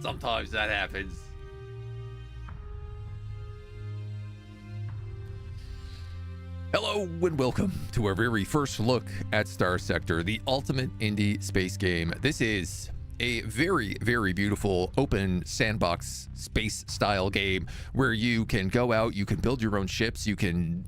Sometimes that happens. Hello and welcome to our very first look at Starsector, the ultimate indie space game. This is a very, very beautiful open sandbox space style game where you can go out, you can build your own ships, you can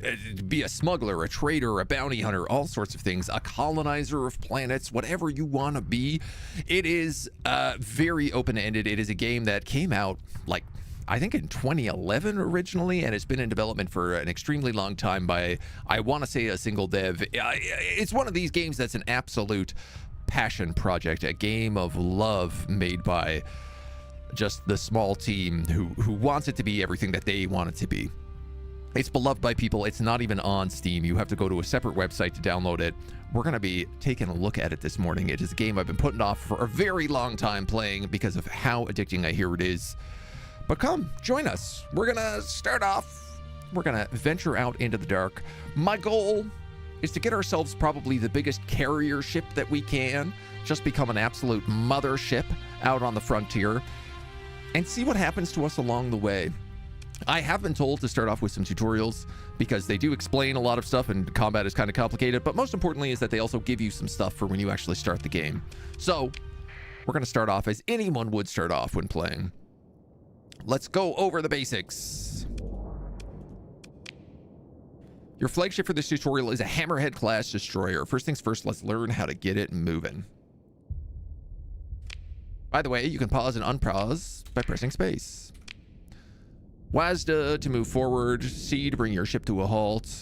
be a smuggler, a trader, a bounty hunter, all sorts of things, a colonizer of planets, whatever you want to be. It is very open-ended. It is a game that came out like I think in 2011 originally, and it's been in development for an extremely long time by, I want to say, a single dev. It's one of these games that's an absolute passion project, a game of love made by just the small team who wants it to be everything that they want it to be. It's beloved by people. It's not even on Steam. You have to go to a separate website to download it. We're going to be taking a look at it this morning. It is a game I've been putting off for a very long time playing because of how addicting I hear it is. But come, join us. We're going to start off. We're going to venture out into the dark. My goal is to get ourselves probably the biggest carrier ship that we can. Just become an absolute mothership out on the frontier and see what happens to us along the way. I have been told to start off with some tutorials because they do explain a lot of stuff and combat is kind of complicated. But most importantly is that they also give you some stuff for when you actually start the game. So we're going to start off as anyone would start off when playing. Let's go over the basics. Your flagship for this tutorial is a Hammerhead class destroyer. First things first, let's learn how to get it moving. By the way, you can pause and unpause by pressing space. WASD to move forward, C to bring your ship to a halt.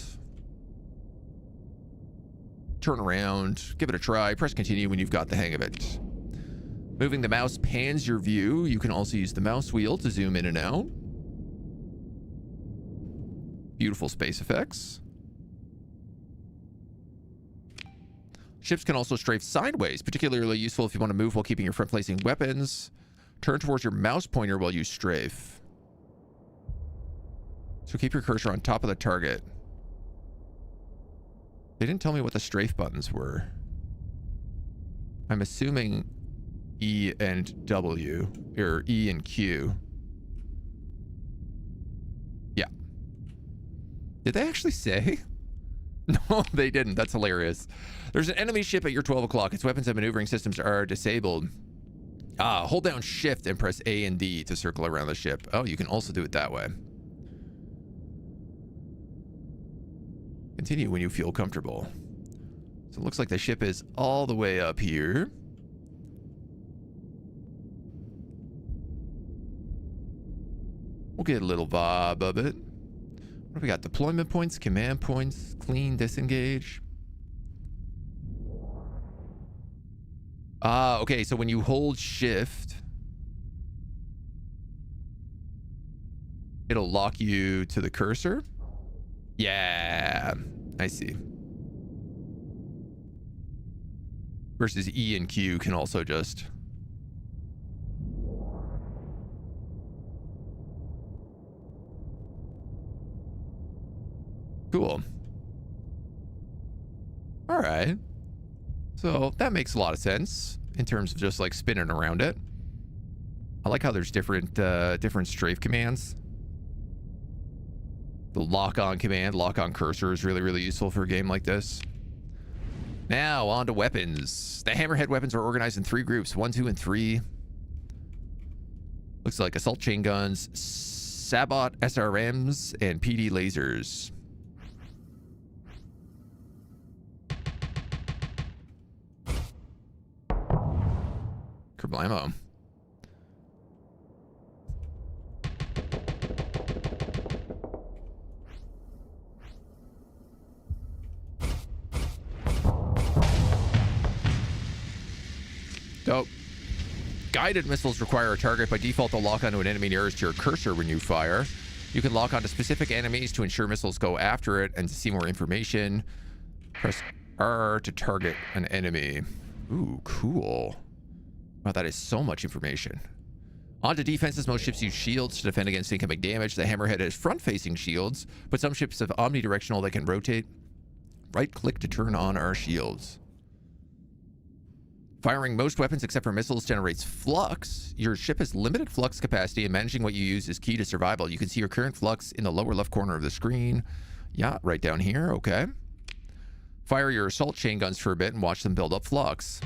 Turn around, give it a try, press continue when you've got the hang of it. Moving the mouse pans your view. You can also use the mouse wheel to zoom in and out. Beautiful space effects. Ships can also strafe sideways, particularly useful if you want to move while keeping your front-facing weapons. Turn towards your mouse pointer while you strafe. So keep your cursor on top of the target. They didn't tell me what the strafe buttons were. I'm assuming E and W, or E and Q. Yeah. Did they actually say? No, they didn't. That's hilarious. There's an enemy ship at your 12 o'clock. Its weapons and maneuvering systems are disabled. Hold down shift and press A and D to circle around the ship. Oh, you can also do it that way. Continue when you feel comfortable. So it looks like the ship is all the way up here. We'll get a little vibe of it. What do we got? Deployment points, command points, clean, disengage. Okay, so when you hold shift, it'll lock you to the cursor. Yeah, I see. Versus E and Q can also just... Cool. All right. So that makes a lot of sense in terms of just like spinning around it. I like how there's different strafe commands. The lock-on command, lock-on cursor is really, really useful for a game like this. Now, on to weapons. The Hammerhead weapons are organized in 3 groups, 1, 2, and 3. Looks like assault chain guns, Sabot SRMs, and PD lasers. Kerblamo. Dope. Guided missiles require a target. By default, they'll lock onto an enemy nearest to your cursor when you fire. You can lock onto specific enemies to ensure missiles go after it, and to see more information, press R to target an enemy. Ooh, cool. Wow, that is so much information. On to defenses. Most ships use shields to defend against incoming damage. The Hammerhead has front-facing shields, but some ships have omnidirectional that can rotate. Right-click to turn on our shields. Firing most weapons except for missiles generates flux. Your ship has limited flux capacity, and managing what you use is key to survival. You can see your current flux in the lower left corner of the screen. Yeah, right down here. Okay. Fire your assault chain guns for a bit and watch them build up flux.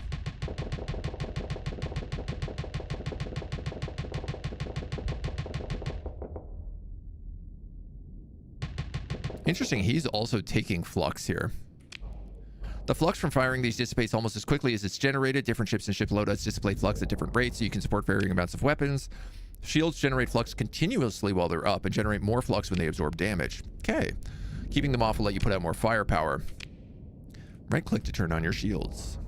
Interesting, he's also taking flux here. The flux from firing these dissipates almost as quickly as it's generated. Different ships and ship loadouts dissipate flux at different rates, so you can support varying amounts of weapons. Shields generate flux continuously while they're up and generate more flux when they absorb damage. Okay. Keeping them off will let you put out more firepower. Right-click to turn on your shields.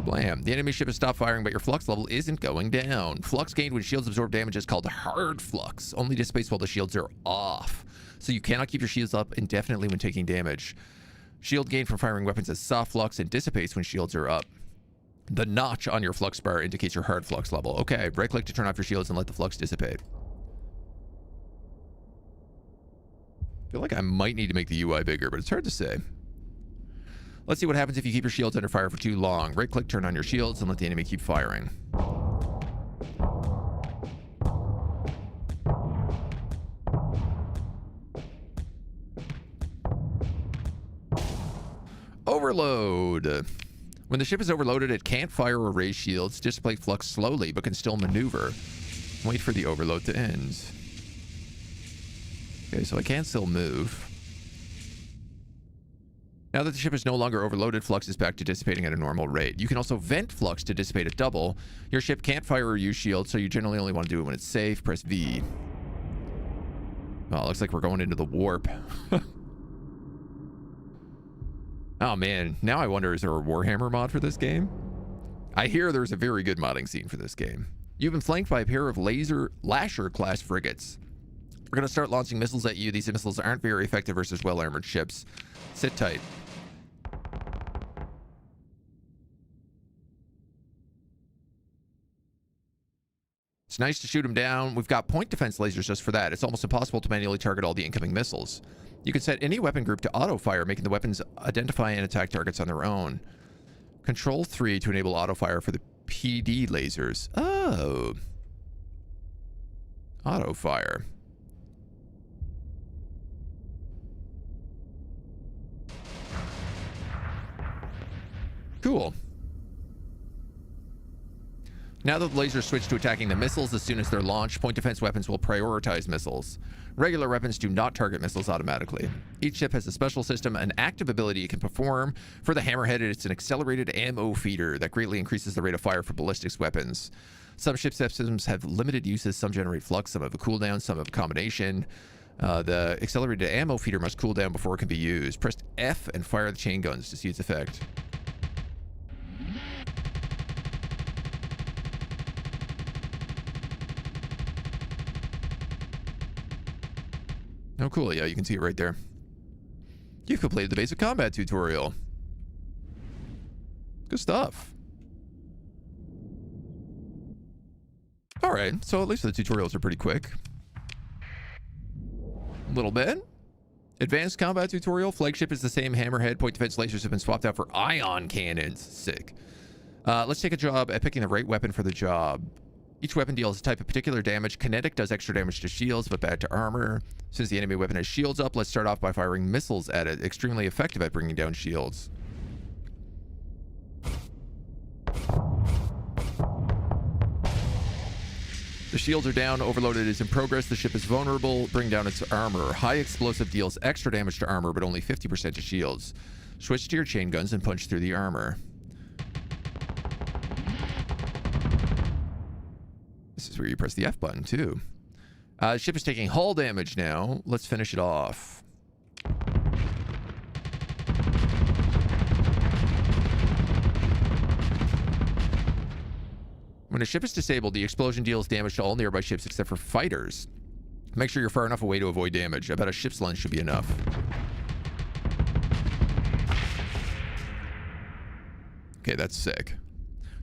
Blam. The enemy ship has stopped firing, but your flux level isn't going down. Flux gained when shields absorb damage is called hard flux. Only dissipates while the shields are off. So you cannot keep your shields up indefinitely when taking damage. Shield gained from firing weapons is soft flux and dissipates when shields are up. The notch on your flux bar indicates your hard flux level. Okay, right-click to turn off your shields and let the flux dissipate. I feel like I might need to make the UI bigger, but it's hard to say. Let's see what happens if you keep your shields under fire for too long. Right-click, turn on your shields, and let the enemy keep firing. Overload. When the ship is overloaded, it can't fire or raise shields, dissipate flux slowly, but can still maneuver. Wait for the overload to end. Okay, so I can still move. Now that the ship is no longer overloaded, flux is back to dissipating at a normal rate. You can also vent flux to dissipate at double. Your ship can't fire or use shields, so you generally only want to do it when it's safe. Press V. Oh, looks like we're going into the warp. Oh man, now I wonder, is there a Warhammer mod for this game? I hear there's a very good modding scene for this game. You've been flanked by a pair of Lasher class frigates. We're going to start launching missiles at you. These missiles aren't very effective versus well-armored ships. Sit tight. It's nice to shoot them down. We've got point defense lasers just for that. It's almost impossible to manually target all the incoming missiles. You can set any weapon group to auto-fire, making the weapons identify and attack targets on their own. Control 3 to enable auto-fire for the PD lasers. Oh. Auto-fire. Cool. Now that the lasers switch to attacking the missiles as soon as they're launched, point defense weapons will prioritize missiles. Regular weapons do not target missiles automatically. Each ship has a special system, an active ability it can perform. For the Hammerhead, it's an accelerated ammo feeder that greatly increases the rate of fire for ballistics weapons. Some ship systems have limited uses. Some generate flux, some have a cooldown, some have a combination. The accelerated ammo feeder must cool down before it can be used. Press F and fire the chain guns to see its effect. Oh, cool. Yeah, you can see it right there. You've completed the basic combat tutorial. Good stuff. All right, so at least the tutorials are pretty quick. A little bit. Advanced combat tutorial. Flagship is the same. Hammerhead. Point defense lasers have been swapped out for ion cannons. Sick. Let's take a job at picking the right weapon for the job. Each weapon deals a type of particular damage. Kinetic does extra damage to shields, but bad to armor. Since the enemy weapon has shields up, let's start off by firing missiles at it. Extremely effective at bringing down shields. The shields are down. Overloaded is in progress. The ship is vulnerable. Bring down its armor. High explosive deals extra damage to armor, but only 50% to shields. Switch to your chain guns and punch through the armor. This is where you press the F button, too. The ship is taking hull damage now. Let's finish it off. When a ship is disabled, the explosion deals damage to all nearby ships except for fighters. Make sure you're far enough away to avoid damage. About a ship's length should be enough. Okay, that's sick.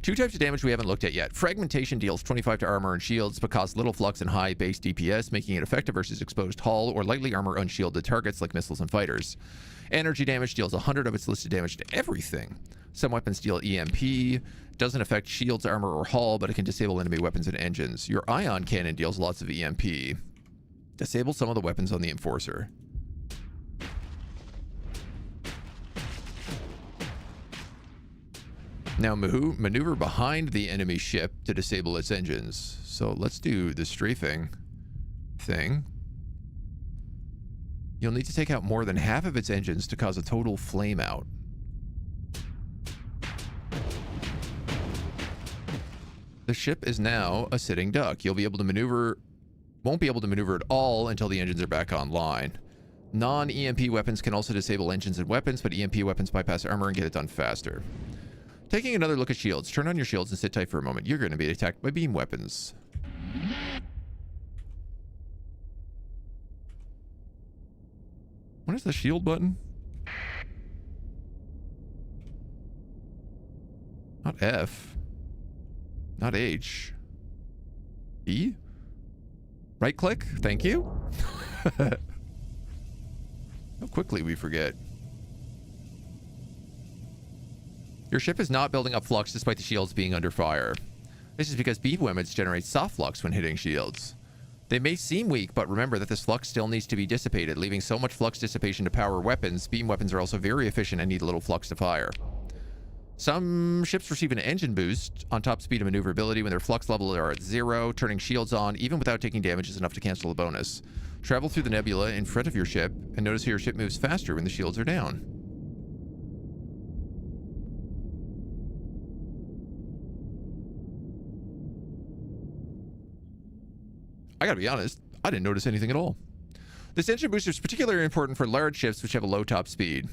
Two types of damage we haven't looked at yet. Fragmentation deals 25 to armor and shields, but costs little flux and high base DPS, making it effective versus exposed hull or lightly armor unshielded targets like missiles and fighters. Energy damage deals 100 of its listed damage to everything. Some weapons deal EMP, doesn't affect shields, armor, or hull, but it can disable enemy weapons and engines. Your ion cannon deals lots of EMP. Disable some of the weapons on the Enforcer. Now maneuver behind the enemy ship to disable its engines. So let's do the strafing thing. You'll need to take out more than half of its engines to cause a total flame out. The ship is now a sitting duck. You'll be able to maneuver, won't be able to maneuver at all until the engines are back online. Non-EMP weapons can also disable engines and weapons, but EMP weapons bypass armor and get it done faster. Taking another look at shields. Turn on your shields and sit tight for a moment. You're going to be attacked by beam weapons. What is the shield button? Not F. Not H. E? Right click? Thank you. How quickly we forget. Your ship is not building up flux despite the shields being under fire. This is because beam weapons generate soft flux when hitting shields. They may seem weak, but remember that this flux still needs to be dissipated, leaving so much flux dissipation to power weapons. Beam weapons are also very efficient and need little flux to fire. Some ships receive an engine boost on top speed and maneuverability when their flux levels are at 0. Turning shields on, even without taking damage, is enough to cancel the bonus. Travel through the nebula in front of your ship, and notice how your ship moves faster when the shields are down. I gotta be honest, I didn't notice anything at all. This engine booster is particularly important for large ships which have a low top speed.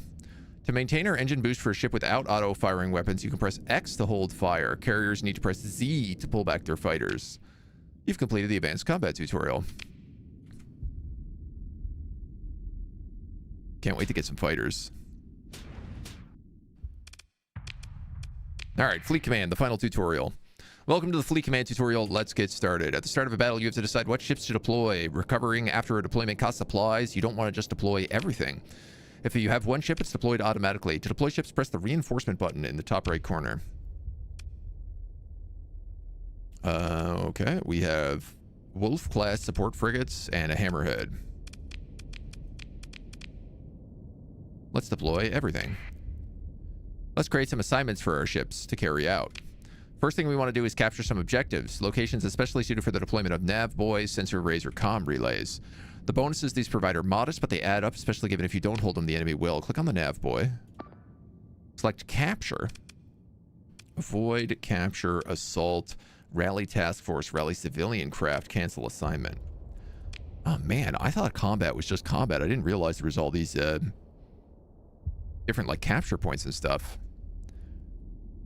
To maintain our engine boost for a ship without auto-firing weapons, you can press X to hold fire. Carriers need to press Z to pull back their fighters. You've completed the advanced combat tutorial. Can't wait to get some fighters. Alright, Fleet Command, the final tutorial. Welcome to the Fleet Command tutorial. Let's get started. At the start of a battle, you have to decide what ships to deploy. Recovering after a deployment costs supplies. You don't want to just deploy everything. If you have one ship, it's deployed automatically. To deploy ships, press the reinforcement button in the top right corner. Okay, we have Wolf-class support frigates and a Hammerhead. Let's deploy everything. Let's create some assignments for our ships to carry out. First thing we want to do is capture some objectives, locations especially suited for the deployment of nav buoys, sensor arrays, or comm relays. The bonuses these provide are modest, but they add up, especially given if you don't hold them, the enemy will. Click on the nav buoy. Select capture. Avoid, capture, assault, rally task force, rally civilian craft, cancel assignment. Oh man, I thought combat was just combat. I didn't realize there was all these different like capture points and stuff.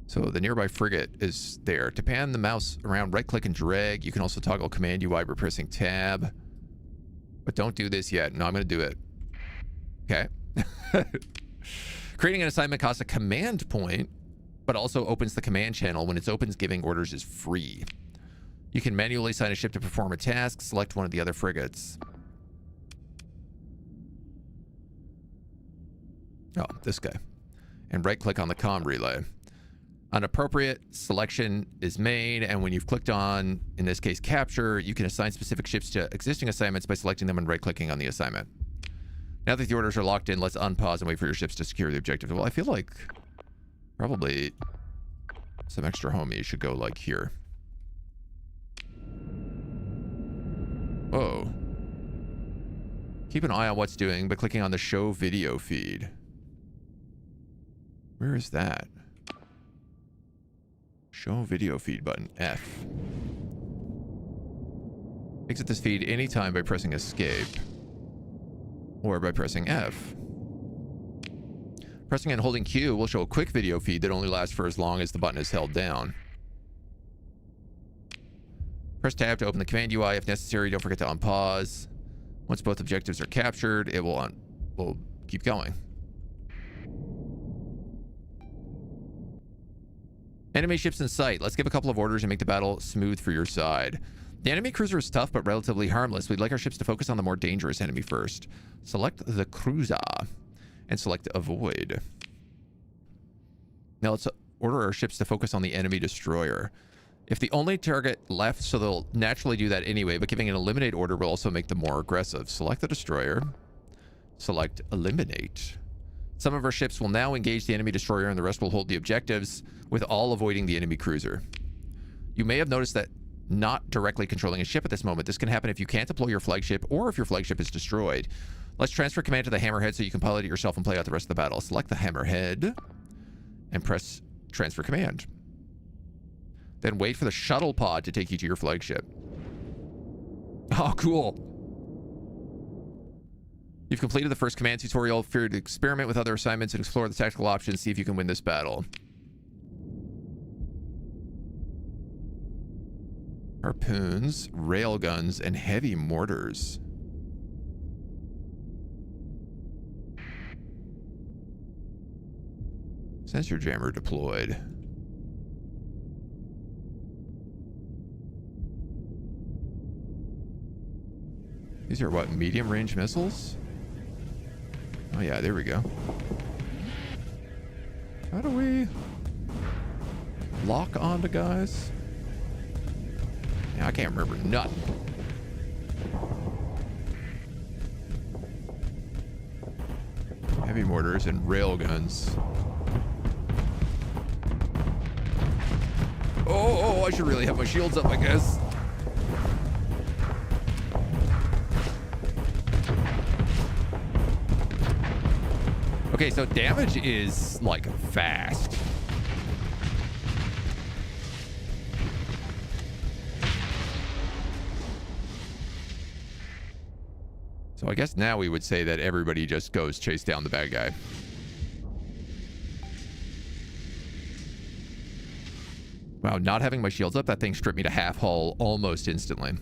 So the nearby frigate is there. To pan the mouse around, right click and drag. You can also toggle command UI by pressing tab. But don't do this yet. No, I'm going to do it. Okay. Creating an assignment costs a command point, but also opens the command channel. When it's opens, giving orders is free. You can manually assign a ship to perform a task. Select one of the other frigates. Oh, this guy. And right click on the comm relay. An appropriate selection is made, and when you've clicked on, in this case, capture, you can assign specific ships to existing assignments by selecting them and right-clicking on the assignment. Now that the orders are locked in, let's unpause and wait for your ships to secure the objective. Well, I feel like probably some extra homies should go, like, here. Whoa. Keep an eye on what's doing by clicking on the Show Video feed. Where is that? Show video feed button, F. Exit this feed anytime by pressing escape. Or by pressing F. Pressing and holding Q will show a quick video feed that only lasts for as long as the button is held down. Press tab to open the command UI if necessary. Don't forget to unpause. Once both objectives are captured, it will keep going. Enemy ships in sight. Let's give a couple of orders and make the battle smooth for your side. The enemy cruiser is tough but relatively harmless. We'd like our ships to focus on the more dangerous enemy first. Select the cruiser and select avoid. Now let's order our ships to focus on the enemy destroyer. If the only target left, so they'll naturally do that anyway, but giving an eliminate order will also make them more aggressive. Select the destroyer. Select eliminate. Some of our ships will now engage the enemy destroyer and the rest will hold the objectives, with all avoiding the enemy cruiser. You may have noticed that not directly controlling a ship at this moment. This can happen if you can't deploy your flagship or if your flagship is destroyed. Let's transfer command to the hammerhead so you can pilot it yourself and play out the rest of the battle. Select the hammerhead and press transfer command. Then wait for the shuttle pod to take you to your flagship. Oh, cool. You've completed the first command tutorial. Feel free to experiment with other assignments and explore the tactical options. See if you can win this battle. Harpoons, railguns, and heavy mortars. Sensor jammer deployed. These are what, medium range missiles? Oh yeah, there we go. How do we lock onto guys? Yeah, I can't remember nothing. Heavy mortars and railguns. Oh, I should really have my shields up, I guess. Okay, so damage is like fast. So I guess now we would say that everybody just goes chase down the bad guy. Wow, not having my shields up, that thing stripped me to half hull almost instantly.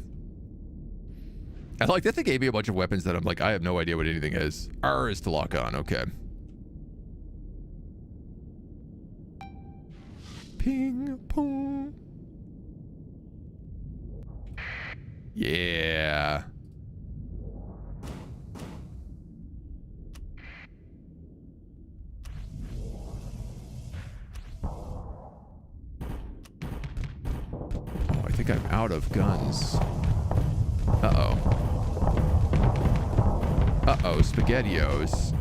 I like that they gave me a bunch of weapons that I'm like, I have no idea what anything is. R is to lock on, okay. Ping pong. Yeah. Oh, I think I'm out of guns. Uh-oh. Uh-oh, SpaghettiOs.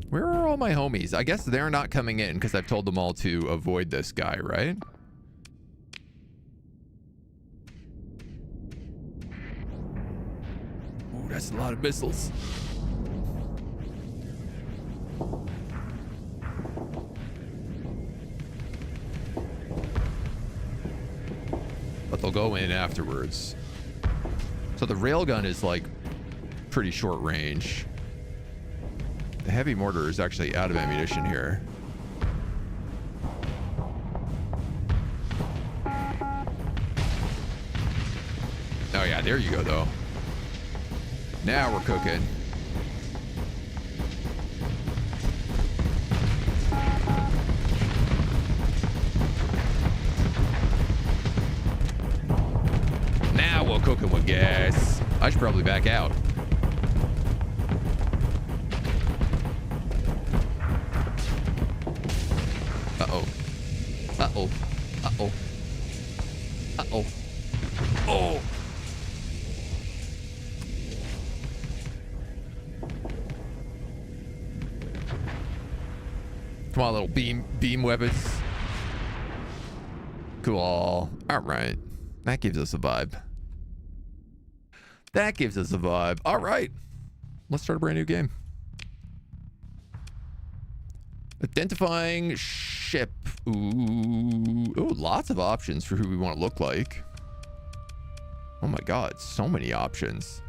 Where are all my homies? I guess they're not coming in because I've told them all to avoid this guy, right? Ooh, that's a lot of missiles. But they'll go in afterwards. So the railgun is like pretty short range. The heavy mortar is actually out of ammunition here. Oh yeah, there you go though. Now we're cooking. Now we're cooking with gas. I should probably back out. Uh-oh. Uh-oh. Uh-oh. Uh-oh. Oh! Come on, little beam weapons. Cool. All right. That gives us a vibe. That gives us a vibe. All right. Let's start a brand new game. Identifying ship. Ooh, lots of options for who we want to look like. Oh my god, so many options.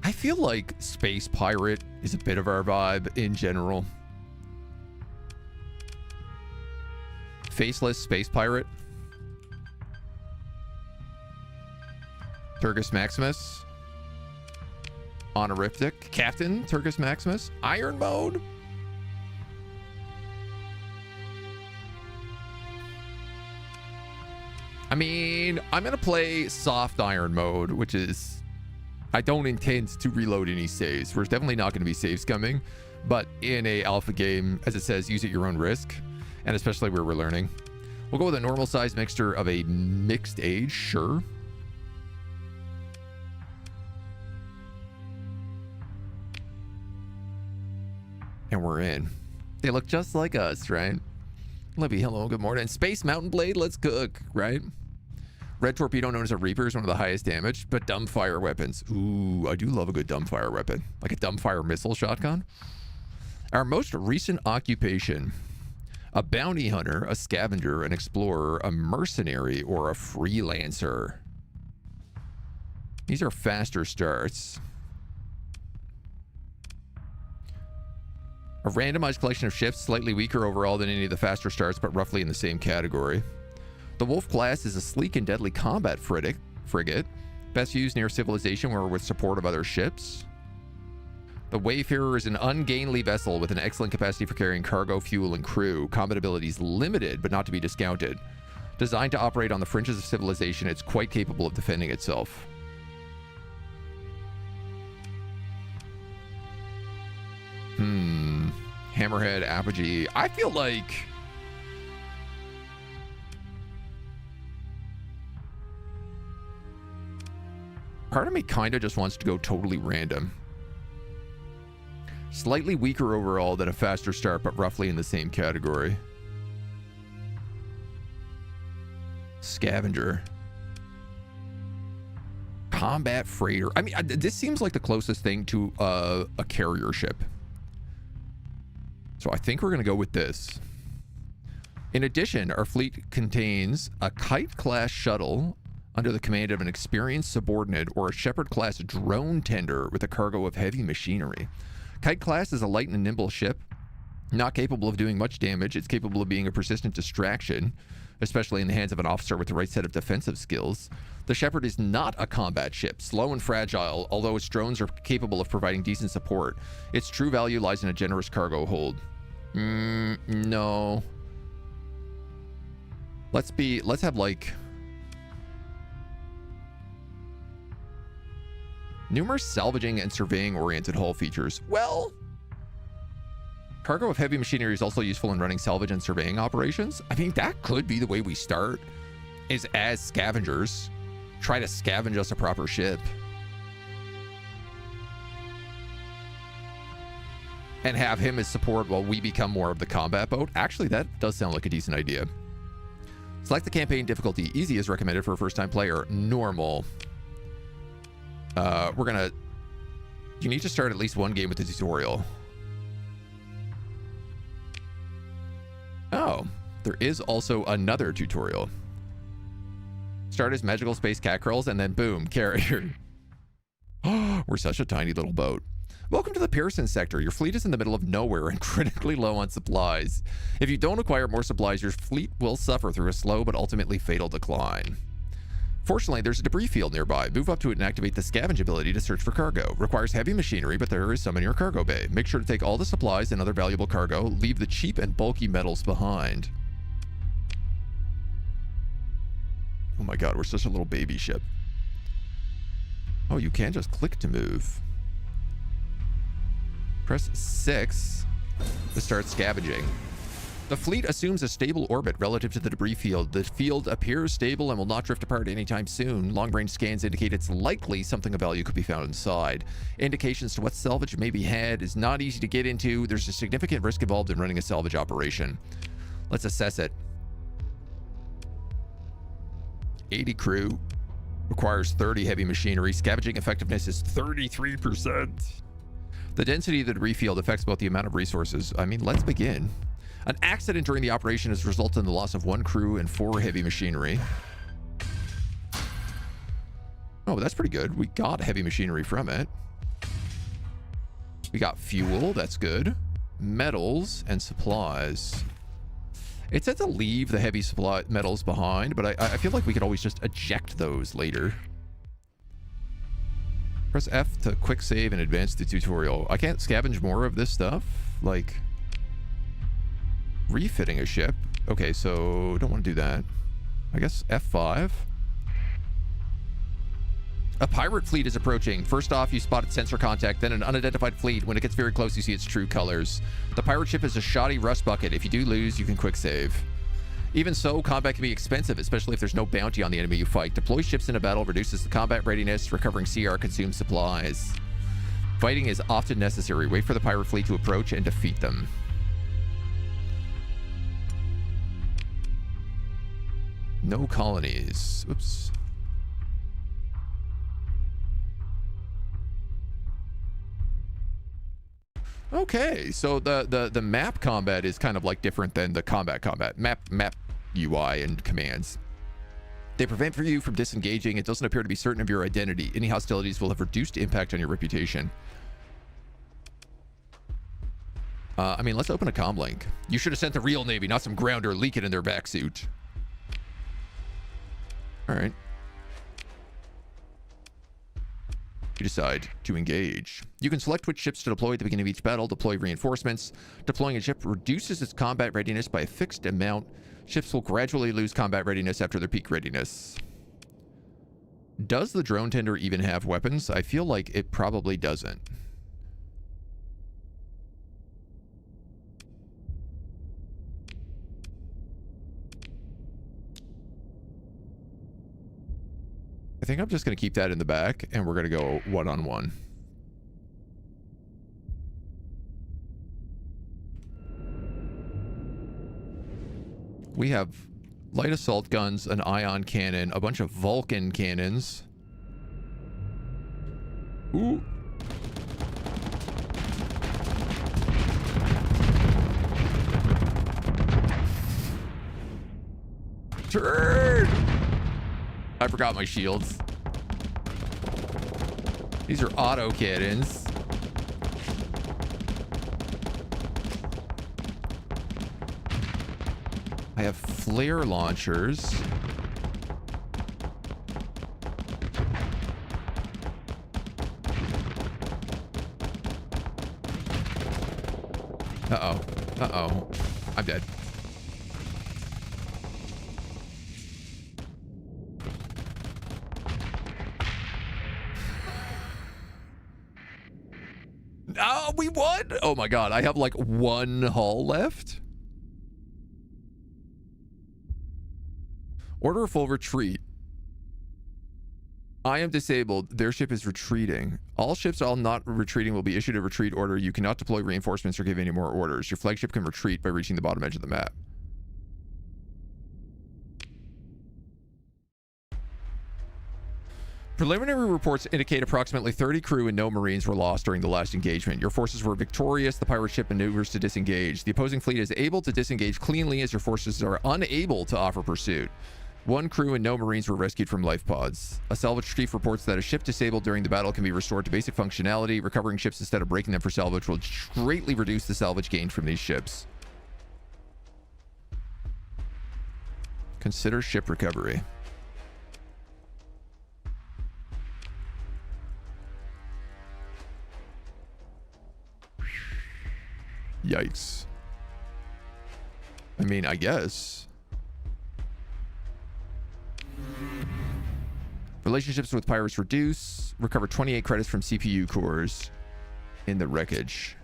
I feel like Space Pirate is a bit of our vibe in general. Faceless Space Pirate. Turgus Maximus. Honorific. Captain Turgus Maximus. Iron mode. I mean, I'm going to play soft iron mode, which is, I don't intend to reload any saves. There's definitely not going to be saves coming, but in a alpha game, as it says, use at your own risk, and especially where we're learning. We'll go with a normal size mixture of a mixed age, sure. And we're in. They look just like us, right? Libby, hello, good morning. Space Mountain Blade, let's cook, right? Red Torpedo, known as a Reaper, is one of the highest damage, but dumbfire weapons. Ooh, I do love a good dumbfire weapon. Like a dumbfire missile shotgun. Our most recent occupation. A bounty hunter, a scavenger, an explorer, a mercenary, or a freelancer. These are faster starts. A randomized collection of ships, slightly weaker overall than any of the faster starts, but roughly in the same category. The Wolf class is a sleek and deadly combat frigate, best used near civilization or with support of other ships. The Wayfarer is an ungainly vessel with an excellent capacity for carrying cargo, fuel, and crew. Combat abilities limited, but not to be discounted. Designed to operate on the fringes of civilization, it's quite capable of defending itself. Hammerhead, Apogee. I feel like... part of me kind of just wants to go totally random. Slightly weaker overall than a faster start, but roughly in the same category. Scavenger. Combat freighter. I mean, this seems like the closest thing to a carrier ship. So I think we're going to go with this. In addition, our fleet contains a Kite-class shuttle under the command of an experienced subordinate or a Shepherd-class drone tender with a cargo of heavy machinery. Kite-class is a light and nimble ship, not capable of doing much damage. It's capable of being a persistent distraction, especially in the hands of an officer with the right set of defensive skills. The Shepherd is not a combat ship, slow and fragile, although its drones are capable of providing decent support. Its true value lies in a generous cargo hold. No. Let's have like numerous salvaging and surveying oriented hull features. Well, cargo of heavy machinery is also useful in running salvage and surveying operations. I mean, that could be the way we start, is as scavengers. Try to scavenge us a proper ship. And have him as support while we become more of the combat boat. Actually, that does sound like a decent idea. Select the campaign difficulty. Easy is recommended for a first-time player. Normal. You need to start at least one game with the tutorial. Oh, there is also another tutorial. Start as magical space catcurls and then boom, carrier. We're such a tiny little boat. Welcome to the Pearson sector. Your fleet is in the middle of nowhere and critically low on supplies. If you don't acquire more supplies, your fleet will suffer through a slow but ultimately fatal decline. Fortunately, there's a debris field nearby. Move up to it and activate the scavenge ability to search for cargo. Requires heavy machinery, but there is some in your cargo bay. Make sure to take all the supplies and other valuable cargo. Leave the cheap and bulky metals behind. Oh my god, we're such a little baby ship. Oh, you can just click to move. Press 6 to start scavenging. The fleet assumes a stable orbit relative to the debris field. The field appears stable and will not drift apart anytime soon. Long-range scans indicate it's likely something of value could be found inside. Indications to what salvage may be had is not easy to get into. There's a significant risk involved in running a salvage operation. Let's assess it. 80 crew. Requires 30 heavy machinery. Scavenging effectiveness is 33%. The density of the debris field affects both the amount of resources. I mean, let's begin. An accident during the operation has resulted in the loss of 1 crew and 4 heavy machinery. Oh, that's pretty good. We got heavy machinery from it. We got fuel. That's good. Metals and supplies. It said to leave the heavy metals behind, but I feel like we could always just eject those later. Press F to quick save and advance the tutorial. I can't scavenge more of this stuff? Like, refitting a ship. Okay, so don't want to do that. I guess F5. A pirate fleet is approaching. First off, you spot its sensor contact, then an unidentified fleet. When it gets very close, you see its true colors. The pirate ship is a shoddy rust bucket. If you do lose, you can quick save. Even so, combat can be expensive, especially if there's no bounty on the enemy you fight. Deploy ships in a battle reduces the combat readiness. Recovering CR consumes supplies. Fighting is often necessary. Wait for the pirate fleet to approach and defeat them. No colonies. Oops. Okay, so the map combat is kind of like different than the combat. Map UI and commands. They prevent you from disengaging. It doesn't appear to be certain of your identity. Any hostilities will have reduced impact on your reputation. I mean, let's open a comm link. You should have sent the real Navy, not some grounder leaking in their backsuit. All right. You decide to engage. You can select which ships to deploy at the beginning of each battle. Deploy reinforcements. Deploying a ship reduces its combat readiness by a fixed amount. Ships will gradually lose combat readiness after their peak readiness. Does the drone tender even have weapons? I feel like it probably doesn't. I think I'm just going to keep that in the back, and we're going to go one-on-one. We have light assault guns, an ion cannon, a bunch of Vulcan cannons. Ooh. Turn! I forgot my shields. These are auto cannons. I have flare launchers. Uh-oh. Uh-oh. I'm dead. Oh, we won! Oh my god, I have like one hull left. Order a full retreat. I am disabled. Their ship is retreating. All ships all not retreating will be issued a retreat order. You cannot deploy reinforcements or give any more orders. Your flagship can retreat by reaching the bottom edge of the map. Preliminary reports indicate approximately 30 crew and no Marines were lost during the last engagement. Your forces were victorious. The pirate ship maneuvers to disengage. The opposing fleet is able to disengage cleanly as your forces are unable to offer pursuit. One crew and no Marines were rescued from life pods. A salvage chief reports that a ship disabled during the battle can be restored to basic functionality. Recovering ships instead of breaking them for salvage will greatly reduce the salvage gained from these ships. Consider ship recovery. Yikes. I mean, I guess. Relationships with pirates reduce. Recover 28 credits from CPU cores in the wreckage.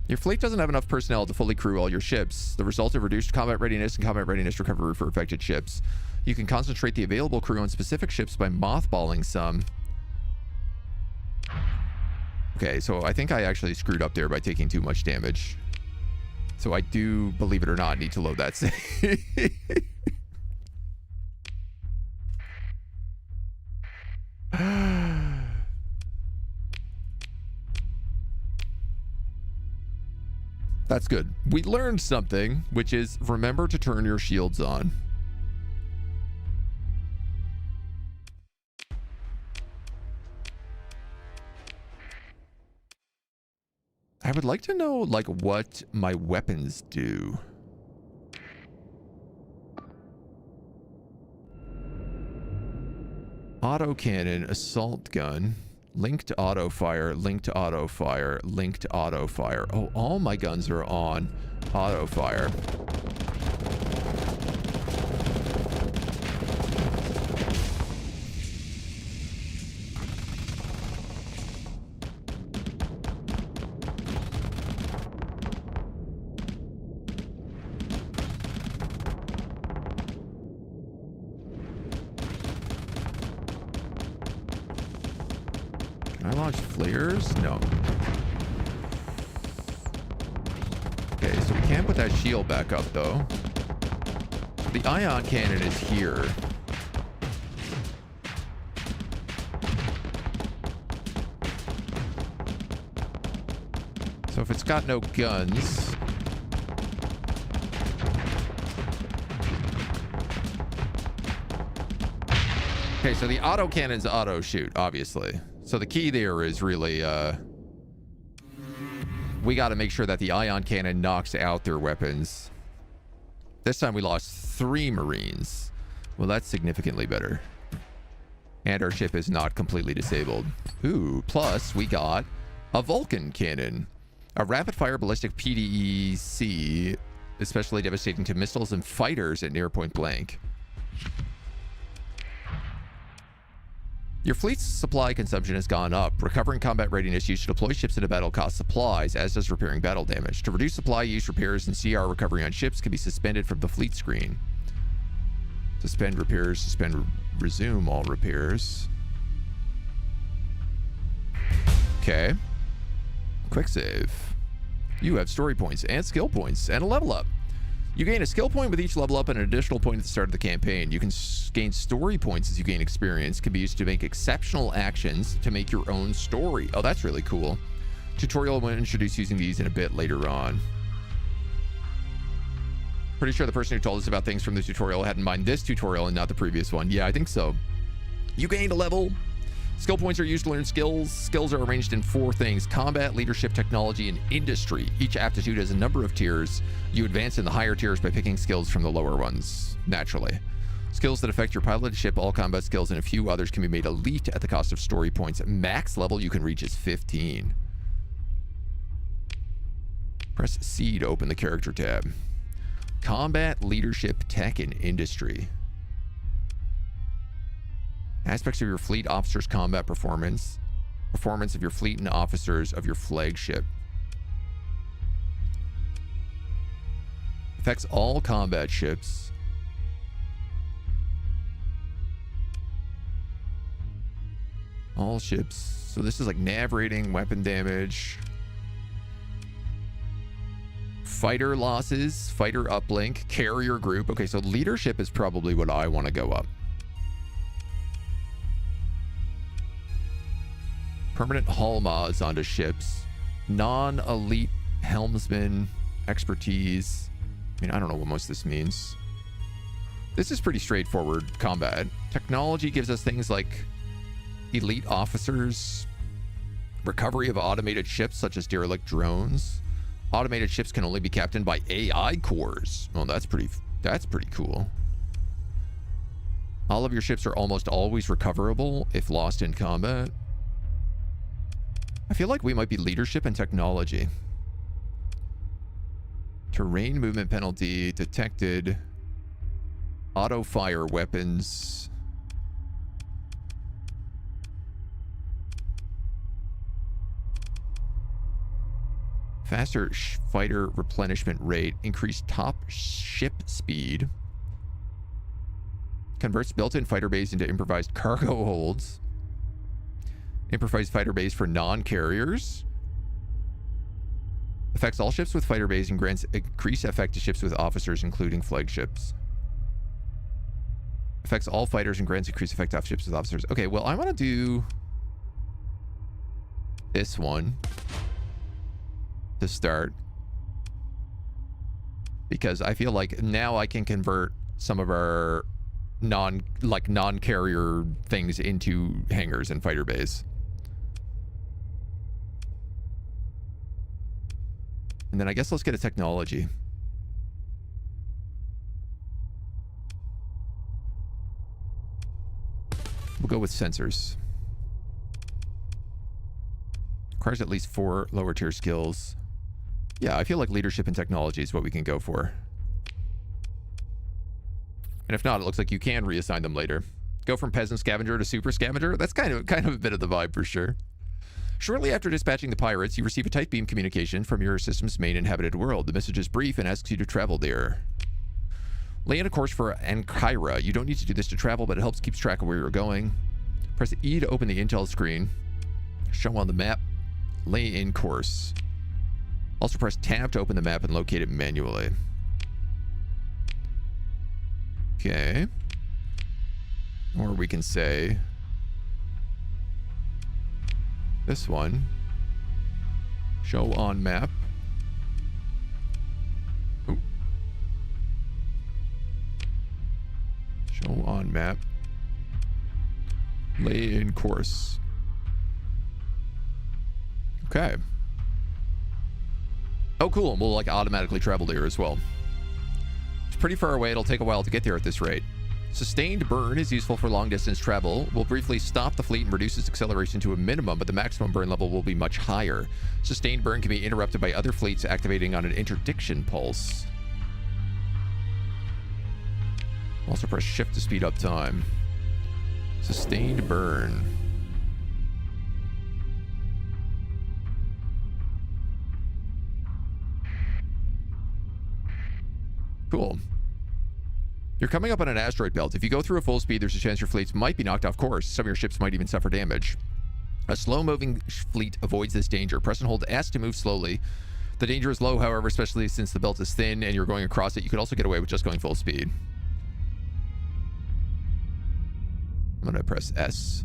Your fleet doesn't have enough personnel to fully crew all your ships. The result of reduced combat readiness and combat readiness recovery for affected ships. You can concentrate the available crew on specific ships by mothballing some. Okay, so I think I actually screwed up there by taking too much damage. So I do, believe it or not, need to load that save. That's good. We learned something, which is remember to turn your shields on. I would like to know, like, what my weapons do. Autocannon, assault gun, linked auto fire, linked auto fire, linked auto fire. Oh, all my guns are on auto fire. Can I launch flares? No. Okay, so we can't put that shield back up, though. The ion cannon is here. So if it's got no guns... Okay, so the auto cannon's auto shoot, obviously. So the key there is really, we got to make sure that the ion cannon knocks out their weapons. This time we lost 3 Marines. Well, that's significantly better. And our ship is not completely disabled. Ooh, plus we got a Vulcan cannon. A rapid-fire ballistic PDEC, especially devastating to missiles and fighters at near point blank. Your fleet's supply consumption has gone up. Recovering combat readiness used to deploy ships into battle costs supplies, as does repairing battle damage. To reduce supply use, repairs and CR recovery on ships can be suspended from the fleet screen. Suspend repairs, resume all repairs. Okay. Quick save. You have story points and skill points and a level up. You gain a skill point with each level up and an additional point at the start of the campaign. You can gain story points as you gain experience. Can be used to make exceptional actions to make your own story. Oh, that's really cool. Tutorial will introduce using these in a bit later on. Pretty sure the person who told us about things from the tutorial had in mind this tutorial and not the previous one. Yeah, I think so. You gained a level. Skill points are used to learn skills. Skills are arranged in 4 things: combat, leadership, technology, and industry. Each aptitude has a number of tiers. You advance in the higher tiers by picking skills from the lower ones, naturally. Skills that affect your piloted ship, all combat skills, and a few others can be made elite at the cost of story points. Max level you can reach is 15. Press C to open the character tab. Combat, leadership, tech, and industry. Aspects of your fleet officers' combat performance. Performance of your fleet and officers of your flagship. Affects all combat ships. All ships. So this is like nav rating, weapon damage. Fighter losses, fighter uplink, carrier group. Okay, so leadership is probably what I want to go up. Permanent hull mods onto ships. Non-elite helmsman expertise. I mean, I don't know what most of this means. This is pretty straightforward combat. Technology gives us things like elite officers, recovery of automated ships such as derelict drones. Automated ships can only be captained by AI cores. Well, that's pretty cool. All of your ships are almost always recoverable if lost in combat. I feel like we might be leadership and technology. Terrain movement penalty detected. Auto fire weapons. Faster fighter replenishment rate. Increased top ship speed. Converts built-in fighter bays into improvised cargo holds. Improvised fighter bays for non-carriers. Affects all ships with fighter bays and grants increased effect to ships with officers, including flagships. Affects all fighters and grants increased effect off ships with officers. Okay, well, I want to do this one to start, because I feel like now I can convert some of our non-carrier things into hangars and fighter bays. And then I guess let's get a technology. We'll go with sensors. Requires at least 4 lower tier skills. Yeah, I feel like leadership and technology is what we can go for. And if not, it looks like you can reassign them later. Go from peasant scavenger to super scavenger. That's kind of a bit of the vibe for sure. Shortly after dispatching the pirates, you receive a tight beam communication from your system's main inhabited world. The message is brief and asks you to travel there. Lay in a course for Ankara. You don't need to do this to travel, but it helps keep track of where you're going. Press E to open the intel screen. Show on the map. Lay in course. Also press tab to open the map and locate it manually. Okay. Or we can say this one. Show on map. Ooh. Show on map. Lay in course. Okay. Oh, cool. And we'll like automatically travel there as well. It's pretty far away. It'll take a while to get there at this rate. Sustained burn is useful for long distance travel. Will briefly stop the fleet and reduce its acceleration to a minimum, but the maximum burn level will be much higher. Sustained burn can be interrupted by other fleets activating on an interdiction pulse. Also press shift to speed up time. Sustained burn. Cool. You're coming up on an asteroid belt. If you go through at full speed, there's a chance your fleets might be knocked off course. Some of your ships might even suffer damage. A slow-moving fleet avoids this danger. Press and hold S to move slowly. The danger is low, however, especially since the belt is thin and you're going across it. You could also get away with just going full speed. I'm going to press S.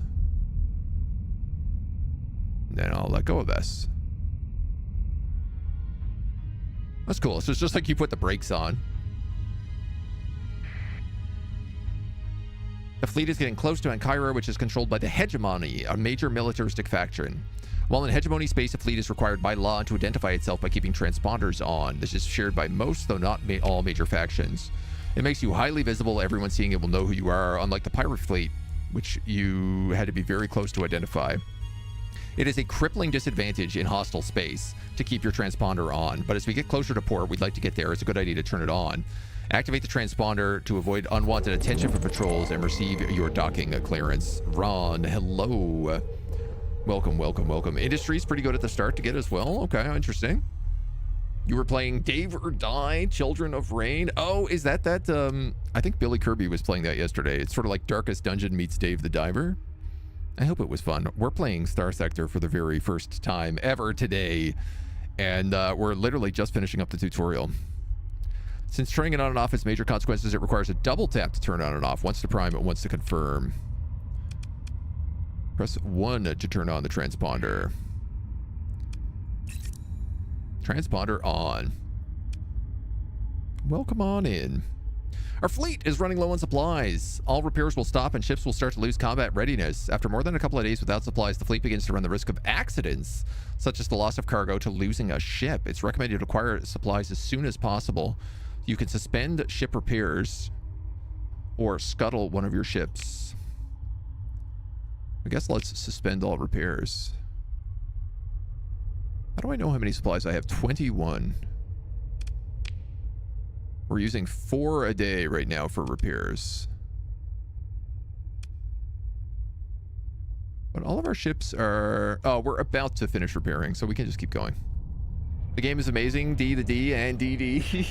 Then I'll let go of S. That's cool. So it's just like you put the brakes on. The fleet is getting close to Ankara, which is controlled by the Hegemony, a major militaristic faction. While in Hegemony space, a fleet is required by law to identify itself by keeping transponders on. This is shared by most, though not all major factions. It makes you highly visible. Everyone seeing it will know who you are, unlike the pirate fleet, which you had to be very close to identify. It is a crippling disadvantage in hostile space to keep your transponder on, but as we get closer to port, we'd like to get there. It's a good idea to turn it on. Activate the transponder to avoid unwanted attention from patrols and receive your docking clearance. Ron, hello. Welcome, welcome, welcome. Industry's pretty good at the start to get as well. Okay, interesting. You were playing Dave or Die, Children of Rain. Oh, is that I think Billy Kirby was playing that yesterday. It's sort of like Darkest Dungeon meets Dave the Diver. I hope it was fun. We're playing Starsector for the very first time ever today. And we're literally just finishing up the tutorial. Since turning it on and off has major consequences, it requires a double tap to turn on and off. Once to prime and once to confirm. Press 1 to turn on the transponder. Transponder on. Welcome on in. Our fleet is running low on supplies. All repairs will stop and ships will start to lose combat readiness. After more than a couple of days without supplies, the fleet begins to run the risk of accidents, such as the loss of cargo to losing a ship. It's recommended to acquire supplies as soon as possible. You can suspend ship repairs or scuttle one of your ships. I guess let's suspend all repairs. How do I know how many supplies I have? 21. We're using 4 a day right now for repairs. But all of our ships are... Oh, we're about to finish repairing, so we can just keep going. The game is amazing. D the D and DD.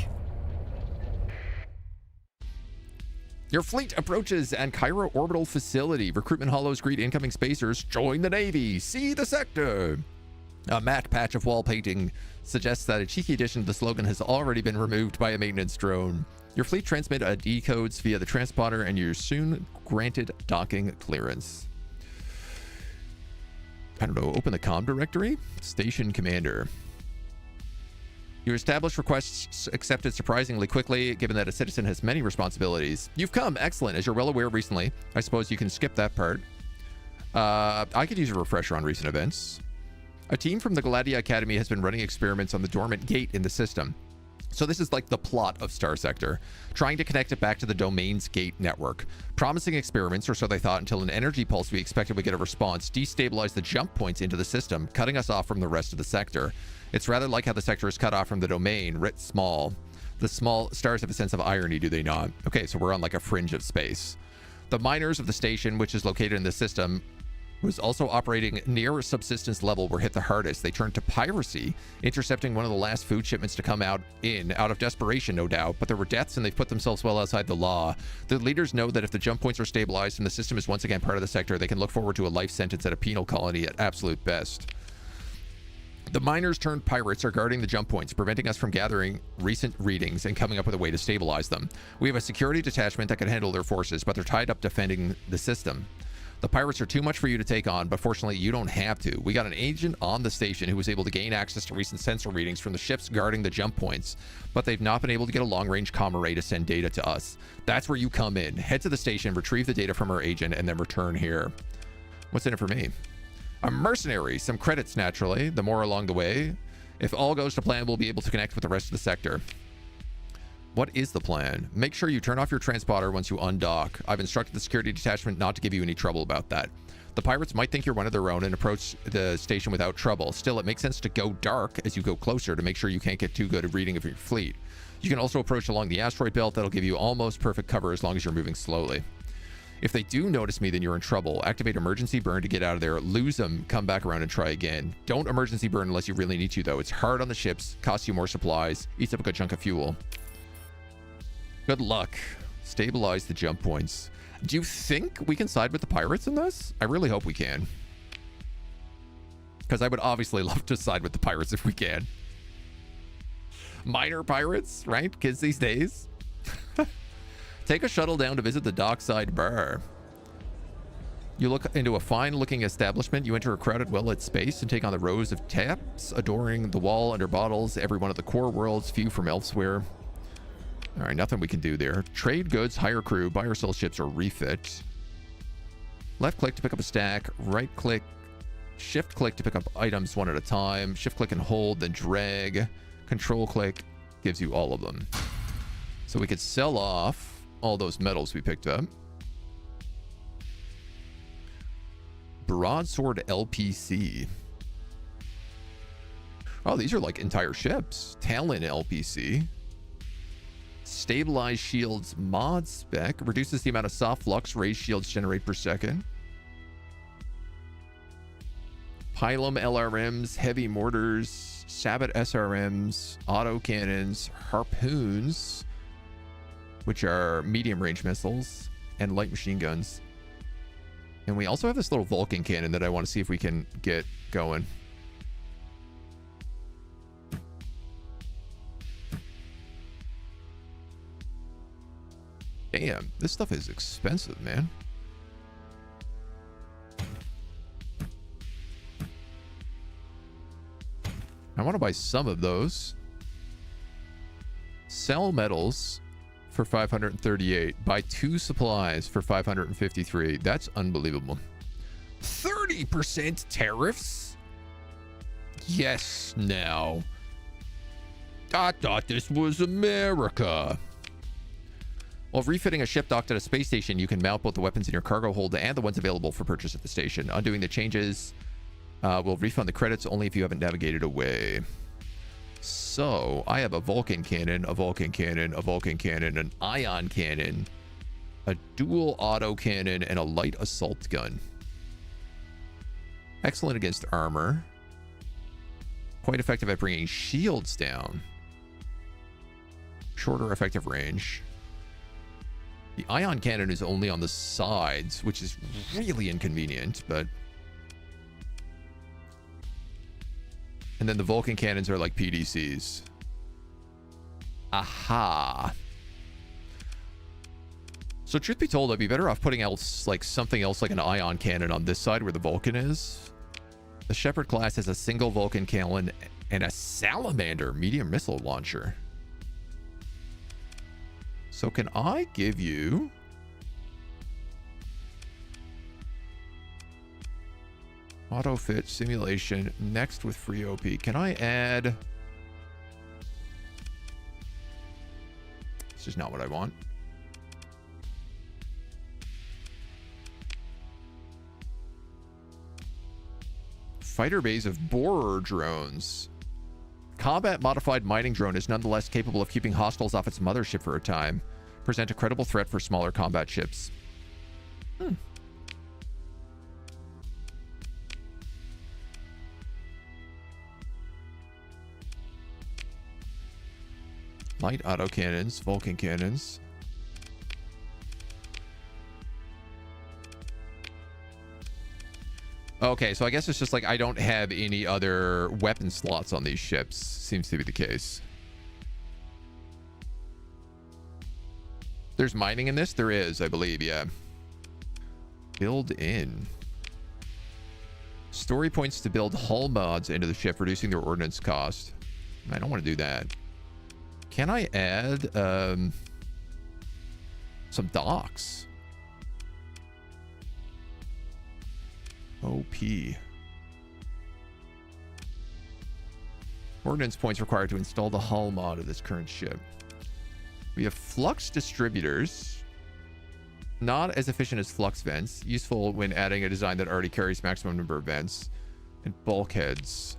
Your fleet approaches Ankara Orbital Facility. Recruitment hollows greet incoming spacers. Join the Navy. See the sector. A matte patch of wall painting suggests that a cheeky addition to the slogan has already been removed by a maintenance drone. Your fleet transmit ID codes via the transponder and you're soon granted docking clearance. I don't know, open the comm directory? Station commander. You establish requests accepted surprisingly quickly, given that a citizen has many responsibilities. You've come, excellent. As you're well aware recently, I suppose you can skip that part. I could use a refresher on recent events. A team from the Gladia Academy has been running experiments on the dormant gate in the system. So this is like the plot of Starsector, trying to connect it back to the domain's gate network. Promising experiments, or so they thought, until an energy pulse we expected would get a response destabilized the jump points into the system, cutting us off from the rest of the sector. It's rather like how the sector is cut off from the domain, writ small. The small stars have a sense of irony, do they not? Okay, so we're on like a fringe of space. The miners of the station, which is located in the system, was also operating near subsistence level, were hit the hardest. They turned to piracy, intercepting one of the last food shipments to come out of desperation, no doubt, but there were deaths and they've put themselves well outside the law. The leaders know that if the jump points are stabilized and the system is once again part of the sector, they can look forward to a life sentence at a penal colony at absolute best. The miners turned pirates are guarding the jump points, preventing us from gathering recent readings and coming up with a way to stabilize them. We have a security detachment that can handle their forces, but they're tied up defending the system. The pirates are too much for you to take on, but fortunately you don't have to. We got an agent on the station who was able to gain access to recent sensor readings from the ships guarding the jump points, but they've not been able to get a long-range comm array to send data to us. That's where you come in. Head to the station, retrieve the data from our agent, and then return here. What's in it for me? A mercenary, some credits naturally, the more along the way. If all goes to plan, we'll be able to connect with the rest of the sector. What is the plan? Make sure you turn off your transponder once you undock. I've instructed the security detachment not to give you any trouble about that. The pirates might think you're one of their own and approach the station without trouble. Still, it makes sense to go dark as you go closer to make sure you can't get too good at reading of your fleet. You can also approach along the asteroid belt. That'll give you almost perfect cover as long as you're moving slowly. If they do notice me, then you're in trouble. Activate emergency burn to get out of there. Lose them, come back around and try again. Don't emergency burn unless you really need to, though. It's hard on the ships, costs you more supplies, eats up a good chunk of fuel. Good luck. Stabilize the jump points. Do you think we can side with the pirates in this? I really hope we can. Because I would obviously love to side with the pirates if we can. Minor pirates, right? Kids these days. Take a shuttle down to visit the dockside bar. You look into a fine-looking establishment. You enter a crowded, well-lit space and take on the rows of taps, adoring the wall under bottles, every one of the core worlds, few from elsewhere. All right, nothing we can do there. Trade goods, hire crew, buy or sell ships, or refit. Left click to pick up a stack. Right click, shift click to pick up items one at a time. Shift click and hold, then drag. Control click gives you all of them. So we could sell off all those metals we picked up. Broadsword LPC. Oh, these are like entire ships. Talon LPC. Stabilized shields mod spec. Reduces the amount of soft flux raised shields generate per second. Pylum LRMs, heavy mortars, Sabbat SRMs, auto cannons, harpoons, which are medium range missiles, and light machine guns. And we also have this little Vulcan cannon that I want to see if we can get going. Damn, this stuff is expensive, man. I want to buy some of those. Sell metals for 538. Buy 2 supplies for 553. That's unbelievable. 30% tariffs? Yes, now. I thought this was America. While refitting a ship docked at a space station, you can mount both the weapons in your cargo hold and the ones available for purchase at the station. Undoing the changes will refund the credits only if you haven't navigated away. So I have a Vulcan cannon, a Vulcan cannon, a Vulcan cannon, an ion cannon, a dual auto cannon, and a light assault gun. Excellent against armor. Quite effective at bringing shields down. Shorter effective range. The ion cannon is only on the sides, which is really inconvenient, but... And then the Vulcan cannons are like PDCs. Aha. So truth be told, I'd be better off putting else like something else like an ion cannon on this side where the Vulcan is. The Shepherd class has a single Vulcan cannon and a Salamander medium missile launcher. So can I give you... Auto fit simulation next with free OP. Can I add is not what I want. Fighter bays of borer drones. Combat modified mining drone is nonetheless capable of keeping hostiles off its mothership for a time. Present a credible threat for smaller combat ships. Light autocannons, Vulcan cannons. Okay, so I guess it's just like I don't have any other weapon slots on these ships. Seems to be the case. There's mining in this? There is, I believe, yeah. Build in. Story points to build hull mods into the ship, reducing their ordnance cost. I don't want to do that. Can I add some docks? OP. Ordnance points required to install the hull mod of this current ship. We have flux distributors. Not as efficient as flux vents. Useful when adding a design that already carries maximum number of vents. And bulkheads.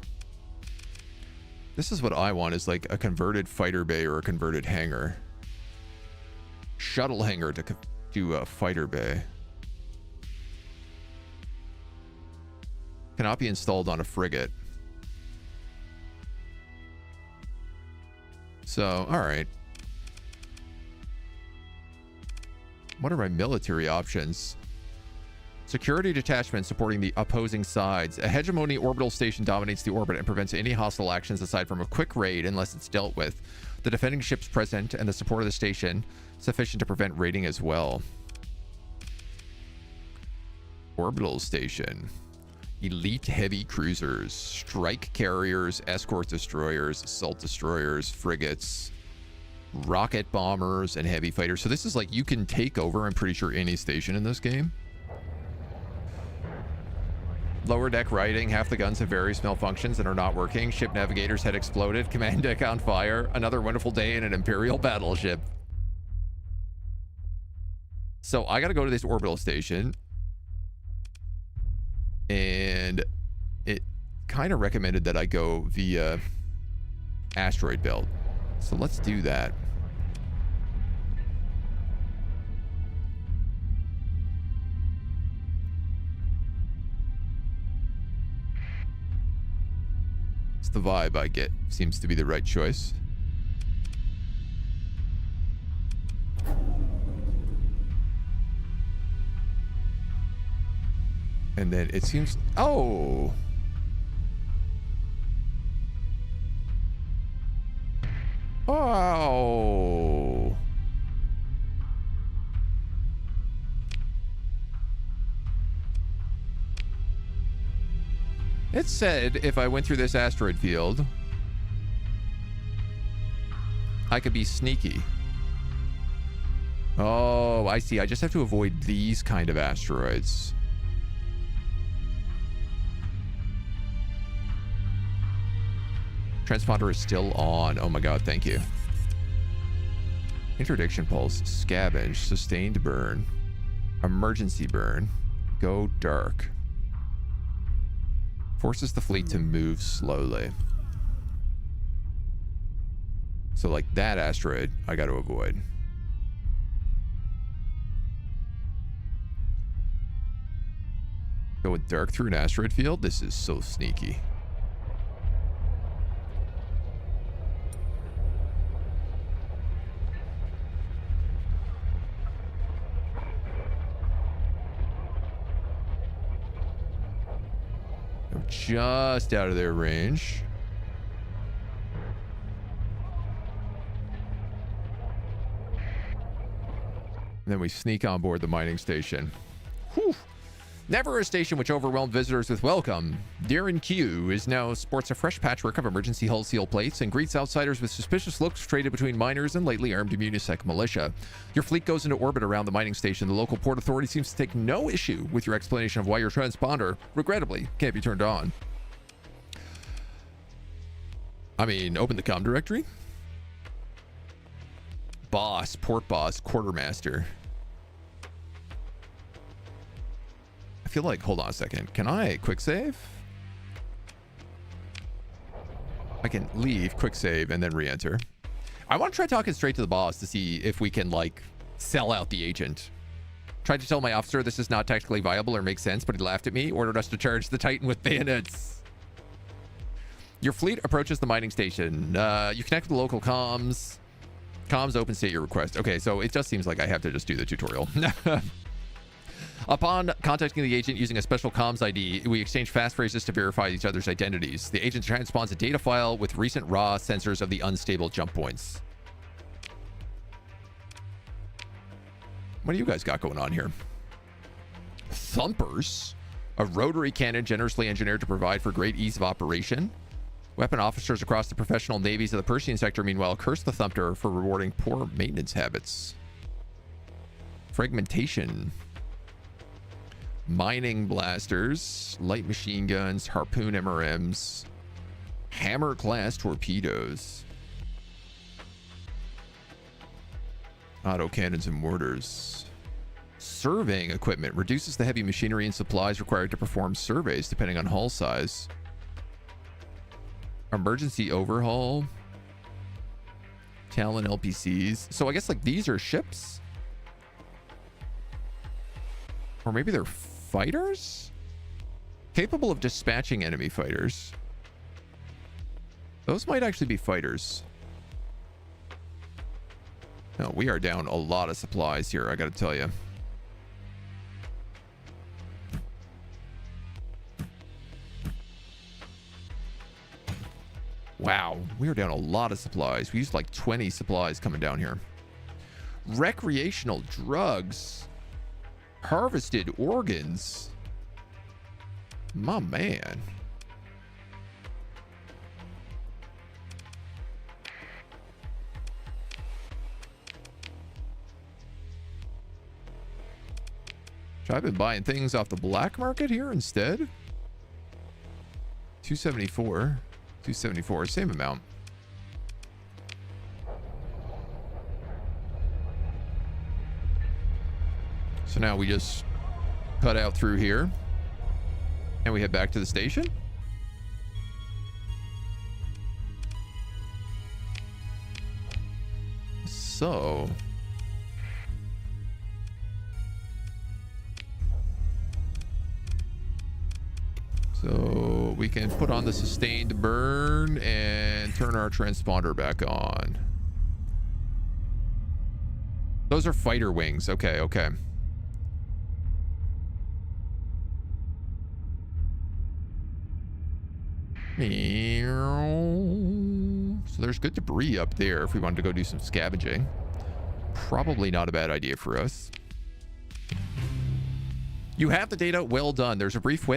This is what I want, is like a converted fighter bay or a converted hangar. Shuttle hangar to do a fighter bay. Cannot be installed on a frigate. So, all right. What are my military options? Security detachment supporting the opposing sides. A hegemony orbital station dominates the orbit and prevents any hostile actions aside from a quick raid unless it's dealt with. The defending ships present and the support of the station sufficient to prevent raiding as well. Orbital station. Elite heavy cruisers, strike carriers, escort destroyers, assault destroyers, frigates, rocket bombers, and heavy fighters. So this is like you can take over, I'm pretty sure, any station in this game. Lower deck righting. Half the guns have various malfunctions and are not working. Ship navigators had exploded. Command deck on fire. Another wonderful day in an Imperial battleship. So I got to go to this orbital station. And it kind of recommended that I go via asteroid belt. So let's do that. It's the vibe I get. Seems to be the right choice. And then it seems... Oh! Oh! It said if I went through this asteroid field, I could be sneaky. Oh, I see. I just have to avoid these kind of asteroids. Transponder is still on. Oh my god, thank you. Interdiction pulse, scavenge, sustained burn, emergency burn, go dark. Forces the fleet to move slowly. So like that asteroid, I got to avoid. Go with dark through an asteroid field? This is so sneaky. Just out of their range. And then we sneak on board the mining station. Whew. Never a station which overwhelmed visitors with welcome. Darren Q is now sports a fresh patchwork of emergency hull seal plates and greets outsiders with suspicious looks traded between miners and lately armed Immunisec militia. Your fleet goes into orbit around the mining station. The local port authority seems to take no issue with your explanation of why your transponder, regrettably, can't be turned on. I mean, open the comm directory. boss, port boss, quartermaster. I feel like, hold on a second. Can I quick save? I can leave, quick save, and then re-enter. I want to try talking straight to the boss to see if we can, like, sell out the agent. Tried to tell my officer this is not technically viable or makes sense, but he laughed at me, ordered us to charge the Titan with bayonets. Your fleet approaches the mining station. You connect with the local comms. Comms open state your request. Okay, so it just seems like I have to just do the tutorial. Upon contacting the agent using a special comms ID, we exchange fast phrases to verify each other's identities. The agent transpons a data file with recent raw sensors of the unstable jump points. What do you guys got going on here? Thumpers. A rotary cannon generously engineered to provide for great ease of operation. Weapon officers across the professional navies of the Persian sector, meanwhile, curse the Thumper for rewarding poor maintenance habits. Fragmentation. Mining blasters, light machine guns, harpoon MRMs, hammer class torpedoes, auto cannons and mortars. Surveying equipment reduces the heavy machinery and supplies required to perform surveys depending on hull size. Emergency overhaul. Talon LPCs. So I guess like these are ships? Or maybe they're fighters? Capable of dispatching enemy fighters. Those might actually be fighters. No, we are down a lot of supplies here, I gotta tell you. Wow, we are down a lot of supplies. We used like 20 supplies coming down here. Recreational drugs. Harvested organs. My man. Should I have been buying things off the black market here instead? 274. 274, same amount. So now we just cut out through here and we head back to the station. So we can put on the sustained burn and turn our transponder back on. Those are fighter wings. Okay, okay. So there's good debris up there if we wanted to go do some scavenging. Probably not a bad idea for us. You have the data. Well done. There's a brief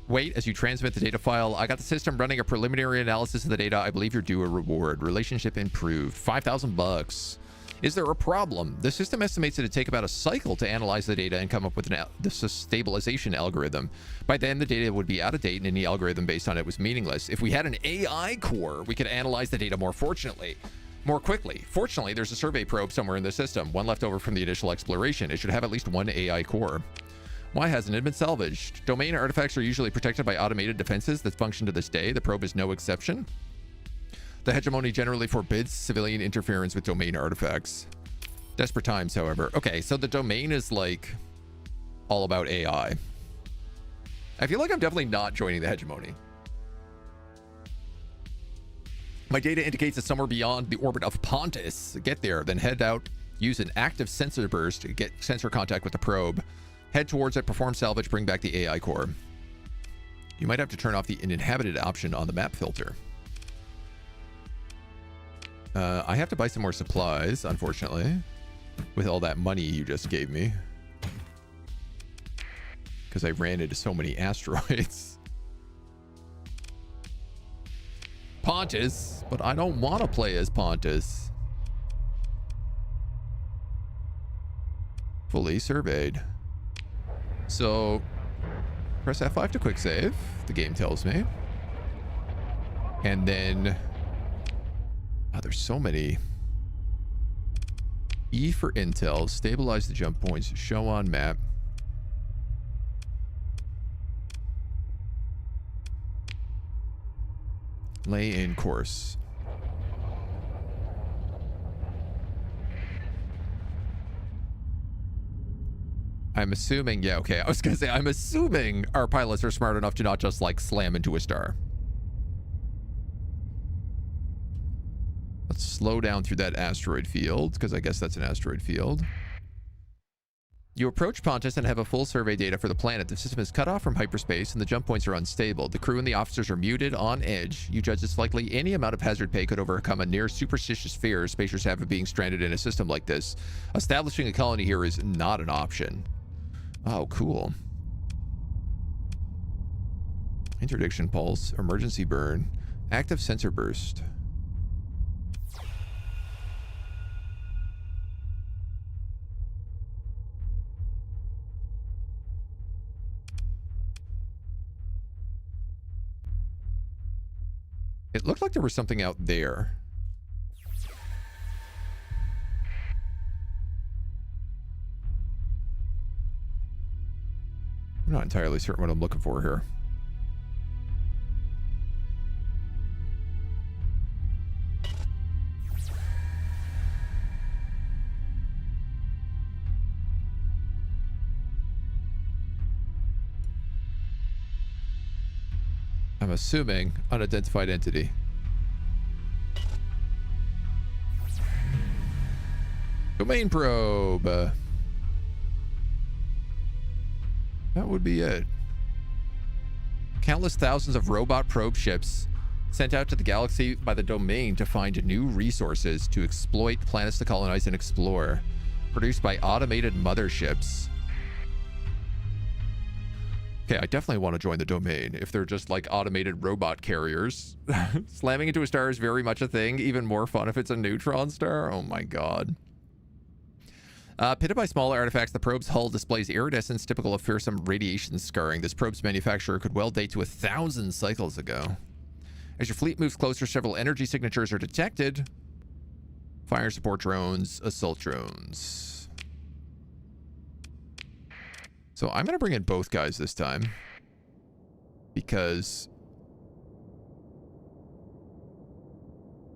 wait as you transmit the data file. I got the system running a preliminary analysis of the data. I believe you're due a reward. Relationship improved. 5,000 bucks. Is there a problem? The system estimates that it'd take about a cycle to analyze the data and come up with the stabilization algorithm. By then, the data would be out of date and any algorithm based on it was meaningless. If we had an AI core, we could analyze the data more quickly. Fortunately, there's a survey probe somewhere in the system, one left over from the initial exploration. It should have at least one AI core. Why hasn't it been salvaged? Domain artifacts are usually protected by automated defenses that function to this day. The probe is no exception. The hegemony generally forbids civilian interference with domain artifacts. Desperate times, however. Okay, so the domain is like all about AI. I feel like I'm definitely not joining the hegemony. My data indicates it's somewhere beyond the orbit of Pontus. Get there, then head out, use an active sensor burst to get sensor contact with the probe. Head towards it, perform salvage, bring back the AI core. You might have to turn off the uninhabited option on the map filter. I have to buy some more supplies, unfortunately, with all that money you just gave me. Because I ran into so many asteroids. Pontus, but I don't want to play as Pontus. Fully surveyed. So, press F5 to quick save, the game tells me. And then... oh, there's so many. E for intel. Stabilize the jump points. Show on map. Lay in course. I'm assuming, yeah, okay. I was gonna say, I'm assuming our pilots are smart enough to not just like slam into a star. Let's slow down through that asteroid field, because I guess that's an asteroid field. You approach Pontus and have a full survey data for the planet. The system is cut off from hyperspace and the jump points are unstable. The crew and the officers are muted, on edge. You judge it's likely any amount of hazard pay could overcome a near superstitious fear spacers have of being stranded in a system like this. Establishing a colony here is not an option. Oh, cool. Interdiction pulse, emergency burn, active sensor burst. It looked like there was something out there. I'm not entirely certain what I'm looking for here. I'm assuming unidentified entity. Domain probe. That would be it. Countless thousands of robot probe ships sent out to the galaxy by the domain to find new resources to exploit, planets to colonize and explore. Produced by automated motherships. Okay, I definitely want to join the domain if they're just like automated robot carriers. Slamming into a star is very much a thing. Even more fun if it's a neutron star. Oh my god. Pitted by smaller artifacts, the probe's hull displays iridescence typical of fearsome radiation scarring. This probe's manufacturer could well date to 1,000 cycles ago. As your fleet moves closer, several energy signatures are detected. Fire support drones, assault drones. So I'm going to bring in both guys this time. Because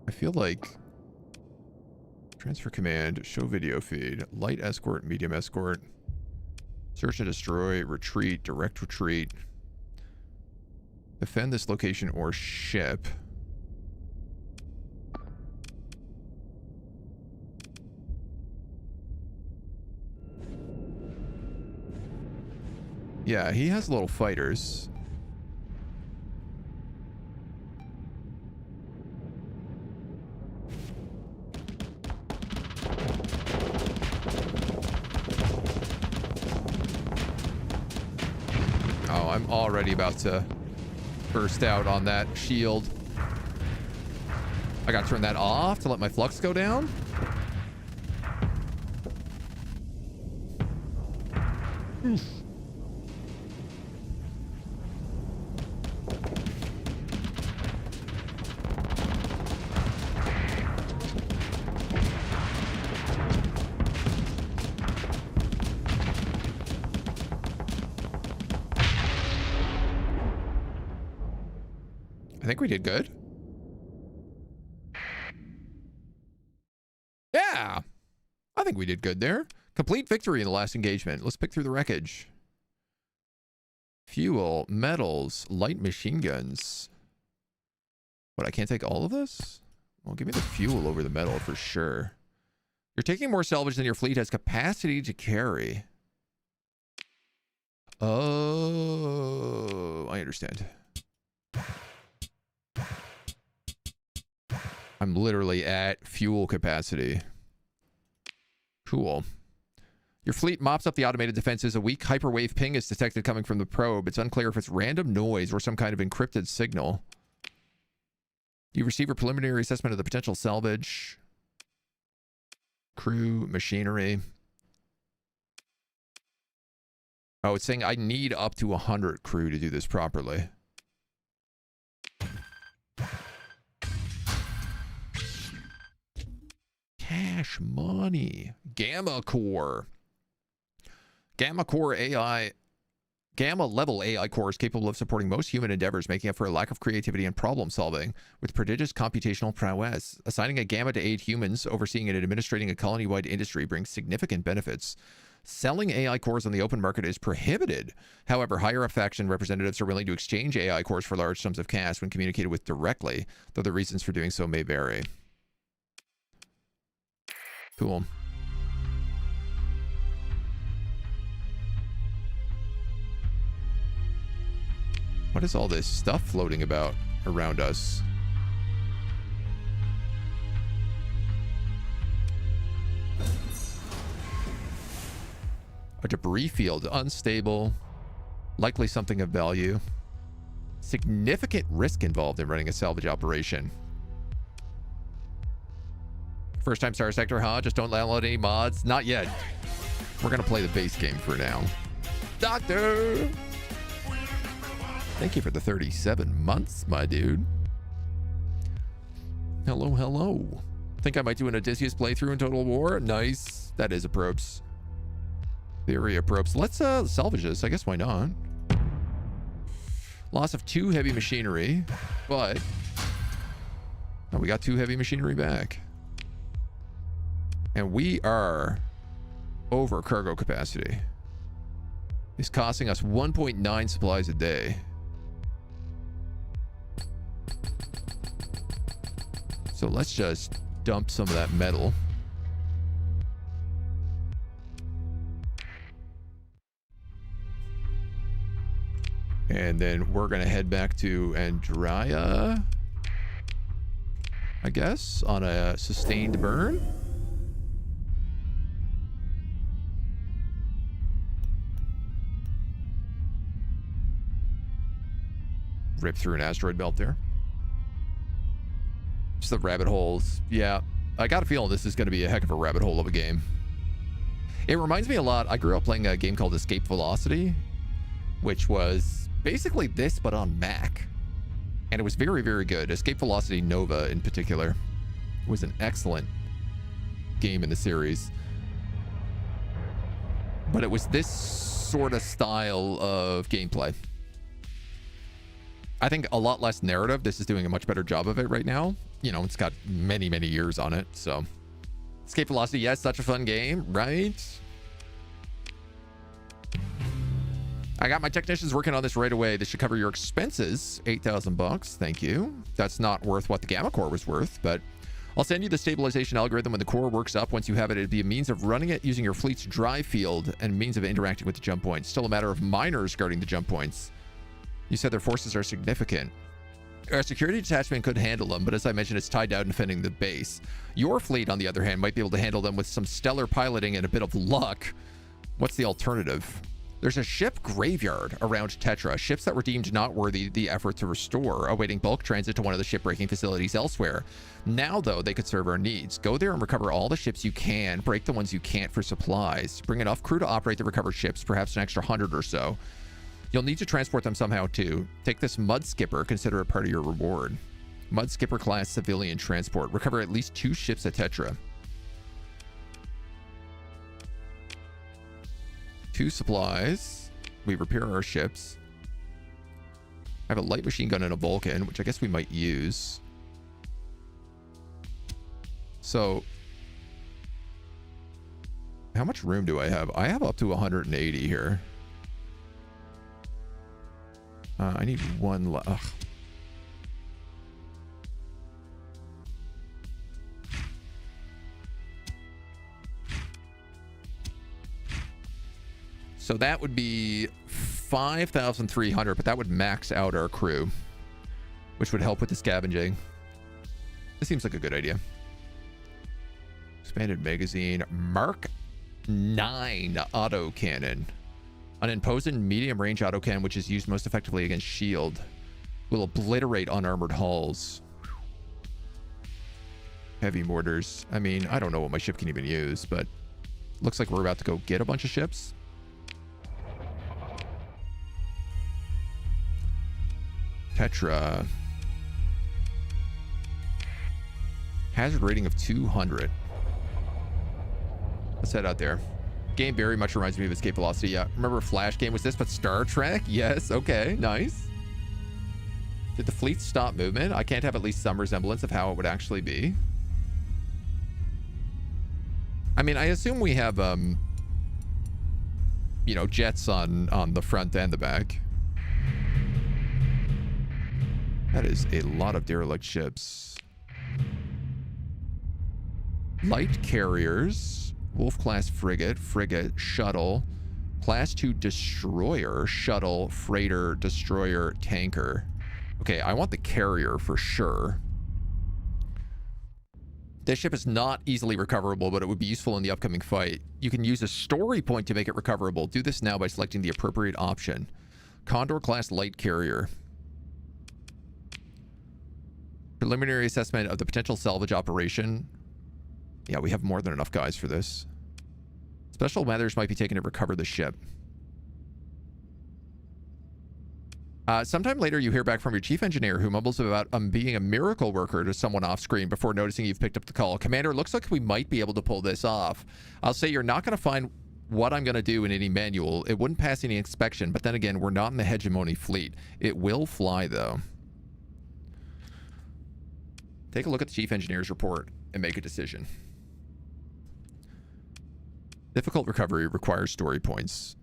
I feel like transfer command, show video feed, light escort, medium escort, search and destroy, retreat, direct retreat, defend this location or ship. Yeah, he has little fighters. Oh, I'm already about to burst out on that shield. I gotta turn that off to let my flux go down. Oof. I think we did good. Yeah, I think we did good there. Complete victory in the last engagement. Let's pick through the wreckage. Fuel, metals, light machine guns. What, I can't take all of this? Well, give me the fuel over the metal for sure. You're taking more salvage than your fleet has capacity to carry. Oh, I understand. I'm literally at fuel capacity. Cool. Your fleet mops up the automated defenses. A weak hyperwave ping is detected coming from the probe. It's unclear if it's random noise or some kind of encrypted signal. You receive a preliminary assessment of the potential salvage. Crew, machinery. Oh, it's saying I need up to 100 crew to do this properly. cash money. Gamma Core. Gamma Core AI. Gamma level AI cores capable of supporting most human endeavors, making up for a lack of creativity and problem solving with prodigious computational prowess. Assigning a gamma to aid humans overseeing and administrating a colony-wide industry brings significant benefits. Selling AI cores on the open market is prohibited. However, higher up faction representatives are willing to exchange AI cores for large sums of cash when communicated with directly, though the reasons for doing so may vary. Cool. What is all this stuff floating about around us? A debris field, unstable, likely something of value. Significant risk involved in running a salvage operation. First time Starsector, huh? Just don't download any mods. Not yet. We're gonna play the base game for now. Doctor! Thank you for the 37 months, my dude. Hello, hello. Think I might do an Odysseus playthrough in Total War? Nice. That is approps. Theory approps. Let's salvage this. I guess why not? Loss of 2 heavy machinery, but oh, we got 2 heavy machinery back. And we are over cargo capacity. It's costing us 1.9 supplies a day. So let's just dump some of that metal. And then we're going to head back to Andria, I guess, on a sustained burn. Rip through an asteroid belt there. Just the rabbit holes. Yeah, I got a feeling this is going to be a heck of a rabbit hole of a game. It reminds me a lot. I grew up playing a game called Escape Velocity, which was basically this, but on Mac. And it was very, very good. Escape Velocity Nova, in particular, was an excellent game in the series. But it was this sort of style of gameplay. I think a lot less narrative. This is doing a much better job of it right now. You know, it's got many, many years on it, so. Escape Velocity, yes, such a fun game, right? I got my technicians working on this right away. This should cover your expenses. 8,000 bucks, thank you. That's not worth what the Gamma Core was worth, but I'll send you the stabilization algorithm when the core works up. Once you have it, it'd be a means of running it using your fleet's drive field and means of interacting with the jump points. Still a matter of miners guarding the jump points. You said their forces are significant. Our security detachment could handle them, but as I mentioned, it's tied down defending the base. Your fleet, on the other hand, might be able to handle them with some stellar piloting and a bit of luck. What's the alternative? There's a ship graveyard around Tetra, ships that were deemed not worthy the effort to restore, awaiting bulk transit to one of the shipbreaking facilities elsewhere. Now, though, they could serve our needs. Go there and recover all the ships you can, break the ones you can't for supplies. Bring enough crew to operate the recovered ships, perhaps an extra 100 or so. You'll need to transport them somehow too. Take this Mud Skipper, consider it part of your reward. Mud Skipper class civilian transport. Recover at least 2 ships at Tetra. 2 supplies. We repair our ships. I have a light machine gun and a Vulcan, which I guess we might use. So, how much room do I have? I have up to 180 here. I need 1 left. So that would be 5,300, but that would max out our crew, which would help with the scavenging. This seems like a good idea. Expanded magazine. Mark 9 autocannon. An imposing medium-range autocannon, which is used most effectively against shield, will obliterate unarmored hulls. Heavy mortars. I mean, I don't know what my ship can even use, but looks like we're about to go get a bunch of ships. Tetra. Hazard rating of 200. Let's head out there. Game very much reminds me of Escape Velocity. Yeah, remember Flash game was this, but Star Trek? Yes, okay, nice. Did the fleet stop movement? I can't have at least some resemblance of how it would actually be. I mean, I assume we have, you know, jets on the front and the back. That is a lot of derelict ships. Light carriers, Wolf-class frigate, shuttle, Class 2 destroyer, shuttle, freighter, destroyer, tanker. Okay, I want the carrier for sure. This ship is not easily recoverable, but it would be useful in the upcoming fight. You can use a story point to make it recoverable. Do this now by selecting the appropriate option. Condor-class light carrier. Preliminary assessment of the potential salvage operation. Yeah, we have more than enough guys for this. Special measures might be taken to recover the ship. Sometime later, you hear back from your chief engineer, who mumbles about being a miracle worker to someone off screen before noticing you've picked up the call. Commander, looks like we might be able to pull this off. I'll say you're not going to find what I'm going to do in any manual. It wouldn't pass any inspection, but then again, we're not in the hegemony fleet. It will fly, though. Take a look at the chief engineer's report and make a decision. Difficult recovery requires story points.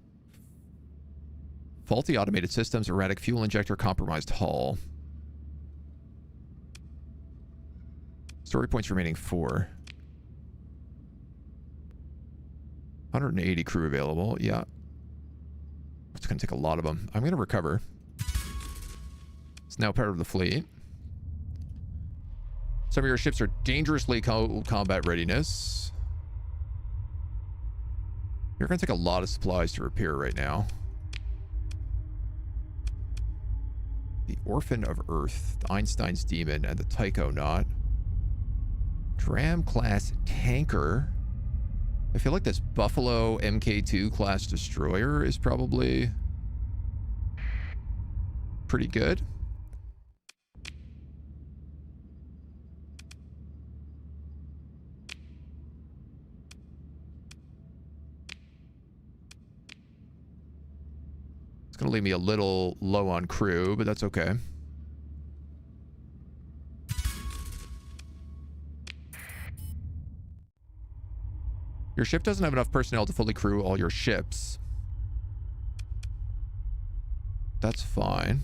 Faulty automated systems, erratic fuel injector, compromised hull. Story points remaining 4. 180 crew available. Yeah. It's going to take a lot of them. I'm going to recover. It's now part of the fleet. Some of your ships are dangerously combat readiness. You're going to take a lot of supplies to repair right now. The Orphan of Earth, the Einstein's Demon, and the Tychonaut. Dram-class tanker. I feel like this Buffalo Mk2 class destroyer is probably pretty good. It's going to leave me a little low on crew, but that's okay. Your ship doesn't have enough personnel to fully crew all your ships. That's fine.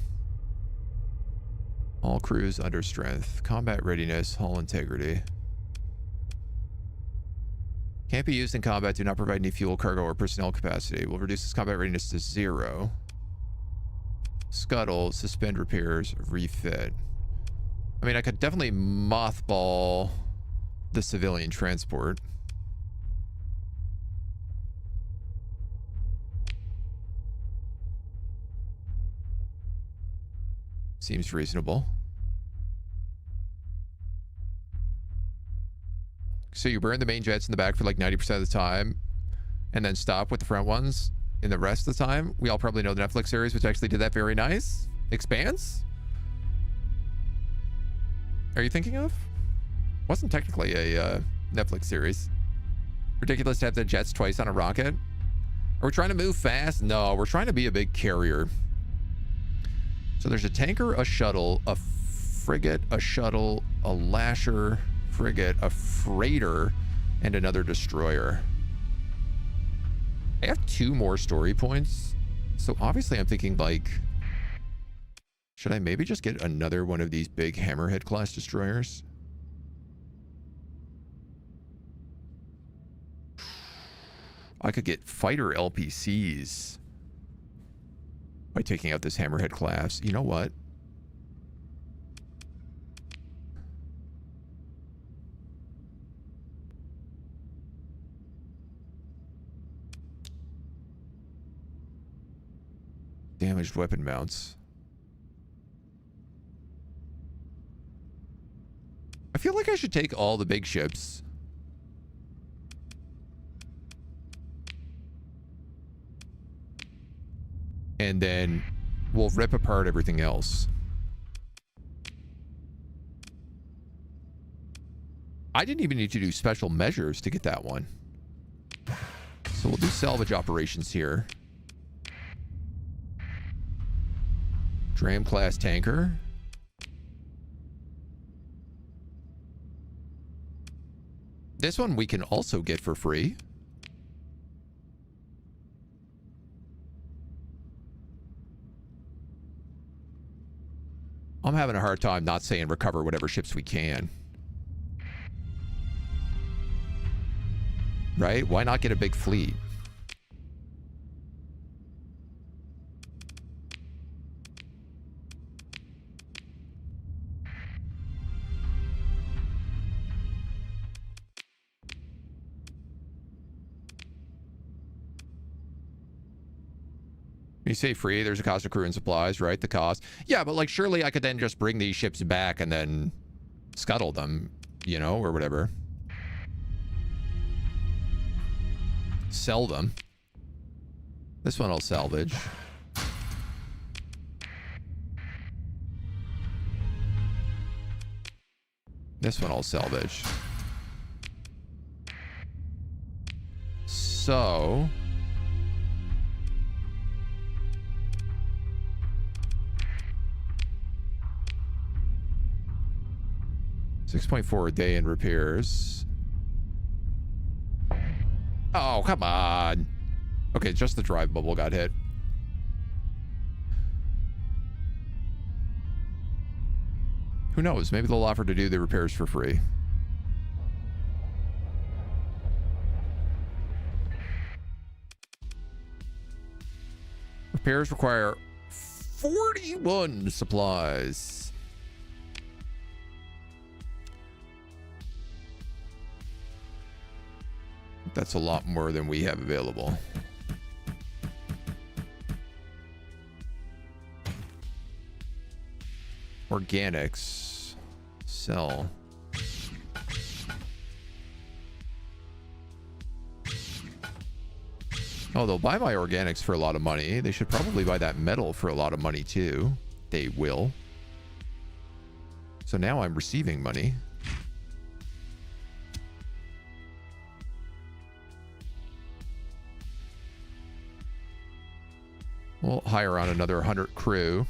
All crews under strength. Combat readiness, hull integrity. Can't be used in combat. Do not provide any fuel, cargo, or personnel capacity. Will reduce its combat readiness to 0. Scuttle, suspend repairs, refit. I mean, I could definitely mothball the civilian transport. Seems reasonable. So you burn the main jets in the back for like 90% of the time and then stop with the front ones in the rest of the time. We all probably know the Netflix series, which actually did that very nice. Expanse? Are you thinking of? Wasn't technically a Netflix series. Ridiculous to have the jets twice on a rocket. Are we trying to move fast? No, we're trying to be a big carrier. So there's a tanker, a shuttle, a frigate, a shuttle, a lasher, frigate, a freighter, and another destroyer. I have 2 more story points. So obviously I'm thinking, like, should I maybe just get another one of these big Hammerhead class destroyers? I could get fighter LPCs by taking out this Hammerhead class. You know what? Damaged weapon mounts. I feel like I should take all the big ships. And then we'll rip apart everything else. I didn't even need to do special measures to get that one. So we'll do salvage operations here. Dram class tanker. This one we can also get for free. I'm having a hard time not saying recover whatever ships we can. Right? Why not get a big fleet? You say free, there's a cost of crew and supplies, right? The cost. Yeah, but like surely I could then just bring these ships back and then scuttle them, you know, or whatever. Sell them. This one I'll salvage. This one I'll salvage. So... $6.4 a day in repairs. Oh, come on. Okay, just the drive bubble got hit. Who knows? Maybe they'll offer to do the repairs for free. Repairs require 41 supplies. That's a lot more than we have available. Organics. Sell. Oh, they'll buy my organics for a lot of money. They should probably buy that metal for a lot of money too. They will. So now I'm receiving money. We'll hire on another 100 crew.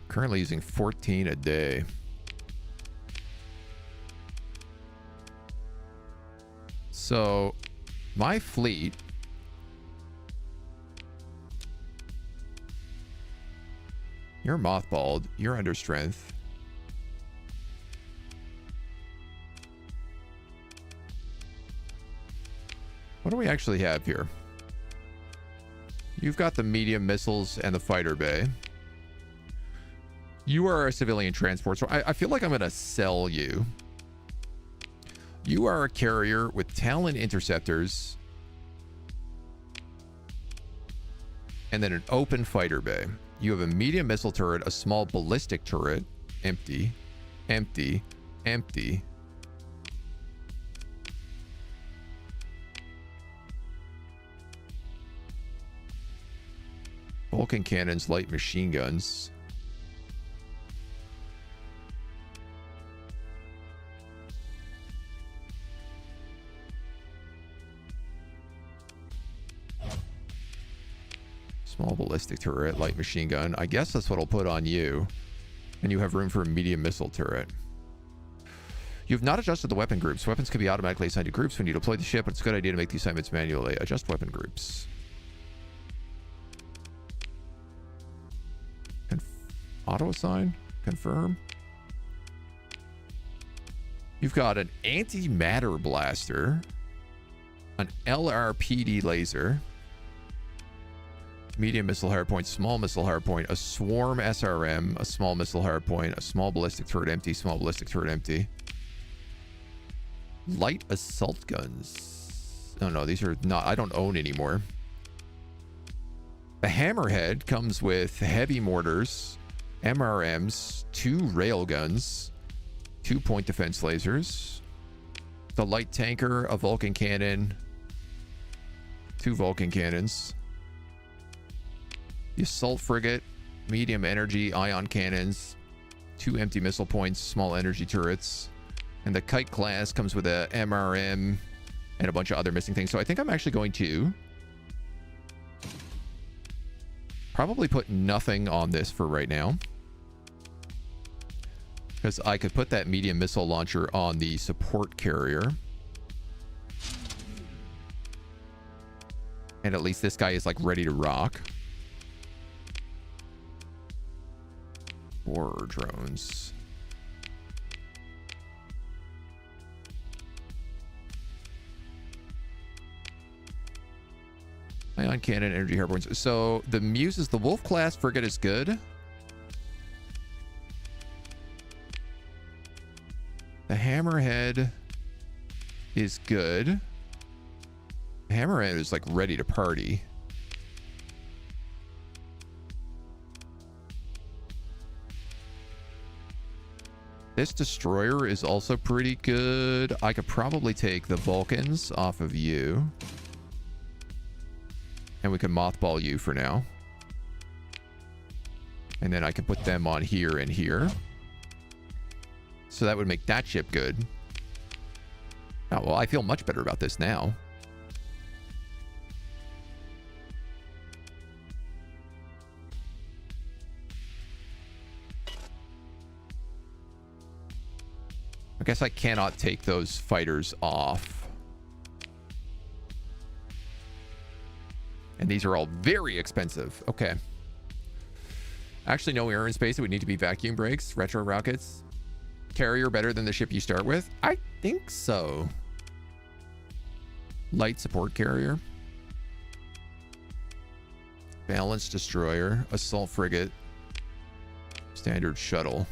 Currently using 14 a day. So my fleet You're mothballed. You're under strength. What do we actually have here? You've got the medium missiles and the fighter bay. You are a civilian transport, so I feel like I'm going to sell you. You are a carrier with Talon interceptors and then an open fighter bay. You have a medium missile turret, a small ballistic turret, empty, empty, empty. Vulcan cannons, light machine guns. Small ballistic turret, light machine gun. I guess that's what I'll put on you. And you have room for a medium missile turret. You have not adjusted the weapon groups. Weapons can be automatically assigned to groups when you deploy the ship, but it's a good idea to make the assignments manually. Adjust weapon groups. Auto assign? Confirm? You've got an antimatter blaster, an LRPD laser, medium missile hardpoint, small missile hardpoint, a swarm SRM, a small missile hardpoint, a small ballistic turret empty, small ballistic turret empty. Light assault guns. Oh no, these are not, I don't own anymore. The Hammerhead comes with heavy mortars, MRMs, 2 railguns, 2 point defense lasers, the light tanker, a Vulcan cannon, 2 Vulcan cannons. The assault frigate, medium energy ion cannons, 2 empty missile points, small energy turrets. And the kite class comes with a MRM and a bunch of other missing things. So I think I'm actually going to probably put nothing on this for right now, because I could put that medium missile launcher on the support carrier. And at least this guy is like ready to rock. War drones. Ion cannon, energy hardpoints. So the Muse is the Wolf class frigate is good. The Hammerhead is good. The Hammerhead is like ready to party. This destroyer is also pretty good. I could probably take the Vulcans off of you. And we can mothball you for now. And then I can put them on here and here. So that would make that ship good. Oh, well, I feel much better about this now. I guess I cannot take those fighters off. And these are all very expensive. Okay. Actually, no air in space. It would need to be vacuum brakes, retro rockets. Carrier better than the ship you start with? I think so. Light support carrier. Balanced destroyer. Assault frigate. Standard shuttle.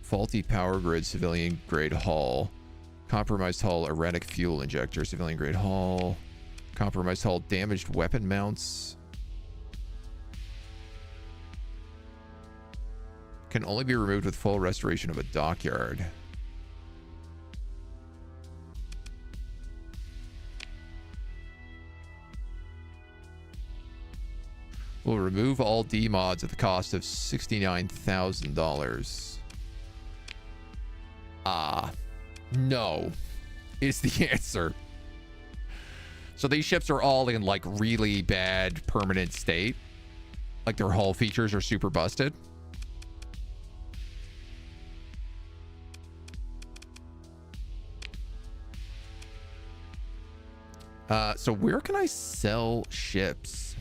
Faulty power grid, civilian grade hull. Compromised hull, erratic fuel injector, civilian grade hull. Compromised hull, damaged weapon mounts. Can only be removed with full restoration of a dockyard. Will remove all D mods at the cost of $69,000. No is the answer. So these ships are all in like really bad permanent state. Like their hull features are super busted. So where can I sell ships?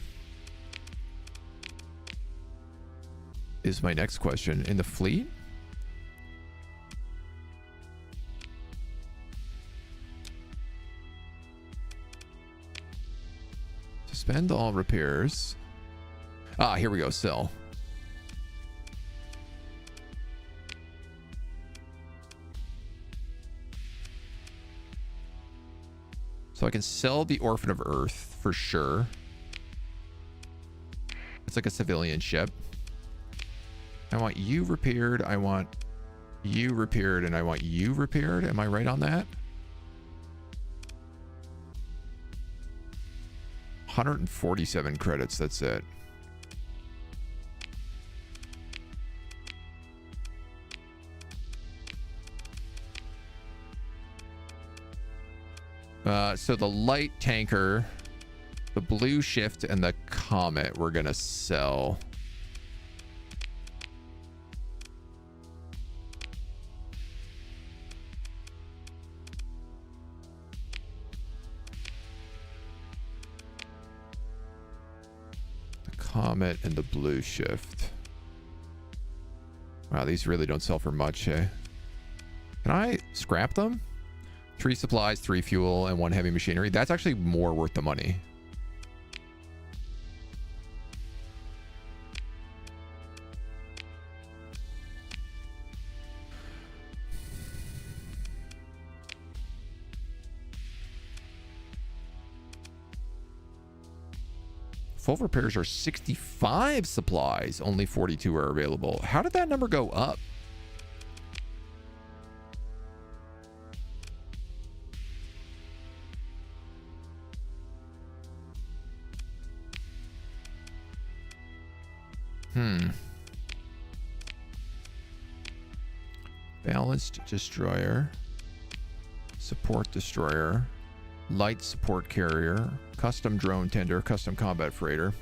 Is my next question. In the fleet? Suspend all repairs. Ah, here we go. Sell. So I can sell the Orphan of Earth for sure. It's like a civilian ship. I want you repaired. I want you repaired, and I want you repaired. Am I right on that? 147 credits. That's it. So the light tanker, the blue shift, and the comet we're gonna sell. The comet and the blue shift. Wow, these really don't sell for much, eh? Can I scrap them? 3 supplies, 3 fuel, and 1 heavy machinery. That's actually more worth the money. Full repairs are 65 supplies. Only 42 are available. How did that number go up? Balanced destroyer. Support destroyer. Light support carrier. Custom drone tender. Custom combat freighter.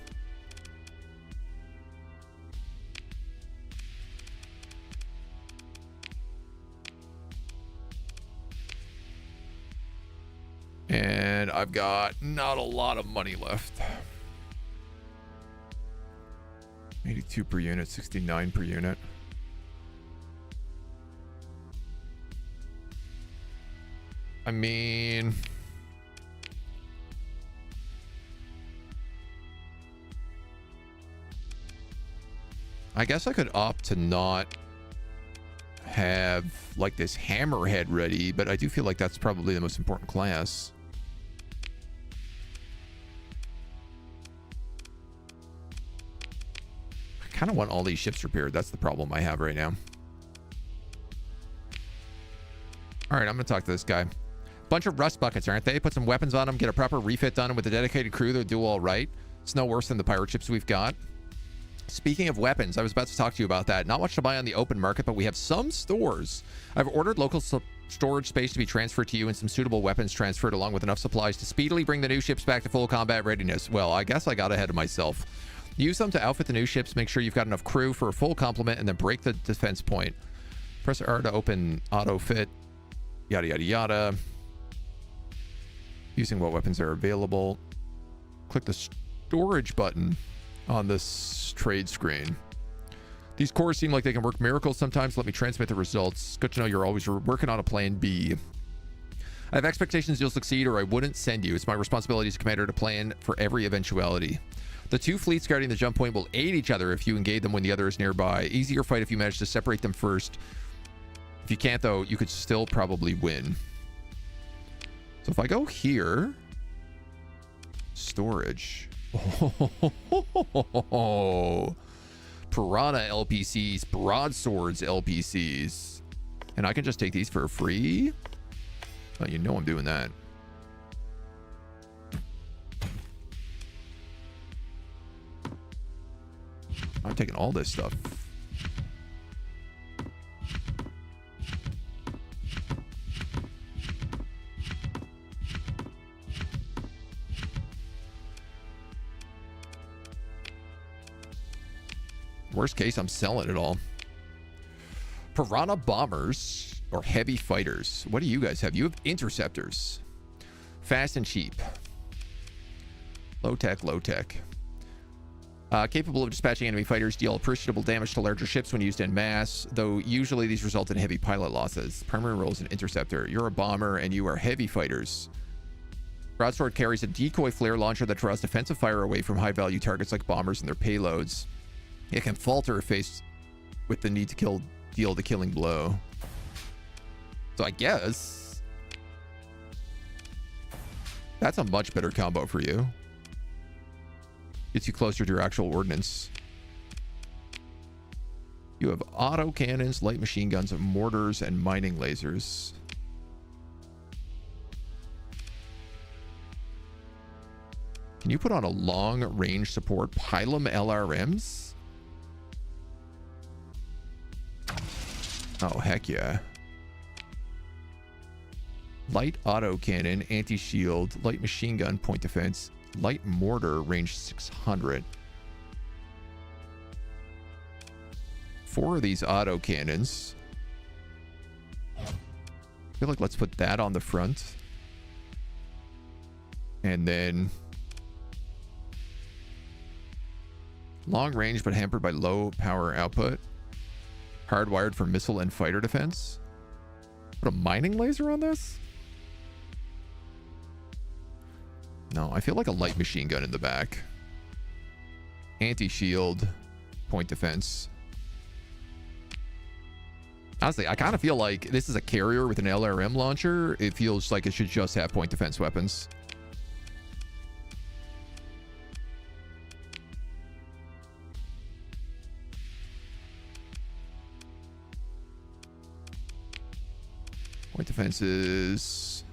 And I've got not a lot of money left. 82 per unit, 69 per unit. I mean, I guess I could opt to not have like this hammerhead ready, but I do feel like that's probably the most important class. I kind of want all these ships repaired. That's the problem I have right now. All right, I'm going to talk to this guy. Bunch of rust buckets, aren't they? Put some weapons on them, get a proper refit done, and with a dedicated crew, they'll do all right. It's no worse than the pirate ships we've got. Speaking of weapons, I was about to talk to you about that. Not much to buy on the open market, but we have some stores. I've ordered local storage space to be transferred to you and some suitable weapons transferred along with enough supplies to speedily bring the new ships back to full combat readiness. Well, I guess I got ahead of myself. Use them to outfit the new ships, make sure you've got enough crew for a full complement, and then break the defense point. Press R to open auto fit, yada, yada, yada. Using what weapons are available. Click the storage button on this trade screen. These cores seem like they can work miracles sometimes. Let me transmit the results. Good to know you're always working on a plan B. I have expectations you'll succeed or I wouldn't send you. It's my responsibility as commander to plan for every eventuality. The two fleets guarding the jump point will aid each other if you engage them when the other is nearby. Easier fight if you manage to separate them first. If you can't, though, you could still probably win. So if I go here, storage. Oh, Piranha LPCs, broadswords LPCs. And I can just take these for free? Oh, you know I'm doing that. I'm taking all this stuff. Worst case, I'm selling it all. Piranha bombers or heavy fighters. What do you guys have? You have interceptors. Fast and cheap. Low tech, low tech. Capable of dispatching enemy fighters, deal appreciable damage to larger ships when used en masse, though usually these result in heavy pilot losses. Primary role is an interceptor. You're a bomber and you are heavy fighters. Broadsword carries a decoy flare launcher that draws defensive fire away from high-value targets like bombers and their payloads. It can falter if faced with the need to deal the killing blow. So I guess that's a much better combo for you. Gets you closer to your actual ordnance. You have auto cannons, light machine guns, mortars, and mining lasers. Can you put on a long range support Pylum LRMs? Oh, heck yeah. Light auto cannon, anti-shield, light machine gun, point defense, light mortar, range 600. 4 of these auto cannons. I feel like let's put that on the front. And then long range but hampered by low power output. Hardwired for missile and fighter defense. Put a mining laser on this? No, I feel like a light machine gun in the back. Anti-shield, point defense. Honestly, I kind of feel like this is a carrier with an LRM launcher. It feels like it should just have point defense weapons. Point defenses.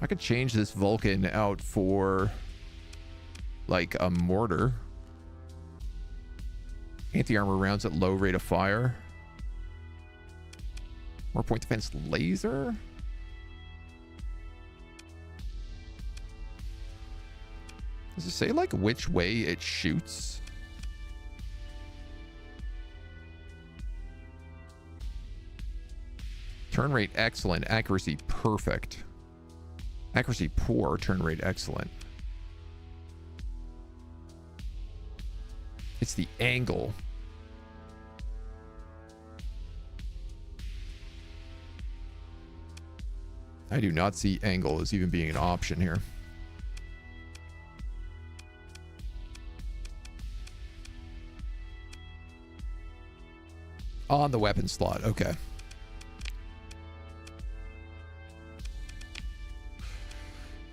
I could change this Vulcan out for like a mortar. Anti-armor rounds at low rate of fire. More point defense laser. Does it say like which way it shoots? Turn rate excellent. Accuracy perfect. Accuracy poor. Turn rate excellent. It's the angle. I do not see angle as even being an option here. On the weapon slot. Okay.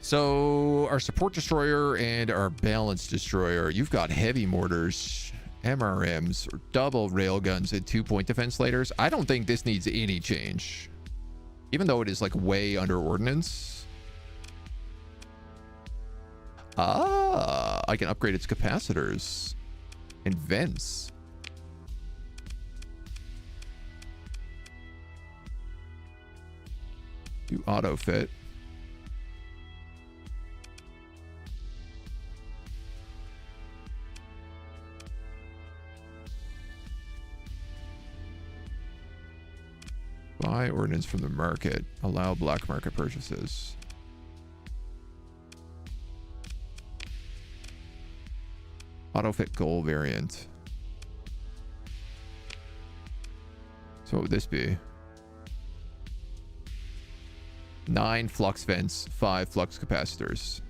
So our support destroyer and our balance destroyer, you've got heavy mortars, MRMs, or double railguns, and 2-point defense lasers. I don't think this needs any change, even though it is like way under ordnance. I can upgrade its capacitors and vents. Do auto fit. Buy ordnance from the market. Allow black market purchases. Auto fit goal variant. So what would this be? 9 flux vents, 5 flux capacitors.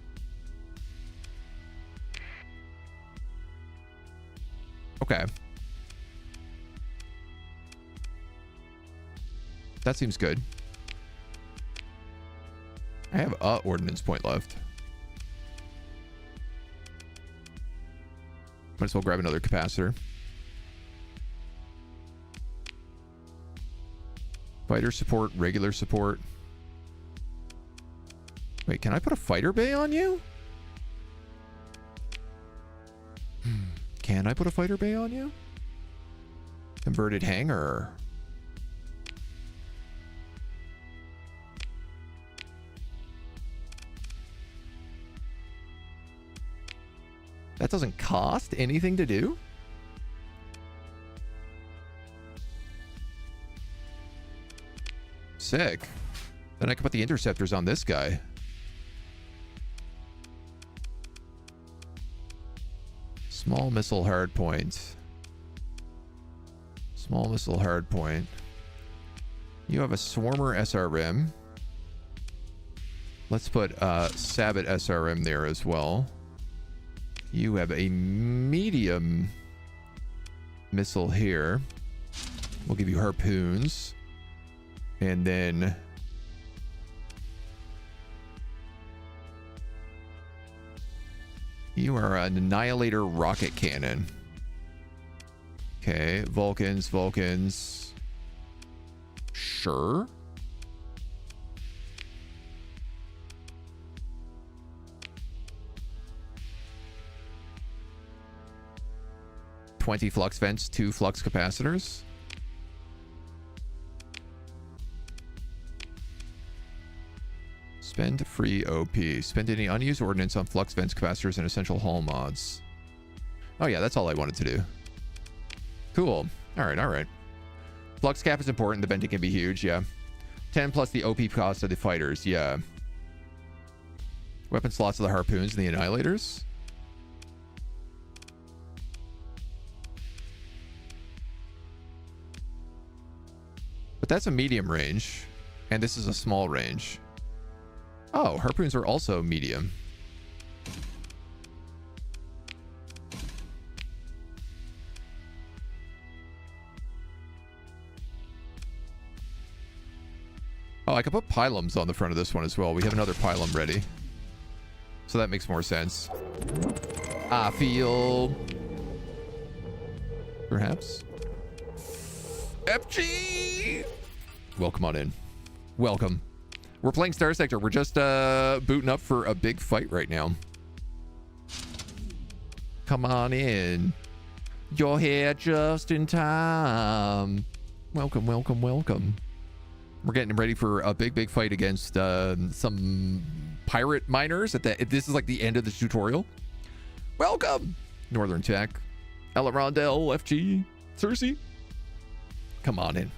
Okay. That seems good. I have a ordnance point left. Might as well grab another capacitor. Fighter support, regular support. Wait, can I put a fighter bay on you? Can I put a fighter bay on you? Converted hangar. That doesn't cost anything to do? Sick. Then I can put the interceptors on this guy. Small missile hardpoint. Small missile hardpoint. You have a Swarmer SRM. Let's put Sabot SRM there as well. You have a medium missile here. We'll give you harpoons. And then you are an Annihilator rocket cannon. Okay, Vulcans. Sure. $20 flux vents, 2 flux capacitors. Spend free OP. Spend any unused ordnance on flux vents, capacitors, and essential hull mods. Oh yeah, that's all I wanted to do. Cool. All right. Flux cap is important. The venting can be huge. Yeah. 10 plus the OP cost of the fighters. Yeah. Weapon slots of the harpoons and the annihilators. But that's a medium range, and this is a small range. Oh, harpoons are also medium. Oh, I could put pylons on the front of this one as well. We have another pylon ready. So that makes more sense. I feel... perhaps? FG! Welcome on in. Welcome. We're playing Starsector. We're just booting up for a big fight right now. come on in. You're here just in time. Welcome, welcome, welcome. We're getting ready for a big fight against some pirate miners. This is like the end of the tutorial. Welcome, Northern Tech, Ella Rondell, FG, Cersei. Come on in.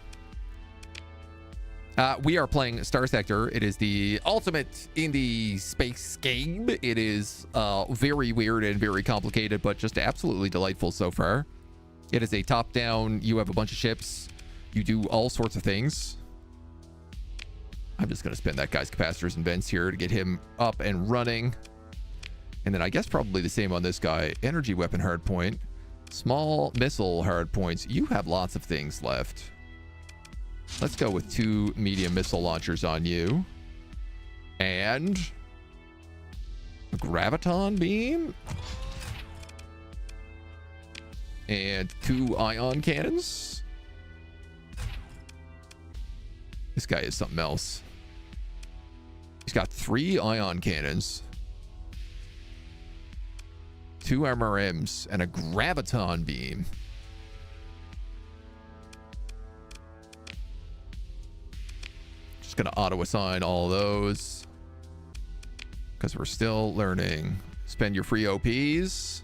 We are playing Starsector. It is the ultimate indie space game. It is very weird and very complicated, but just absolutely delightful so far. It is a top-down. You have a bunch of ships. You do all sorts of things. I'm just going to spin that guy's capacitors and vents here to get him up and running. And then I guess probably the same on this guy. Energy weapon hardpoint. Small missile hardpoints. You have lots of things left. Let's go with 2 medium missile launchers on you. And a graviton beam. And 2 ion cannons. This guy is something else. He's got 3 ion cannons, 2 MRMs, and a graviton beam. Just gonna auto assign all those because we're still learning. Spend your free OPs.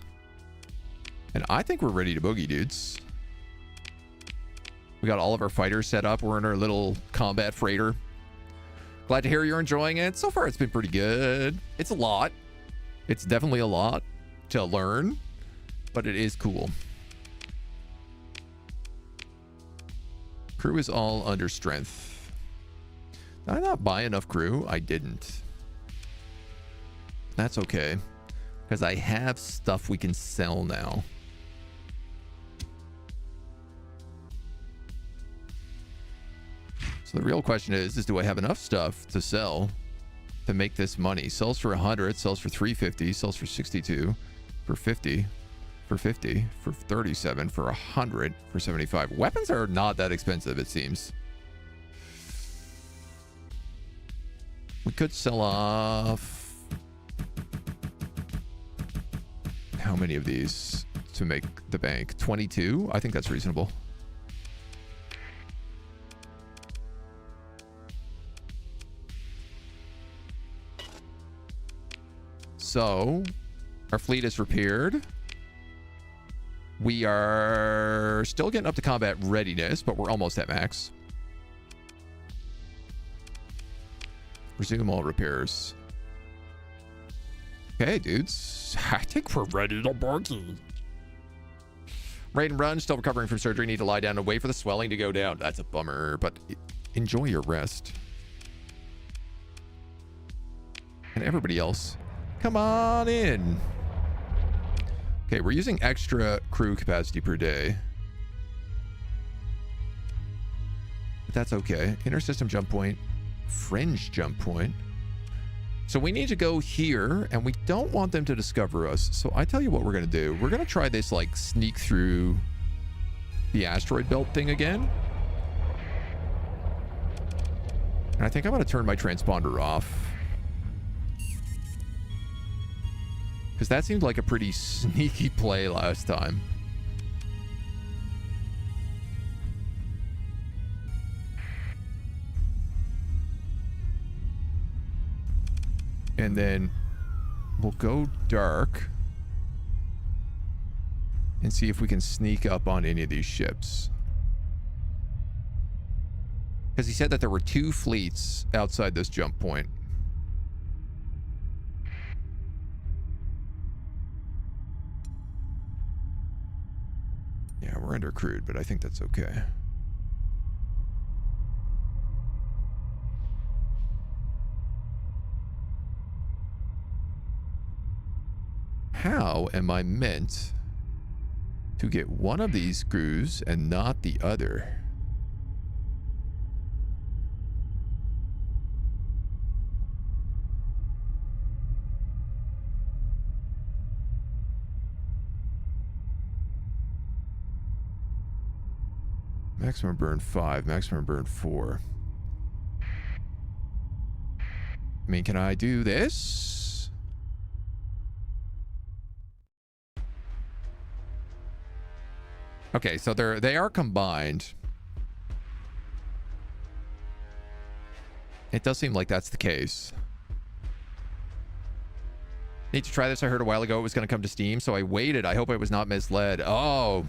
And I think we're ready to boogie, dudes. We got all of our fighters set up. We're in our little combat freighter. Glad to hear you're enjoying it. So far, it's been pretty good. It's a lot. It's definitely a lot to learn, but it is cool. Crew is all under strength. Did I not buy enough crew? I didn't. That's okay, because I have stuff we can sell now. So the real question is do I have enough stuff to sell to make this money? Sells for 100, sells for 350, sells for 62, for 50, for 50, for 37, for 100, for 75. Weapons are not that expensive, it seems. We could sell off how many of these to make the bank? 22? I think that's reasonable. So, our fleet is repaired. We are still getting up to combat readiness, but we're almost at max. Resume all repairs. Okay, dudes. I think we're ready to boogie. Raid and run, still recovering from surgery. Need to lie down and wait for the swelling to go down. That's a bummer, but enjoy your rest. And everybody else, come on in. Okay, we're using extra crew capacity per day. But that's okay. Inter-system jump point, fringe jump point. So we need to go here, and we don't want them to discover us. So I tell you what we're going to do. We're going to try this, like, sneak through the asteroid belt thing again. And I think I'm going to turn my transponder off. Because that seemed like a pretty sneaky play last time. And then we'll go dark and see if we can sneak up on any of these ships. Because he said that there were 2 fleets outside this jump point. Yeah, we're under crewed, but I think that's okay. How am I meant to get one of these screws and not the other? Maximum burn 5, maximum burn 4. I mean, can I do this? Okay, so they are combined. It does seem like that's the case. Need to try this. I heard a while ago it was going to come to Steam, so I waited. I hope I was not misled. Oh,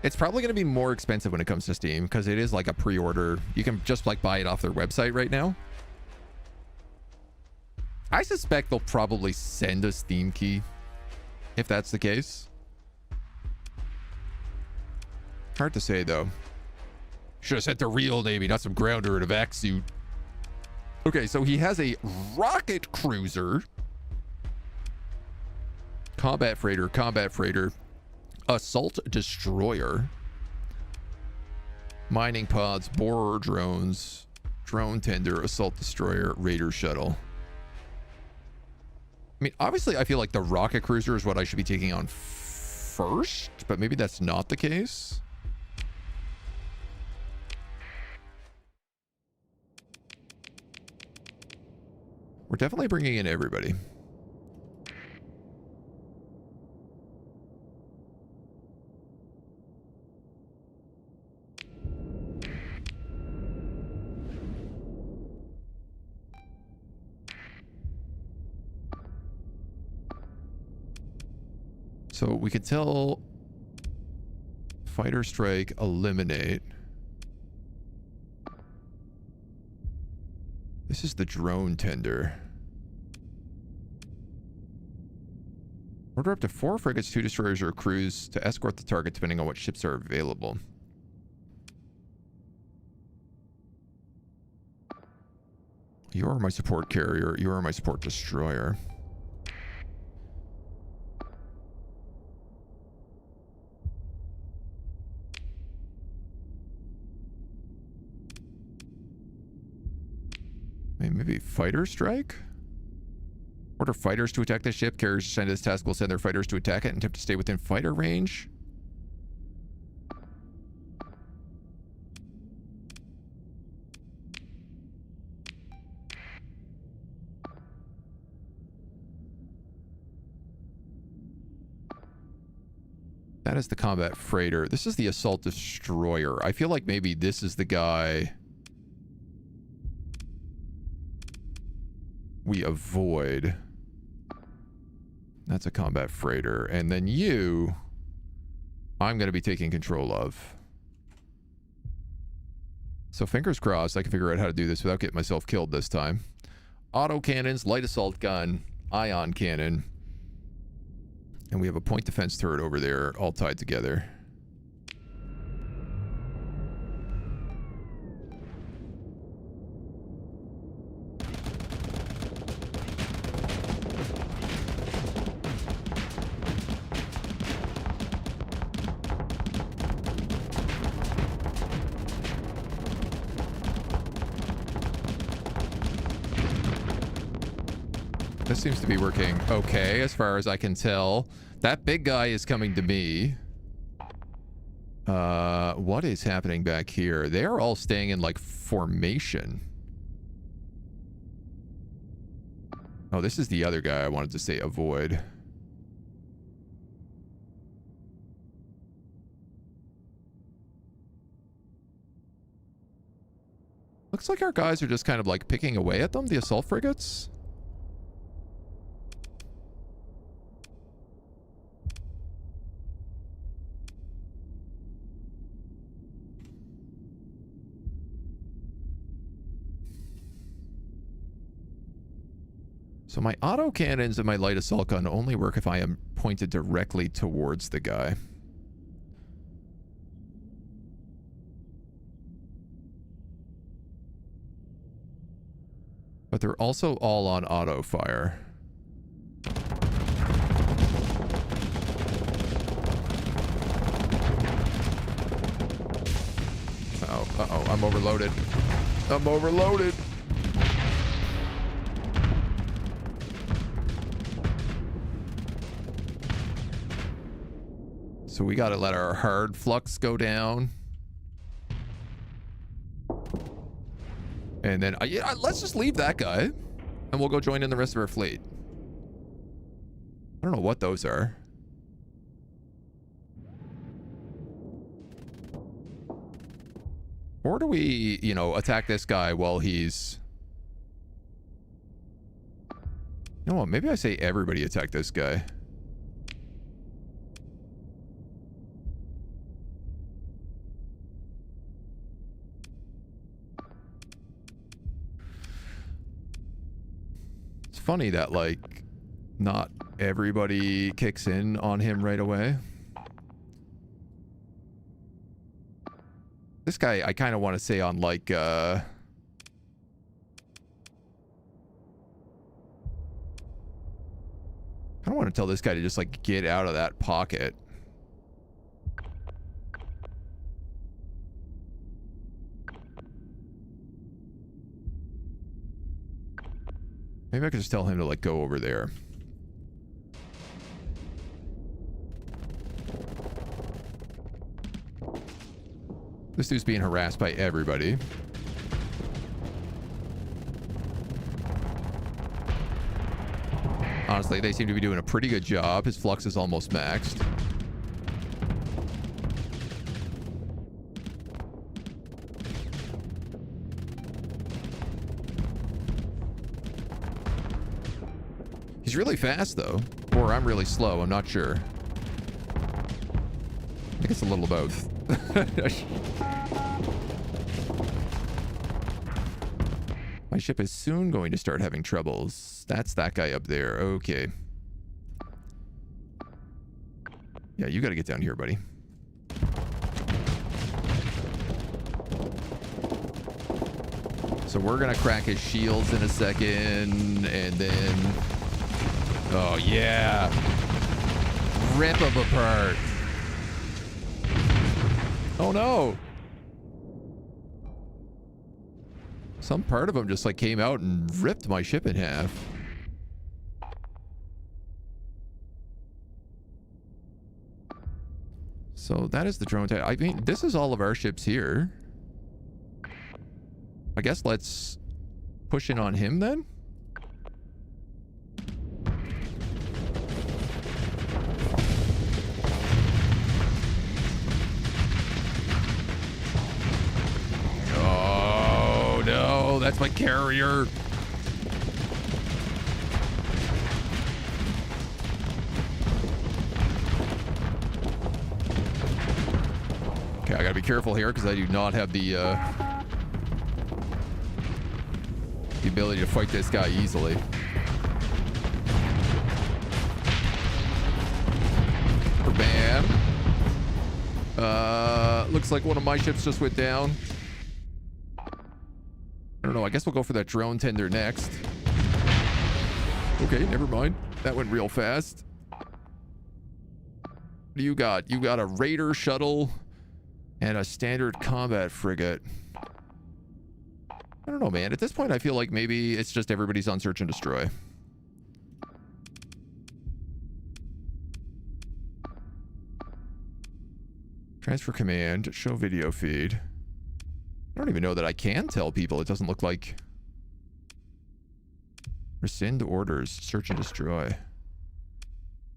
it's probably going to be more expensive when it comes to Steam because it is like a pre-order. You can just like buy it off their website right now. I suspect they'll probably send a Steam key if that's the case. Hard to say though. Should have sent the real Navy, not some grounder in a vac suit. Okay, so he has a rocket cruiser, combat freighter, assault destroyer, mining pods, borer drones, drone tender, assault destroyer, raider shuttle. I mean, obviously, I feel like the rocket cruiser is what I should be taking on first, but maybe that's not the case. We're definitely bringing in everybody. So we could tell fighter strike, eliminate. This is the drone tender. Order up to 4 frigates, 2 destroyers, or a cruise to escort the target depending on what ships are available. You are my support carrier. You are my support destroyer. Maybe fighter strike? Order fighters to attack the ship. Carriers assigned to this task will send their fighters to attack it and attempt to stay within fighter range. That is the combat freighter. This is the assault destroyer. I feel like maybe this is the guy we avoid. That's a combat freighter. And then you, I'm going to be taking control of. So fingers crossed I can figure out how to do this without getting myself killed this time. Auto cannons, light assault gun, ion cannon. And we have a point defense turret over there all tied together. This seems to be working okay as far as I can tell. That big guy is coming to me. What is happening back here? They are all staying in like formation. Oh, this is the other guy I wanted to say avoid. Looks like our guys are just kind of like picking away at them, the assault frigates. So my auto cannons and my light assault gun only work if I am pointed directly towards the guy. But they're also all on auto fire. Uh-oh, I'm overloaded. I'm overloaded. So we gotta let our hard flux go down. And then, yeah, let's just leave that guy. And we'll go join in the rest of our fleet. I don't know what those are. Or do we, you know, attack this guy while he's... You know what? Maybe I say everybody attack this guy. It's funny that, like, not everybody kicks in on him right away. This guy, I kind of want to say on, like, I don't want to tell this guy to just, like, get out of that pocket. Maybe I could just tell him to, like, go over there. This dude's being harassed by everybody. Honestly, they seem to be doing a pretty good job. His flux is almost maxed. He's really fast, though. Or I'm really slow. I'm not sure. I think it's a little both. My ship is soon going to start having troubles. That's that guy up there. Okay. Yeah, you gotta get down here, buddy. So we're gonna crack his shields in a second, and then... Oh, yeah. Rip him apart. Oh, no. Some part of him just, like, came out and ripped my ship in half. So that is the drone tag. I mean, this is all of our ships here. I guess let's push in on him then. Oh no, that's my carrier. Okay, I gotta be careful here because I do not have the ability to fight this guy easily. Bam. Looks like one of my ships just went down. I don't know. I guess we'll go for that drone tender next. Okay, never mind. That went real fast. What do you got? You got a raider shuttle and a standard combat frigate. I don't know, man. At this point, I feel like maybe it's just everybody's on search and destroy. Transfer command. Show video feed. I don't even know that I can tell people. It doesn't look like... Rescind orders. Search and destroy.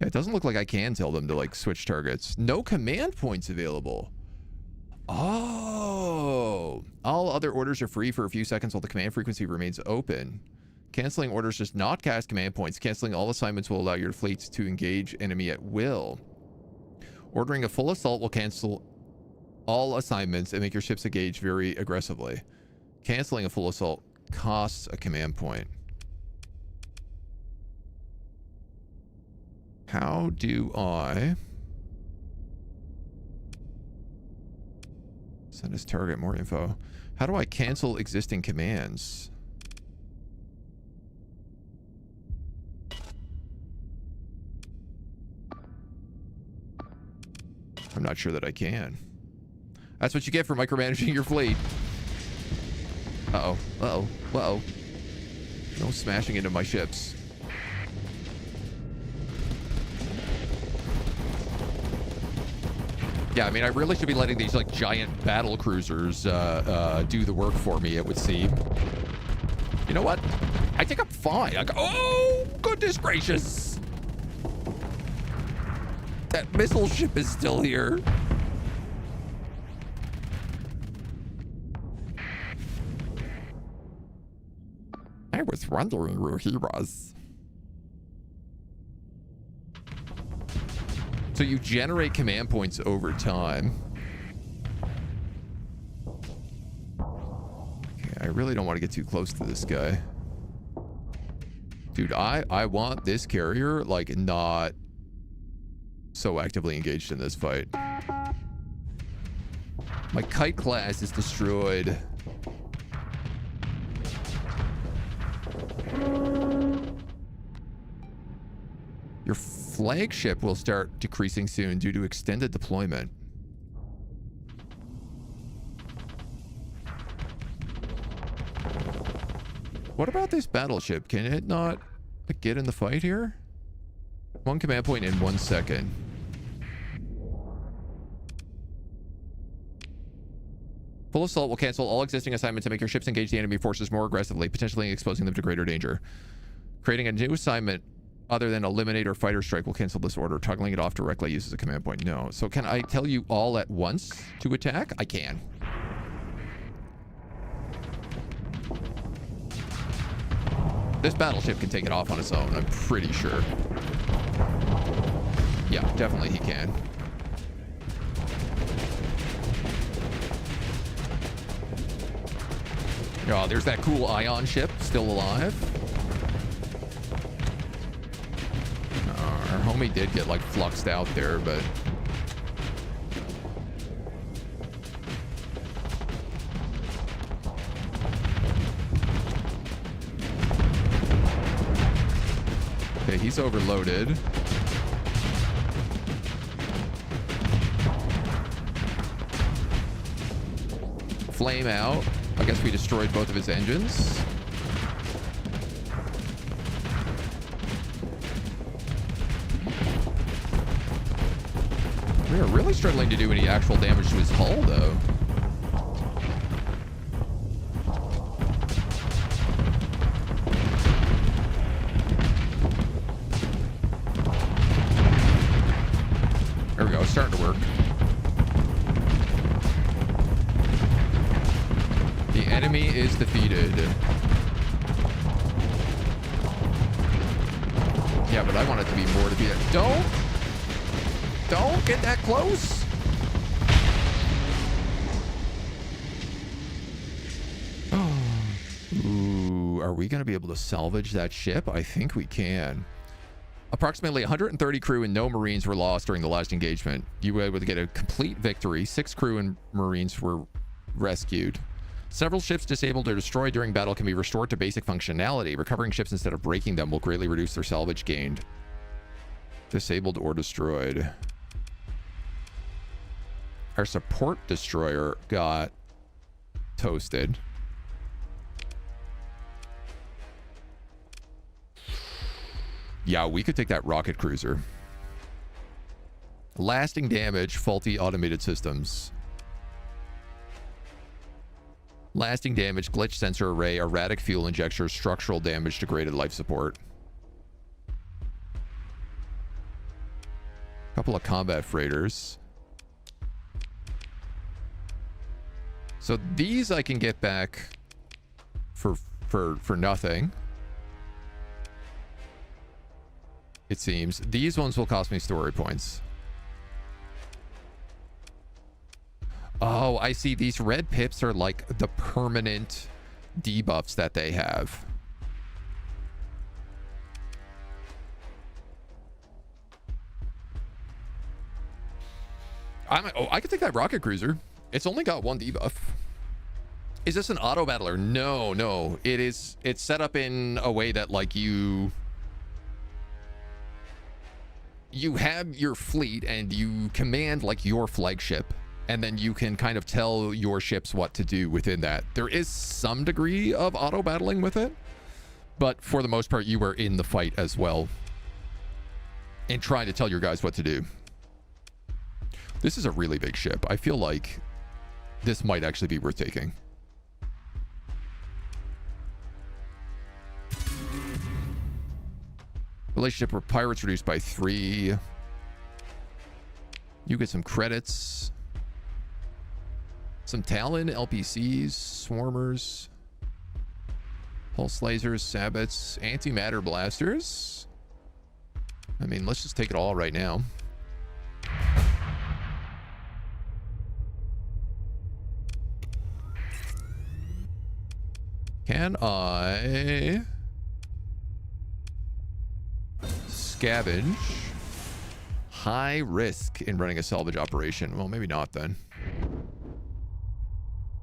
Yeah, it doesn't look like I can tell them to, like, switch targets. No command points available. Oh. All other orders are free for a few seconds while the command frequency remains open. Canceling orders does not cast command points. Canceling all assignments will allow your fleet to engage enemy at will. Ordering a full assault will cancel all assignments and make your ships engage very aggressively. Canceling a full assault costs a command point. How do I send this target more info? How do I cancel existing commands? I'm not sure that I can. That's what you get for micromanaging your fleet. Uh-oh. Uh-oh. Uh-oh. No smashing into my ships. Yeah, I mean, I really should be letting these, like, giant battle cruisers do the work for me, it would seem. You know what? I think I'm fine. Oh, goodness gracious. That missile ship is still here. I was wondering where he was. So you generate command points over time. Okay, I really don't want to get too close to this guy. Dude, I want this carrier, like, not so actively engaged in this fight. My kite class is destroyed. Your flagship will start decreasing soon due to extended deployment. What about this battleship? Can it not get in the fight here? 1 command point in 1 second. Full assault will cancel all existing assignments to make your ships engage the enemy forces more aggressively, potentially exposing them to greater danger. Creating a new assignment other than eliminate or fight or strike will cancel this order. Toggling it off directly uses a command point. No. So can I tell you all at once to attack? I can. This battleship can take it off on its own, I'm pretty sure. Yeah, definitely he can. Oh, there's that cool ion ship still alive. Our homie did get, like, fluxed out there, but... Okay, he's overloaded. Flame out. I guess we destroyed both of his engines. We are really struggling to do any actual damage to his hull, though. There we go. It's starting to work. The enemy is defeated. Yeah, but I want it to be more defeated. Don't get that close. Ooh, are we going to be able to salvage that ship? I think we can. Approximately 130 crew and no Marines were lost during the last engagement. You were able to get a complete victory. 6 crew and Marines were rescued. Several ships disabled or destroyed during battle can be restored to basic functionality. Recovering ships instead of breaking them will greatly reduce their salvage gained. Disabled or destroyed. Our support destroyer got toasted. Yeah, we could take that rocket cruiser. Lasting damage, faulty automated systems. Lasting damage, glitch sensor array, erratic fuel injector, structural damage, degraded life support. Couple of combat freighters. So these I can get back for nothing. It seems. These ones will cost me story points. Oh, I see. These red pips are like the permanent debuffs that they have. I could take that rocket cruiser. It's only got 1 debuff. Is this an auto battler? No. It's set up in a way that, like, you have your fleet and you command, like, your flagship, and then you can kind of tell your ships what to do within that. There is some degree of auto battling with it, but for the most part, you are in the fight as well and trying to tell your guys what to do. This is a really big ship. I feel like this might actually be worth taking. Relationship with pirates reduced by 3. You get some credits. Some Talon, LPCs, Swarmers. Pulse lasers, sabots, antimatter blasters. I mean, let's just take it all right now. Can I scavenge? High risk in running a salvage operation. Well, maybe not then.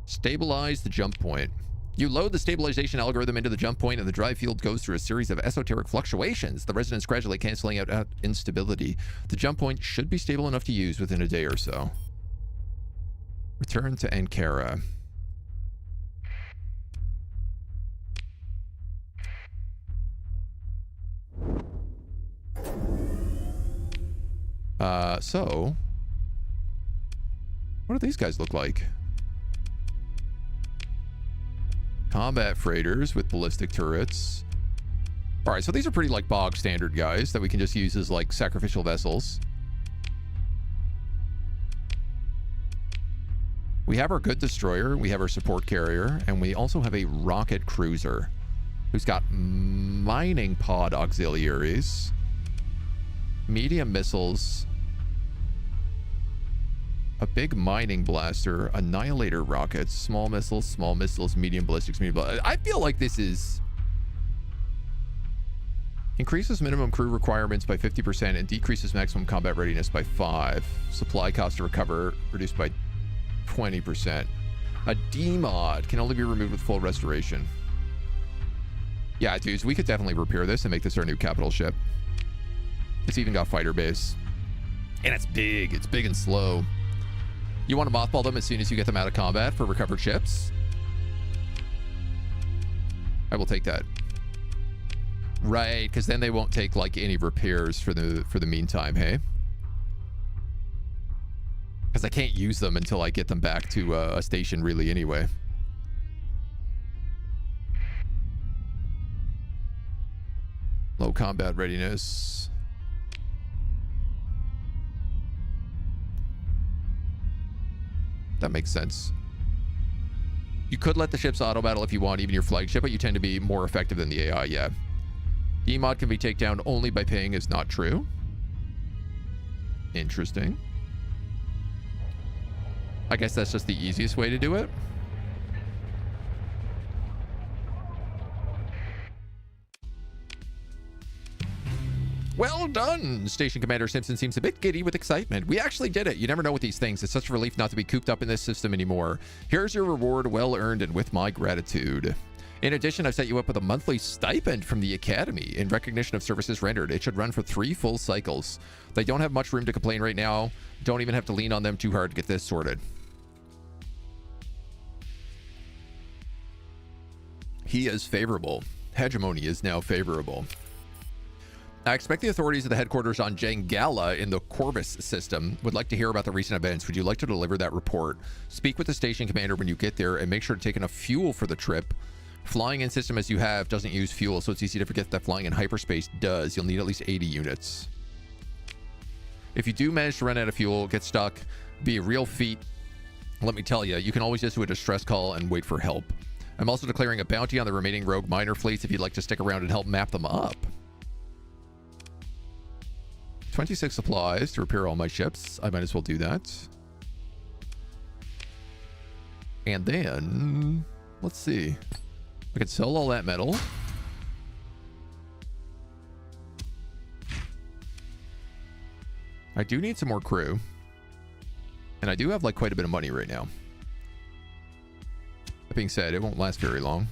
Stabilize the jump point. You load the stabilization algorithm into the jump point and the drive field goes through a series of esoteric fluctuations, the resonance gradually canceling out instability. The jump point should be stable enough to use within a day or so. Return to Ankara. So what do these guys look like? Combat freighters with ballistic turrets. All right, so these are pretty like bog standard guys that we can just use as like sacrificial vessels. We have our good destroyer, we have our support carrier, and we also have a rocket cruiser who's got mining pod auxiliaries, medium missiles, a big mining blaster, annihilator rockets, small missiles, medium ballistics, medium ballistics. I feel like this is... Increases minimum crew requirements by 50% and decreases maximum combat readiness by 5. Supply cost to recover reduced by 20%. A D-mod can only be removed with full restoration. Yeah, dudes, we could definitely repair this and make this our new capital ship. It's even got fighter base. And it's big. It's big and slow. You want to mothball them as soon as you get them out of combat for recovered ships? I will take that. Right, because then they won't take like any repairs for the meantime, hey? Because I can't use them until I get them back to a station really anyway. Low combat readiness. That makes sense. You could let the ships auto battle if you want, even your flagship, but you tend to be more effective than the AI, yeah. D-mod can be taken down only by paying is not true. Interesting. I guess that's just the easiest way to do it. Well done! Station Commander Simpson seems a bit giddy with excitement. We actually did it. You never know with these things. It's such a relief not to be cooped up in this system anymore. Here's your reward, well earned and with my gratitude. In addition, I've set you up with a monthly stipend from the Academy in recognition of services rendered. It should run for 3 full cycles. They don't have much room to complain right now. Don't even have to lean on them too hard to get this sorted. He is favorable. Hegemony is now favorable. I expect the authorities of the headquarters on Jangala in the Corvus system would like to hear about the recent events. Would you like to deliver that report? Speak with the station commander when you get there and make sure to take enough fuel for the trip. Flying in system as you have doesn't use fuel, so it's easy to forget that flying in hyperspace does. You'll need at least 80 units. If you do manage to run out of fuel, get stuck, be a real feat, let me tell you, you can always just do a distress call and wait for help. I'm also declaring a bounty on the remaining rogue miner fleets if you'd like to stick around and help map them up. 26 supplies to repair all my ships. I might as well do that. And then, let's see. I could sell all that metal. I do need some more crew. And I do have like quite a bit of money right now. That being said, it won't last very long.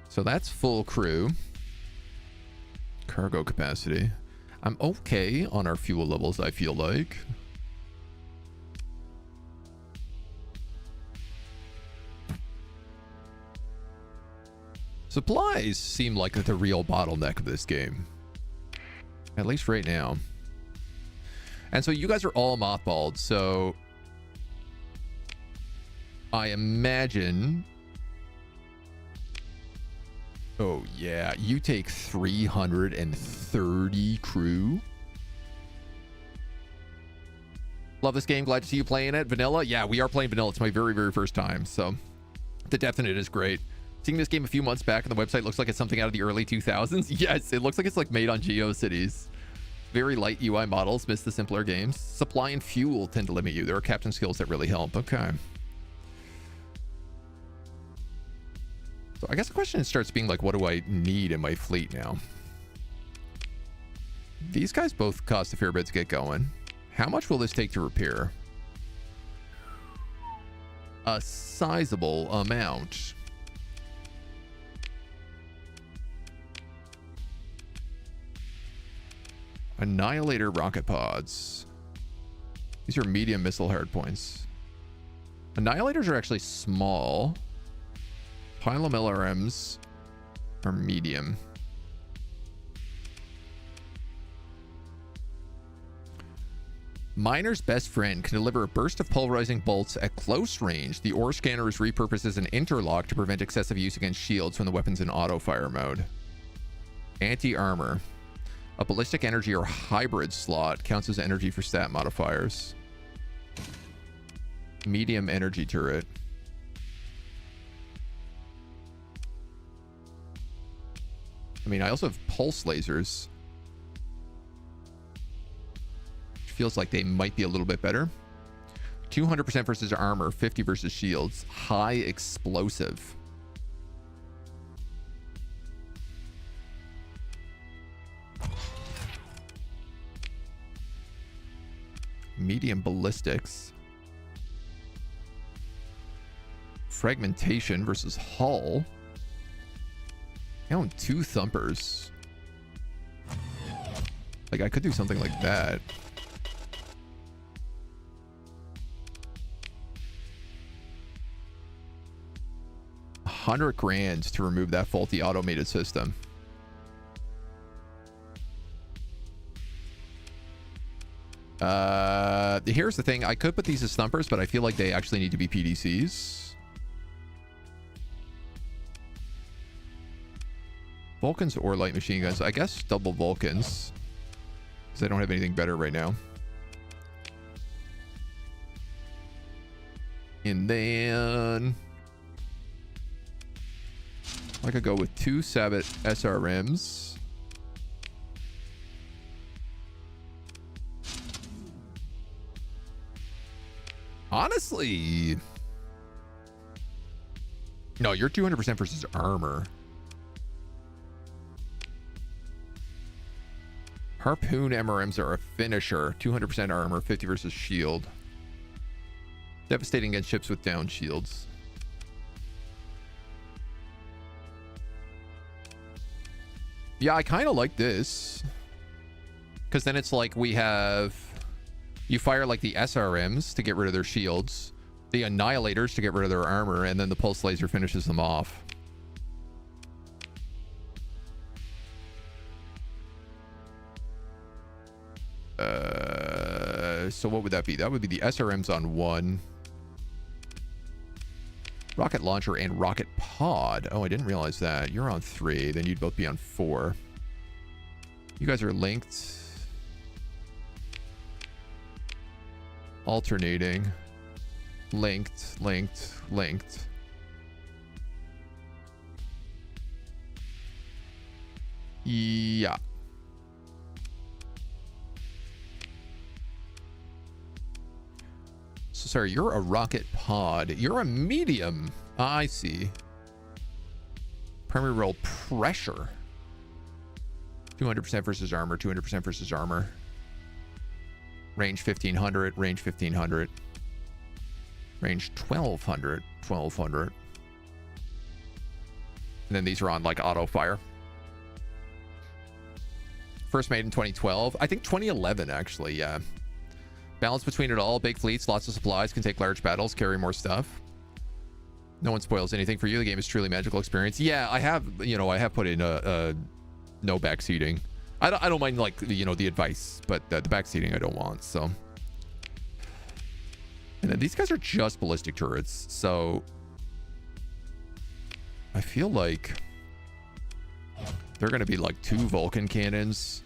So that's full crew. Cargo capacity. I'm okay on our fuel levels, I feel like. Supplies seem like the real bottleneck of this game. At least right now. And so you guys are all mothballed, so I imagine... Oh, yeah. You take 330 crew. Love this game. Glad to see you playing it. Vanilla? Yeah, we are playing vanilla. It's my very, very first time. So the Definite is great. Seeing this game a few months back on the website looks like it's something out of the early 2000s. Yes, it looks like it's like made on GeoCities. Very light UI models. Miss the simpler games. Supply and fuel tend to limit you. There are captain skills that really help. Okay. So I guess the question starts being like, what do I need in my fleet now? These guys both cost a fair bit to get going. How much will this take to repair? A sizable amount. Annihilator rocket pods. These are medium missile hardpoints. Annihilators are actually small. Pylum LRMs are medium. Miner's best friend can deliver a burst of pulverizing bolts at close range. The ore scanner is repurposed as an interlock to prevent excessive use against shields when the weapon's in auto fire mode. Anti-armor. A ballistic energy or hybrid slot counts as energy for stat modifiers. Medium energy turret. I mean, I also have pulse lasers. Feels like they might be a little bit better. 200% versus armor, 50 versus shields. High explosive. Medium ballistics. Fragmentation versus hull. I own 2 thumpers. Like, I could do something like that. 100 grand to remove that faulty automated system. Here's the thing. I could put these as thumpers, but I feel like they actually need to be PDCs. Vulcans or light machine guns. I guess double Vulcans, because I don't have anything better right now. And then I could go with 2 Sabot SRMs. Honestly, no, you're 200% versus armor. Harpoon MRMs are a finisher. 200% armor, 50 versus shield. Devastating against ships with down shields. Yeah, I kind of like this. Because then it's like we have... You fire like the SRMs to get rid of their shields. The Annihilators to get rid of their armor. And then the Pulse Laser finishes them off. So what would that be? That would be the SRMs on 1. Rocket launcher and rocket pod. Oh, I didn't realize that. You're on 3. Then you'd both be on 4. You guys are linked. Alternating. Linked, linked, linked. Yeah. So sorry, you're a rocket pod. You're a medium. I see. Primary roll pressure. 200% versus armor, 200% versus armor. Range 1500, range 1500. Range 1200, 1200. And then these are on like auto fire. First made in 2012. I think 2011 actually, yeah. Balance between it all. Big fleets, lots of supplies, can take large battles, carry more stuff. No one spoils anything for you. The game is truly magical experience. Yeah, I have, you know, I have put in a no backseating. I don't mind, like, you know, the advice, but the backseating I don't want, so. And then these guys are just ballistic turrets, so I feel like they're going to be like 2 Vulcan cannons.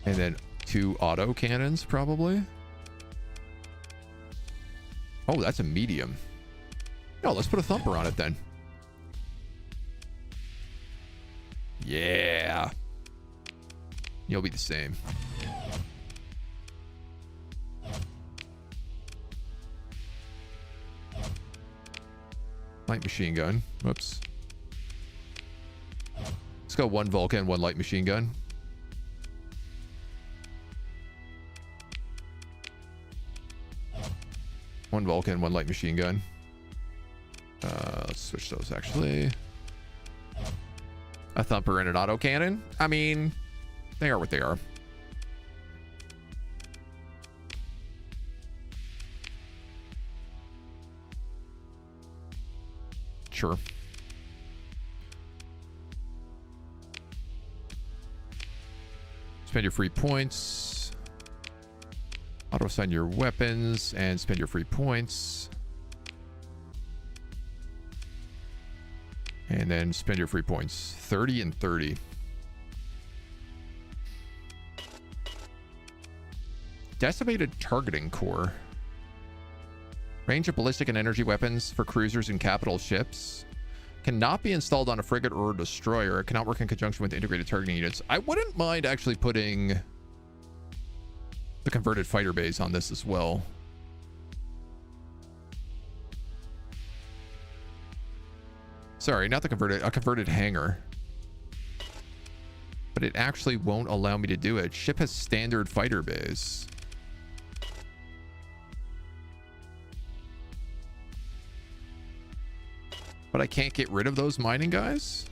And then 2 auto cannons, probably. Oh, that's a medium. No, let's put a thumper on it then. Yeah. You'll be the same. Light machine gun. Whoops. Let's go 1 Vulcan, 1 light machine gun. One Vulcan, 1 light machine gun. Let's switch those, actually. A thumper and an autocannon. I mean, they are what they are. Sure. Spend your free points. Auto assign your weapons and spend your free points. And then spend your free points. 30 and 30. Decimated targeting core. Range of ballistic and energy weapons for cruisers and capital ships. Cannot be installed on a frigate or a destroyer. It cannot work in conjunction with integrated targeting units. I wouldn't mind actually putting the converted fighter base on this as well. Sorry, not the converted, a converted hangar. But it actually won't allow me to do it. Ship has standard fighter base. But I can't get rid of those mining guys?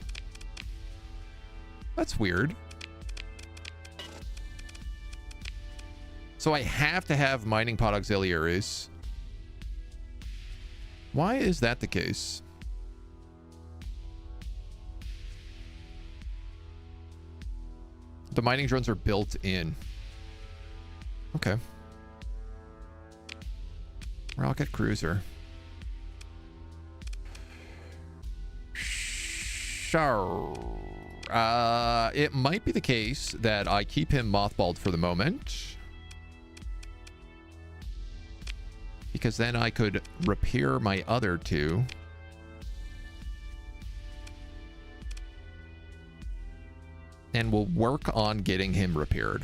That's weird. So I have to have mining pod auxiliaries. Why is that the case? The mining drones are built in. Okay. Rocket cruiser. Sure. It might be the case that I keep him mothballed for the moment. Because then I could repair my other 2. And we'll work on getting him repaired.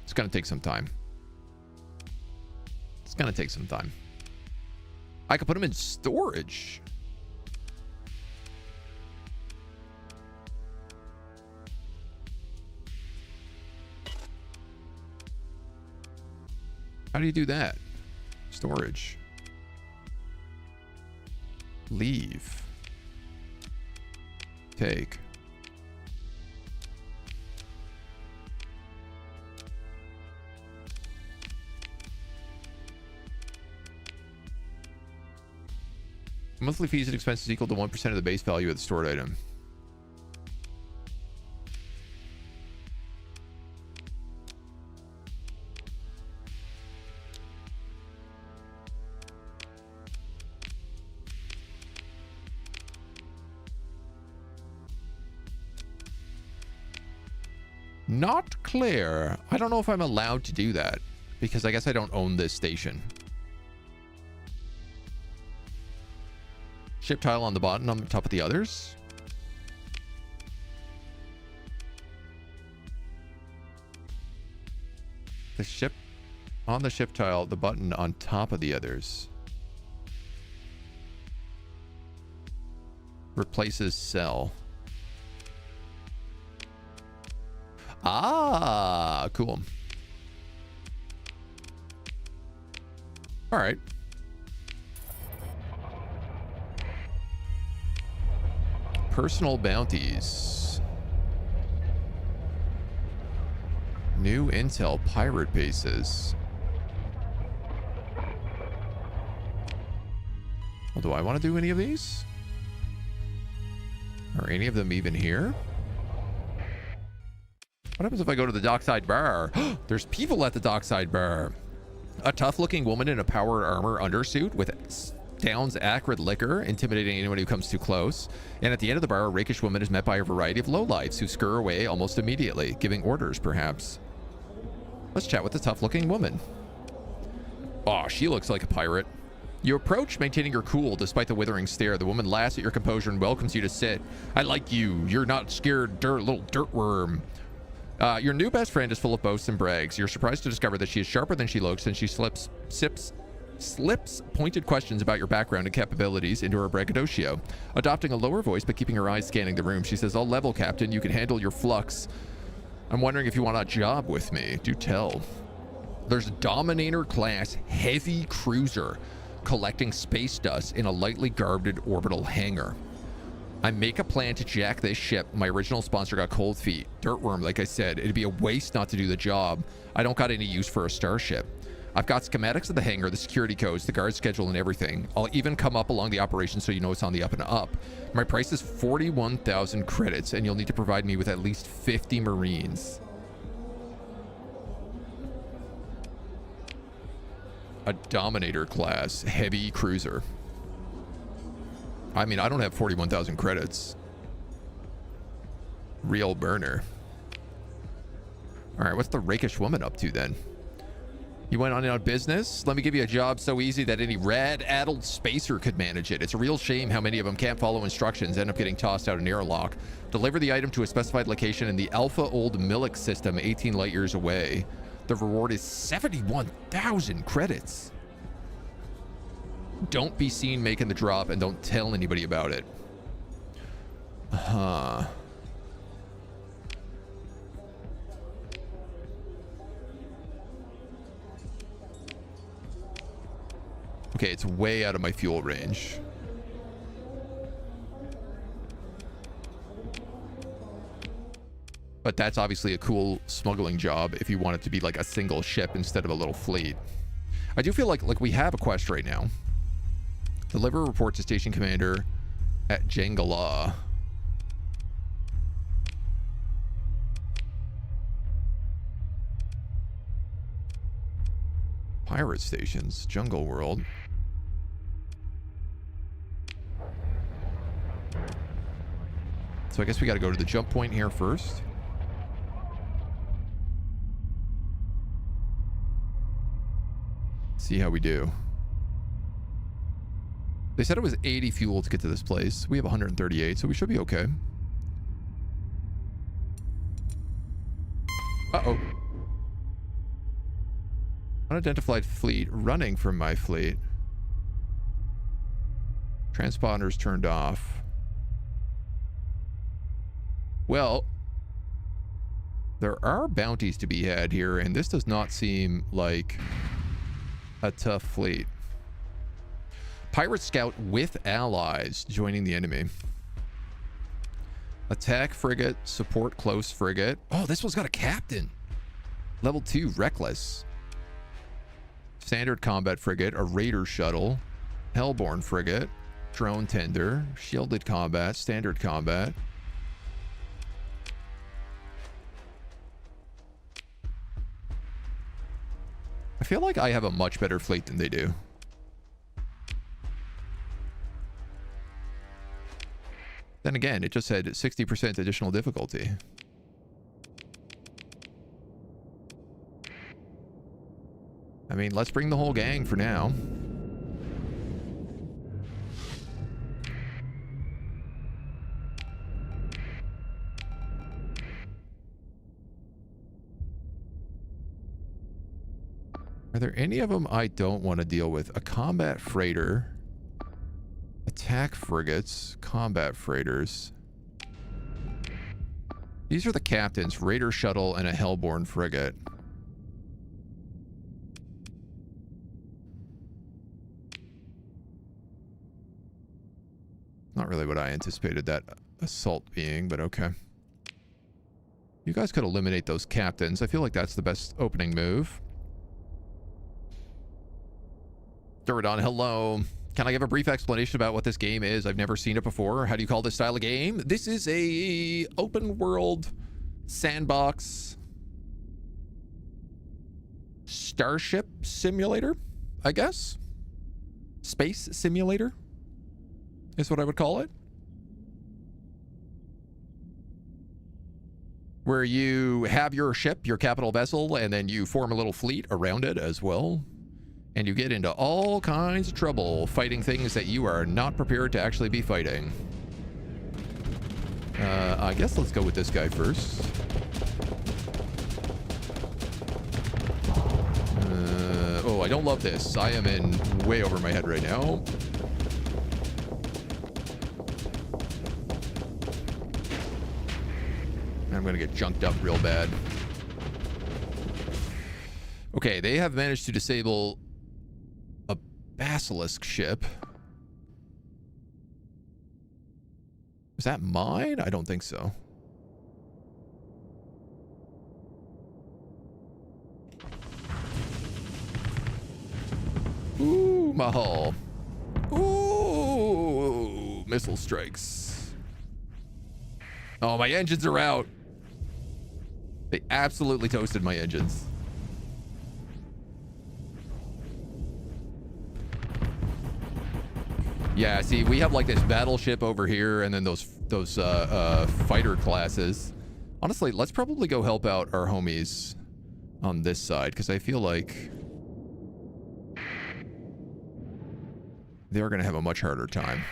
It's going to take some time. It's going to take some time. I could put him in storage. How do you do that? Storage. Leave. Take. Monthly fees and expenses equal to 1% of the base value of the stored item. Not clear. I don't know if I'm allowed to do that because I guess I don't own this station. Ship tile on the bottom on top of the others. The ship on the ship tile, the button on top of the others. Replaces cell. Ah, cool. All right. Personal bounties. New intel pirate bases. Well, do I want to do any of these? Are any of them even here? What happens if I go to the dockside bar? There's people at the dockside bar. A tough-looking woman in a powered armor undersuit with Downs acrid liquor, intimidating anyone who comes too close. And at the end of the bar, a rakish woman is met by a variety of lowlifes who scurry away almost immediately, giving orders, perhaps. Let's chat with the tough-looking woman. Oh, she looks like a pirate. You approach, maintaining your cool despite the withering stare. The woman laughs at your composure and welcomes you to sit. I like you. You're not scared, little dirt worm. Your new best friend is full of boasts and brags. You're surprised to discover that she is sharper than she looks, and she slips pointed questions about your background and capabilities into her braggadocio. Adopting a lower voice but keeping her eyes scanning the room, she says, "All level, Captain. You can handle your flux. I'm wondering if you want a job with me. Do tell." There's a Dominator class heavy cruiser collecting space dust in a lightly garbed orbital hangar. I make a plan to jack this ship. My original sponsor got cold feet. Dirtworm, like I said. It'd be a waste not to do the job. I don't got any use for a starship. I've got schematics of the hangar, the security codes, the guard schedule, and everything. I'll even come up along the operation so you know it's on the up and up. My price is 41,000 credits, and you'll need to provide me with at least 50 Marines. A Dominator class heavy cruiser. I mean, I don't have 41,000 credits. Real burner. All right, what's the rakish woman up to then? You went on out of business? Let me give you a job so easy that any rad-addled spacer could manage it. It's a real shame how many of them can't follow instructions, end up getting tossed out an airlock. Deliver the item to a specified location in the Alpha Old Millik system 18 light years away. The reward is 71,000 credits. Don't be seen making the drop and don't tell anybody about it. Okay, it's way out of my fuel range. But that's obviously a cool smuggling job if you want it to be like a single ship instead of a little fleet. I do feel like we have a quest right now. Deliver a report to station commander at Jangala. Pirate stations, Jungle World. So I guess we got to go to the jump point here first. See how we do. They said it was 80 fuel to get to this place. We have 138, so we should be okay. Uh-oh. Unidentified fleet running from my fleet. Transponders turned off. Well, there are bounties to be had here, and this does not seem like a tough fleet. Pirate scout with allies joining the enemy. Attack frigate, support close frigate. Oh, this one's got a captain. Level 2, reckless. Standard combat frigate, a raider shuttle, hellborn frigate, drone tender, shielded combat, standard combat. I feel like I have a much better fleet than they do. Then again, it just said 60% additional difficulty. I mean, let's bring the whole gang for now. Are there any of them I don't want to deal with? A combat freighter, attack frigates, combat freighters. These are the captains, raider shuttle, and a hellborn frigate. Not really what I anticipated that assault being, but okay. You guys could eliminate those captains. I feel like that's the best opening move. Duradon, hello. Can I give a brief explanation about what this game is? I've never seen it before. How do you call this style of game? This is a open world sandbox starship simulator, I guess. Space simulator is what I would call it. where you have your ship, your capital vessel, and then you form a little fleet around it as well. And you get into all kinds of trouble fighting things that you are not prepared to actually be fighting. I guess let's go with this guy first. Oh, I don't love this. I am in way over my head right now. I'm going to get junked up real bad. Okay, they have managed to disable a basilisk ship. Is that mine? I don't think so. Ooh, my hull. Ooh, missile strikes. Oh, my engines are out. They absolutely toasted my engines. Yeah, see, we have like this battleship over here and then those fighter classes. Honestly, let's probably go help out our homies on this side because I feel like they're going to have a much harder time.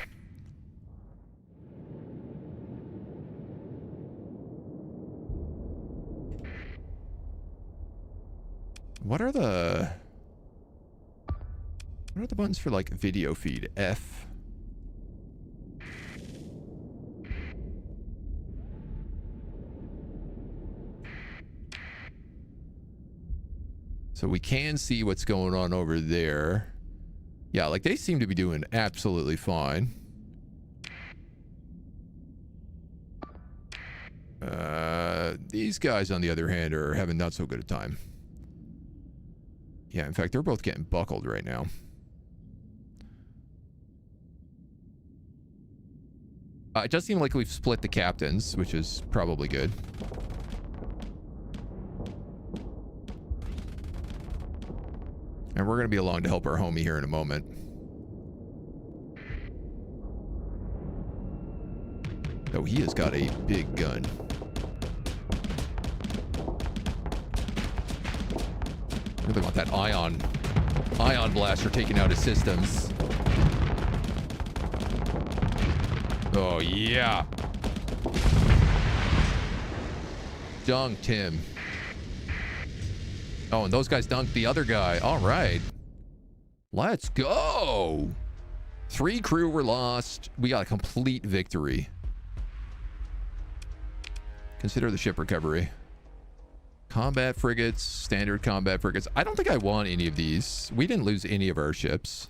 What are the buttons for like video feed? F. So we can see what's going on over there. Yeah, like they seem to be doing absolutely fine. These guys, on the other hand, are having not so good a time. Yeah, in fact, they're both getting buckled right now. It does seem like we've split the captains, which is probably good. And we're going to be along to help our homie here in a moment. Oh, he has got a big gun. Really want that ion blaster taking out his systems. Oh, yeah. Dunked him. Oh, and those guys dunked the other guy. All right. Let's go. 3 crew were lost. We got a complete victory. Consider the ship recovery. Combat frigates, standard combat frigates. I don't think I want any of these. We didn't lose any of our ships.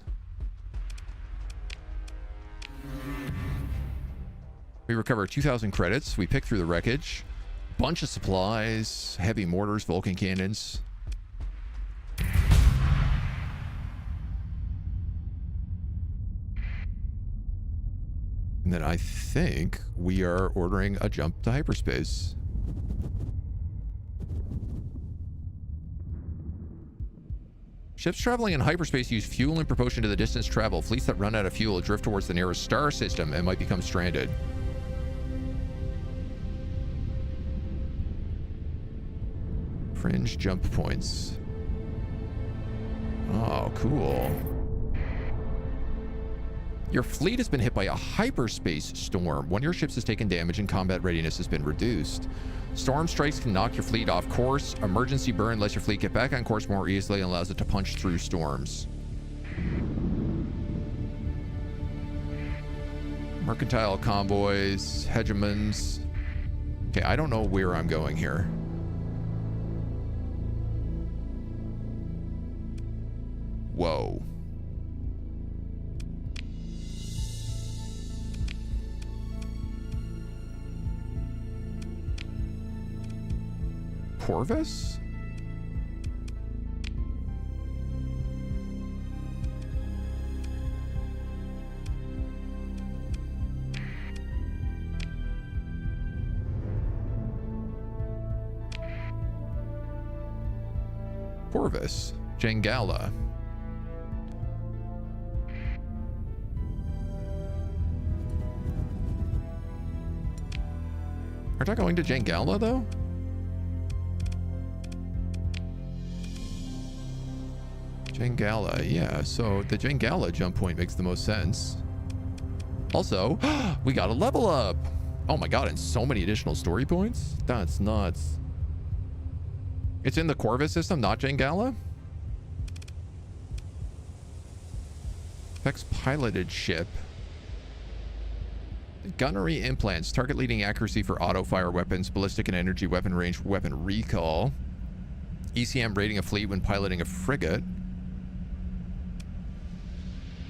We recovered 2,000 credits. We picked through the wreckage. Bunch of supplies, heavy mortars, Vulcan cannons. And then I think we are ordering a jump to hyperspace. Ships traveling in hyperspace use fuel in proportion to the distance traveled. Fleets that run out of fuel drift towards the nearest star system and might become stranded. Fringe jump points. Oh, cool. Your fleet has been hit by a hyperspace storm. One of your ships has taken damage and combat readiness has been reduced. Storm strikes can knock your fleet off course. Emergency burn lets your fleet get back on course more easily and allows it to punch through storms. Mercantile convoys, hegemons. Okay, I don't know where I'm going here. Whoa. Corvus? Corvus. Jangala. Aren't I going to Jangala, though? Jangala, yeah. So the Jangala jump point makes the most sense. Also, we got a level up. Oh my god, and so many additional story points? That's nuts. It's in the Corvus system, not Jangala? Affects piloted ship. Gunnery implants. Target leading accuracy for auto-fire weapons, ballistic and energy weapon range, weapon recall. ECM rating a fleet when piloting a frigate.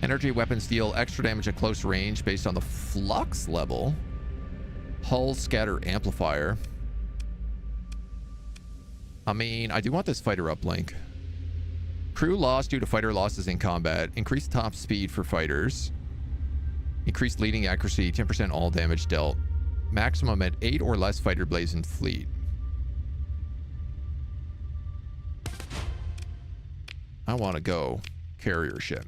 Energy weapons deal extra damage at close range based on the flux level. Hull scatter amplifier. I mean, I do want this fighter uplink. Crew loss due to fighter losses in combat. Increased top speed for fighters. Increased leading accuracy, 10% all damage dealt. Maximum at 8 or less fighter blades in fleet. I want to go carrier ship.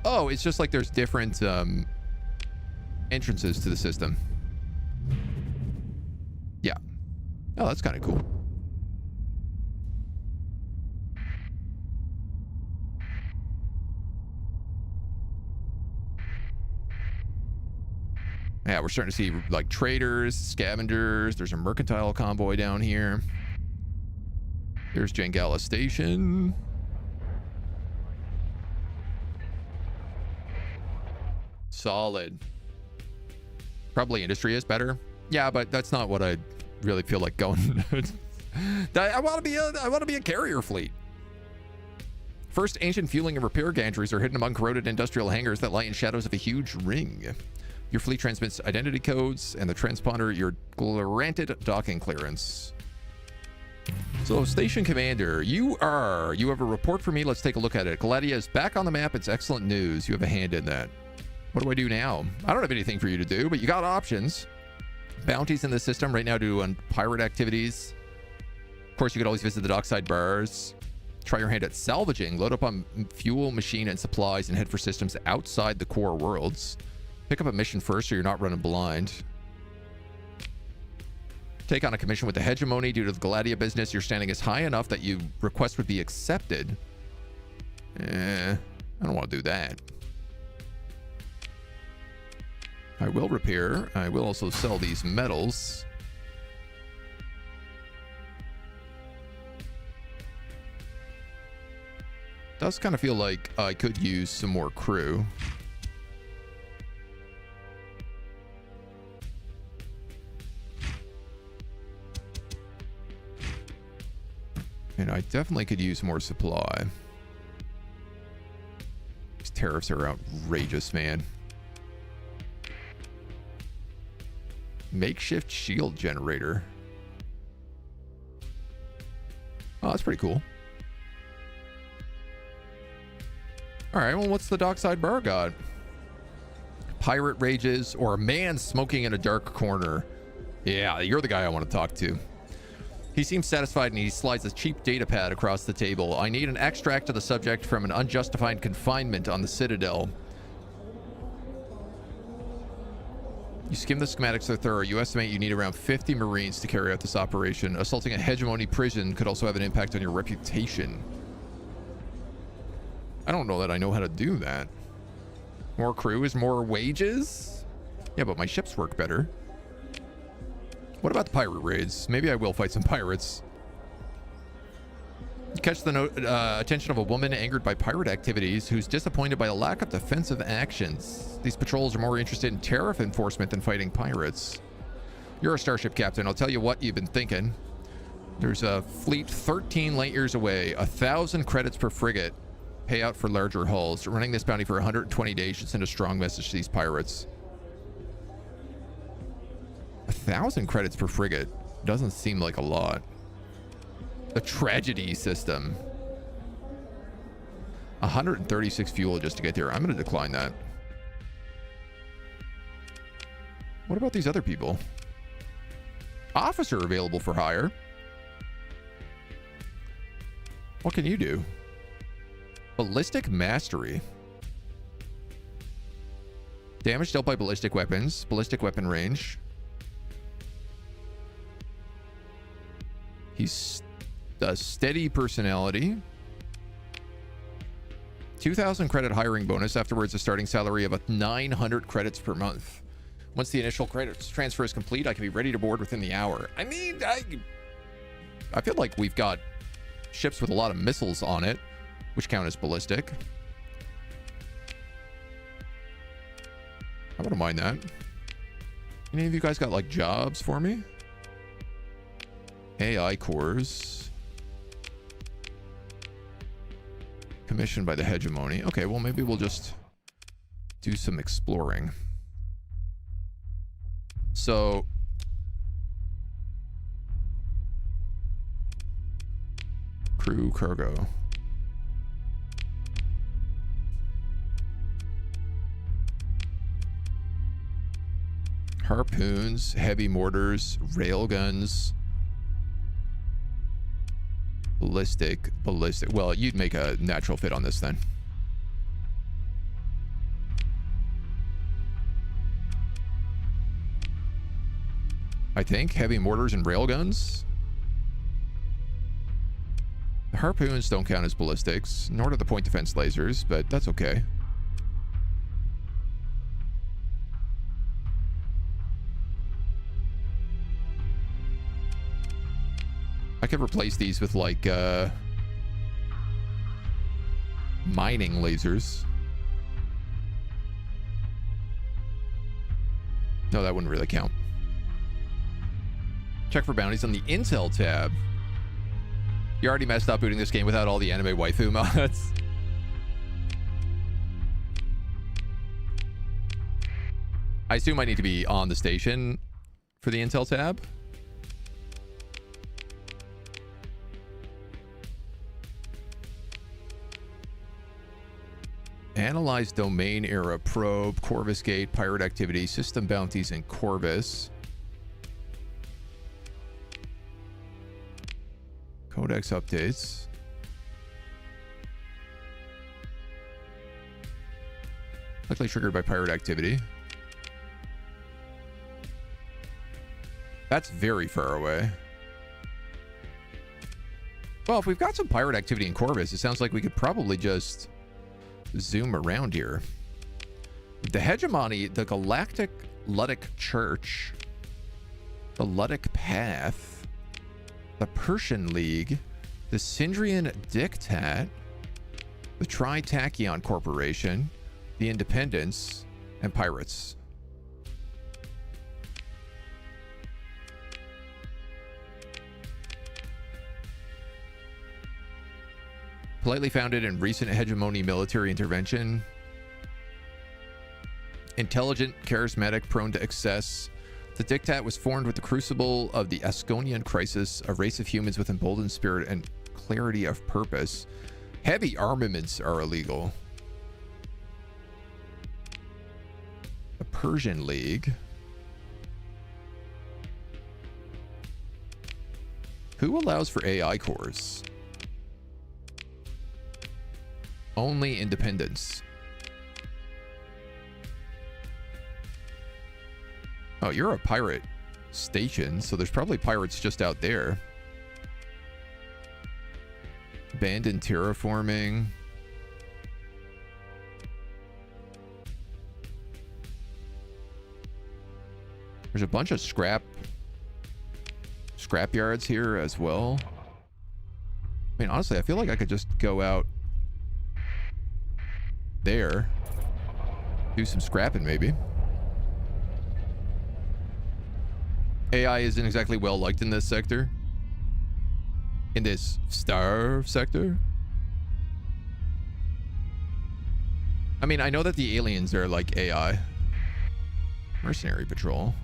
Oh, it's just like there's different entrances to the system. Yeah. Oh, that's kind of cool. Yeah, we're starting to see like traders, scavengers. There's a mercantile convoy down here. There's Jangala Station. Solid. Probably industry is better. Yeah, but that's not what I really feel like going. I want to be a carrier fleet. First, ancient fueling and repair gantries are hidden among corroded industrial hangars that lie in shadows of a huge ring. Your fleet transmits identity codes, and the transponder your granted docking clearance. So, Station Commander, you have a report for me. Let's take a look at it. Gladia is back on the map. It's excellent news. You have a hand in that. What do I do now? I don't have anything for you to do, but you got options. Bounties in the system right now to pirate activities. Of course, you could always visit the dockside bars. Try your hand at salvaging. Load up on fuel, machine, and supplies and head for systems outside the core worlds. Pick up a mission first so you're not running blind. Take on a commission with the hegemony. Due to the Gladia business, your standing is high enough that your request would be accepted. I don't want to do that. I will repair. I will also sell these metals. Does kind of feel like I could use some more crew. And I definitely could use more supply. These tariffs are outrageous, man. Makeshift shield generator. Oh, that's pretty cool. All right, well, what's the dockside bar got? Pirate rages or a man smoking in a dark corner. Yeah, you're the guy I want to talk to. He seems satisfied and he slides a cheap data pad across the table. I need an extract of the subject from an unjustified confinement on the Citadel. You skim the schematics so thorough. You estimate you need around 50 Marines to carry out this operation. Assaulting a hegemony prison could also have an impact on your reputation. I don't know that I know how to do that. More crew is more wages? Yeah, but my ships work better. What about the pirate raids? Maybe I will fight some pirates. You catch the attention of a woman angered by pirate activities who's disappointed by the lack of defensive actions. These patrols are more interested in tariff enforcement than fighting pirates. You're a starship captain. I'll tell you what you've been thinking. There's a fleet 13 light years away. 1,000 credits per frigate. Payout for larger hulls. Running this bounty for 120 days should send a strong message to these pirates. 1,000 credits per frigate doesn't seem like a lot. A tragedy system. 136 fuel just to get there. I'm going to decline that. What about these other people? Officer available for hire. What can you do? Ballistic mastery. Damage dealt by ballistic weapons. Ballistic weapon range. He's a steady personality. 2,000 credit hiring bonus. Afterwards, a starting salary of 900 credits per month. Once the initial credits transfer is complete, I can be ready to board within the hour. I mean, I feel like we've got ships with a lot of missiles on it, which count as ballistic. I wouldn't mind that. Any of you guys got like jobs for me? AI cores. Commissioned by the hegemony. Okay, well, maybe we'll just do some exploring. So crew cargo. Harpoons, heavy mortars, railguns, ballistic. Well, you'd make a natural fit on this then. I think heavy mortars and railguns. The harpoons don't count as ballistics, nor do the point defense lasers, but that's okay. I could replace these with like mining lasers. No, that wouldn't really count. Check for bounties on the Intel tab. You already messed up booting this game without all the anime waifu mods. I assume I need to be on the station for the Intel tab. Analyze domain era probe, Corvus Gate, pirate activity, system bounties in Corvus. Codex updates. Likely triggered by pirate activity. That's very far away. Well, if we've got some pirate activity in Corvus, it sounds like we could probably just zoom around here. The hegemony, the Galactic Ludic Church, the Ludic Path, the Persian League, the Syndrian Diktat, the Tritachyon Corporation, the Independents, and Pirates. Politely founded in recent hegemony military intervention. Intelligent, charismatic, prone to excess. The Diktat was formed with the crucible of the Asconian crisis, a race of humans with emboldened spirit and clarity of purpose. Heavy armaments are illegal. The Persian League. Who allows for AI cores? Only independents. Oh, you're a pirate station, so there's probably pirates just out there. Abandoned terraforming. There's a bunch of scrap yards here as well. I mean, honestly, I feel like I could just go out there, do some scrapping maybe. AI isn't exactly well liked in this sector. In this star sector. I mean, I know that the aliens are like AI. Mercenary patrol.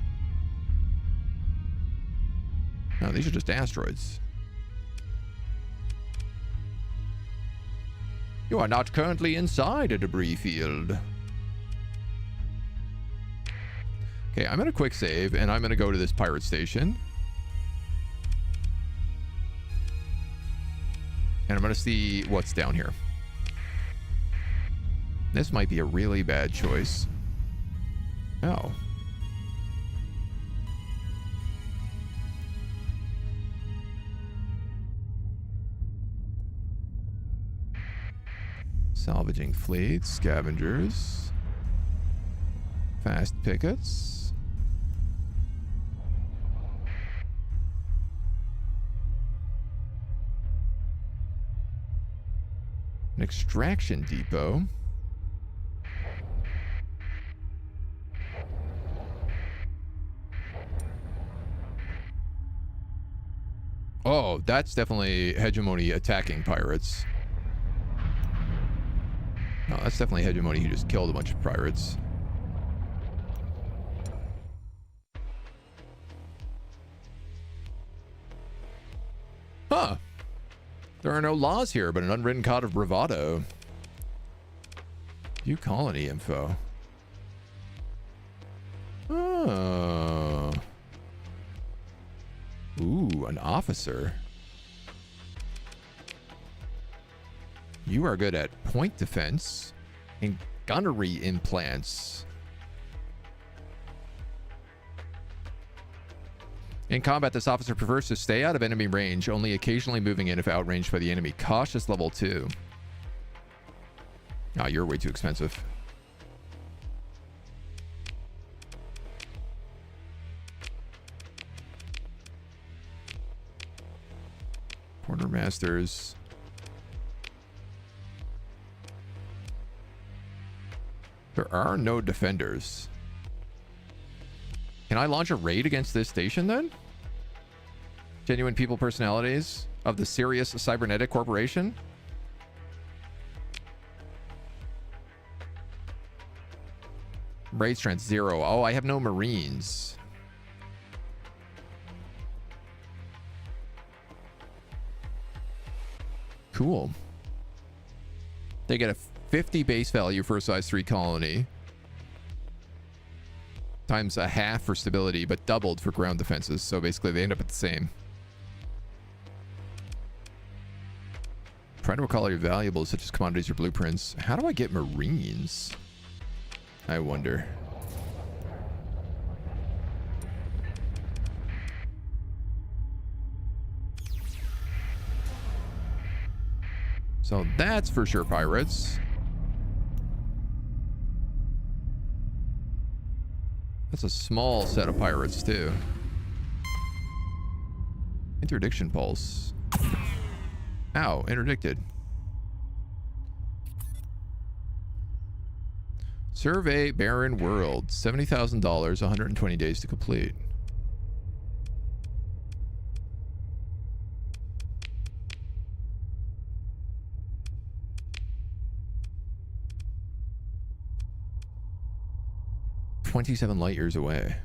No, these are just asteroids. You are not currently inside a debris field. Okay, I'm gonna quick save and I'm gonna go to this pirate station. And I'm gonna see what's down here. This might be a really bad choice. Oh. Salvaging fleets, scavengers, fast pickets. An extraction depot. Oh, that's definitely Hegemony attacking pirates. No, that's definitely Hegemony who just killed a bunch of pirates. Huh. There are no laws here, but an unwritten code of bravado. View colony info. Oh. Ooh, an officer. You are good at point defense and gunnery implants. In combat, this officer prefers to stay out of enemy range, only occasionally moving in if outranged by the enemy. Cautious level 2. Ah, you're way too expensive. Quartermasters. There are no defenders. Can I launch a raid against this station then? Genuine people personalities of the Sirius Cybernetic Corporation? Raid strength 0. Oh, I have no Marines. Cool. They get a 50 base value for a size 3 colony. Times a half for stability, but doubled for ground defenses. So basically they end up at the same. Try to recall your valuables such as commodities or blueprints. How do I get Marines? I wonder. So that's for sure pirates. That's a small set of pirates too. Interdiction pulse. Ow, interdicted. Survey barren world. $70,000, 120 days to complete. $27 light years away.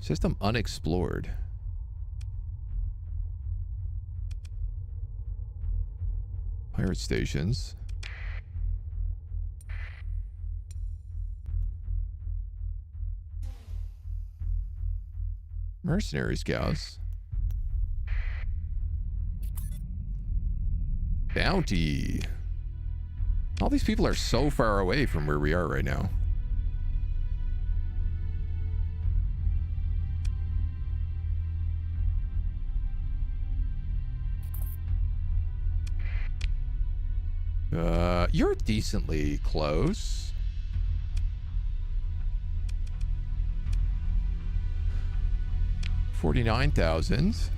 System unexplored. Pirate stations. Mercenary scouts. Bounty. All these people are so far away from where we are right now. You're decently close. $49,000.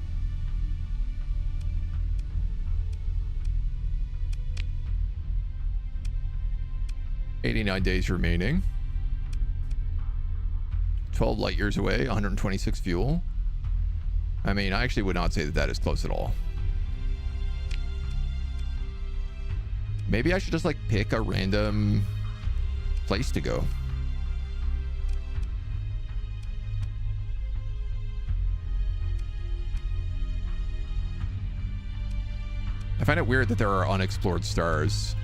$89 days remaining. 12 light years away, 126 fuel. I mean, I actually would not say that that is close at all. Maybe I should just like pick a random place to go. I find it weird that there are unexplored stars.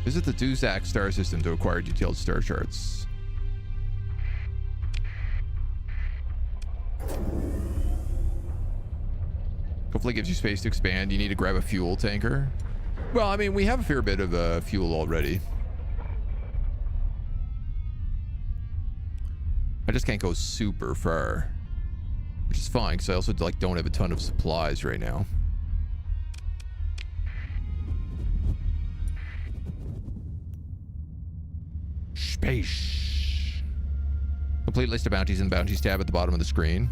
Visit the Duzak star system to acquire detailed star charts. Hopefully gives you space to expand. You need to grab a fuel tanker. Well, I mean, we have a fair bit of fuel already. I just can't go super far. which is fine because I also like don't have a ton of supplies right now. Space. Complete list of bounties in the bounties tab at the bottom of the screen.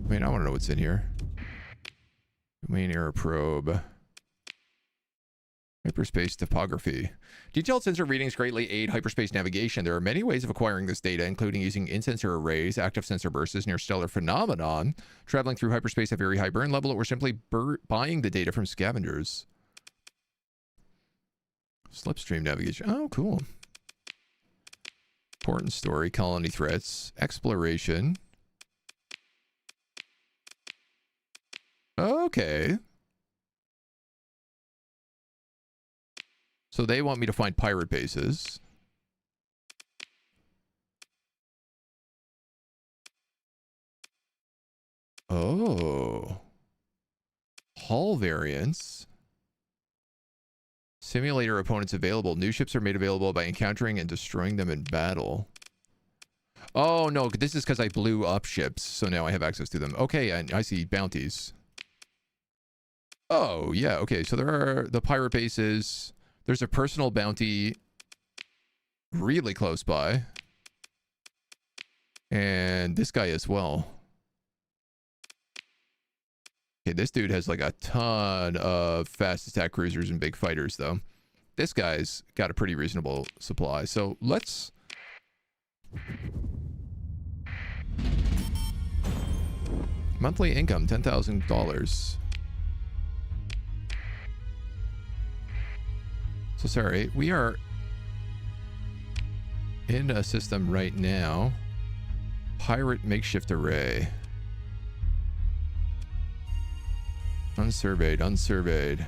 I mean, I want to know what's in here. Domain error probe. Hyperspace topography. Detailed sensor readings greatly aid hyperspace navigation. There are many ways of acquiring this data, including using in-sensor arrays, active sensor bursts, near-stellar phenomenon, traveling through hyperspace at very high burn level, or simply buying the data from scavengers. Slipstream navigation. Oh, cool. Important story, colony threats, exploration. Okay. So they want me to find pirate bases. Oh. Hull variants. Simulator opponents available. New ships are made available by encountering and destroying them in battle. Oh, no. This is because I blew up ships. So now I have access to them. Okay, and I see bounties. Oh, yeah. Okay, so there are the pirate bases. There's a personal bounty really close by. And this guy as well. Okay, this dude has like a ton of fast attack cruisers and big fighters, though. This guy's got a pretty reasonable supply. So let's... Monthly income, $10,000. So sorry, we are in a system right now. Pirate makeshift array. Unsurveyed, unsurveyed.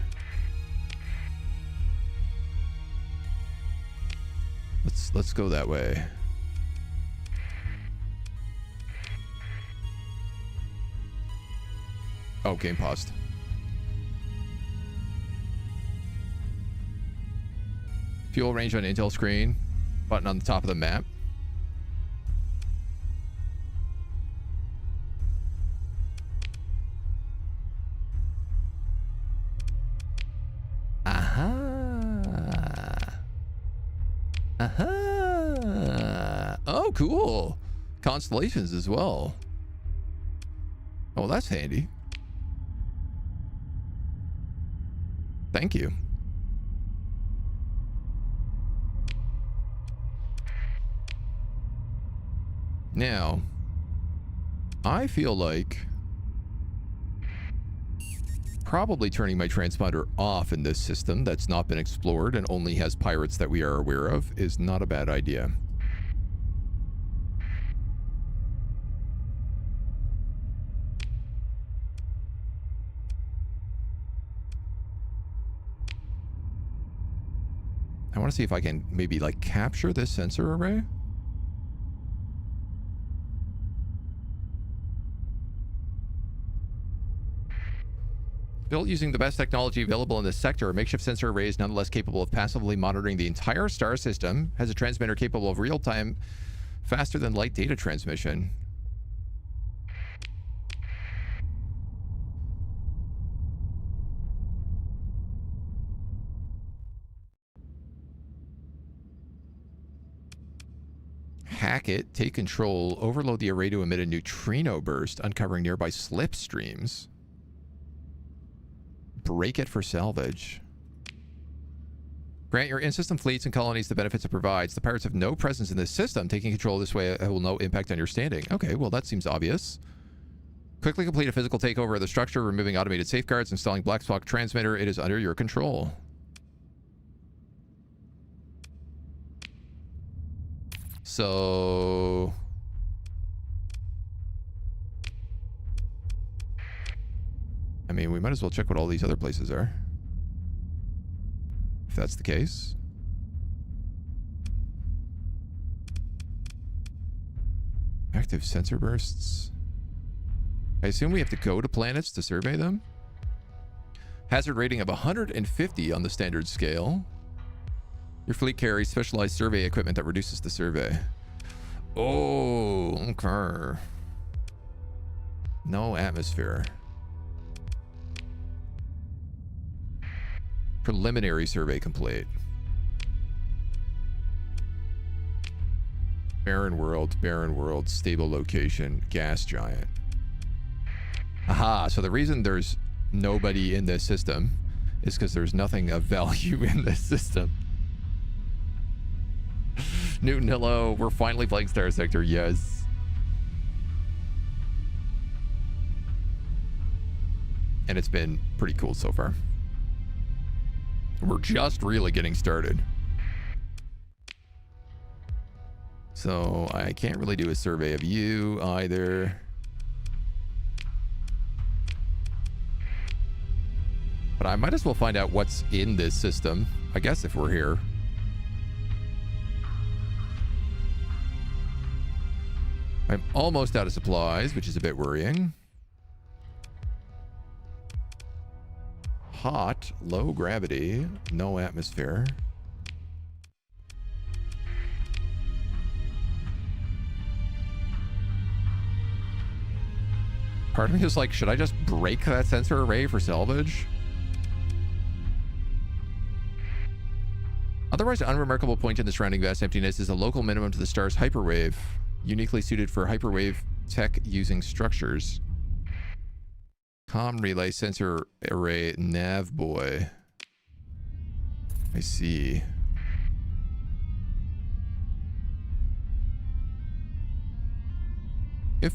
Let's go that way. Oh, game paused. Fuel range on intel screen. Button on the top of the map. Aha. Aha. Oh, cool. Constellations as well. Oh, that's handy. Thank you. Now, I feel like probably turning my transponder off in this system that's not been explored and only has pirates that we are aware of is not a bad idea. I want to see if I can maybe like capture this sensor array. Built using the best technology available in this sector, a makeshift sensor array is nonetheless capable of passively monitoring the entire star system, has a transmitter capable of real-time, faster-than-light data transmission. Hack it, take control, overload the array to emit a neutrino burst, uncovering nearby slipstreams. Break it for salvage. Grant your in-system fleets and colonies the benefits it provides. The pirates have no presence in this system. Taking control this way will no impact on your standing. Okay, well, that seems obvious. Quickly complete a physical takeover of the structure, removing automated safeguards, installing black spot transmitter. It is under your control. So... I mean, we might as well check what all these other places are. If that's the case. Active sensor bursts. I assume we have to go to planets to survey them. Hazard rating of 150 on the standard scale. Your fleet carries specialized survey equipment that reduces the survey. Oh, okay. No atmosphere. Preliminary survey complete. Barren world, stable location, gas giant. Aha, so the reason there's nobody in this system is because there's nothing of value in this system. Newton, hello. We're finally playing Starsector, yes. And it's been pretty cool so far. We're just really getting started. So I can't really do a survey of you either. But I might as well find out what's in this system, I guess, if we're here. I'm almost out of supplies, which is a bit worrying. Hot, low gravity, no atmosphere. Part of me is like, should I just break that sensor array for salvage? Otherwise, an unremarkable point in the surrounding vast emptiness is a local minimum to the star's hyperwave, uniquely suited for hyperwave tech using structures. Comm relay sensor array nav boy. I see. If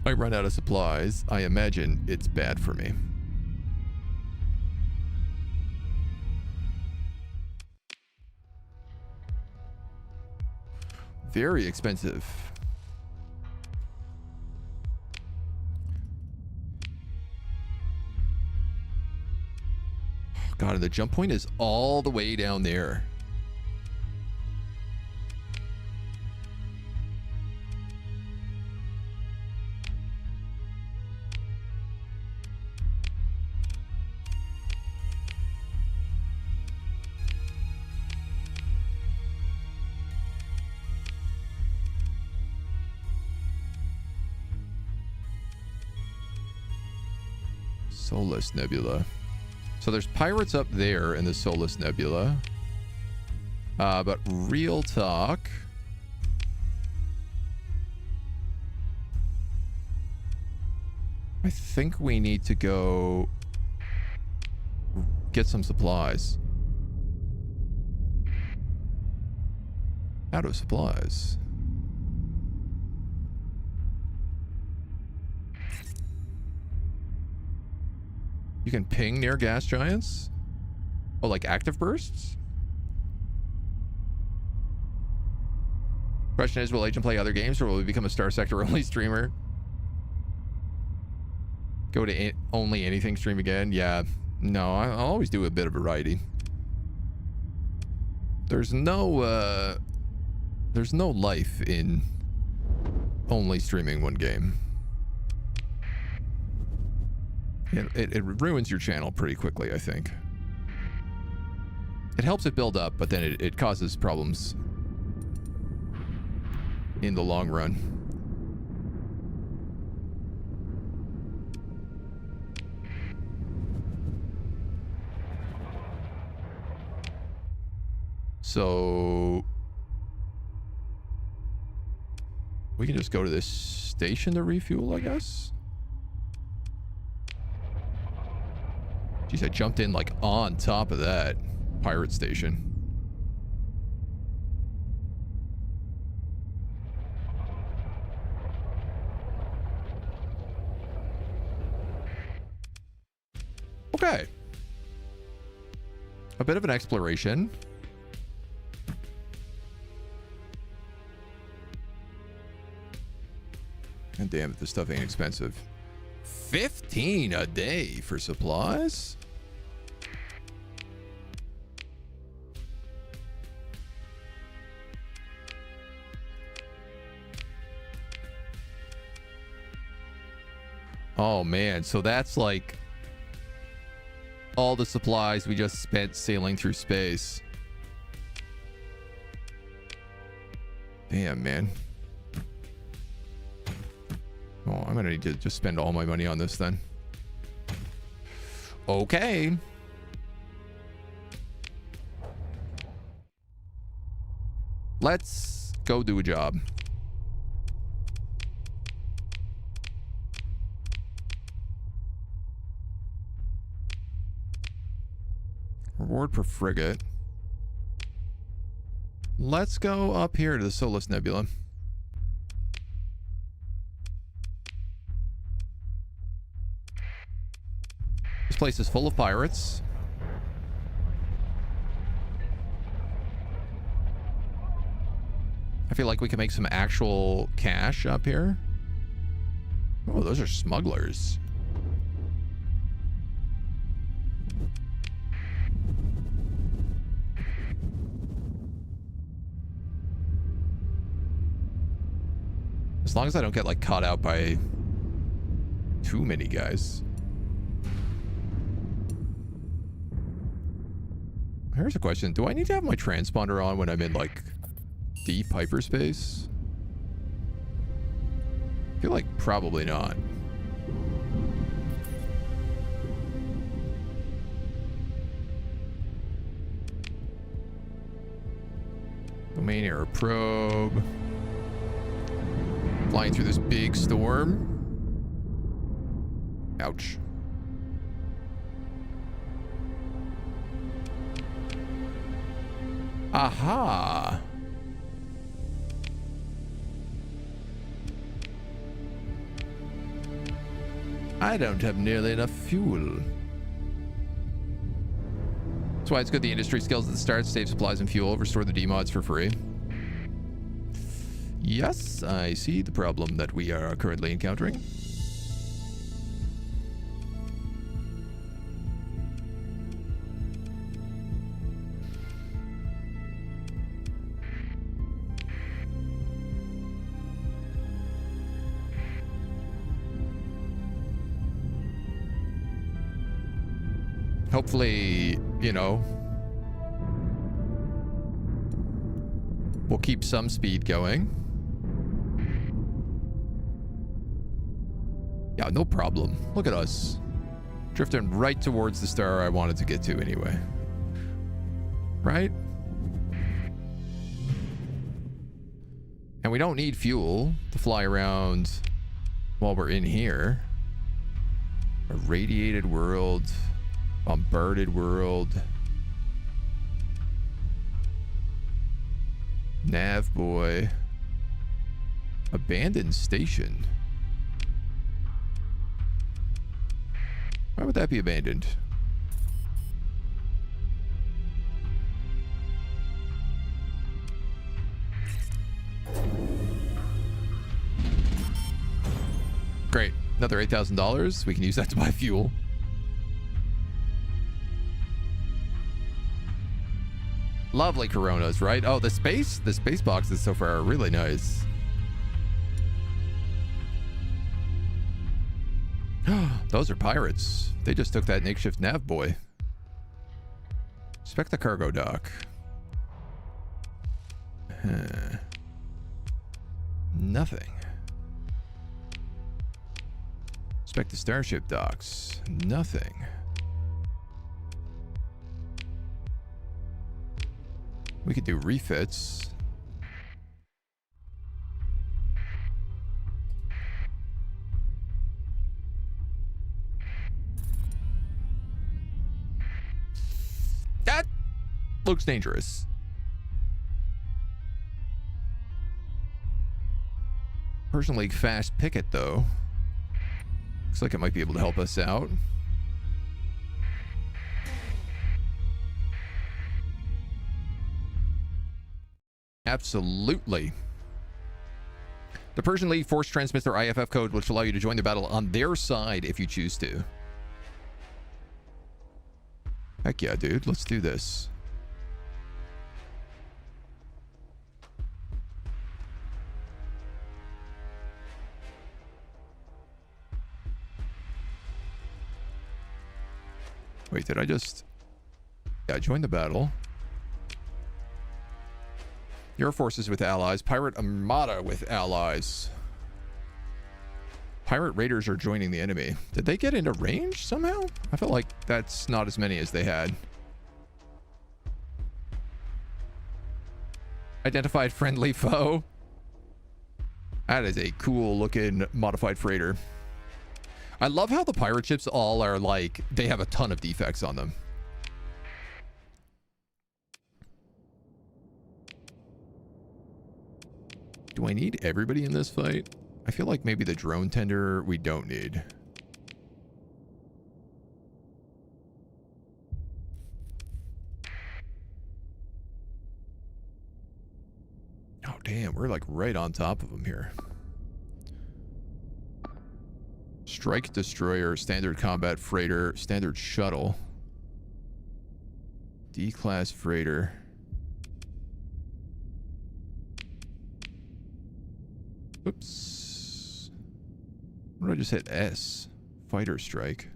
I run out of supplies, I imagine it's bad for me. Very expensive. God, and the jump point is all the way down there. Solus Nebula. So there's pirates up there in the Solus Nebula. But real talk. I think we need to go get some supplies. Out of supplies. You can ping near gas giants? Oh, like active bursts? Question is, will Agent play other games or will we become a Starsector only streamer? Go to only anything stream again? Yeah. No, I'll always do a bit of variety. There's no life in only streaming one game. It ruins your channel pretty quickly, I think. It helps it build up, but then it causes problems in the long run. So we can just go to this station to refuel, I guess. Jeez, I jumped in like on top of that pirate station. Okay. A bit of an exploration. And damn it, this stuff ain't expensive. 15 a day for supplies? Oh man, so that's like all the supplies we just spent sailing through space. Damn, man. Oh, I'm gonna need to just spend all my money on this then. Okay. Let's go do a job. Reward per frigate. Let's go up here to the Solus Nebula. This place is full of pirates. I feel like we can make some actual cash up here. Oh, those are smugglers. As long as I don't get, like, caught out by too many guys. Here's a question. Do I need to have my transponder on when I'm in, like, deep hyperspace? I feel like probably not. Domain error probe. Flying through this big storm. Ouch. Aha. I don't have nearly enough fuel. That's why it's good the industry skills at the start, save supplies and fuel, restore the demods for free. Yes, I see the problem that we are currently encountering. Hopefully, you know, we'll keep some speed going. Yeah, no problem. Look at us. Drifting right towards the star I wanted to get to anyway. Right? And we don't need fuel to fly around while we're in here. A radiated world. Bombarded world. Nav boy. Abandoned station. Why would that be abandoned? Great. Another $8,000. We can use that to buy fuel. Lovely Coronas, right? Oh, the space boxes so far are really nice. Those are pirates. They just took that makeshift nav boy. Inspect the cargo dock. Nothing. Inspect the starship docks. Nothing. We could do refits. That looks dangerous. Persian League fast picket, though. Looks like it might be able to help us out. Absolutely. The Persian League force transmits their IFF code, which will allow you to join the battle on their side if you choose to. Heck yeah, dude. Let's do this. Wait, did I just... Yeah, join the battle. Your forces with allies. Pirate Armada with allies. Pirate raiders are joining the enemy. Did they get into range somehow? I felt like that's not as many as they had. Identified friendly foe. That is a cool looking modified freighter. I love how the pirate ships all are like, they have a ton of defects on them. Do I need everybody in this fight? I feel like maybe the drone tender we don't need. Oh, damn. We're like right on top of them here. Strike destroyer, standard combat freighter, standard shuttle. D-class freighter. Oops. What did I just hit? S. Fighter strike.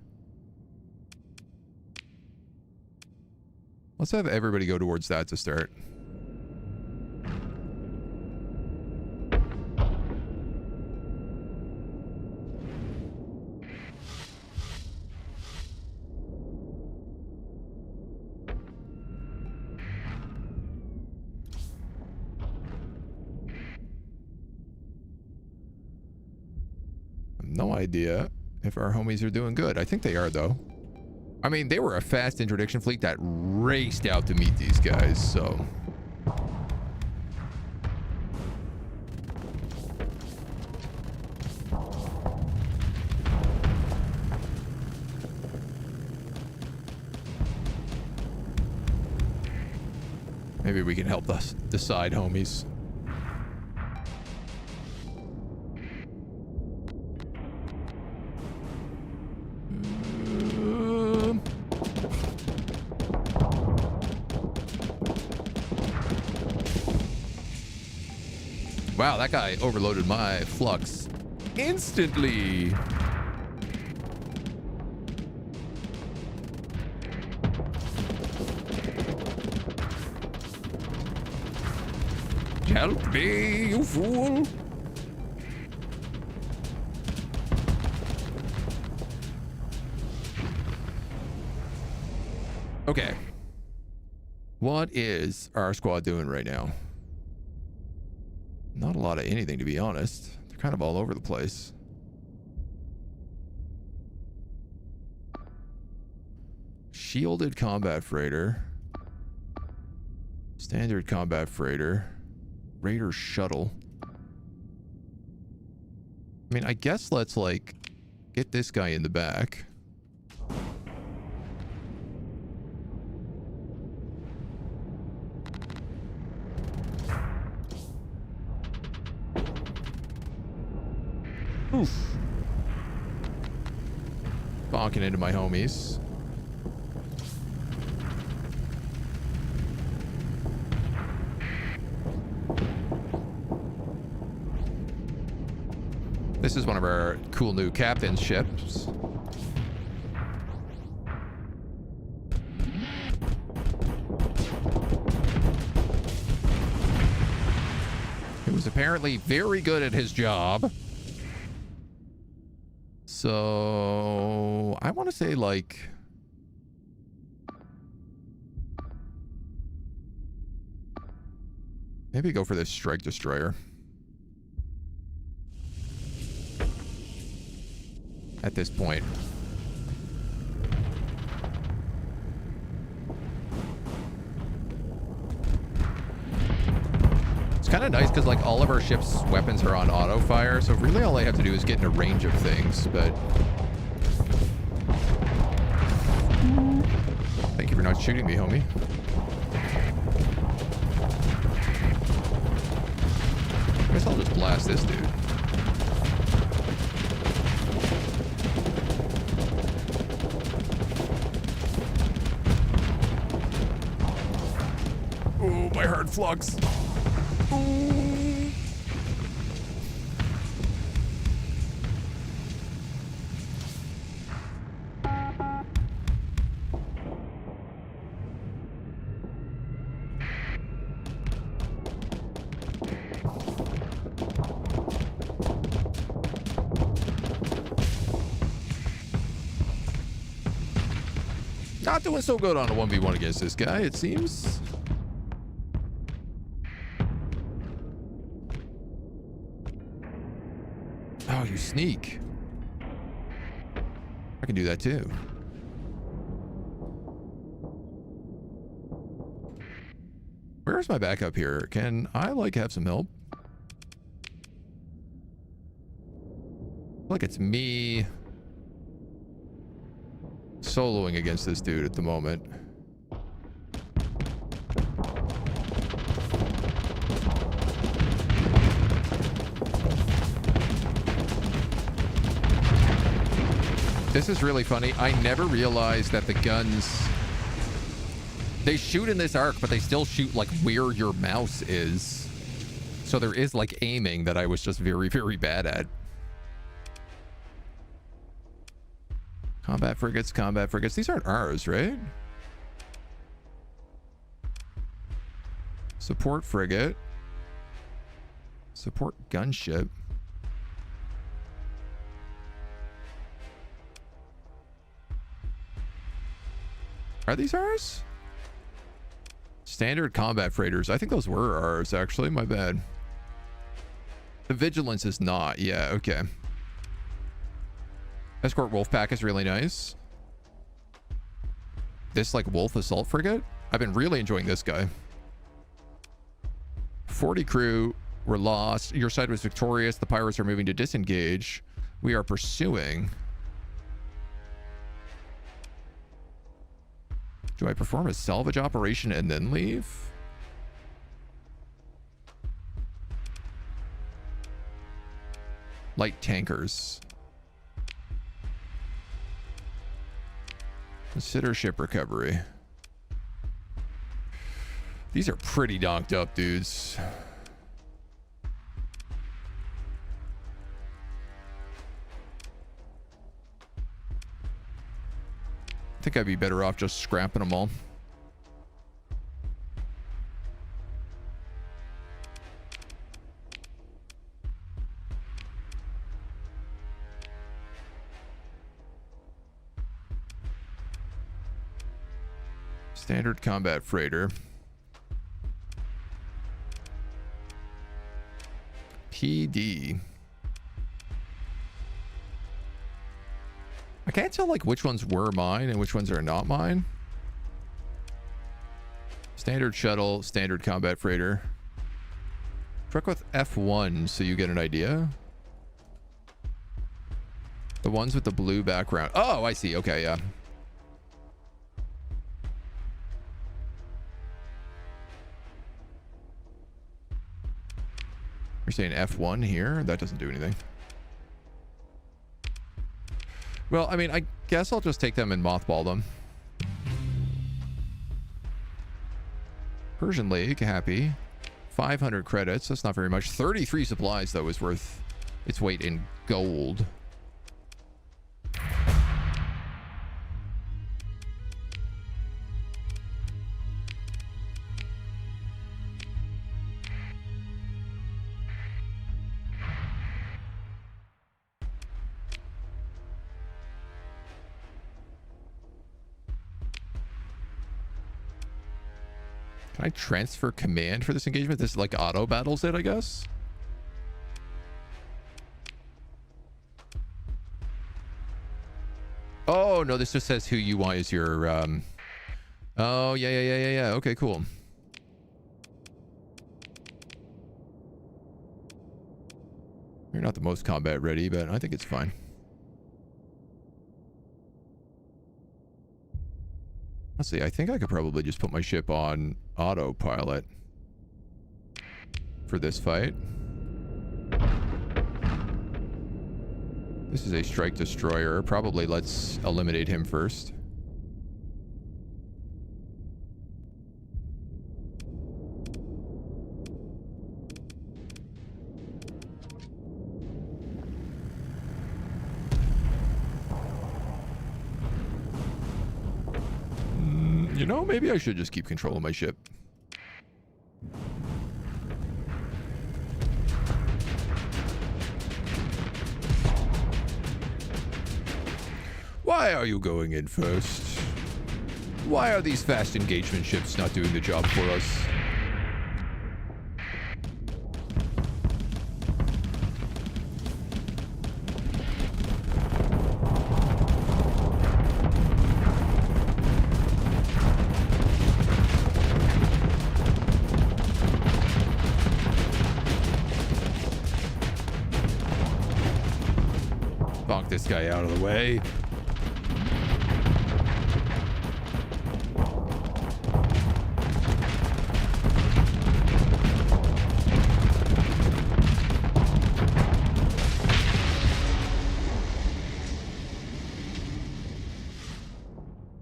Let's have everybody go towards that to start. No idea if our homies are doing good. I think they are, though. I mean, they were a fast interdiction fleet that raced out to meet these guys, so... maybe we can help us decide, homies. Wow, that guy overloaded my flux instantly. Help me, you fool. Okay. What is our squad doing right now? Not a lot of anything, to be honest. They're kind of all over the place. Shielded combat freighter. Standard combat freighter. Raider shuttle. I mean, I guess let's, like, get this guy in the back. Oof. Bonking into my homies. This is one of our cool new captain's ships. He was apparently very good at his job. So I want to say, like, maybe go for this strike destroyer. At this point. It's kind of nice because, like, all of our ship's weapons are on auto fire, so really all I have to do is get in a range of things, but... Thank you for not shooting me, homie. I guess I'll just blast this dude. Oh, my hard flux. Ooh. Not doing so good on a 1v1 against this guy, it seems. Oh, you sneak. I can do that too. Where's my backup here? Can I, like, have some help? Like it's me soloing against this dude at the moment. This is really funny. I never realized that the guns, they shoot in this arc, but they still shoot like where your mouse is. So there is like aiming that I was just very, very bad at. Combat frigates, combat frigates. These aren't ours, right? Support frigate. Support gunship. Are these ours? Standard combat freighters. I think those were ours, actually. My bad. The vigilance is not. Yeah, okay. Escort Wolfpack is really nice. This, like, Wolf Assault Frigate? I've been really enjoying this guy. 40 crew were lost. Your side was victorious. The pirates are moving to disengage. We are pursuing. Do I perform a salvage operation and then leave? Light tankers. Consider ship recovery. These are pretty donked up, dudes. I think I'd be better off just scrapping them all. Standard combat freighter. PD. I can't tell like which ones were mine and which ones are not mine. Standard shuttle, standard combat freighter. Truck with F1 so you get an idea. The ones with the blue background. Oh, I see. Okay, yeah. You're saying F1 here? That doesn't do anything. Well, I mean, I guess I'll just take them and mothball them. Persian Lake, happy. 500 credits. That's not very much. 33 supplies, though, is worth its weight in gold. Can I transfer command for this engagement? This like auto battles it, I guess. Oh no, this just says who you want as your oh yeah. Okay, cool. You're not the most combat ready, but I think it's fine. Let's see, I think I could probably just put my ship on autopilot for this fight. This is a strike destroyer. Probably let's eliminate him first. You know, maybe I should just keep control of my ship. Why are you going in first? Why are these fast engagement ships not doing the job for us? Bonk this guy out of the way.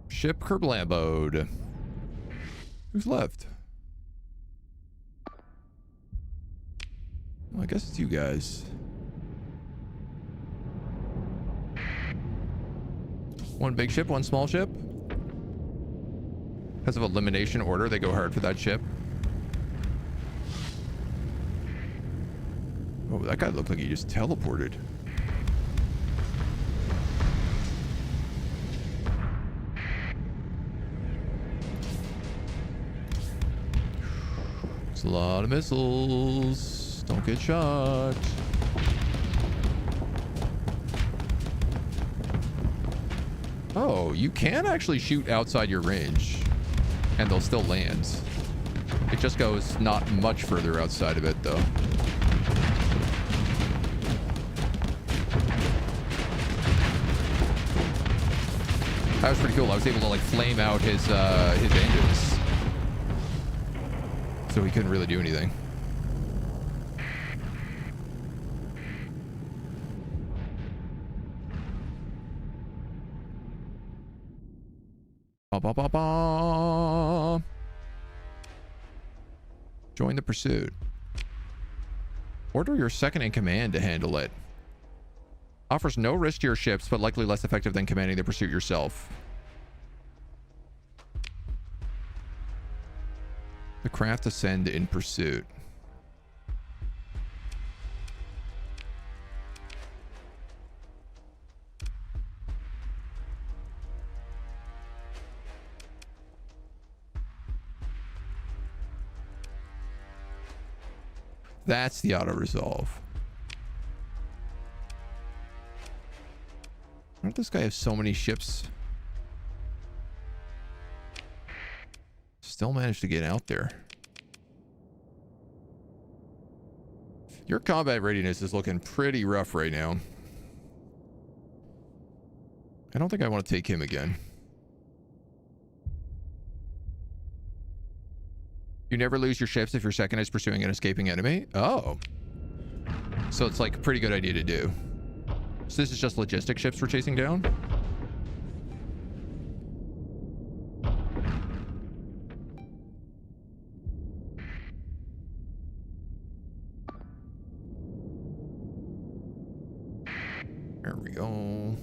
Ship kerblamboed. Who's left? Well, I guess it's you guys. One big ship, one small ship. Because of elimination order, they go hard for that ship. Oh, that guy looked like he just teleported. It's a lot of missiles. Don't get shot. Oh, you can actually shoot outside your range, and they'll still land. It just goes not much further outside of it, though. That was pretty cool. I was able to like flame out his engines, so he couldn't really do anything. Ba, ba, ba, ba. Join the pursuit. Order your second in command to handle it. Offers no risk to your ships, but likely less effective than commanding the pursuit yourself. The craft ascend in pursuit. That's the auto-resolve. Why does this guy have so many ships? Still managed to get out there. Your combat readiness is looking pretty rough right now. I don't think I want to take him again. You never lose your ships if your second is pursuing an escaping enemy. Oh. So it's like a pretty good idea to do. So this is just logistic ships we're chasing down? There we go.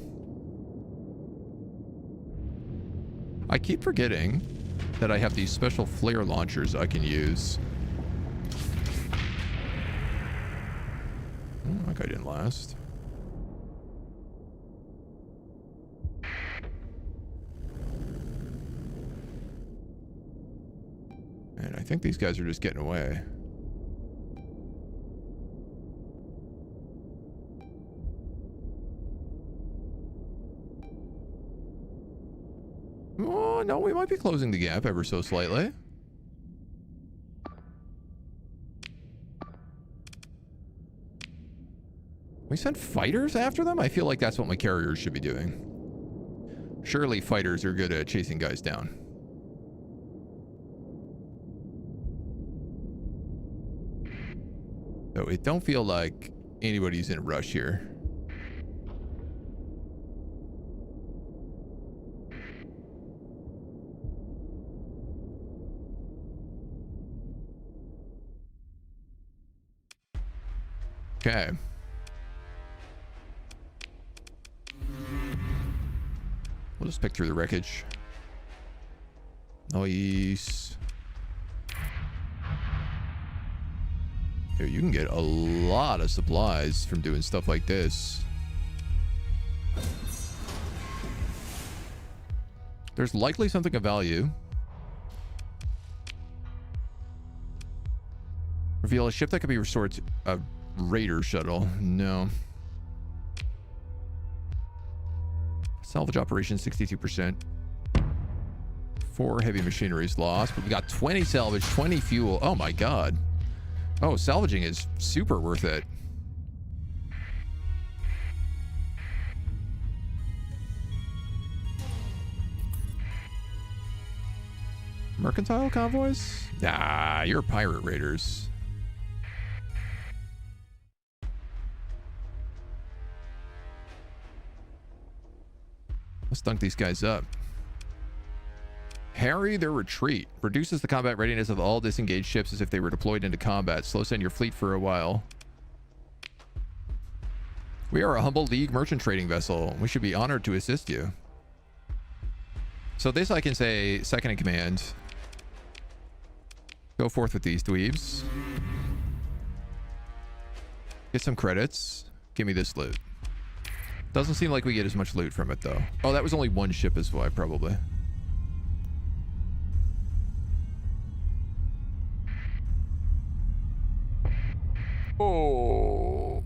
I keep forgetting that I have these special flare launchers I can use. Oh, that guy didn't last. And I think these guys are just getting away. Oh, no, we might be closing the gap ever so slightly. We sent fighters after them? I feel like that's what my carriers should be doing. Surely fighters are good at chasing guys down. So it don't feel like anybody's in a rush here. Okay. We'll just pick through the wreckage. Nice. Here, you can get a lot of supplies from doing stuff like this. There's likely something of value. Reveal a ship that could be restored to a raider shuttle. No. Salvage operation 62%. 4 heavy machineries lost, but we got 20 salvage, 20 fuel. Oh my god. Oh, salvaging is super worth it. Mercantile convoys? Nah, you're pirate raiders. Let's dunk these guys up. Harry their retreat. Reduces the combat readiness of all disengaged ships as if they were deployed into combat. Slow send your fleet for a while. We are a humble League merchant trading vessel. We should be honored to assist you. So this I can say second in command. Go forth with these dweebs. Get some credits. Give me this loot. Doesn't seem like we get as much loot from it though. Oh, that was only one ship as well, probably. Oh.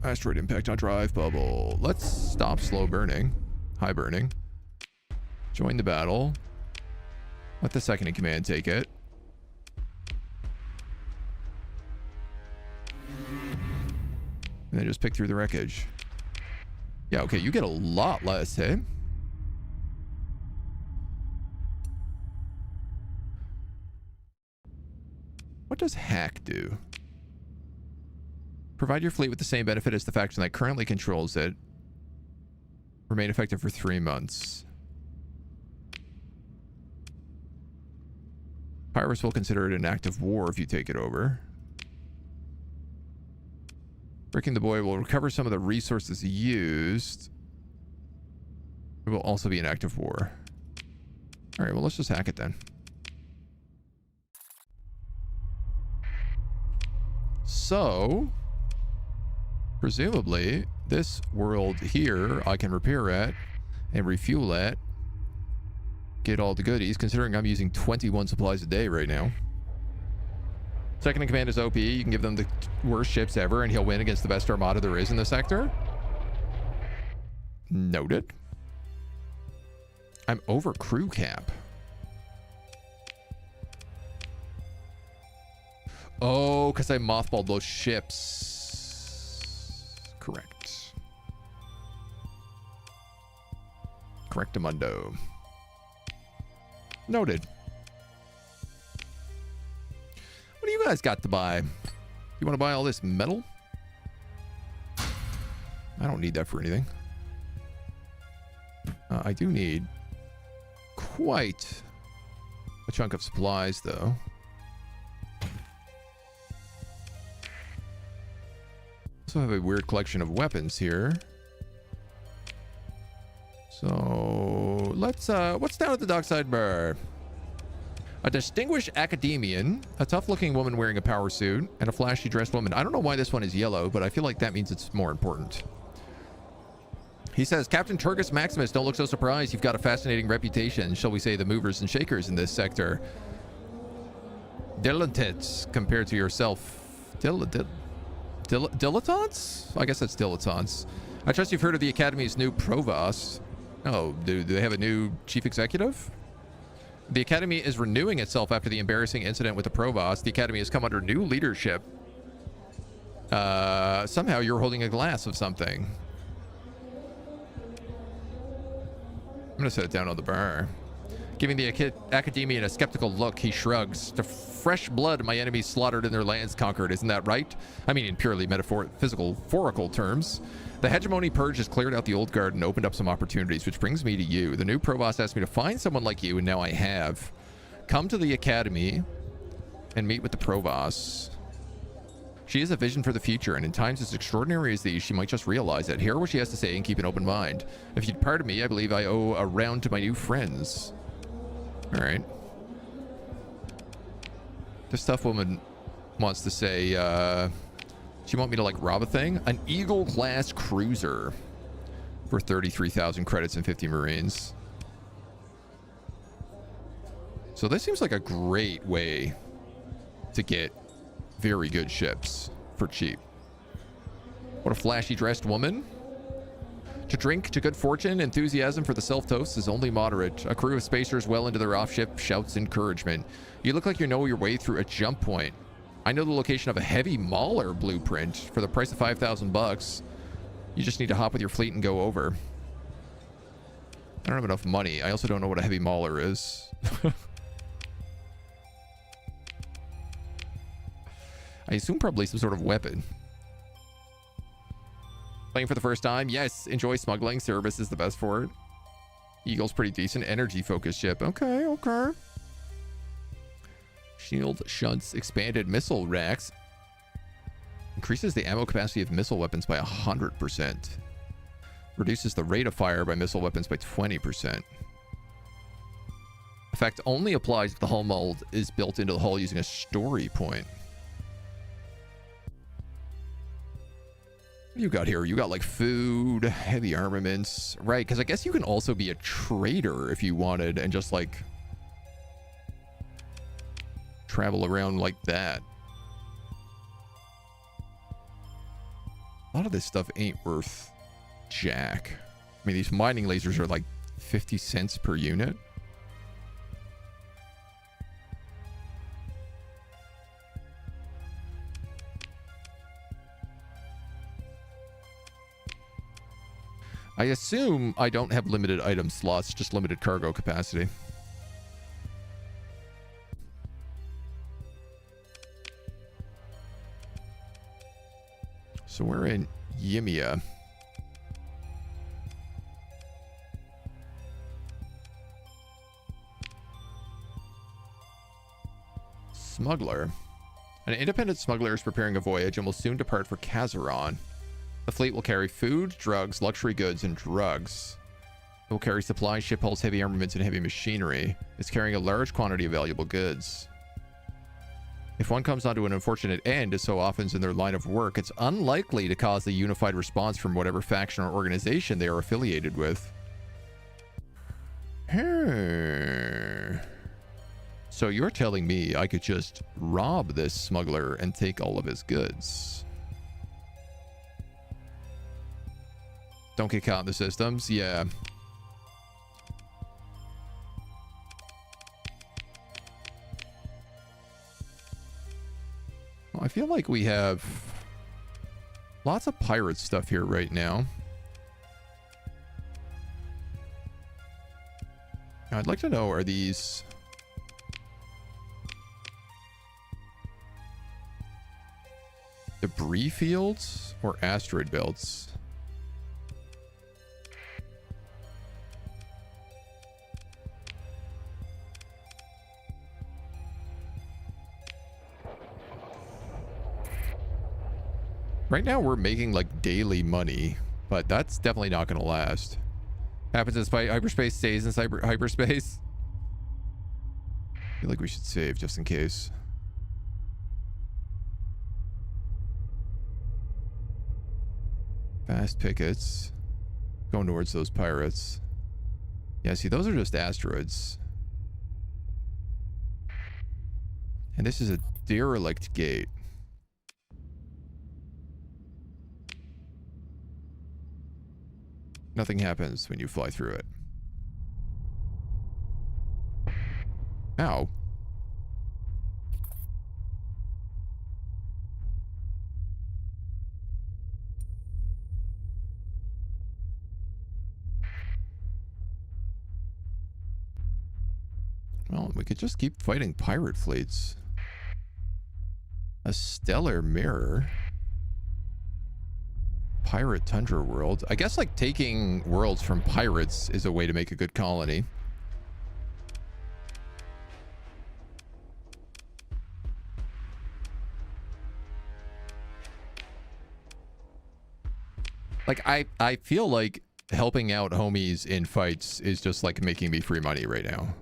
Asteroid impact on drive bubble. Let's stop slow burning. High burning. Join the battle. Let the second in command take it. And then just pick through the wreckage. Yeah, okay, you get a lot less, hey? What does hack do? Provide your fleet with the same benefit as the faction that currently controls it. Remain effective for 3 months. Pirates will consider it an act of war if you take it over. Breaking the Boy will recover some of the resources used. It will also be an act of war. Alright, well, let's just hack it then. So, presumably, this world here, I can repair at and refuel at. Get all the goodies, considering I'm using 21 supplies a day right now. Second in command is OP. You can give them the worst ships ever, and he'll win against the best armada there is in the sector. Noted. I'm over crew cap. Oh, because I mothballed those ships. Correct. Correctamundo. Noted. What do you guys got to buy? You want to buy all this metal? I don't need that for anything. I do need quite a chunk of supplies, though. Also have a weird collection of weapons here. So let's what's down at the dockside bar? A distinguished academician, a tough-looking woman wearing a power suit, and a flashy dressed woman. I don't know why this one is yellow, but I feel like that means it's more important. He says, Captain Turgus Maximus, don't look so surprised. You've got a fascinating reputation, shall we say the movers and shakers in this sector. Dilettantes compared to yourself. Dilettantes? I guess that's dilettantes. I trust you've heard of the Academy's new provost. Oh, do they have a new chief executive? The Academy is renewing itself after the embarrassing incident with the provost. The Academy has come under new leadership. Somehow you're holding a glass of something. I'm gonna set it down on the bar. Giving the Academian a skeptical look, he shrugs. The fresh blood my enemies slaughtered and their lands conquered, isn't that right? I mean, in purely metaphorical terms. The hegemony purge has cleared out the old guard and opened up some opportunities, which brings me to you. The new provost asked me to find someone like you, and now I have. Come to the Academy and meet with the provost. She has a vision for the future, and in times as extraordinary as these, she might just realize it. Hear what she has to say and keep an open mind. If you'd pardon me, I believe I owe a round to my new friends. All right. This tough woman wants to say, she want me to like rob a thing? An Eagle class cruiser for 33,000 credits and 50 Marines. So this seems like a great way to get very good ships for cheap. What a flashy dressed woman. To drink to good fortune, enthusiasm for the self-toast is only moderate. A crew of spacers well into their off-ship shouts encouragement. You look like you know your way through a jump point. I know the location of a heavy mauler blueprint for the price of 5,000 bucks. You just need to hop with your fleet and go over. I don't have enough money. I also don't know what a heavy mauler is. I assume probably some sort of weapon. Playing for the first time? Yes. Enjoy smuggling. Service is the best for it. Eagle's pretty decent. Energy-focused ship. Okay, okay. Shield shunts expanded missile racks. Increases the ammo capacity of missile weapons by 100%. Reduces the rate of fire by missile weapons by 20%. Effect only applies if the hull mold is built into the hull using a story point. What do you got here? You got like food, heavy armaments, right? Because I guess you can also be a trader if you wanted and just like travel around like that. A lot of this stuff ain't worth jack. I mean, these mining lasers are like 50 cents per unit. I assume I don't have limited item slots, just limited cargo capacity. So we're in Yimia. Smuggler. An independent smuggler is preparing a voyage and will soon depart for Kazaron. The fleet will carry food, drugs, luxury goods, and drugs. It will carry supplies, ship hulls, heavy armaments, and heavy machinery. It's carrying a large quantity of valuable goods. If one comes onto an unfortunate end, as so often in their line of work, it's unlikely to cause a unified response from whatever faction or organization they are affiliated with. So you're telling me I could just rob this smuggler and take all of his goods? Don't get caught in the systems? Yeah. Well, I feel like we have lots of pirate stuff here right now. I'd like to know, are these debris fields or asteroid belts? Right now we're making like daily money, but that's definitely not going to last. Happens in hyperspace, stays in hyperspace. I feel like we should save just in case. Fast pickets. Going towards those pirates. Yeah, see, those are just asteroids. And this is a derelict gate. Nothing happens when you fly through it. Ow. Well, we could just keep fighting pirate fleets. A stellar mirror. Pirate tundra world. I guess like taking worlds from pirates is a way to make a good colony. Like I feel like helping out homies in fights is just like making me free money right now.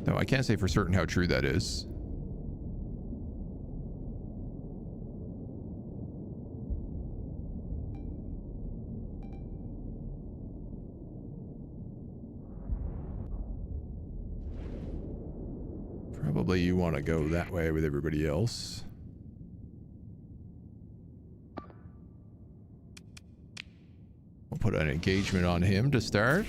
No, I can't say for certain how true that is. Probably you want to go that way with everybody else. We'll put an engagement on him to start.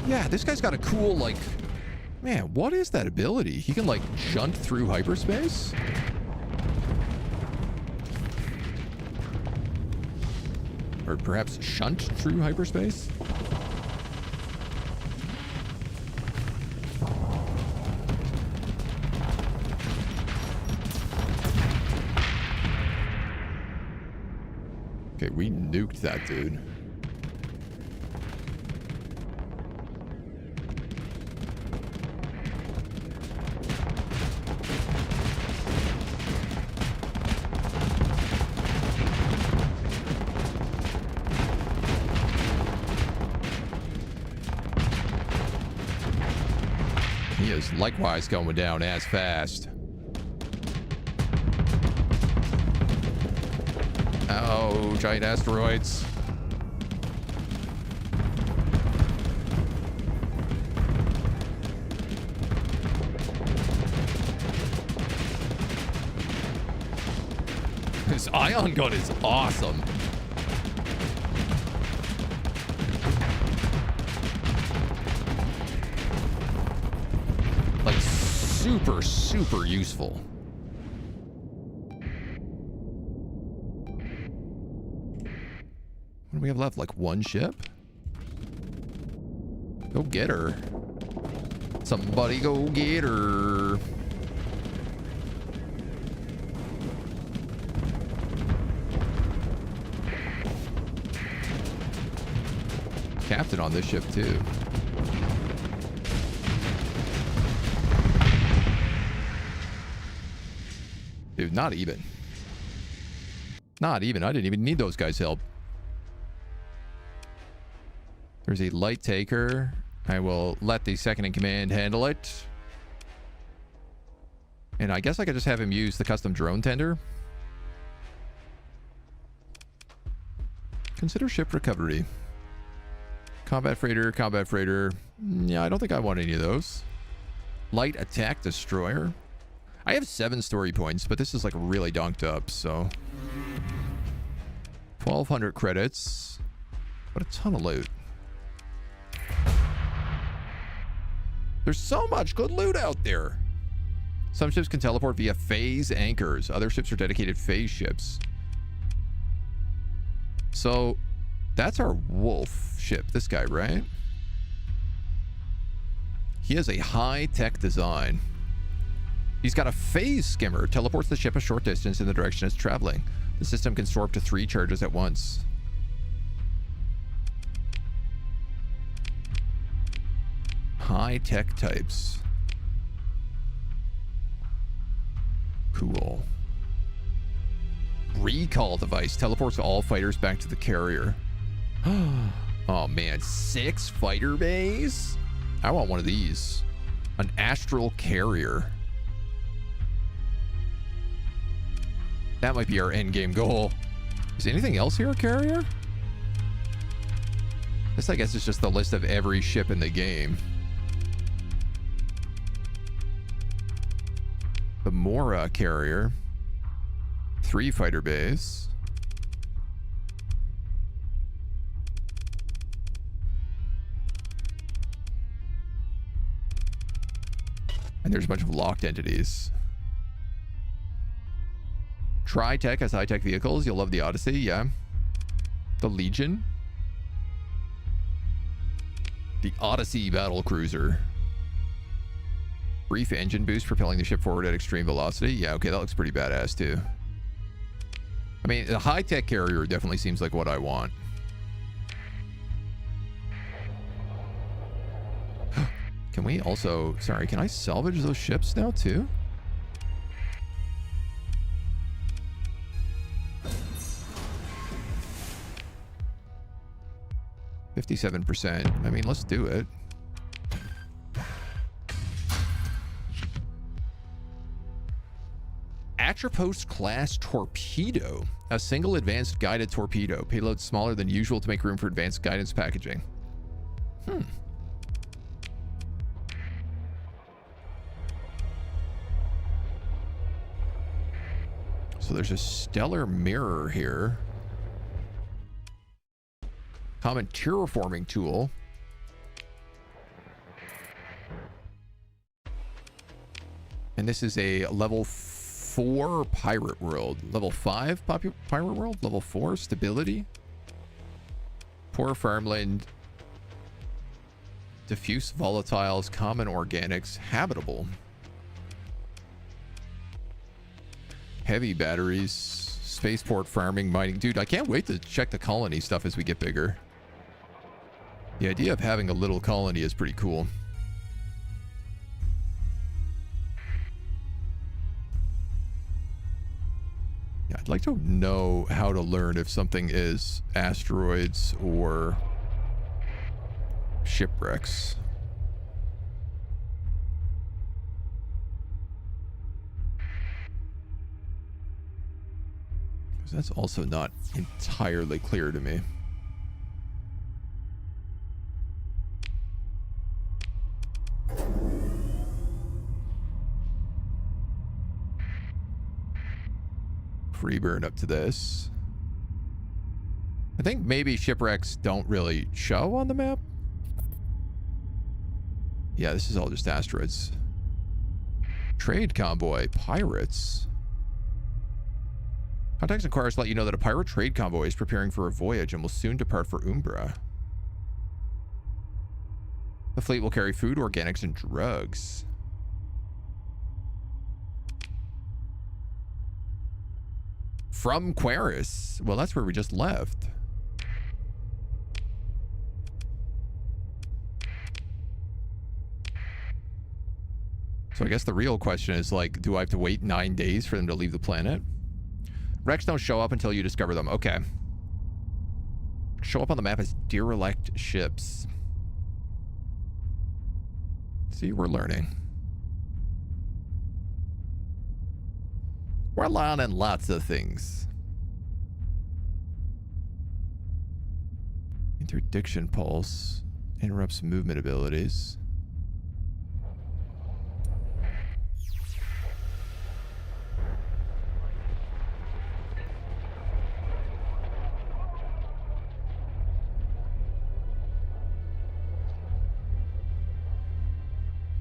Yeah, this guy's got a cool, like... Man, what is that ability? He can, like, shunt through hyperspace? Or perhaps shunt through hyperspace? Okay, we nuked that dude. He is likewise going down as fast. Oh, giant asteroids. This ion gun is awesome. Like, super, super useful. What do we have left? Like one ship? Go get her. Somebody go get her. Captain on this ship too. Dude, not even. Not even. I didn't even need those guys' help. There's a light taker. I will let the second in command handle it. And I guess I could just have him use the custom drone tender. Consider ship recovery. Combat freighter, combat freighter. Yeah, I don't think I want any of those. Light attack destroyer. I have 7 story points, but this is like really donked up, so. 1,200 credits. What a ton of loot. There's so much good loot out there. Some ships can teleport via phase anchors. Other ships are dedicated phase ships. So that's our wolf ship, this guy, right? He has a high-tech design. He's got a phase skimmer. Teleports the ship a short distance in the direction it's traveling. The system can store up to 3 charges at once. High-tech types. Cool. Recall device. Teleports all fighters back to the carrier. Oh, man. 6 fighter bays? I want one of these. An astral carrier. That might be our endgame goal. Is anything else here a carrier? This, I guess, is just the list of every ship in the game. The Mora carrier. 3 fighter bays. And there's a bunch of locked entities. Tri-Tech has high-tech vehicles. You'll love the Odyssey, yeah. The Legion. The Odyssey battle cruiser. Brief engine boost, propelling the ship forward at extreme velocity. Yeah, okay, that looks pretty badass too. I mean, the high-tech carrier definitely seems like what I want. Can we also... Sorry, can I salvage those ships now too? %. I mean, let's do it. Atropos class torpedo. A single advanced guided torpedo. Payload smaller than usual to make room for advanced guidance packaging. So there's a stellar mirror here. Common terraforming tool. And this is a level 4 pirate world. Level 5 pirate world? Level 4 stability? Poor farmland. Diffuse volatiles, common organics, habitable. Heavy batteries, spaceport farming, mining. Dude, I can't wait to check the colony stuff as we get bigger. The idea of having a little colony is pretty cool. Yeah, I'd like to know how to learn if something is asteroids or shipwrecks. That's also not entirely clear to me. Free burn up to this. I think maybe shipwrecks don't really show on the map. Yeah, this is all just asteroids. Trade convoy, pirates. Contacts and cars let you know that a pirate trade convoy is preparing for a voyage and will soon depart for Umbra. The fleet will carry food, organics, and drugs. From Quaris. Well, that's where we just left. So I guess the real question is, like, do I have to wait 9 days for them to leave the planet? Wrecks don't show up until you discover them. Okay. Show up on the map as derelict ships. See, we're learning. We're learning lots of things. Interdiction pulse. Interrupts movement abilities.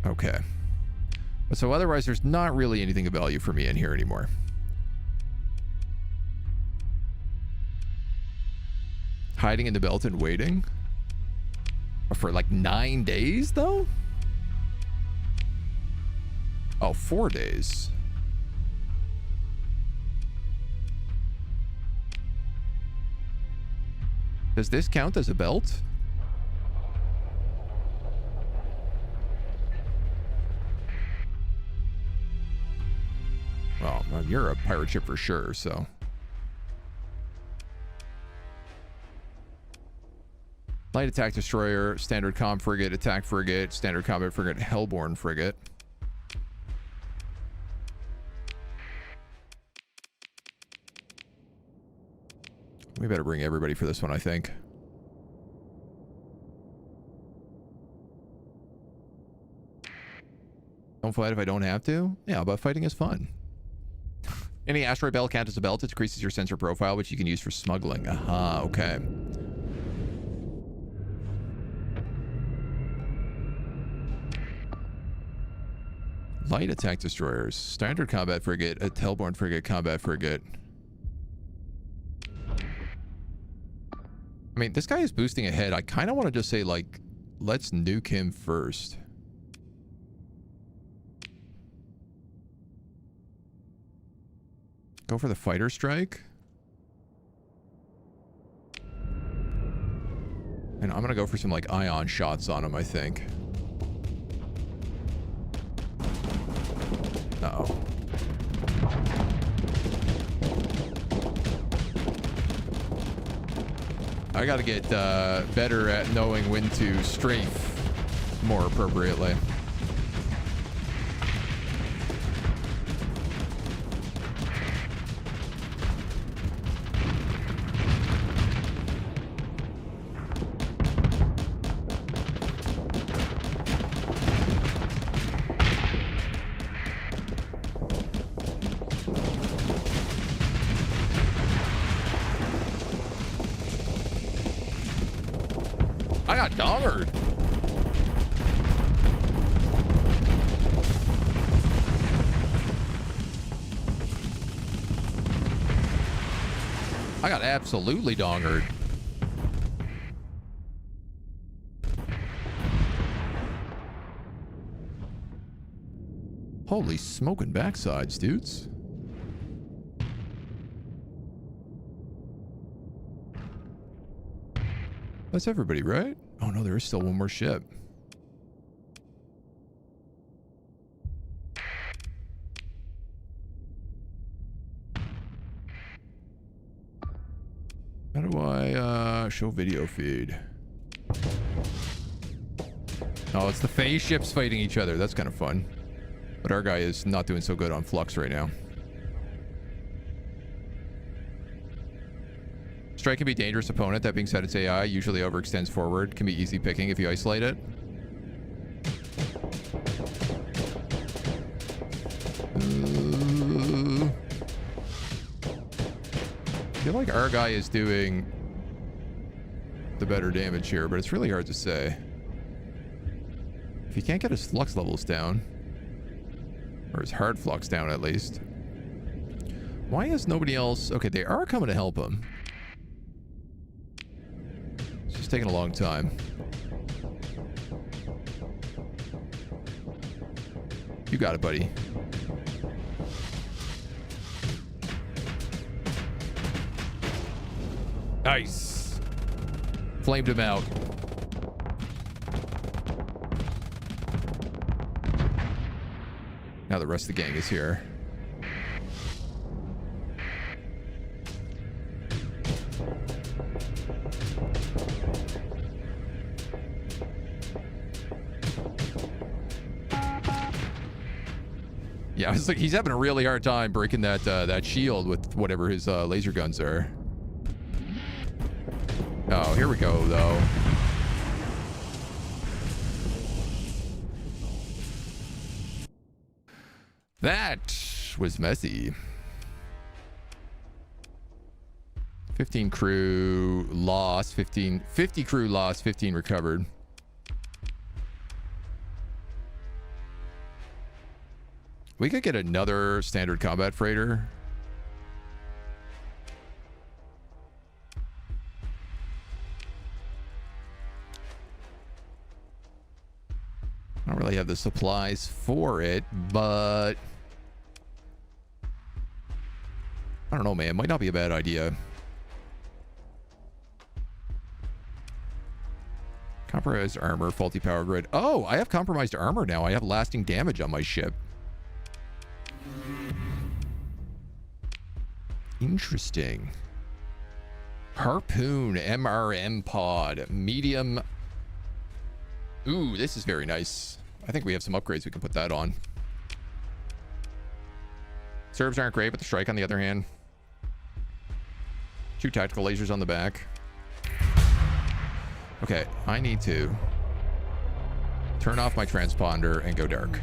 Okay. But so otherwise, there's not really anything of value for me in here anymore. Hiding in the belt and waiting? For like 9 days, though? Oh, 4 days. Does this count as a belt? Well, you're a pirate ship for sure, so. Light attack destroyer, standard comm frigate, attack frigate, standard combat frigate, hellborn frigate. We better bring everybody for this one, I think. Don't fight if I don't have to? Yeah, but fighting is fun. Any asteroid belt count as a belt. It decreases your sensor profile, which you can use for smuggling. Aha, okay. Light attack destroyers. Standard combat frigate, a hellborn frigate, combat frigate. I mean, this guy is boosting ahead. I kind of want to just say, like, let's nuke him first. Go for the fighter strike. And I'm gonna go for some like ion shots on him, I think. Uh-oh. I gotta get better at knowing when to strafe more appropriately. got dongered. I got absolutely dongered. Holy smoking backsides, dudes. That's everybody, right? Oh no, there is still one more ship. How do I show video feed? Oh, it's the phase ships fighting each other. That's kind of fun. But our guy is not doing so good on Flux right now. Strike can be a dangerous opponent. That being said, its AI usually overextends forward. Can be easy picking if you isolate it. I feel like our guy is doing the better damage here, but it's really hard to say. If he can't get his flux levels down, or his hard flux down at least. Why is nobody else? Okay, they are coming to help him. It's just taking a long time. You got it, buddy. Nice. Flamed him out. Now the rest of the gang is here. Yeah, I was like, he's having a really hard time breaking that that shield with whatever his laser guns are. Oh, here we go, though. That was messy. 15 crew lost, 50 crew lost, 15 recovered. We could get another standard combat freighter. I don't really have the supplies for it, but I don't know, man. Might not be a bad idea. Compromised armor, faulty power grid. Oh, I have compromised armor now. I have lasting damage on my ship. Interesting. Harpoon MRM pod. Medium. Ooh, this is very nice. I think we have some upgrades we can put that on. Serves aren't great, but the strike on the other hand. 2 tactical lasers on the back. Okay, I need to turn off my transponder and go dark.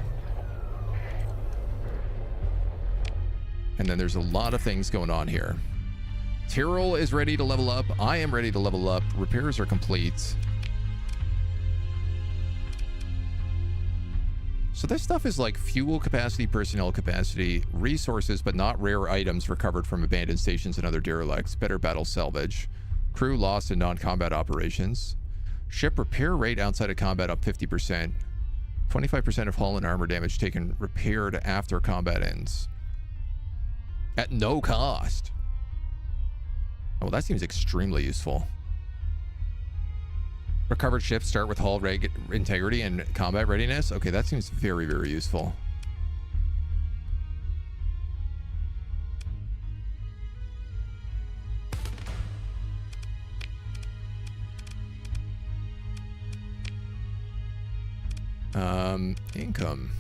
And then there's a lot of things going on here. Tyrrell is ready to level up. I am ready to level up. Repairs are complete. So this stuff is like fuel capacity, personnel capacity, resources, but not rare items recovered from abandoned stations and other derelicts, better battle salvage, crew lost in non-combat operations, ship repair rate outside of combat up 50%, 25% of hull and armor damage taken repaired after combat ends. At no cost. Oh, well, that seems extremely useful. Recovered ships start with hull integrity and combat readiness. Okay, that seems very, very useful. Income.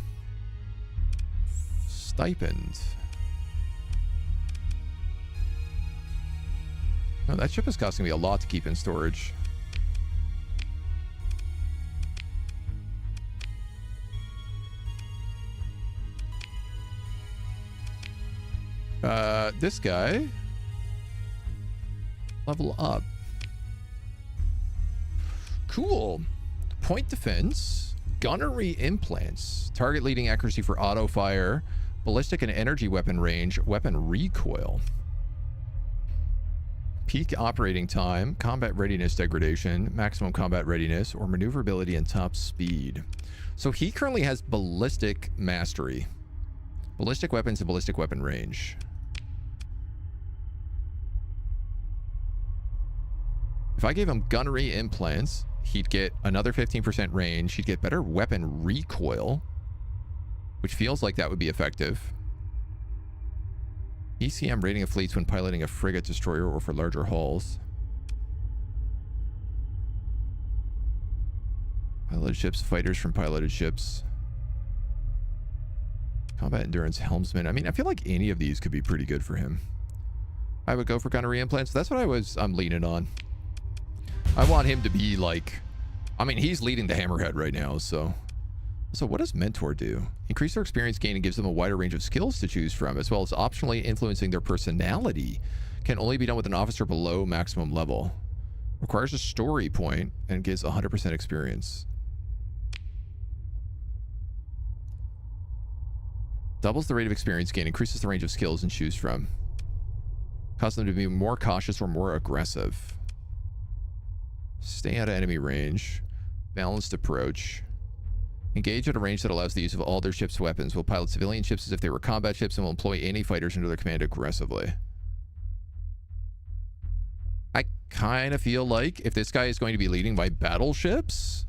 Stipend. No, that ship is costing me a lot to keep in storage. This guy. Level up. cool. Point defense, gunnery implants, target leading accuracy for auto fire, ballistic and energy weapon range, weapon recoil, peak operating time, combat readiness degradation, maximum combat readiness, or maneuverability and top speed. So he currently has ballistic mastery, ballistic weapons and ballistic weapon range. If I gave him gunnery implants, he'd get another 15% range. He'd get better weapon recoil, which feels like that would be effective. ECM rating of fleets when piloting a frigate, destroyer, or for larger hulls. Piloted ships, fighters from piloted ships. Combat endurance, helmsman. I mean, I feel like any of these could be pretty good for him. I would go for gunnery implants. That's what I'm leaning on. I want him to be like, I mean, he's leading the Hammerhead right now, so what does Mentor do? Increase their experience gain and gives them a wider range of skills to choose from, as well as optionally influencing their personality. Can only be done with an officer below maximum level. Requires a story point and gives 100% experience. Doubles the rate of experience gain, increases the range of skills and choose from. Causes them to be more cautious or more aggressive. Stay out of enemy range. Balanced approach. Engage at a range that allows the use of all their ships' weapons. Will pilot civilian ships as if they were combat ships and will employ any fighters under their command aggressively. I kind of feel like if this guy is going to be leading by battleships,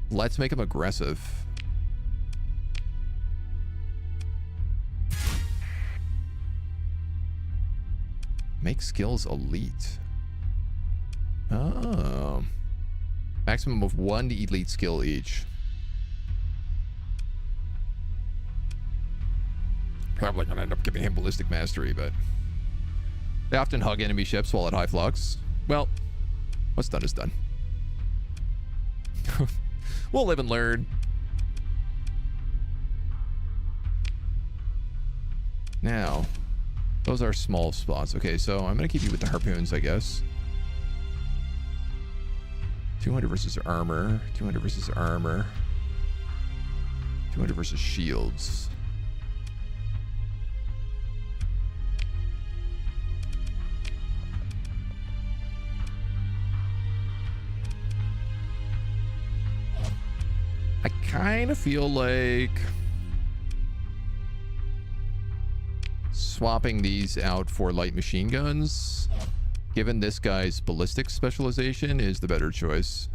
let's make him aggressive. Make skills elite. Oh. Maximum of 1 elite skill each. Probably gonna end up giving him ballistic mastery, but they often hug enemy ships while at high flux. Well, what's done is done. We'll live and learn. Now, those are small spots. Okay, so I'm going to keep you with the harpoons, I guess. 200 versus armor. 200 versus armor. 200 versus shields. I kind of feel like swapping these out for light machine guns, given this guy's ballistic specialization, is the better choice.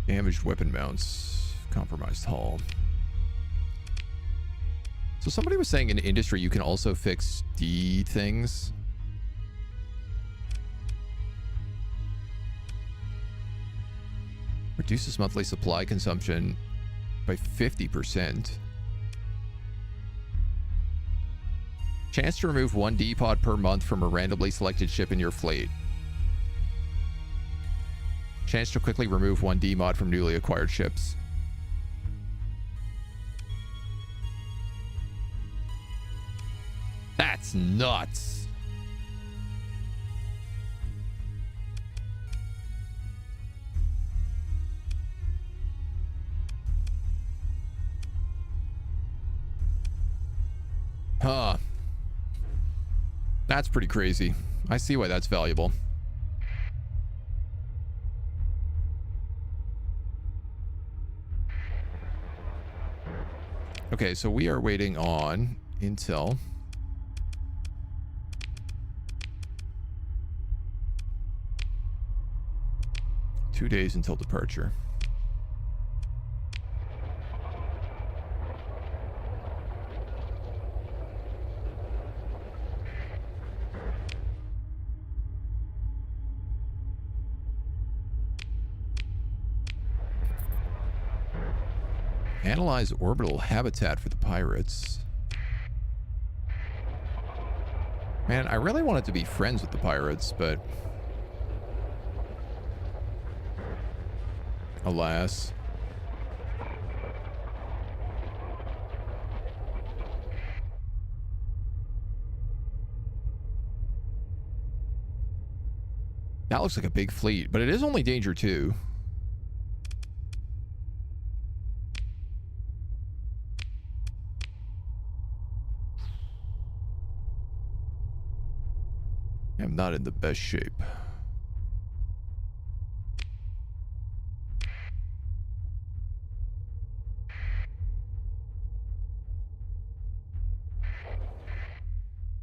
Damaged weapon mounts. Compromised hull. So somebody was saying in industry you can also fix D things. Reduces monthly supply consumption by 50%. Chance to remove 1 D-pod per month from a randomly selected ship in your fleet. Chance to quickly remove 1 D-mod from newly acquired ships. That's nuts. Huh. That's pretty crazy. I see why that's valuable. Okay, so we are waiting on intel. Two days until departure. Analyze orbital habitat for the pirates. Man, I really wanted to be friends with the pirates, but alas. That looks like a big fleet, but it is only Danger 2. I'm not in the best shape.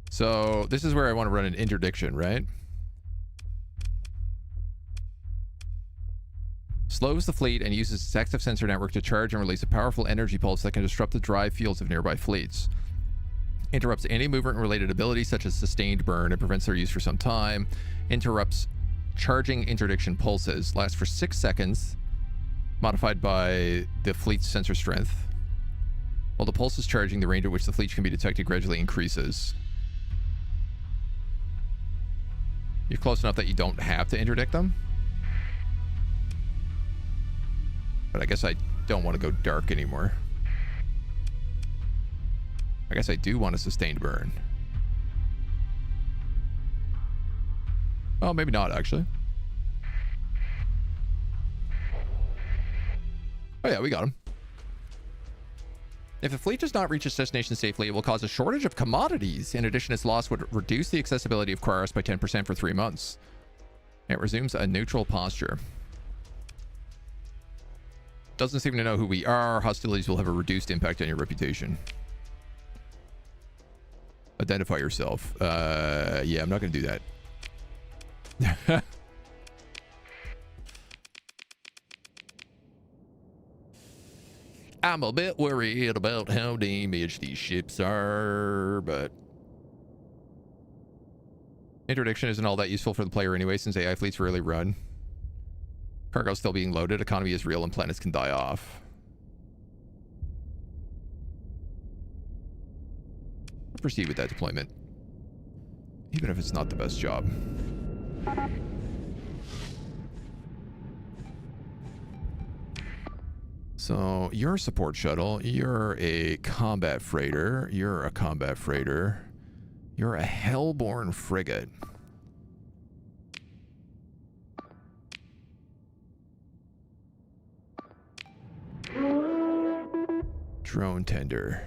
So this is where I want to run an interdiction, right? Slows the fleet and uses its active sensor network to charge and release a powerful energy pulse that can disrupt the drive fields of nearby fleets. Interrupts any movement-related abilities such as sustained burn and prevents their use for some time. Interrupts charging interdiction pulses. Lasts for 6 seconds. Modified by the fleet's sensor strength. While the pulse is charging, the range at which the fleet can be detected gradually increases. You're close enough that you don't have to interdict them. But I guess I don't want to go dark anymore. I guess I do want a sustained burn. Oh, maybe not, actually. Oh, yeah, we got him. If the fleet does not reach its destination safely, it will cause a shortage of commodities. In addition, its loss would reduce the accessibility of Quaros by 10% for 3 months. It resumes a neutral posture. Doesn't seem to know who we are. Hostilities will have a reduced impact on your reputation. Identify yourself. Yeah, I'm not going to do that. I'm a bit worried about how damaged these ships are, but interdiction isn't all that useful for the player anyway, since AI fleets rarely run. Cargo's still being loaded, economy is real, and planets can die off. I'll proceed with that deployment, even if it's not the best job. So, you're a support shuttle, you're a combat freighter, you're a combat freighter, you're a hellborn frigate. Drone tender.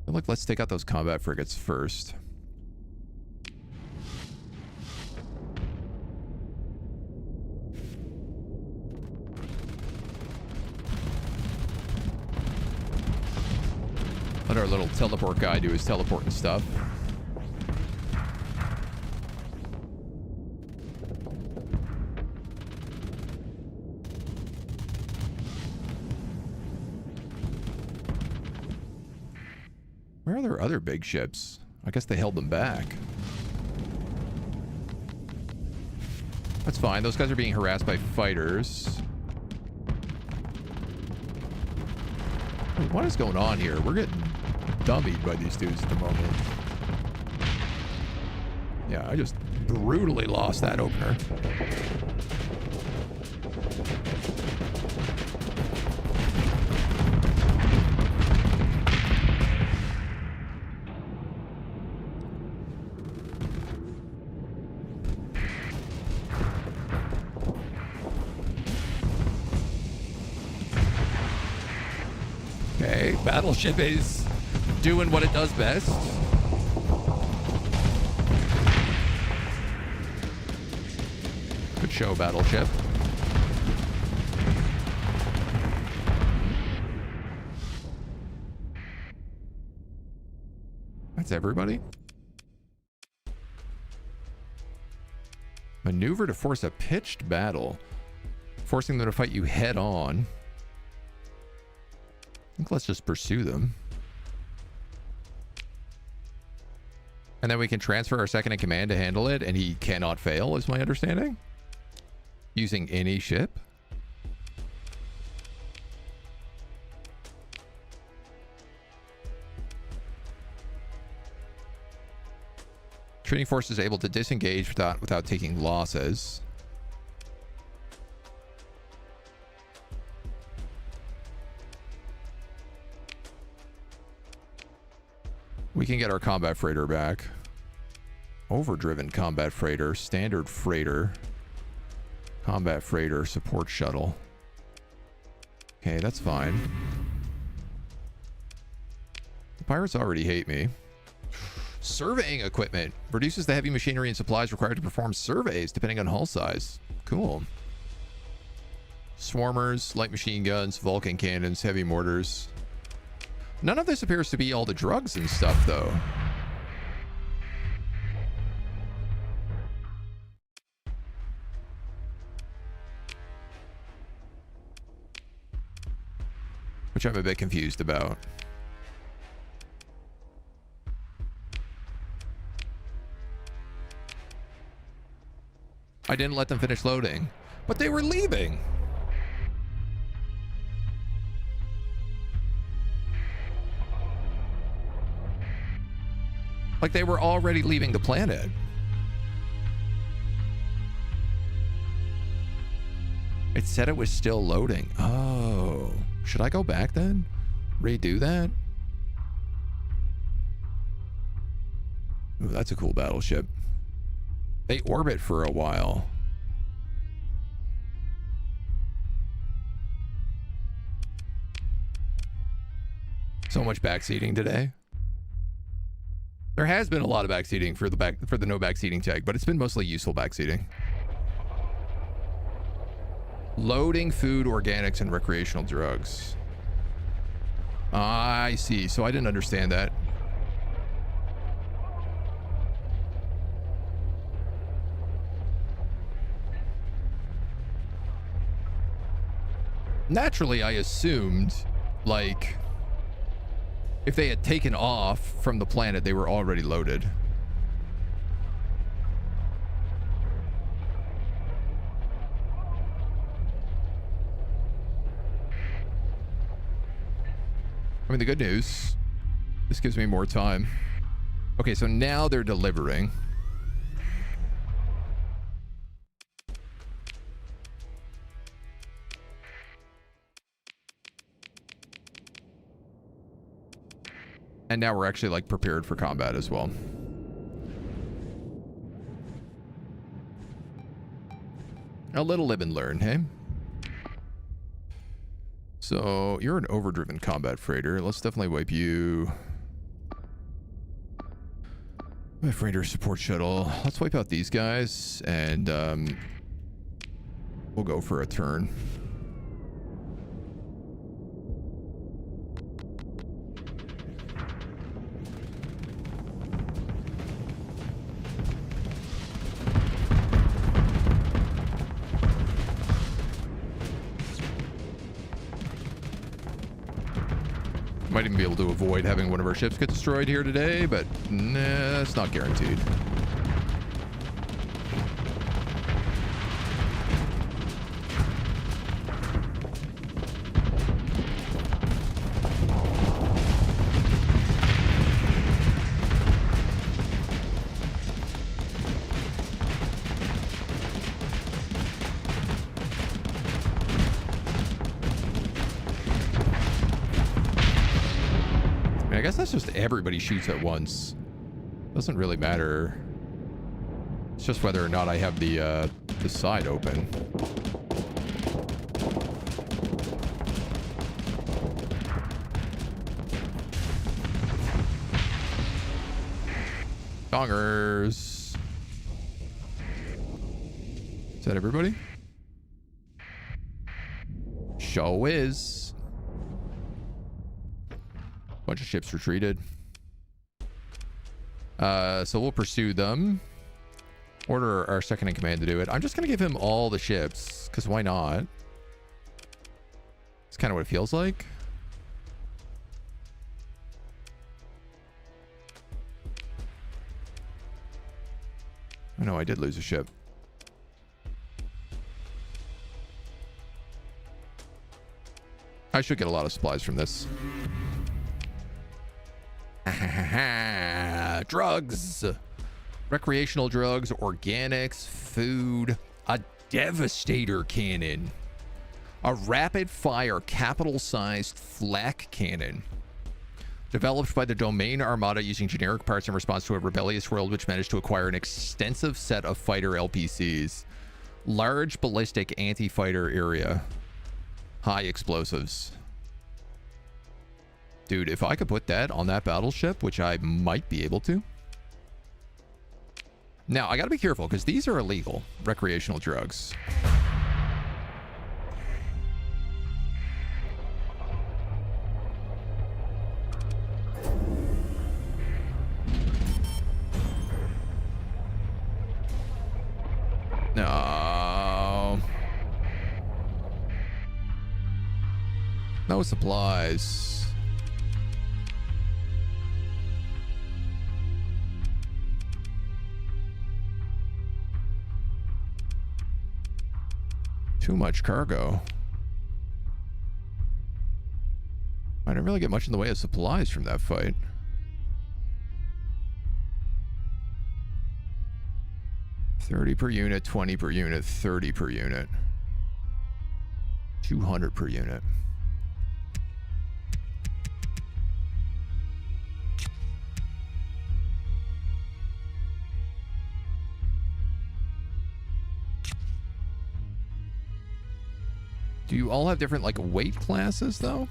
Look, let's take out those combat frigates first. Let our little teleport guy do his teleporting stuff. Where are their other big ships? I guess they held them back. That's fine. Those guys are being harassed by fighters. Wait, what is going on here? We're getting dummied by these dudes at the moment. Yeah, I just brutally lost that opener. Okay, battleship is doing what it does best. Good show, battleship. That's everybody? Maneuver to force a pitched battle, forcing them to fight you head on. I think let's just pursue them. And then we can transfer our second in command to handle it, and he cannot fail, is my understanding. Using any ship. Treating force is able to disengage without taking losses. We can get our combat freighter back. Overdriven combat freighter, standard freighter, combat freighter, support shuttle. Okay, that's fine. The pirates already hate me. Surveying equipment reduces the heavy machinery and supplies required to perform surveys depending on hull size. Cool. Swarmers, light machine guns, Vulcan cannons, heavy mortars. None of this appears to be all the drugs and stuff, though. Which I'm a bit confused about. I didn't let them finish loading, but they were leaving. Like they were already leaving the planet. It said it was still loading. Oh, should I go back then? Redo that? Ooh, that's a cool battleship. They orbit for a while. So much backseating today. There has been a lot of backseating for the no backseating tag, but it's been mostly useful backseating. Loading food, organics, and recreational drugs. I see. So I didn't understand that. Naturally, I assumed, like, if they had taken off from the planet, they were already loaded. I mean, the good news, this gives me more time. Okay, so now they're delivering. And now we're actually, like, prepared for combat as well. A little live and learn, hey? So, you're an overdriven combat freighter. Let's definitely wipe you. My freighter support shuttle. Let's wipe out these guys, and we'll go for a turn. Might even be able to avoid having one of our ships get destroyed here today, but nah, it's not guaranteed. I guess that's just everybody shoots at once. Doesn't really matter. It's just whether or not I have the side open. Dongers. Is that everybody? Show is. Bunch of ships retreated. So we'll pursue them. Order our second in command to do it. I'm just gonna give him all the ships, because why not? It's kind of what it feels like. Oh no, I did lose a ship. I should get a lot of supplies from this. Drugs. Recreational drugs, organics, food, a devastator cannon, a rapid-fire capital-sized flak cannon, developed by the Domain Armada using generic parts in response to a rebellious world which managed to acquire an extensive set of fighter LPCs, large ballistic anti-fighter area, high explosives. Dude, if I could put that on that battleship, which I might be able to. Now, I gotta be careful because these are illegal recreational drugs. No. No supplies. Too much cargo. I didn't really get much in the way of supplies from that fight. $30 per unit, 20 per unit, 30 per unit, 200 per unit. Do you all have different, like, weight classes, though?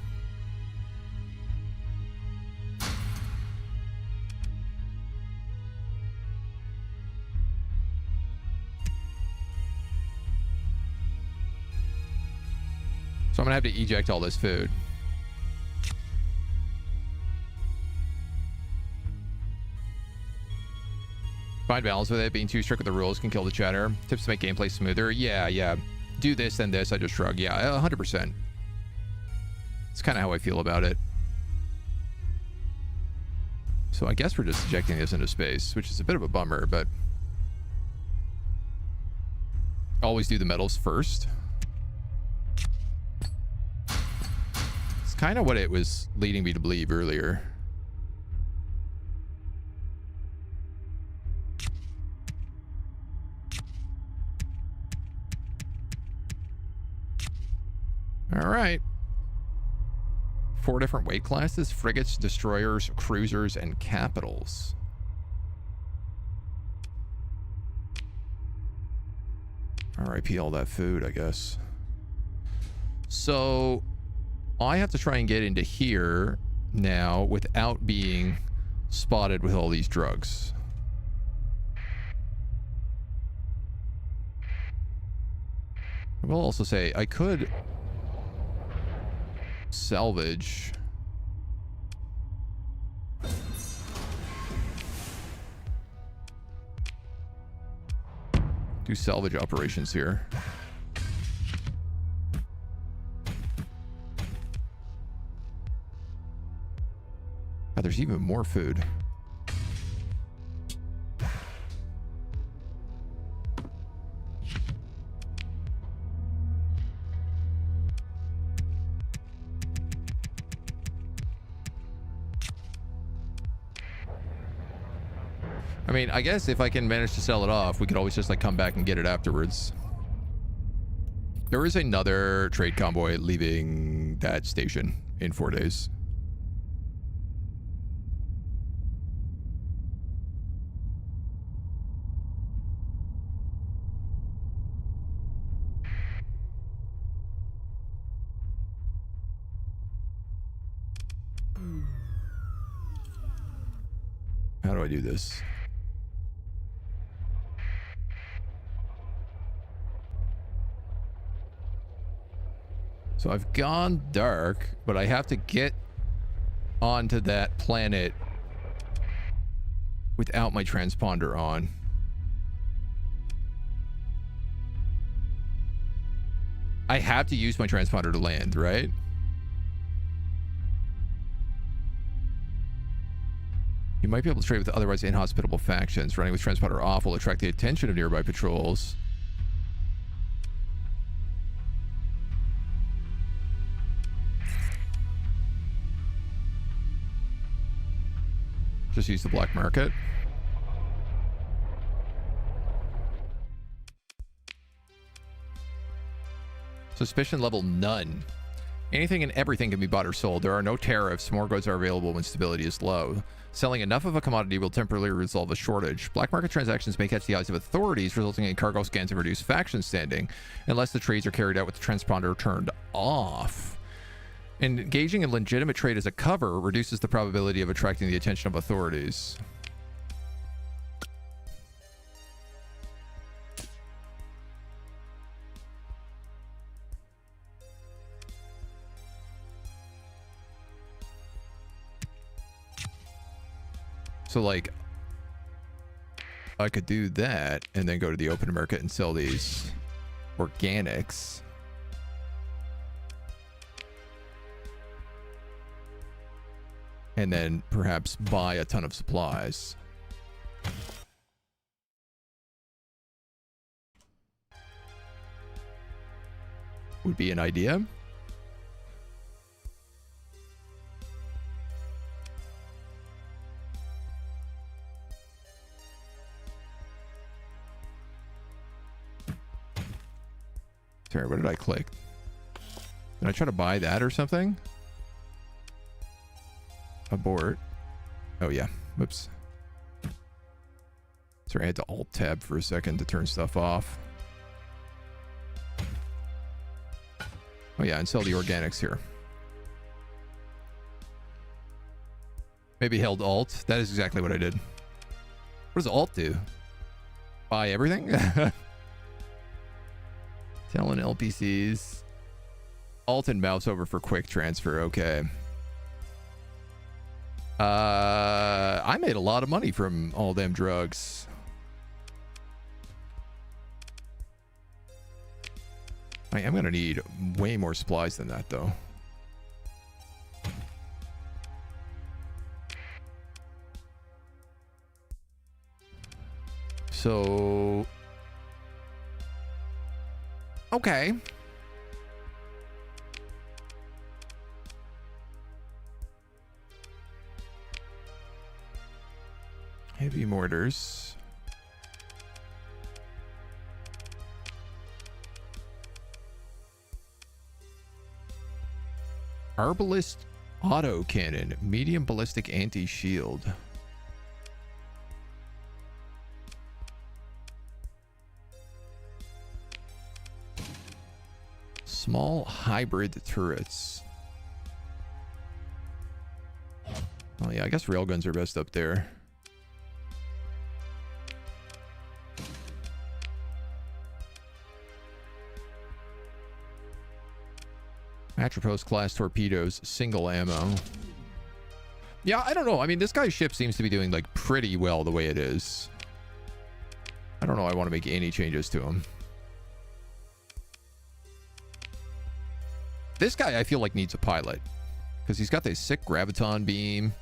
So I'm gonna have to eject all this food. Find balance with it. Being too strict with the rules can kill the chatter. Tips to make gameplay smoother. Yeah. Do this, then this. I just shrug. Yeah, 100%. It's kind of how I feel about it. So I guess we're just ejecting this into space, which is a bit of a bummer, but always do the metals first. It's kind of what it was leading me to believe earlier. All right. 4 different weight classes: frigates, destroyers, cruisers, and capitals. RIP all that food, I guess. So I have to try and get into here now without being spotted with all these drugs. I will also say I could salvage. Do salvage operations here. Oh, there's even more food. I mean, I guess if I can manage to sell it off, we could always just like come back and get it afterwards. There is another trade convoy leaving that station in 4 days. How do I do this? So I've gone dark, but I have to get onto that planet without my transponder on. I have to use my transponder to land, right? You might be able to trade with otherwise inhospitable factions. Running with transponder off will attract the attention of nearby patrols. Just use the black market. Suspicion level none. Anything and everything can be bought or sold. There are no tariffs. More goods are available when stability is low. Selling enough of a commodity will temporarily resolve a shortage. Black market transactions may catch the eyes of authorities, resulting in cargo scans and reduced faction standing, unless the trades are carried out with the transponder turned off. Engaging in legitimate trade as a cover reduces the probability of attracting the attention of authorities. So, like, I could do that and then go to the open market and sell these organics. And then perhaps buy a ton of supplies. Would be an idea. Sorry, what did I click? Did I try to buy that or something? Abort. Oh yeah. Whoops. Sorry, I had to alt tab for a second to turn stuff off. Oh yeah, and sell the organics here. Maybe held alt. That is exactly what I did. What does alt do? Buy everything? Telling LPCs. Alt and mouse over for quick transfer. Okay. I made a lot of money from all them drugs. I am going to need way more supplies than that, though. So... okay. Heavy mortars. Arbalist auto cannon. Medium ballistic anti-shield. Small hybrid turrets. Oh yeah, I guess railguns are best up there. Atropos class torpedoes, single ammo. Yeah, I don't know. I mean, this guy's ship seems to be doing like pretty well the way it is. I don't know. I want to make any changes to him. This guy, I feel like, needs a pilot because he's got this sick graviton beam.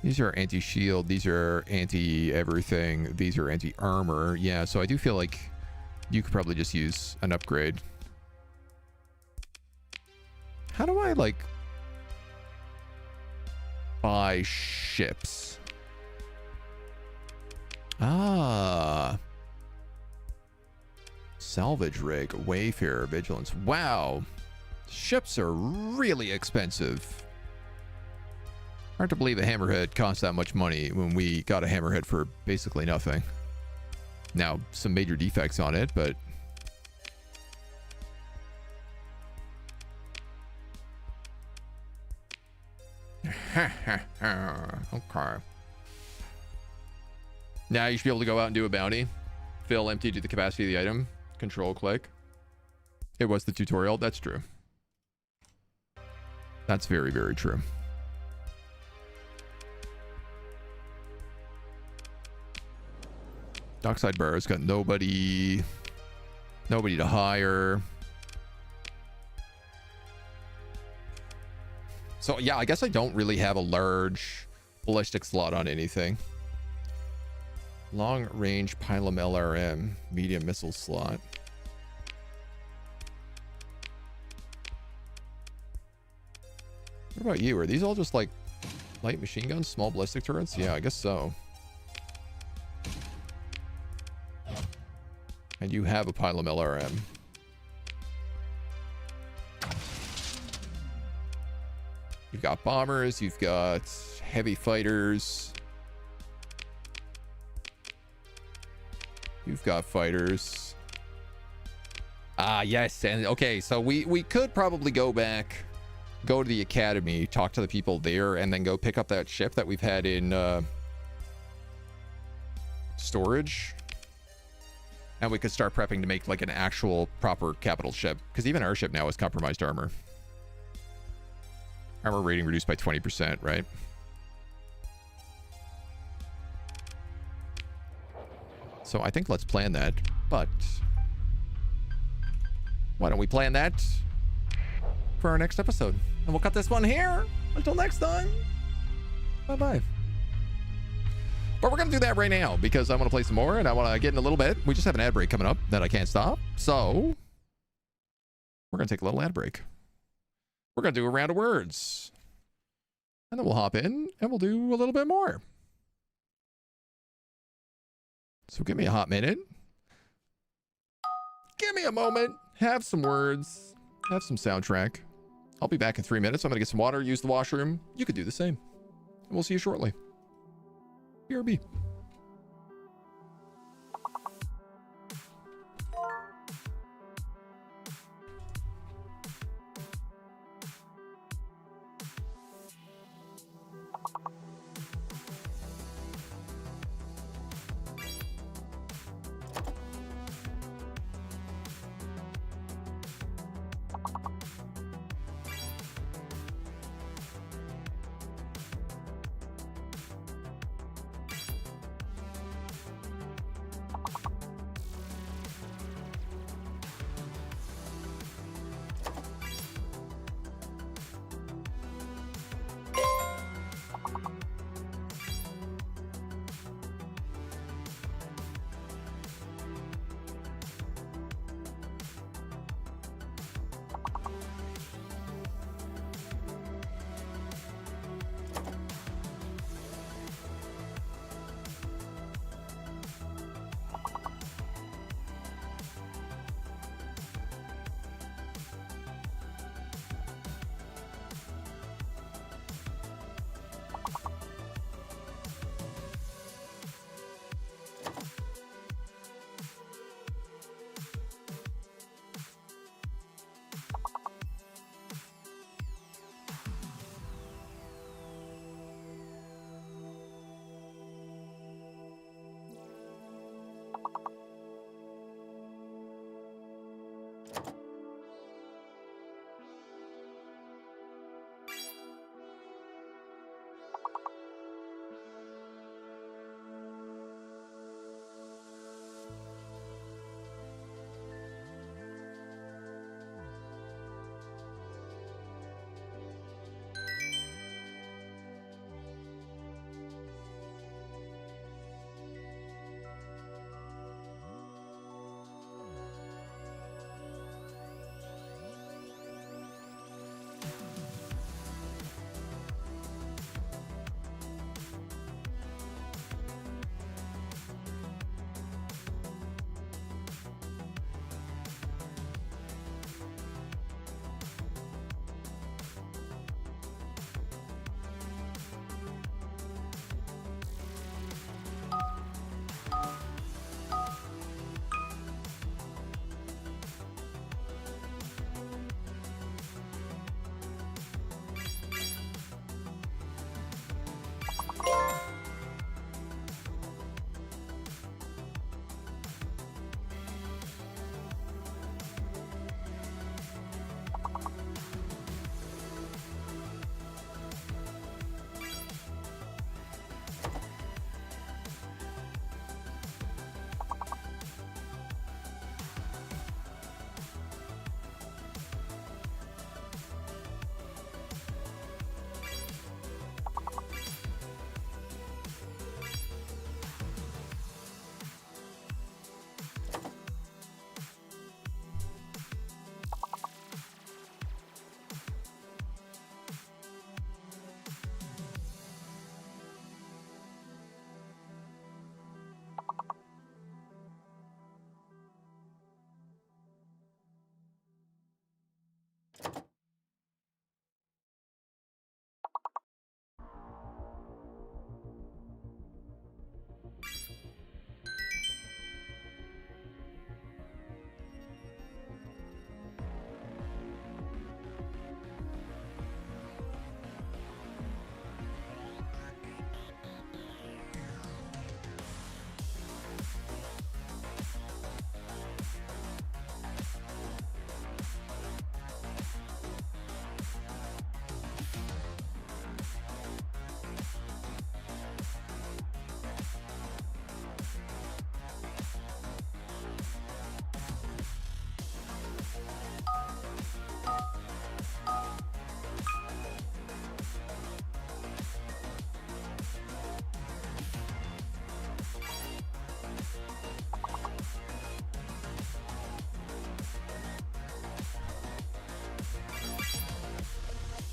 These are anti-shield. These are anti-everything. These are anti-armor. Yeah, so I do feel like you could probably just use an upgrade. How do I, like, buy ships? Ah. Salvage rig, Wayfarer, Vigilance. Wow. Ships are really expensive. Hard to believe a hammerhead cost that much money when we got a hammerhead for basically nothing. Now, some major defects on it, but... okay. Now you should be able to go out and do a bounty. Fill empty to the capacity of the item. Control click. It was the tutorial. That's true. That's very, very true. Dockside bar has got nobody to hire. So yeah, I guess I don't really have a large ballistic slot on anything. Long range Pylum LRM, medium missile slot. What about you? Are these all just like light machine guns, small ballistic turrets? Yeah, I guess so. you have a Pylum LRM. You've got bombers, you've got heavy fighters. You've got fighters. Ah, yes. And okay, so we could probably go back, go to the academy, talk to the people there, and then go pick up that ship that we've had in storage. And we could start prepping to make like an actual proper capital ship, because even our ship now has compromised armor. Armor rating reduced by 20%, right? So I think let's plan that, but why don't we plan that for our next episode? And we'll cut this one here. Until next time. Bye-bye. But we're going to do that right now because I want to play some more and I want to get in a little bit. We just have an ad break coming up that I can't stop. So we're going to take a little ad break. We're going to do a round of words. And then we'll hop in and we'll do a little bit more. So give me a hot minute. Give me a moment. Have some words. Have some soundtrack. I'll be back in 3 minutes. I'm going to get some water, use the washroom. You could do the same. And we'll see you shortly. BRB.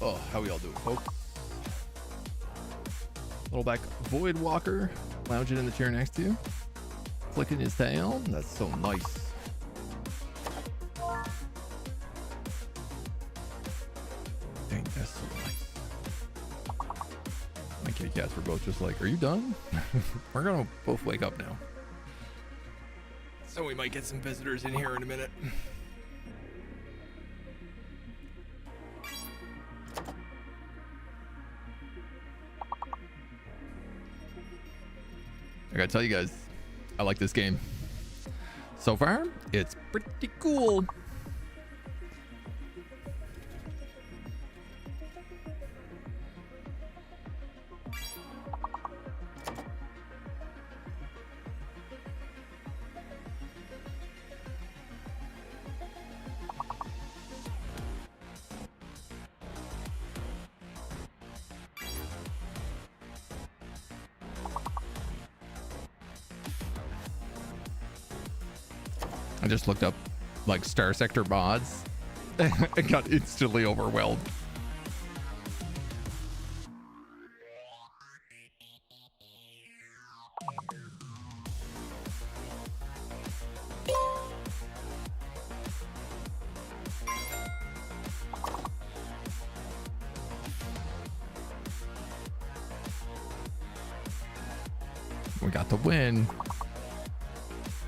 Oh, how we all doing, folks? Little back Void Walker lounging in the chair next to you, flicking his tail. That's so nice. Dang, that's so nice. My kitty cats were both just like, "Are you done?" We're gonna both wake up now, so we might get some visitors in here in a minute. I gotta tell you guys, I like this game. So far, it's pretty cool. I just looked up like Starsector mods and got instantly overwhelmed. We got the win.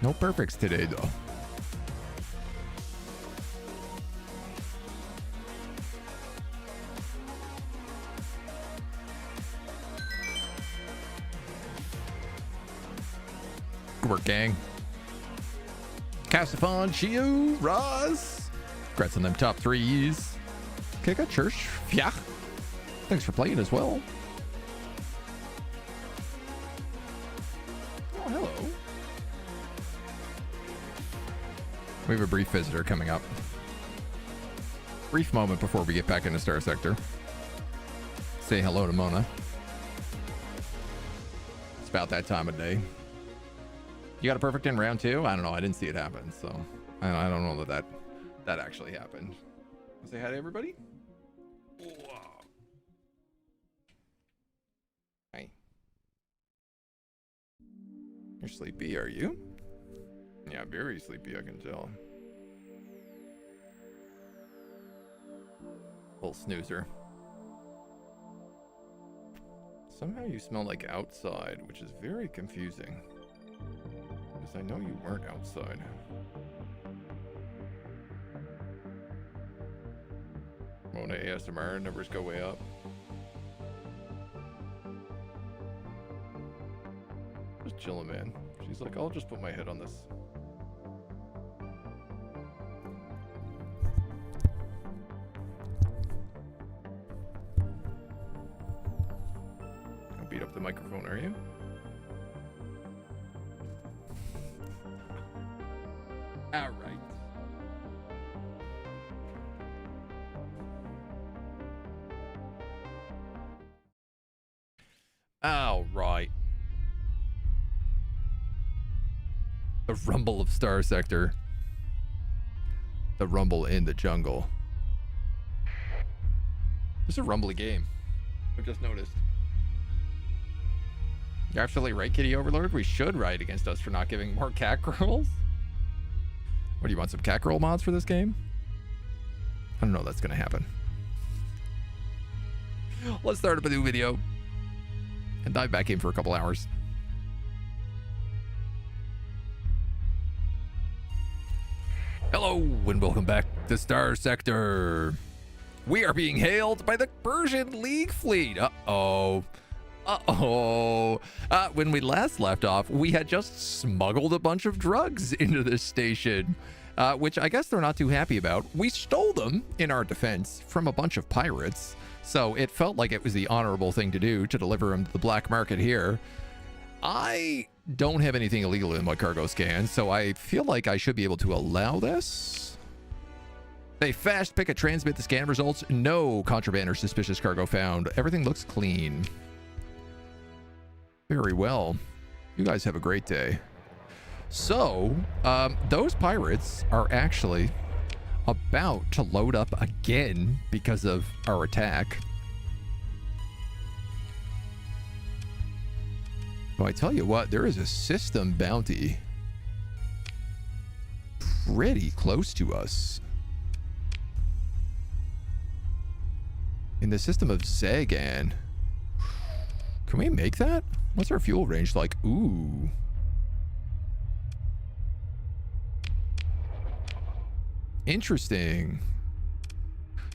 No perfects today though. Good work, gang. Castafon, Shio, Roz. Congrats on them top threes. Kika, Church, yeah. Thanks for playing as well. Oh, hello. We have a brief visitor coming up. Brief moment before we get back into Starsector. Say hello to Mona. It's about that time of day. You got a perfect in round two? I don't know. I didn't see it happen, so I don't know that actually happened. Say hi to everybody. Whoa. Hi. You're sleepy, are you? Yeah, very sleepy, I can tell. Little snoozer. Somehow you smell like outside, which is very confusing. Because I know you weren't outside. Mona ASMR numbers go way up. Just chilling, man. She's like, I'll just put my head on this. Don't beat up the microphone, are you? All right. All right. The rumble of Starsector. The rumble in the jungle. It's a rumbly game. I've just noticed. You're absolutely right, Kitty Overlord. We should riot against us for not giving more cat girls. What, do you want some cat girl mods for this game? I don't know if that's gonna happen. Let's start up a new video and dive back in for a couple hours. Hello and welcome back to Starsector. We are being hailed by the Persian League fleet. Uh-oh. Uh-oh. When we last left off, we had just smuggled a bunch of drugs into this station, which I guess they're not too happy about. We stole them, in our defense, from a bunch of pirates, so it felt like it was the honorable thing to do to deliver them to the black market here. I don't have anything illegal in my cargo scan, so I feel like I should be able to allow this. They fast pick a transmit the scan results. No contraband or suspicious cargo found. Everything looks clean. Very well. You guys have a great day. So, those pirates are actually about to load up again because of our attack. Well, I tell you what, there is a system bounty pretty close to us. In the system of Zagan. Can we make that? What's our fuel range like? Ooh. Interesting.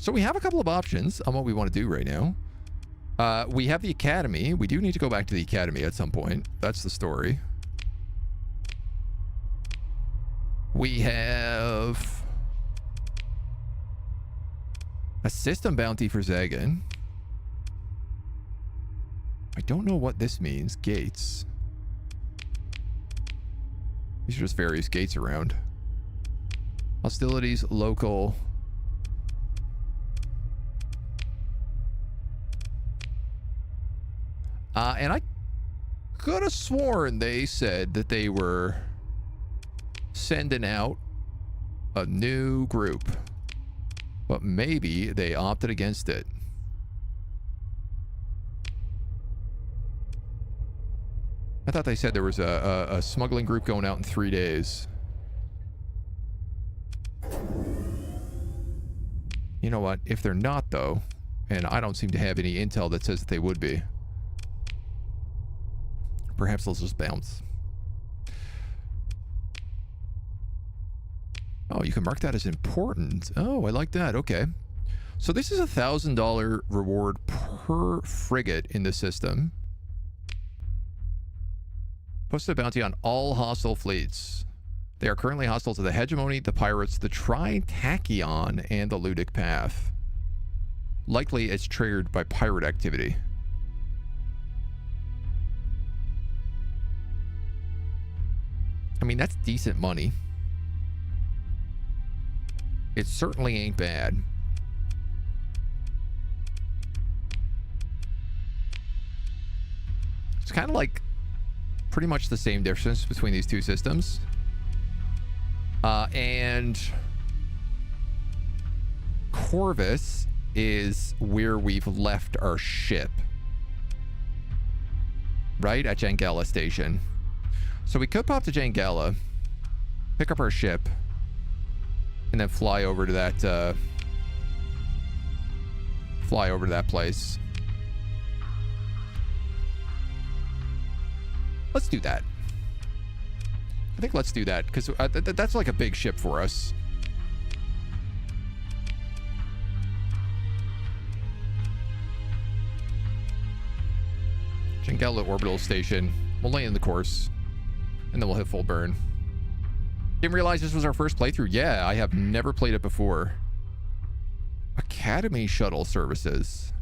So we have a couple of options on what we want to do right now. We have the academy. We do need to go back to the academy at some point. That's the story. We have a system bounty for Zagan. I don't know what this means. Gates. These are just various gates around. Hostilities, local. And I could have sworn they said that they were sending out a new group. But maybe they opted against it. I thought they said there was a smuggling group going out in 3 days. You know what? If they're not, though, and I don't seem to have any intel that says that they would be, perhaps they'll just bounce. Oh, you can mark that as important. Oh, I like that. Okay. So this is $1,000 reward per frigate in the system. Posted a bounty on all hostile fleets. They are currently hostile to the Hegemony, the Pirates, the Tritachyon, and the Ludic Path. Likely it's triggered by pirate activity. I mean, that's decent money. It certainly ain't bad. It's kind of like pretty much the same difference between these two systems. And Corvus is where we've left our ship. Right? At Jangala Station. So we could pop to Jangala, pick up our ship, and then fly over to that place. Let's do that. I think let's do that, because that's like a big ship for us. Jangala Orbital Station. We'll lay in the course, and then we'll hit full burn. Didn't realize this was our first playthrough. Yeah, I have never played it before. Academy shuttle services.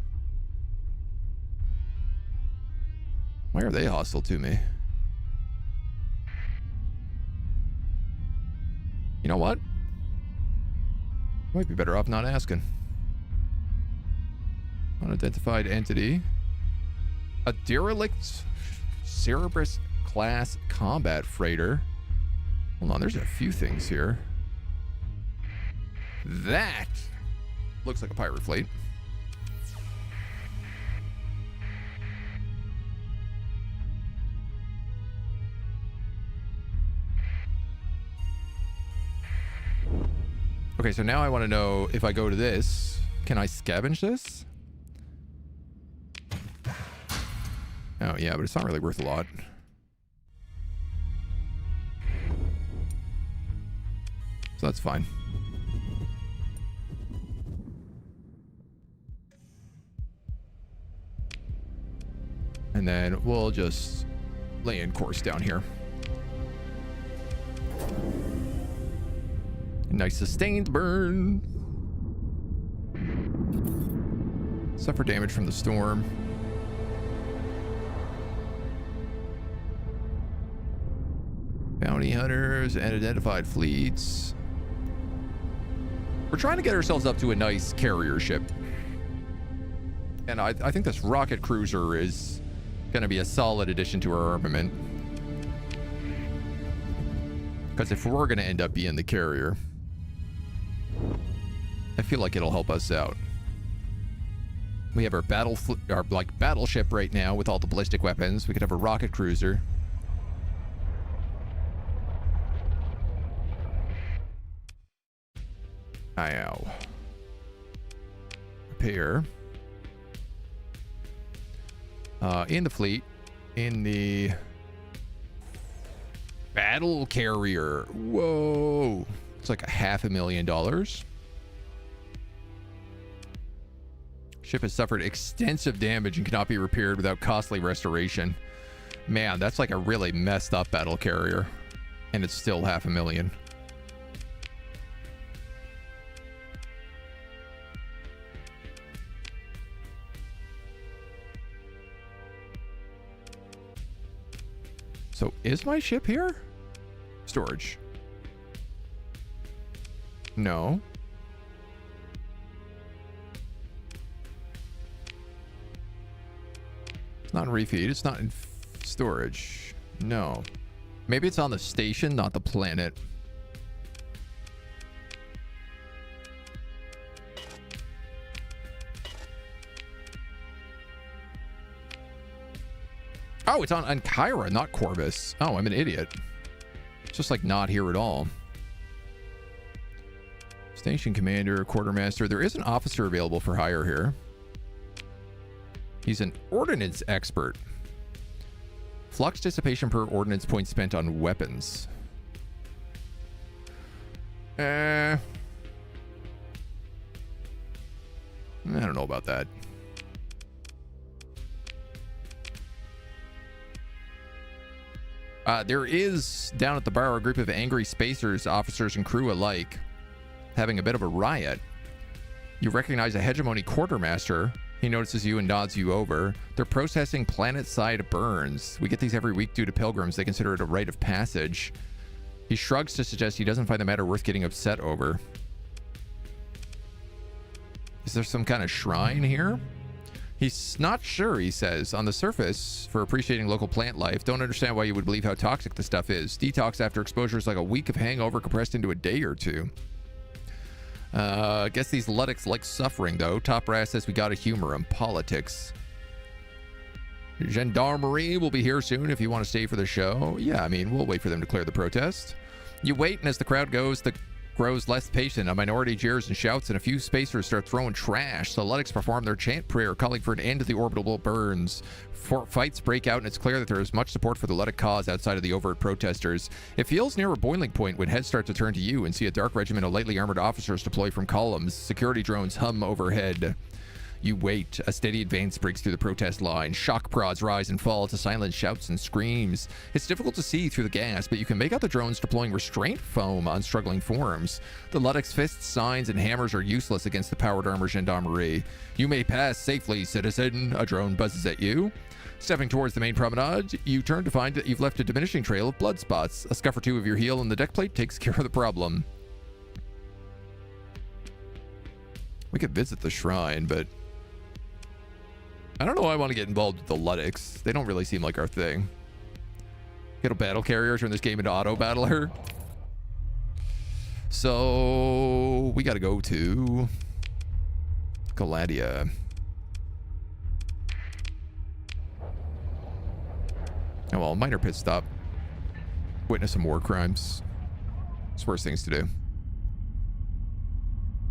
Why are they hostile to me? You know what? Might be better off not asking. Unidentified entity. A derelict Cerberus class combat freighter. Hold on, there's a few things here. That looks like a pirate fleet. Okay, so now I want to know if I go to this, can I scavenge this? Oh, yeah, but it's not really worth a lot. So that's fine. And then we'll just lay in course down here. Nice sustained burn. Suffer damage from the storm. Bounty hunters and identified fleets. We're trying to get ourselves up to a nice carrier ship. And I think this rocket cruiser is going to be a solid addition to our armament. Because if we're going to end up being the carrier, I feel like it'll help us out. We have our battleship right now with all the ballistic weapons. We could have a rocket cruiser. Ow. Repair. In the fleet. In the battle carrier. Whoa. It's like $500,000. Ship has suffered extensive damage and cannot be repaired without costly restoration. Man, that's like a really messed up battle carrier. And it's still $500,000. So is my ship here? Storage. No. It's not in refeed. It's not in storage. No. Maybe it's on the station, not the planet. Oh, it's on Kyra, not Corvus. Oh, I'm an idiot. It's just like not here at all. Station commander, quartermaster. There is an officer available for hire here. He's an ordnance expert. Flux dissipation per ordnance point spent on weapons. I don't know about that. There is, down at the bar, a group of angry spacers, officers and crew alike, having a bit of a riot. You recognize a hegemony quartermaster. He notices you and nods you over. They're processing planet-side burns. We get these every week due to pilgrims. They consider it a rite of passage. He shrugs to suggest he doesn't find the matter worth getting upset over. Is there some kind of shrine here? He's not sure, he says. On the surface, for appreciating local plant life, don't understand why you would believe how toxic the stuff is. Detox after exposure is like a week of hangover compressed into a day or two. Guess these Luddites like suffering, though. Top brass says we gotta humor them. Politics. Gendarmerie will be here soon if you want to stay for the show. Yeah, I mean, we'll wait for them to clear the protest. You wait, and as the crowd grows less patient. A minority jeers and shouts, and a few spacers start throwing trash. The Luddites perform their chant prayer, calling for an end to the orbital burns. Fights break out, and it's clear that there is much support for the Luddic cause outside of the overt protesters. It feels near a boiling point when heads start to turn to you and see a dark regiment of lightly armored officers deploy from columns. Security drones hum overhead. You wait. A steady advance breaks through the protest line. Shock prods rise and fall to silent shouts and screams. It's difficult to see through the gas, but you can make out the drones deploying restraint foam on struggling forms. The Luddics' fists, signs, and hammers are useless against the powered armor gendarmerie. You may pass safely, citizen. A drone buzzes at you. Stepping towards the main promenade, you turn to find that you've left a diminishing trail of blood spots. A scuff or two of your heel in the deck plate takes care of the problem. We could visit the shrine, but I don't know why I want to get involved with the Luddics. They don't really seem like our thing. Get a battle carrier, turn this game into auto battler. So we got to go to Galadia. Oh well, minor pit stop. Witness some war crimes. It's worse things to do.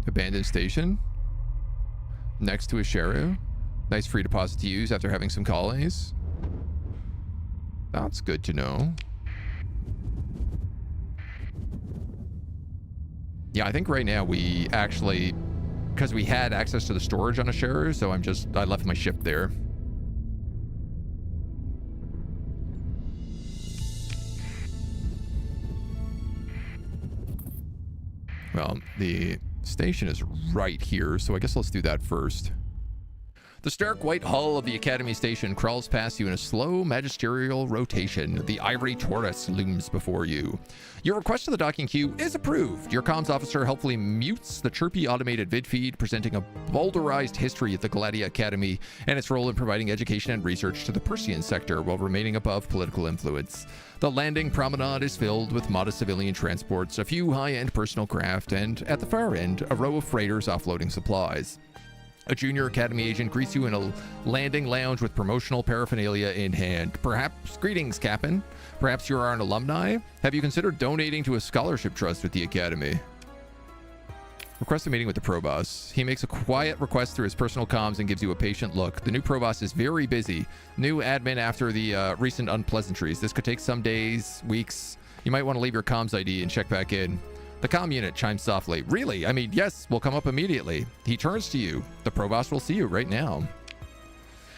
Abandoned station. Next to a Sheru. Nice free deposit to use after having some colonies. That's good to know. Yeah, I think right now we actually, because we had access to the storage on a Sheru, so I left my ship there. Well, the station is right here, so I guess let's do that first. The stark white hull of the Academy station crawls past you in a slow magisterial rotation. The ivory torus looms before you. Your request to the docking queue is approved. Your comms officer helpfully mutes the chirpy automated vid feed, presenting a boulderized history of the Gladia Academy and its role in providing education and research to the Persian sector while remaining above political influence. The landing promenade is filled with modest civilian transports, a few high-end personal craft, and at the far end, a row of freighters offloading supplies. A junior Academy agent greets you in a landing lounge with promotional paraphernalia in hand. Perhaps, greetings, Captain. Perhaps you are an alumni? Have you considered donating to a scholarship trust with the Academy? Request a meeting with the Provost. He makes a quiet request through his personal comms and gives you a patient look. The new Provost is very busy. New admin after the recent unpleasantries. This could take some days, weeks. You might want to leave your comms ID and check back in. The comm unit chimes softly. Really? I mean, yes, we'll come up immediately. He turns to you. The Provost will see you right now.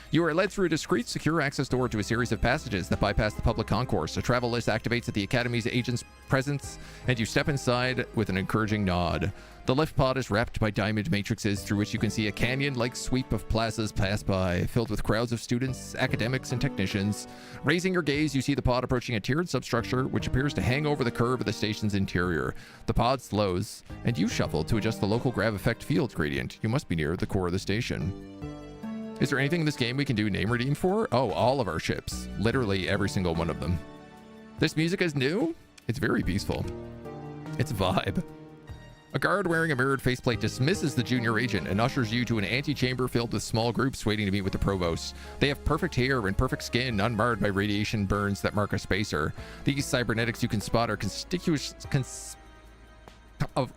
You are led through a discreet, secure access door to a series of passages that bypass the public concourse. A travel list activates at the Academy's agent's presence, and you step inside with an encouraging nod. The lift pod is wrapped by diamond matrices through which you can see a canyon-like sweep of plazas pass by, filled with crowds of students, academics, and technicians. Raising your gaze, you see the pod approaching a tiered substructure, which appears to hang over the curve of the station's interior. The pod slows, and you shuffle to adjust the local grav effect field gradient. You must be near the core of the station. Is there anything in this game we can do name redeem for? Oh, all of our ships. Literally every single one of them. This music is new? It's very peaceful. It's a vibe. A guard wearing a mirrored faceplate dismisses the junior agent and ushers you to an antechamber filled with small groups waiting to meet with the Provost. They have perfect hair and perfect skin, unmarred by radiation burns that mark a spacer. These cybernetics you can spot are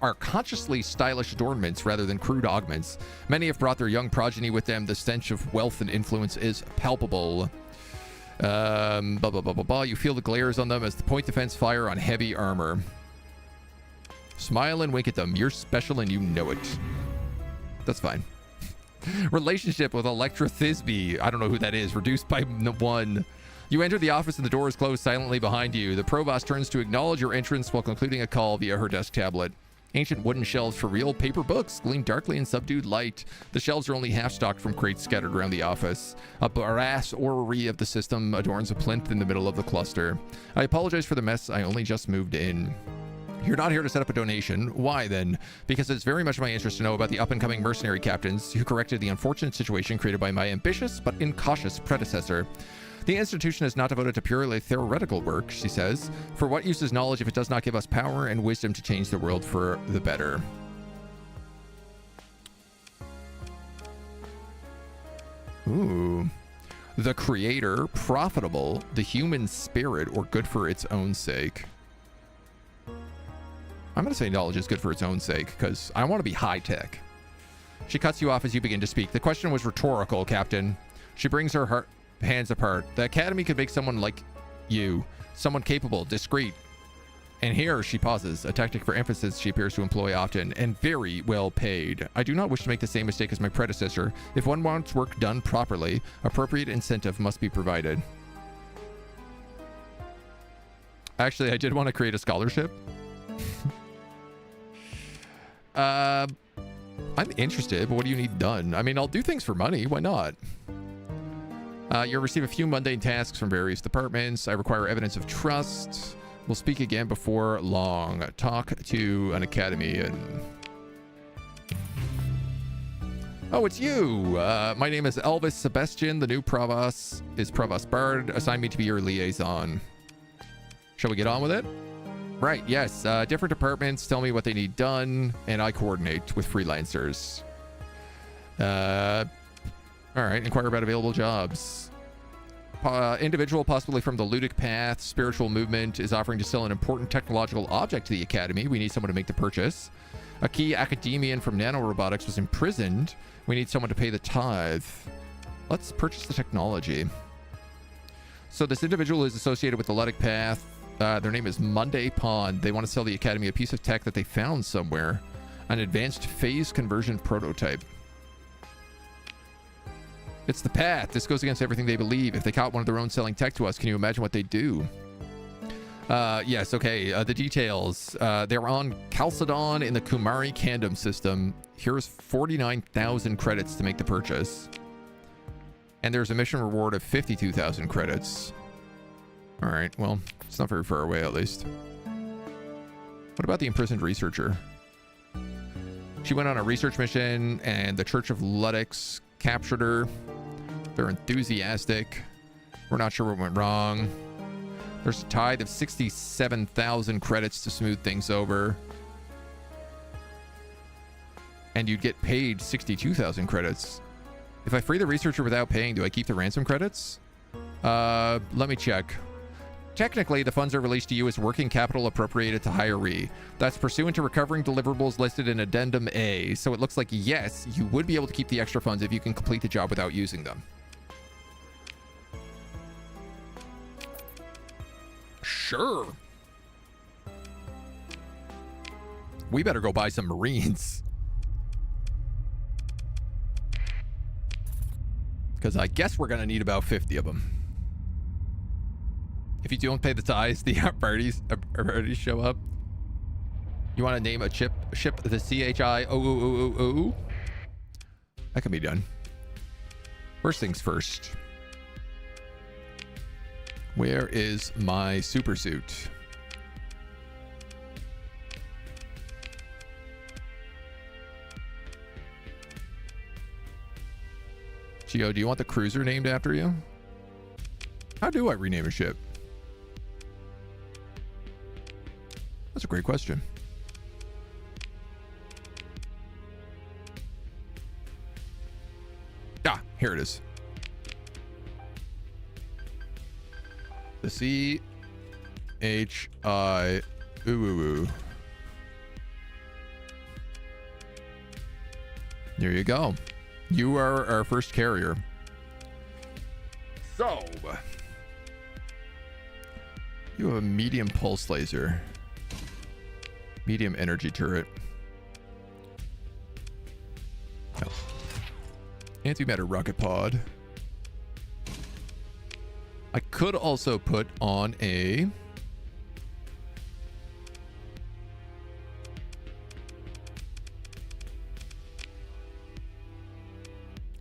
are consciously stylish adornments rather than crude augments. Many have brought their young progeny with them. The stench of wealth and influence is palpable. You feel the glares on them as the point defense fire on heavy armor. Smile and wink at them. You're special and you know it. That's fine. Relationship with Electra Thisbe. I don't know who that is. Reduced by 1. You enter the office and the door is closed silently behind you. The Provost turns to acknowledge your entrance while concluding a call via her desk tablet. Ancient wooden shelves for real paper books gleam darkly in subdued light. The shelves are only half stocked from crates scattered around the office. A brass orrery of the system adorns a plinth in the middle of the cluster. I apologize for the mess. I only just moved in. You're not here to set up a donation. Why then? Because it's very much my interest to know about the up-and-coming mercenary captains who corrected the unfortunate situation created by my ambitious but incautious predecessor. The institution is not devoted to purely theoretical work, she says. For what use is knowledge if it does not give us power and wisdom to change the world for the better? Ooh. The creator, profitable, the human spirit, or good for its own sake. I'm going to say knowledge is good for its own sake, because I want to be high-tech. She cuts you off as you begin to speak. The question was rhetorical, Captain. She brings her hands apart. The Academy could make someone like you. Someone capable, discreet. And here she pauses, a tactic for emphasis she appears to employ often, and very well paid. I do not wish to make the same mistake as my predecessor. If one wants work done properly, appropriate incentive must be provided. Actually, I did want to create a scholarship. I'm interested, but what do you need done? I mean, I'll do things for money. Why not? You'll receive a few mundane tasks from various departments. I require evidence of trust. We'll speak again before long. Talk to an academy and... Oh, it's you! My name is Elvis Sebastian. The new Provost is Provost Bard. Assign me to be your liaison. Shall we get on with it? Right, yes. Different departments tell me what they need done, and I coordinate with freelancers. All right, inquire about available jobs. Individual, possibly from the Ludic Path, spiritual movement, is offering to sell an important technological object to the Academy. We need someone to make the purchase. A key academian from nanorobotics was imprisoned. We need someone to pay the tithe. Let's purchase the technology. So this individual is associated with the Ludic Path. Their name is Monday Pond. They want to sell the Academy a piece of tech that they found somewhere. An advanced phase conversion prototype. It's the path. This goes against everything they believe. If they caught one of their own selling tech to us, can you imagine what they'd do? Yes, okay. The details. They're on Chalcedon in the Kumari Kandom system. Here's 49,000 credits to make the purchase. And there's a mission reward of 52,000 credits. All right, well, it's not very far away, at least. What about the imprisoned researcher? She went on a research mission, and the Church of Ludix captured her. They're enthusiastic. We're not sure what went wrong. There's a tithe of 67,000 credits to smooth things over. And you'd get paid 62,000 credits. If I free the researcher without paying, do I keep the ransom credits? Let me check. Technically, the funds are released to you as working capital appropriated to hiree. That's pursuant to recovering deliverables listed in Addendum A. So it looks like, yes, you would be able to keep the extra funds if you can complete the job without using them. Sure. We better go buy some Marines. Because I guess we're going to need about 50 of them. If you don't pay the tithes, the parties already show up. You want to name a ship the CHIOOOOO? That can be done. First things first. Where is my super suit? Gio, do you want the cruiser named after you? How do I rename a ship? That's a great question. Ah, here it is. The CHIOOOO. There you go. You are our first carrier. So, you have a medium pulse laser. Medium energy turret. Oh. Antimatter rocket pod. I could also put on a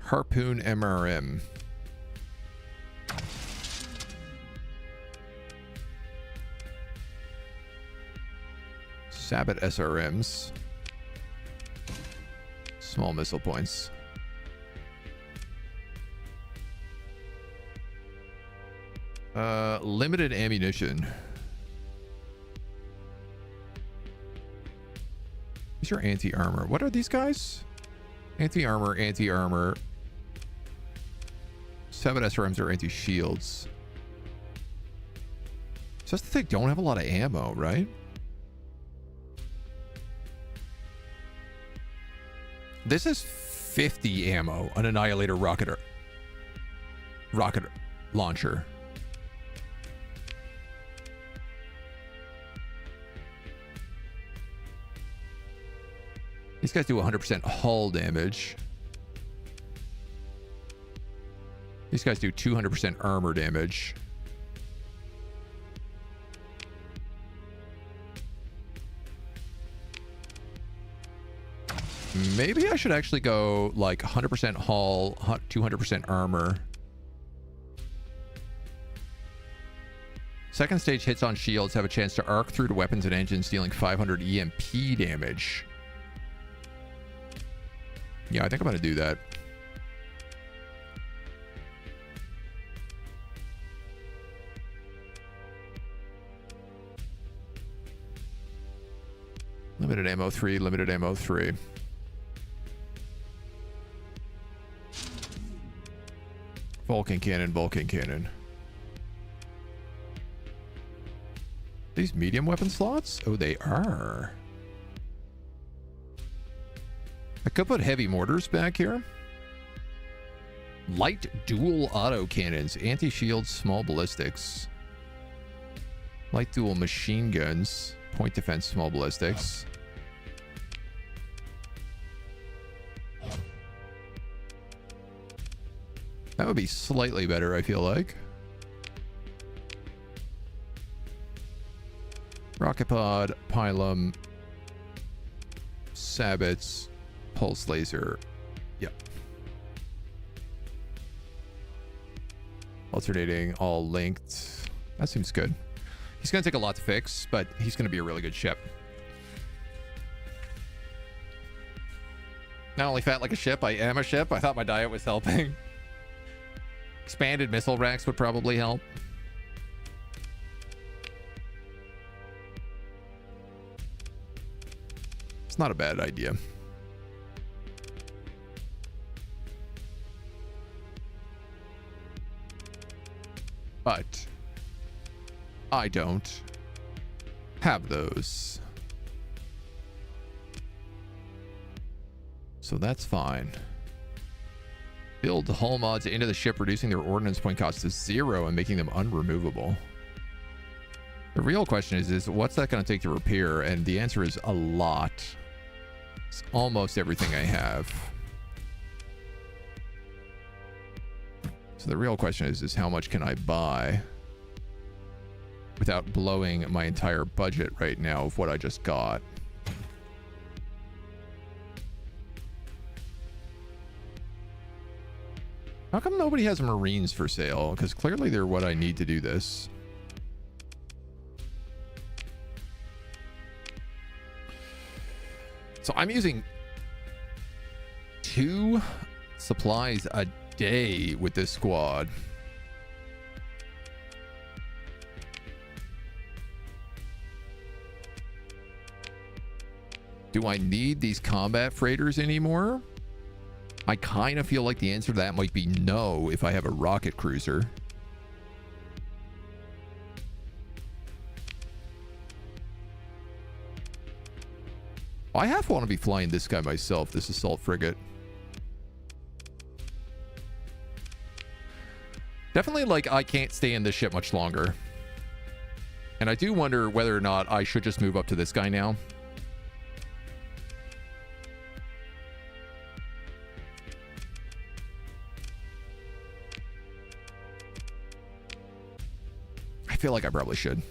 Harpoon MRM. Sabot SRMs. Small missile points. Limited ammunition. These are anti-armor. What are these guys? Anti-armor, anti-armor. Sabot SRMs are anti-shields. So that's the thing, don't have a lot of ammo, right? This is 50 ammo, an Annihilator rocket launcher. These guys do 100% hull damage. These guys do 200% armor damage. Maybe I should actually go like 100% hull, 200% armor. Second stage hits on shields have a chance to arc through to weapons and engines, dealing 500 EMP damage. Yeah, I think I'm going to do that. Limited ammo 3, limited ammo 3. Vulcan cannon, Vulcan cannon. These medium weapon slots? Oh, they are. I could put heavy mortars back here. Light dual auto cannons, anti-shield, small ballistics. Light dual machine guns, point defense, small ballistics. That would be slightly better, I feel like. Rocket pod, pylum, sabots, pulse laser. Yep. Alternating, all linked. That seems good. He's going to take a lot to fix, but he's going to be a really good ship. Not only fat like a ship, I am a ship. I thought my diet was helping. Expanded missile racks would probably help. It's not a bad idea. But I don't have those. So that's fine. Build the hull mods into the ship, reducing their ordnance point cost to 0 and making them unremovable. The real question is what's that going to take to repair? And the answer is a lot. It's almost everything I have. So the real question is how much can I buy without blowing my entire budget right now of what I just got? How come nobody has Marines for sale? Because clearly they're what I need to do this. So I'm using 2 supplies a day with this squad. Do I need these combat freighters anymore? I kind of feel like the answer to that might be no if I have a rocket cruiser. I half want to be flying this guy myself, this assault frigate. Definitely, like, I can't stay in this ship much longer. And I do wonder whether or not I should just move up to this guy now. I feel like I probably should.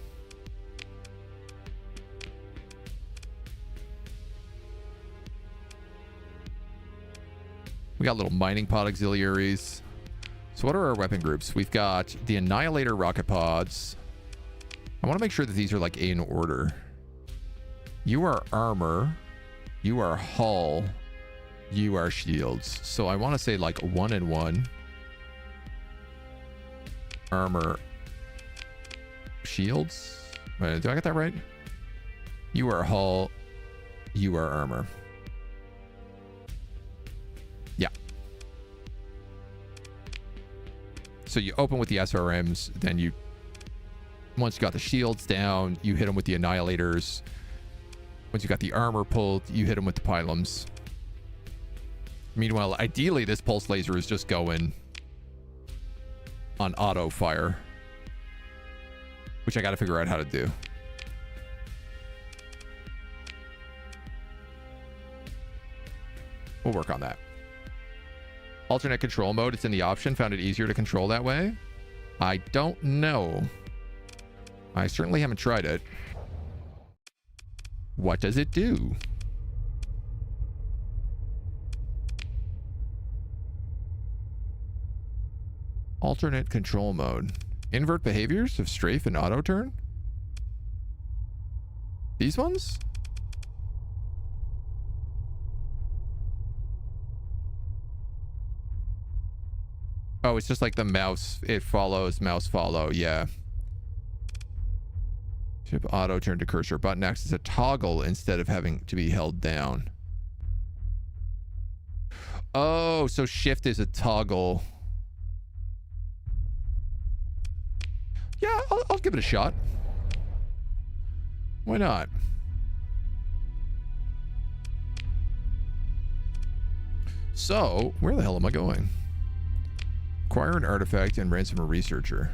We got little mining pod auxiliaries. So what are our weapon groups? We've got the Annihilator rocket pods. I want to make sure that these are like in order. You are armor. You are hull. You are shields. So I want to say like 1 and 1. Armor. Shields? Wait, do I get that right? You are hull. You are armor. Yeah. So you open with the SRMs, then you, once you got the shields down, you hit them with the annihilators. Once you got the armor pulled, you hit them with the pylons. Meanwhile, ideally, this pulse laser is just going on auto fire, which I got to figure out how to do. We'll work on that. Alternate control mode. It's in the option. Found it easier to control that way. I don't know. I certainly haven't tried it. What does it do? Alternate control mode. Invert behaviors of strafe and auto turn? These ones? Oh, it's just like the mouse. It follows, mouse follow. Yeah. Ship auto turn to cursor. Button acts as a toggle instead of having to be held down. Oh, so shift is a toggle. Yeah, I'll give it a shot. Why not? So, where the hell am I going? Acquire an artifact and ransom a researcher.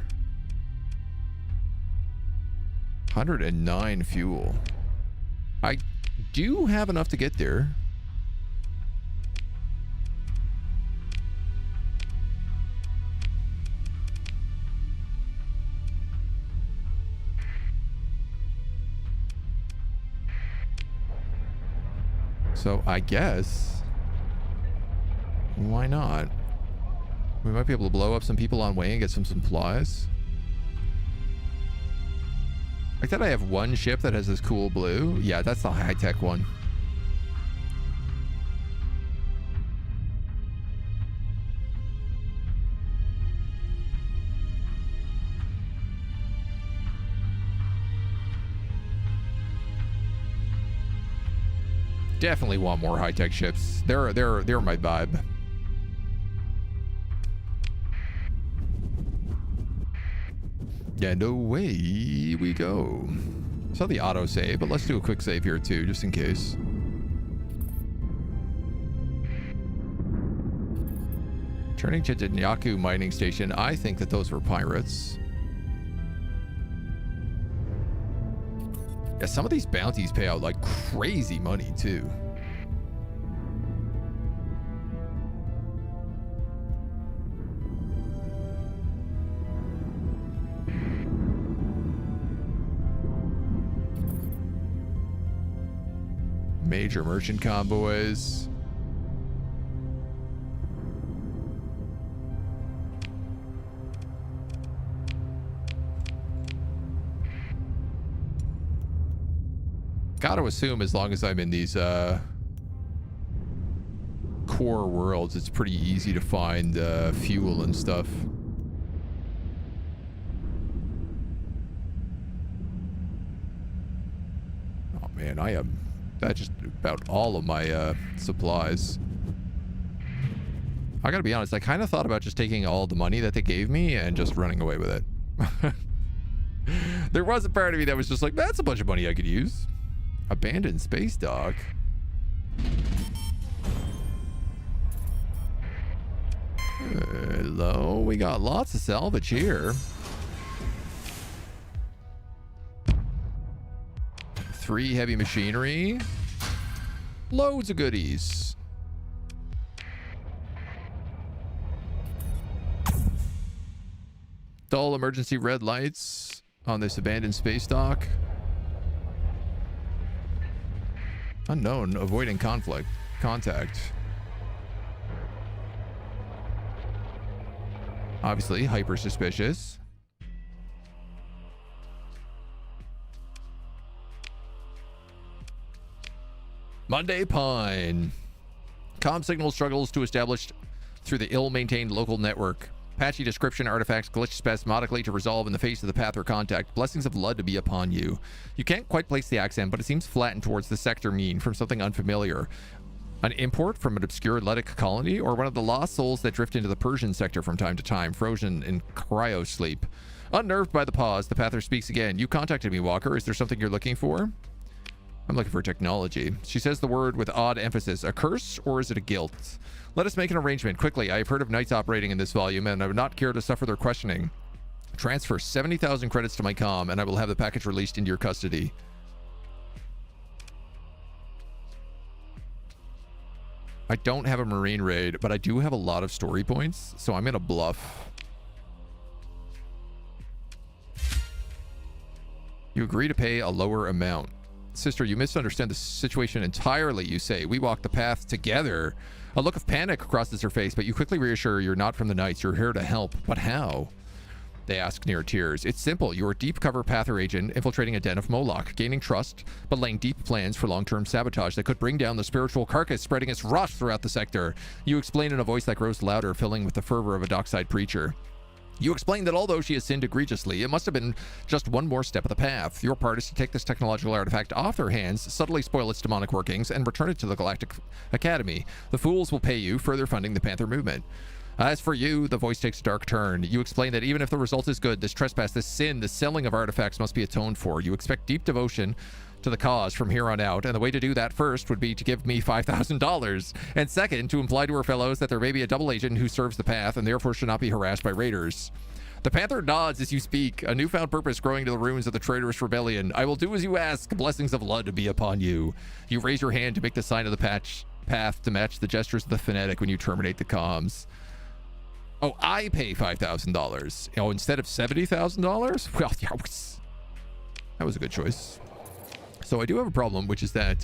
109 fuel. I do have enough to get there. So I guess, why not? We might be able to blow up some people on way and get some supplies. Like that, I have one ship that has this cool blue. Yeah, that's the high-tech one. Definitely want more high-tech ships. They're my vibe. And away we go. Saw the auto save, but let's do a quick save here too, just in case. Turning to Danyaku mining station. I think that those were pirates. Yeah, some of these bounties pay out like crazy money too. Major merchant convoys. Gotta assume as long as I'm in these core worlds, it's pretty easy to find fuel and stuff. Oh man, I am... That's just about all of my supplies. I gotta be honest, I kind of thought about just taking all the money that they gave me and just running away with it. There was a part of me that was just like, that's a bunch of money I could use. Abandoned space dock. Hello, we got lots of salvage here. 3 heavy machinery. Loads of goodies. Dull emergency red lights on this abandoned space dock. Unknown, avoiding contact. Obviously, hyper suspicious. Monday Pine. Comm signal struggles to establish through the ill-maintained local network. Patchy description artifacts glitch spasmodically to resolve in the face of the path or contact. Blessings of Lud to be upon you. You can't quite place the accent, but it seems flattened towards the sector mean from something unfamiliar. An import from an obscure Letic colony, or one of the lost souls that drift into the Persian sector from time to time, frozen in cryosleep. Unnerved by the pause, the Pather speaks again. You contacted me, Walker. Is there something you're looking for? I'm looking for technology. She says the word with odd emphasis. A curse, or is it a guilt? Let us make an arrangement. Quickly, I have heard of knights operating in this volume, and I would not care to suffer their questioning. Transfer 70,000 credits to my comm, and I will have the package released into your custody. I don't have a marine raid, but I do have a lot of story points, so I'm going to bluff. You agree to pay a lower amount. Sister, you misunderstand the situation entirely, you say. We walk the path together. A look of panic crosses her face, but you quickly reassure you're not from the Knights. You're here to help. But how? They ask near tears. It's simple. You're a deep cover Pather agent infiltrating a den of Moloch, gaining trust, but laying deep plans for long-term sabotage that could bring down the spiritual carcass spreading its rot throughout the sector. You explain in a voice that grows louder, filling with the fervor of a dockside preacher. You explain that although she has sinned egregiously, it must have been just one more step of the path. Your part is to take this technological artifact off their hands, subtly spoil its demonic workings, and return it to the Galactic Academy. The fools will pay you, further funding the Panther movement. As for you, the voice takes a dark turn. You explain that even if the result is good, this trespass, this sin, the selling of artifacts must be atoned for. You expect deep devotion to the cause from here on out, and the way to do that first would be to give me $5,000, and second, to imply to her fellows that there may be a double agent who serves the path and therefore should not be harassed by raiders. The Panther nods as you speak, a newfound purpose growing to the ruins of the traitorous rebellion. I will do as you ask, blessings of Lud to be upon you. You raise your hand to make the sign of the path to match the gestures of the fanatic when you terminate the comms. Oh, I pay $5,000. Oh, instead of $70,000? Well, yeah, that was a good choice. So I do have a problem, which is that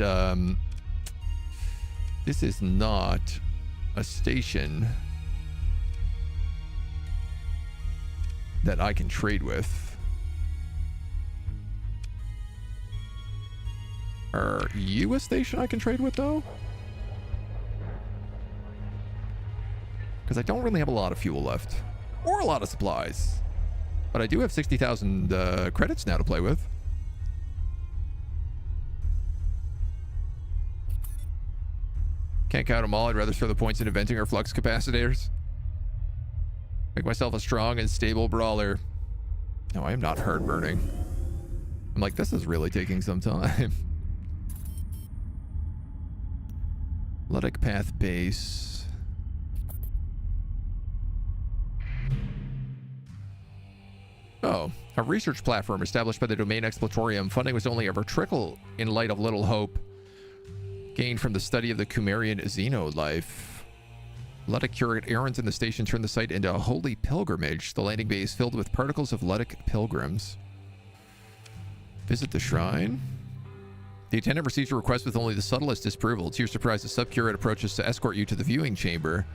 this is not a station. that I can trade with. Are you a station I can trade with, though? Because I don't really have a lot of fuel left. Or a lot of supplies. But I do have 60,000 credits now to play with. Can't count them all. I'd rather throw the points into venting or flux capacitors. Make myself a strong and stable brawler. No, I am not herd burning. I'm like, this is really taking some time. Ludic Path Base. Oh, a research platform established by the Domain Exploratorium. Funding was only ever trickle in light of little hope gained from the study of the Kumarian xenolife. Ludic curate errands in the station turned the site into a holy pilgrimage. The landing bay is filled with particles of Ludic pilgrims. Visit the shrine. The attendant receives a request with only the subtlest disapproval. To your surprise, the sub-curate approaches to escort you to the viewing chamber.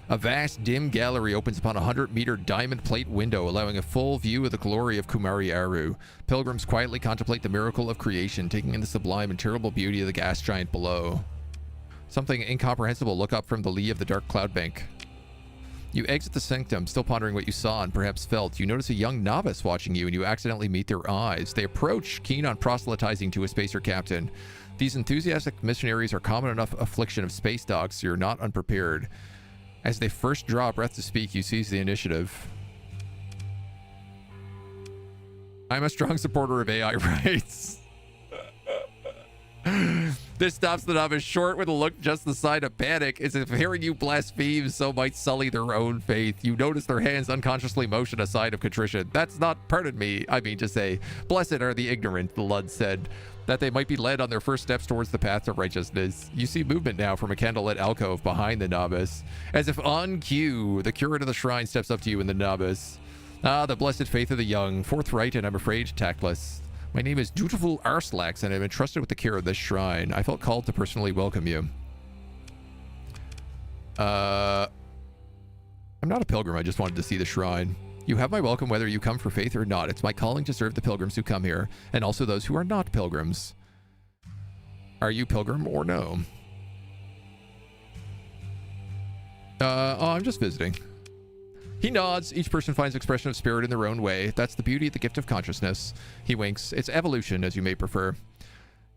A vast, dim gallery opens upon a 100-meter diamond plate window, allowing a full view of the glory of Kumari Aru. Pilgrims quietly contemplate the miracle of creation, taking in the sublime and terrible beauty of the gas giant below. Something incomprehensible look up from the lee of the dark cloud bank. You exit the sanctum, still pondering what you saw and perhaps felt. You notice a young novice watching you, and you accidentally meet their eyes. They approach, keen on proselytizing to a spacer captain. These enthusiastic missionaries are common enough affliction of space dogs, so you're not unprepared. As they first draw a breath to speak, you seize the initiative. I'm a strong supporter of AI rights. This stops the novice short with a look just the sign of panic, as if hearing you blaspheme so might sully their own faith. You notice their hands unconsciously motion a sign of contrition. That's not, pardon me, I mean to say, blessed are the ignorant, the Lud said, that they might be led on their first steps towards the path to righteousness. You see movement now from a candlelit alcove behind the novice. As if on cue, the curate of the shrine steps up to you in the novice. Ah, the blessed faith of the young, forthright and I'm afraid tactless. My name is Dutiful Arslax, and I'm entrusted with the care of this shrine. I felt called to personally welcome you. I'm not a pilgrim. I just wanted to see the shrine. You have my welcome whether you come for faith or not. It's my calling to serve the pilgrims who come here, and also those who are not pilgrims. Are you pilgrim or no? Oh, I'm just visiting. He nods. Each person finds expression of spirit in their own way. That's the beauty of the gift of consciousness. He winks. It's evolution, as you may prefer.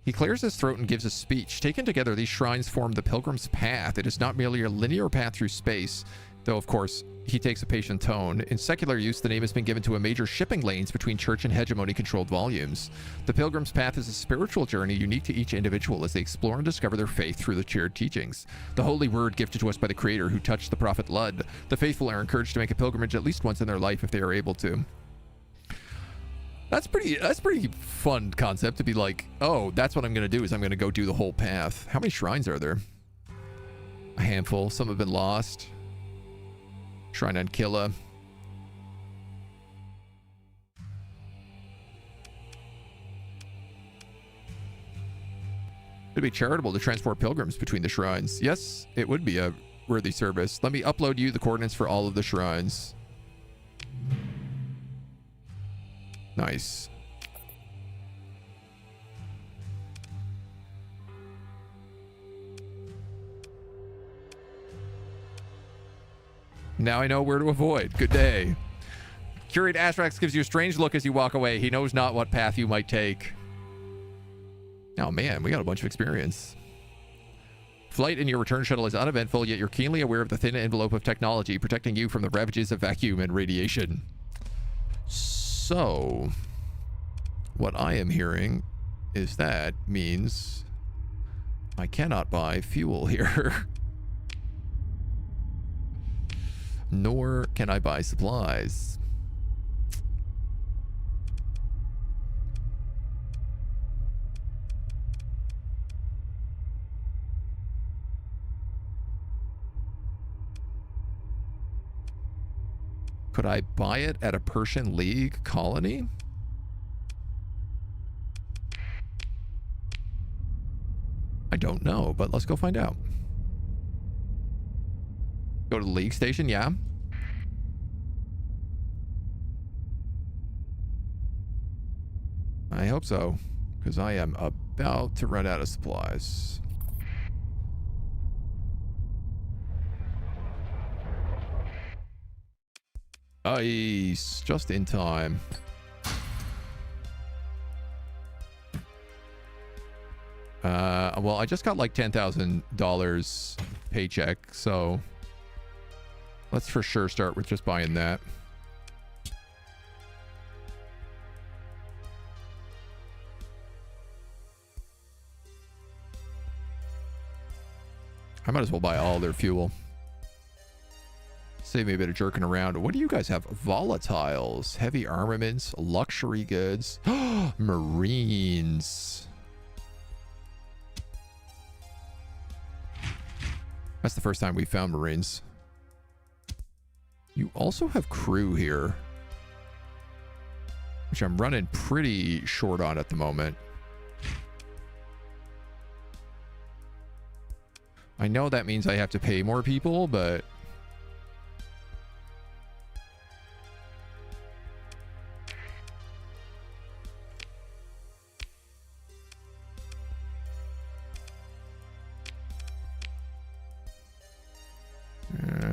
He clears his throat and gives a speech. Taken together, these shrines form the pilgrim's path. It is not merely a linear path through space, though, of course, he takes a patient tone. In secular use, the name has been given to a major shipping lanes between church and hegemony-controlled volumes. The pilgrim's path is a spiritual journey unique to each individual as they explore and discover their faith through the shared teachings. The holy word gifted to us by the Creator who touched the prophet Lud. The faithful are encouraged to make a pilgrimage at least once in their life if they are able to. That's pretty fun concept to be like, oh, that's what I'm going to do is I'm going to go do the whole path. How many shrines are there? A handful. Some have been lost. Shrine on Killa. It'd be charitable to transport pilgrims between the shrines. Yes, it would be a worthy service. Let me upload you the coordinates for all of the shrines. Nice. Now I know where to avoid. Good day. Curate Astrax gives you a strange look as you walk away. He knows not what path you might take. Oh man, we got a bunch of experience. Flight in your return shuttle is uneventful, yet you're keenly aware of the thin envelope of technology protecting you from the ravages of vacuum and radiation. So, what I am hearing is that means I cannot buy fuel here. Nor can I buy supplies. Could I buy it at a Persian League colony? I don't know, but let's go find out. Go to the League station, yeah. I hope so, because I am about to run out of supplies. Nice. Just in time. Well, I just got like $10,000 paycheck, so let's for sure start with just buying that. I might as well buy all their fuel. Save me a bit of jerking around. What do you guys have? Volatiles, heavy armaments, luxury goods, Marines. That's the first time we found Marines. You also have crew here, which I'm running pretty short on at the moment. I know that means I have to pay more people, but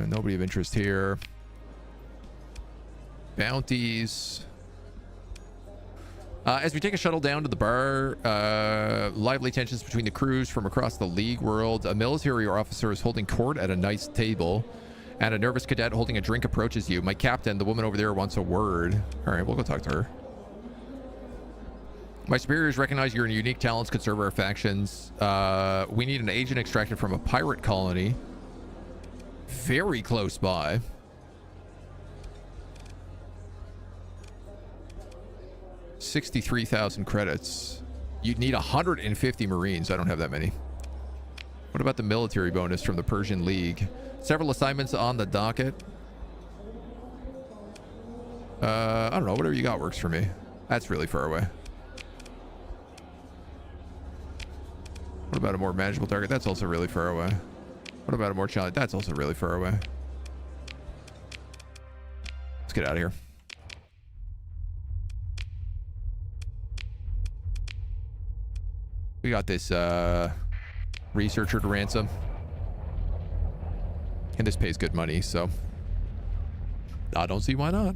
nobody of interest here. Bounties. As we take a shuttle down to the bar, lively tensions between the crews from across the League world. A military officer is holding court at a nice table, and a nervous cadet holding a drink approaches you. My captain, the woman over there, wants a word. All right, we'll go talk to her. My superiors recognize your unique talents could serve our factions. We need an agent extracted from a pirate colony very close by. $63,000 credits. You'd need 150 Marines. I don't have that many. What about the military bonus from the Persian League? Several assignments on the docket. I don't know. Whatever you got works for me. That's really far away. What about a more manageable target? That's also really far away. What about a more challenge? That's also really far away. Let's get out of here. We got this researcher to ransom. And this pays good money, so I don't see why not.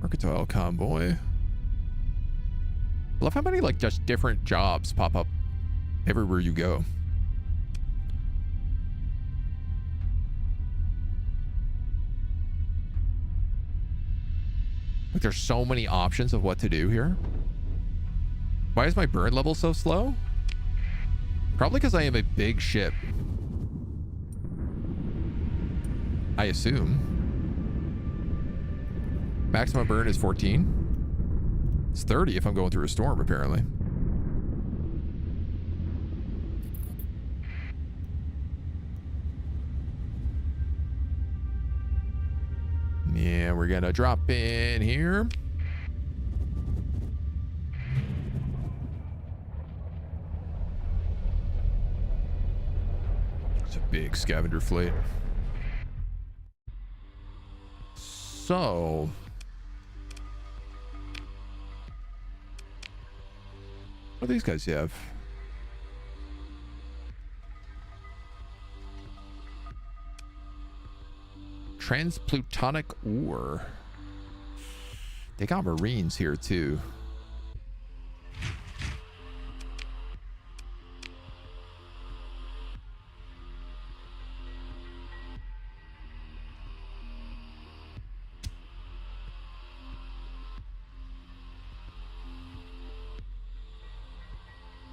Mercantile convoy. I love how many like just different jobs pop up everywhere you go. Like there's so many options of what to do here. Why is my burn level so slow? Probably because I am a big ship. I assume. Maximum burn is 14. It's 30 if I'm going through a storm, apparently. Yeah, we're gonna drop in here. It's a big scavenger fleet. So what do these guys have? Transplutonic ore. They got Marines here too.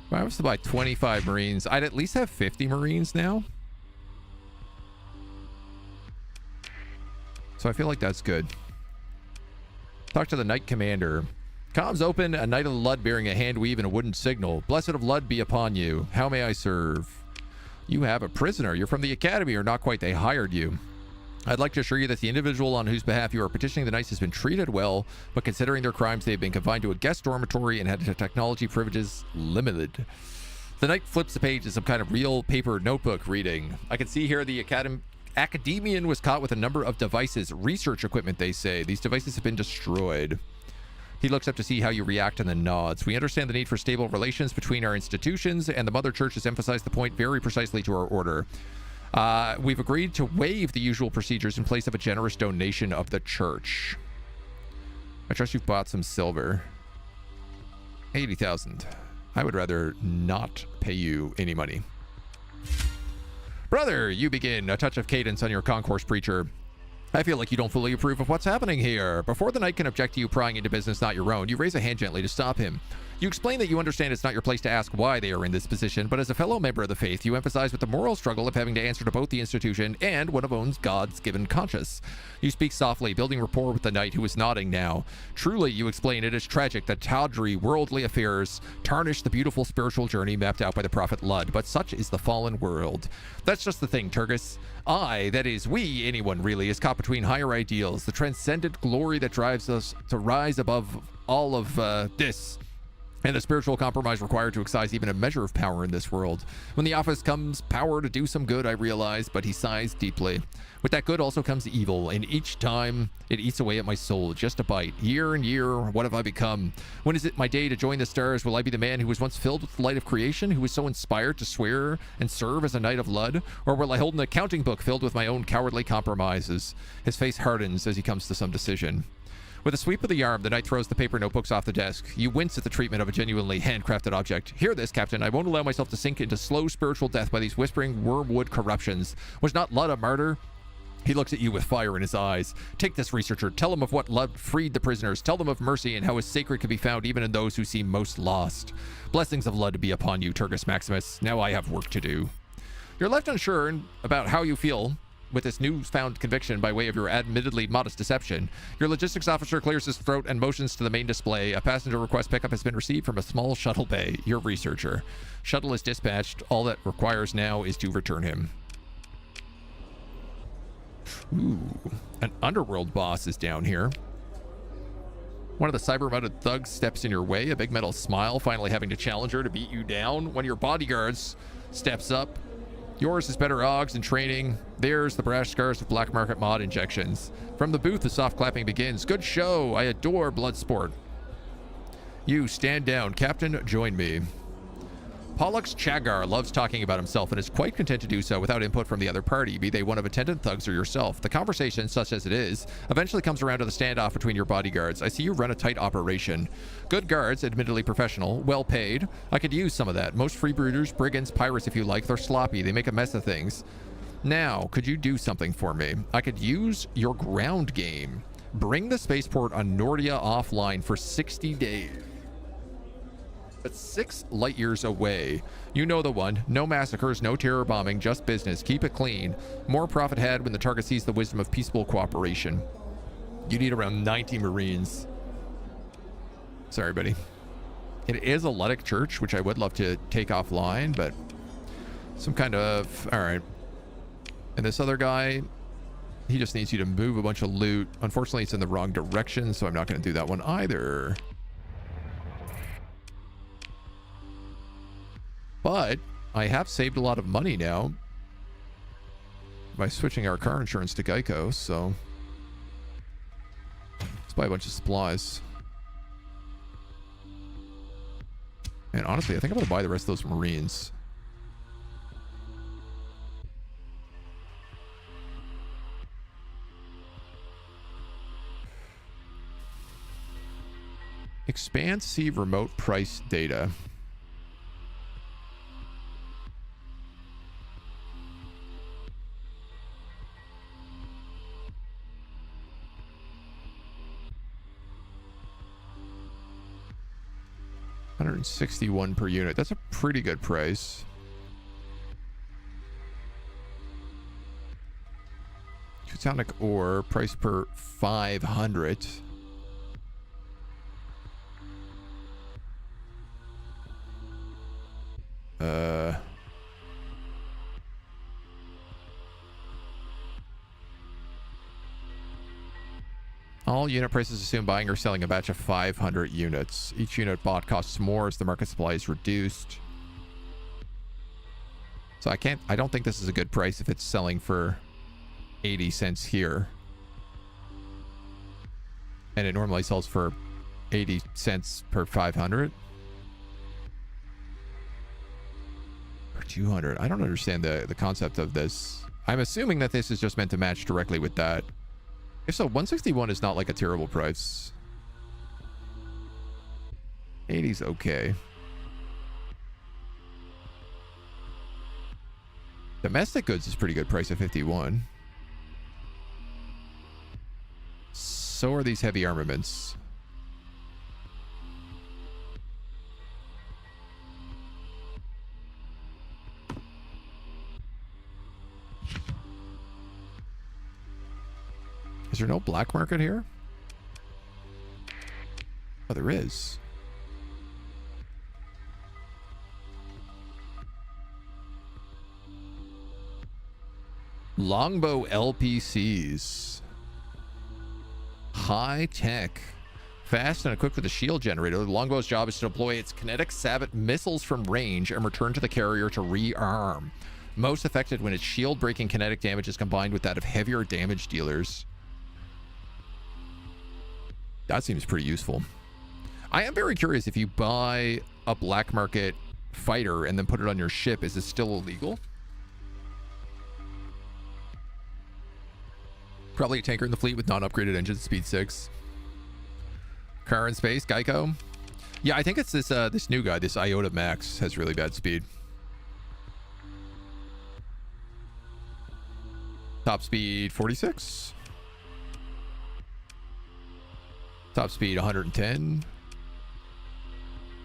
If I was to buy 25 Marines, I'd at least have 50 Marines now. So I feel like that's good. Talk to the Knight Commander. Comms open, a Knight of the Lud bearing a hand weave and a wooden signal. Blessed of Lud be upon you. How may I serve? You have a prisoner. You're from the Academy, or not quite. They hired you. I'd like to assure you that the individual on whose behalf you are petitioning the Knights has been treated well, but considering their crimes, they have been confined to a guest dormitory and had technology privileges limited. The Knight flips the page to some kind of real paper notebook reading. I can see here the Academian was caught with a number of devices, research equipment, they say. These devices have been destroyed. He looks up to see how you react and then nods. We understand the need for stable relations between our institutions, and the Mother Church has emphasized the point very precisely to our order. We've agreed to waive the usual procedures in place of a generous donation of the church. I trust you've bought some silver. 80,000. I would rather not pay you any money. Brother, you begin. A touch of cadence on your concourse preacher. I feel like you don't fully approve of what's happening here. Before the knight can object to you prying into business not your own, you raise a hand gently to stop him. You explain that you understand it's not your place to ask why they are in this position, but as a fellow member of the faith, you emphasize with the moral struggle of having to answer to both the institution and one of one's God's given conscience. You speak softly, building rapport with the knight who is nodding now. Truly, you explain, it is tragic that tawdry, worldly affairs tarnish the beautiful spiritual journey mapped out by the prophet Lud, but such is the fallen world. That's just the thing, Turgis. That is, we, anyone really, is caught between higher ideals, the transcendent glory that drives us to rise above all of this, and the spiritual compromise required to exercise even a measure of power in this world. When the office comes power to do some good, I realize, but he sighs deeply. With that good also comes evil, and each time it eats away at my soul, just a bite. Year and year, what have I become? When is it my day to join the stars? Will I be the man who was once filled with the light of creation, who was so inspired to swear and serve as a knight of Lud? Or will I hold an accounting book filled with my own cowardly compromises? His face hardens as he comes to some decision. With a sweep of the arm, the knight throws the paper notebooks off the desk. You wince at the treatment of a genuinely handcrafted object. Hear this, Captain. I won't allow myself to sink into slow spiritual death by these whispering wormwood corruptions. Was not Lud a martyr? He looks at you with fire in his eyes. Take this, researcher. Tell him of what Lud freed the prisoners. Tell them of mercy and how his sacred can be found even in those who seem most lost. Blessings of Lud be upon you, Turgis Maximus. Now I have work to do. You're left unsure about how you feel with this newfound conviction by way of your admittedly modest deception. Your logistics officer clears his throat and motions to the main display. A passenger request pickup has been received from a small shuttle bay. Your researcher. Shuttle is dispatched. All that requires now is to return him. Ooh, an underworld boss is down here. One of the cyber-mounted thugs steps in your way, a big metal smile, finally having to challenge her to beat you down. One of your bodyguards steps up. Yours is better OGs and training. Theirs the brash scars of black market mod injections. From the booth, the soft clapping begins. Good show. I adore blood sport. You stand down. Captain, join me. Pollux Chagar loves talking about himself and is quite content to do so without input from the other party, be they one of attendant thugs or yourself. The conversation, such as it is, eventually comes around to the standoff between your bodyguards. I see you run a tight operation. Good guards, admittedly professional, well paid. I could use some of that. Most freebooters, brigands, pirates if you like, they're sloppy. They make a mess of things. Now, could you do something for me? I could use your ground game. Bring the spaceport on Nordia offline for 60 days. But 6 light years away. You know the one. No massacres, no terror bombing, just business. Keep it clean. More profit had when the target sees the wisdom of peaceful cooperation. You need around 90 Marines. Sorry, buddy. It is a Ludic church, which I would love to take offline, but some kind of... All right. And this other guy, he just needs you to move a bunch of loot. Unfortunately, it's in the wrong direction, so I'm not going to do that one either. But I have saved a lot of money now by switching our car insurance to Geico, so let's buy a bunch of supplies. And honestly, I think I'm going to buy the rest of those Marines. Expand see remote price data. $161 per unit. That's a pretty good price. Teutonic ore, price per 500. All unit prices assume buying or selling a batch of 500 units. Each unit bought costs more as the market supply is reduced. So I don't think this is a good price if it's selling for 80 cents here. And it normally sells for 80 cents per 500. Or 200. I don't understand the concept of this. I'm assuming that this is just meant to match directly with that. If so, 161 is not like a terrible price. 80's okay. Domestic goods is pretty good price at 51. So are these heavy armaments. Is there no black market here? Oh, there is. Longbow LPCs. High tech. Fast and equipped with a shield generator, the Longbow's job is to deploy its kinetic sabot missiles from range and return to the carrier to rearm. Most effective when its shield-breaking kinetic damage is combined with that of heavier damage dealers. That seems pretty useful. I am very curious, if you buy a black market fighter and then put it on your ship, is it still illegal? Probably a tanker in the fleet with non-upgraded engines, speed 6. Car in space, Geico. Yeah, I think it's this this new guy, this Iota Max, has really bad speed. Top speed 46. Top speed 110.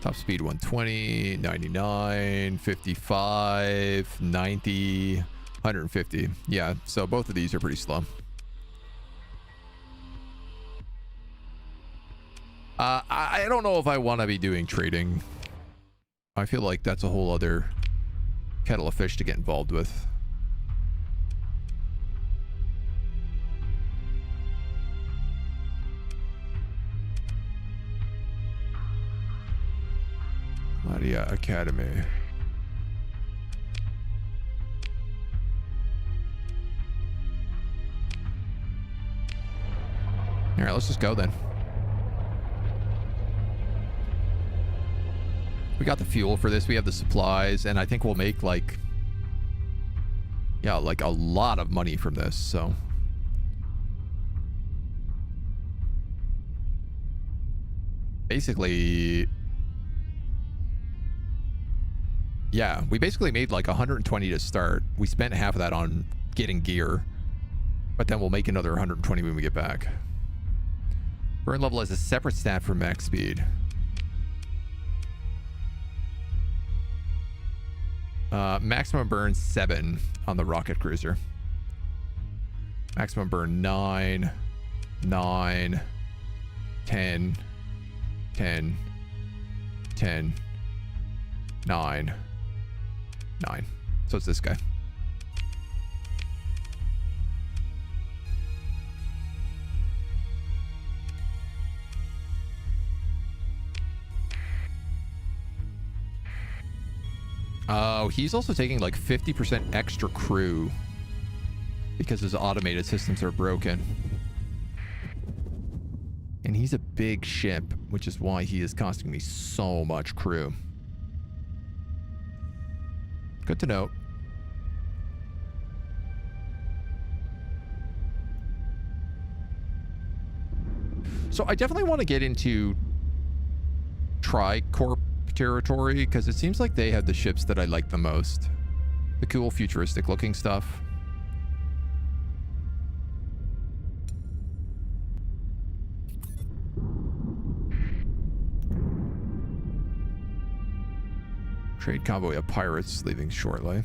Top speed 120, 99, 55, 90, 150. Yeah, so both of these are pretty slow. I don't know if I want to be doing trading. I feel like that's a whole other kettle of fish to get involved with. Maria Academy. All right, let's just go then. We got the fuel for this. We have the supplies, and I think we'll make like, yeah, like a lot of money from this. So basically, yeah, we basically made like 120 to start. We spent half of that on getting gear, but then we'll make another 120 when we get back. Burn level has a separate stat for max speed. Maximum burn 7 on the rocket cruiser. Maximum burn 9, 9, 10, 10, 10, 9, 9. So it's this guy. Oh, he's also taking like 50% extra crew because his automated systems are broken. And he's a big ship, which is why he is costing me so much crew. Good to know. So I definitely want to get into Tricorp territory because it seems like they have the ships that I like the most. The cool futuristic looking stuff. Trade convoy of pirates leaving shortly.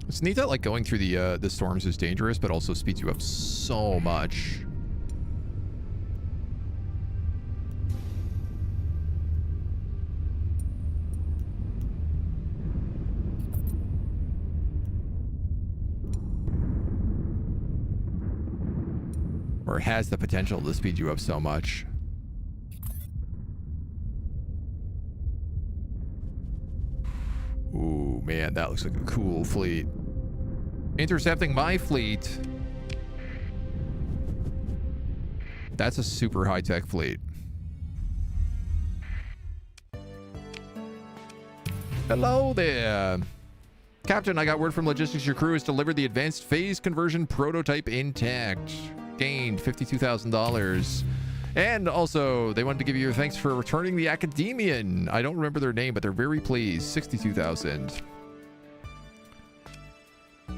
It's neat that like going through the storms is dangerous, but also speeds you up so much. Or has the potential to speed you up so much. Ooh, man, that looks like a cool fleet. Intercepting my fleet. That's a super high-tech fleet. Hello there. Captain, I got word from logistics your crew has delivered the advanced phase conversion prototype intact. Gained $52,000. And also, they wanted to give you thanks for returning the Academian. I don't remember their name, but they're very pleased. 62,000. I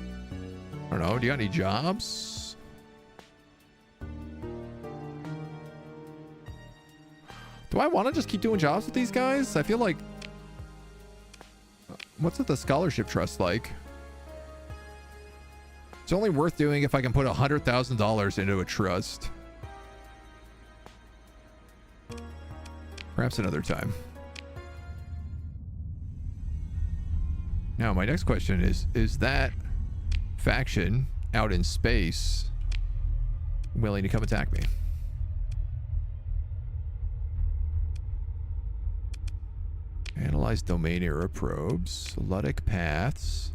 don't know. Do you got any jobs? Do I want to just keep doing jobs with these guys? I feel like... What's the scholarship trust like? It's only worth doing if I can put $100,000 into a trust. Perhaps another time. Now, my next question is that faction out in space willing to come attack me? Analyze domain era probes. Ludic paths.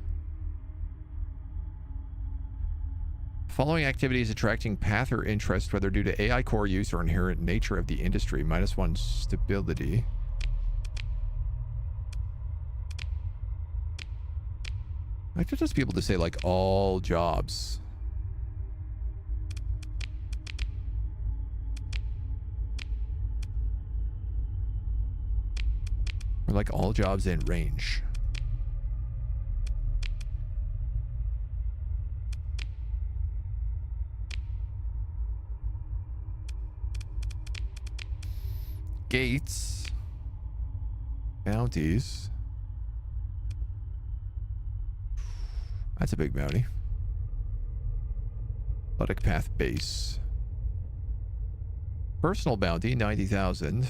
Following activities attracting path or interest, whether due to AI core use or inherent nature of the industry. -1 stability. I could just be able to say, like, all jobs. Or, like, all jobs in range. Gates. Bounties. That's a big bounty. Ludic Path Base. Personal bounty, 90,000.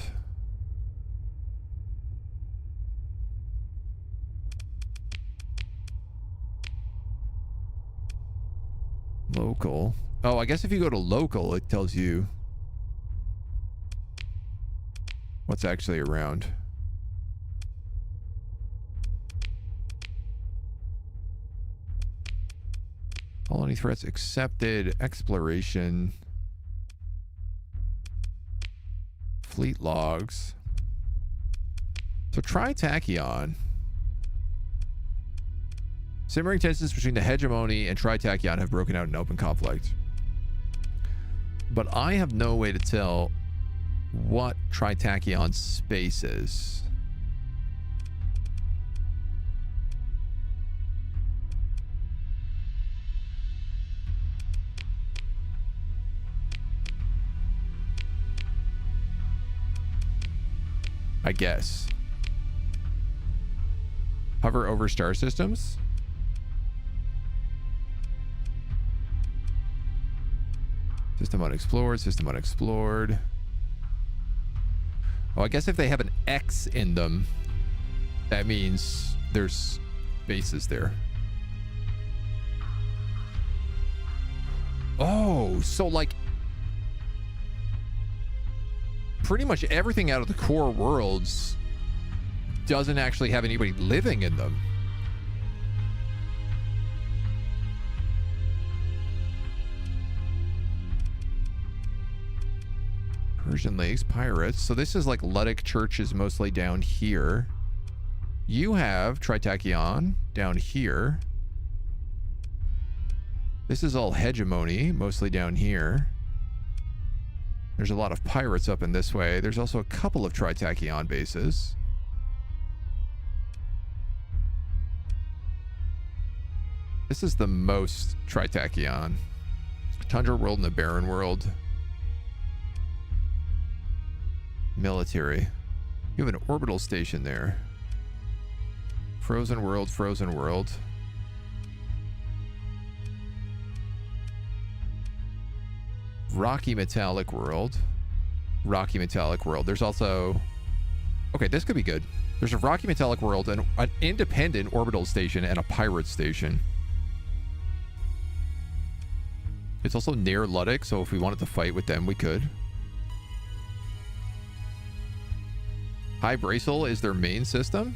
Local. Oh, I guess if you go to local, it tells you what's actually around. Colony threats accepted. Exploration. Fleet logs. So try Tachyon. Simmering tensions between the hegemony and Tritachyon have broken out in open conflict. But I have no way to tell what Tritacyon's space is. I guess. Hover over star systems. System unexplored, system unexplored. Oh, I guess if they have an X in them, that means there's bases there. Oh, so like pretty much everything out of the core worlds doesn't actually have anybody living in them. Persian Lakes, Pirates. So this is like Ludic churches mostly down here. You have Tritachyon down here. This is all Hegemony, mostly down here. There's a lot of pirates up in this way. There's also a couple of Tritachyon bases. This is the most Tritachyon. Tundra World and the Barren World. Military. You have an orbital station there. Frozen World, Frozen World. Rocky Metallic World. Rocky Metallic World. There's also... Okay, this could be good. There's a Rocky Metallic World and an independent orbital station and a pirate station. It's also near Ludic, so if we wanted to fight with them, we could. High Bracelet is their main system.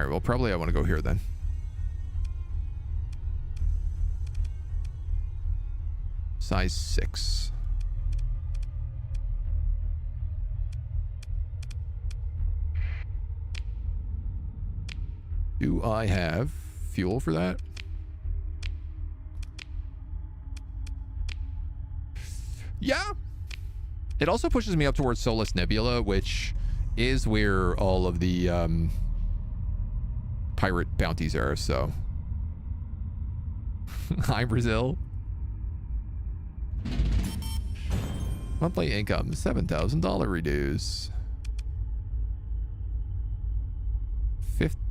right, well, probably I want to go here then. Size 6. Do I have fuel for that? Yeah. It also pushes me up towards Solus Nebula, which is where all of the pirate bounties are, so. Hi, Brazil. Monthly income, $7,000 reduce.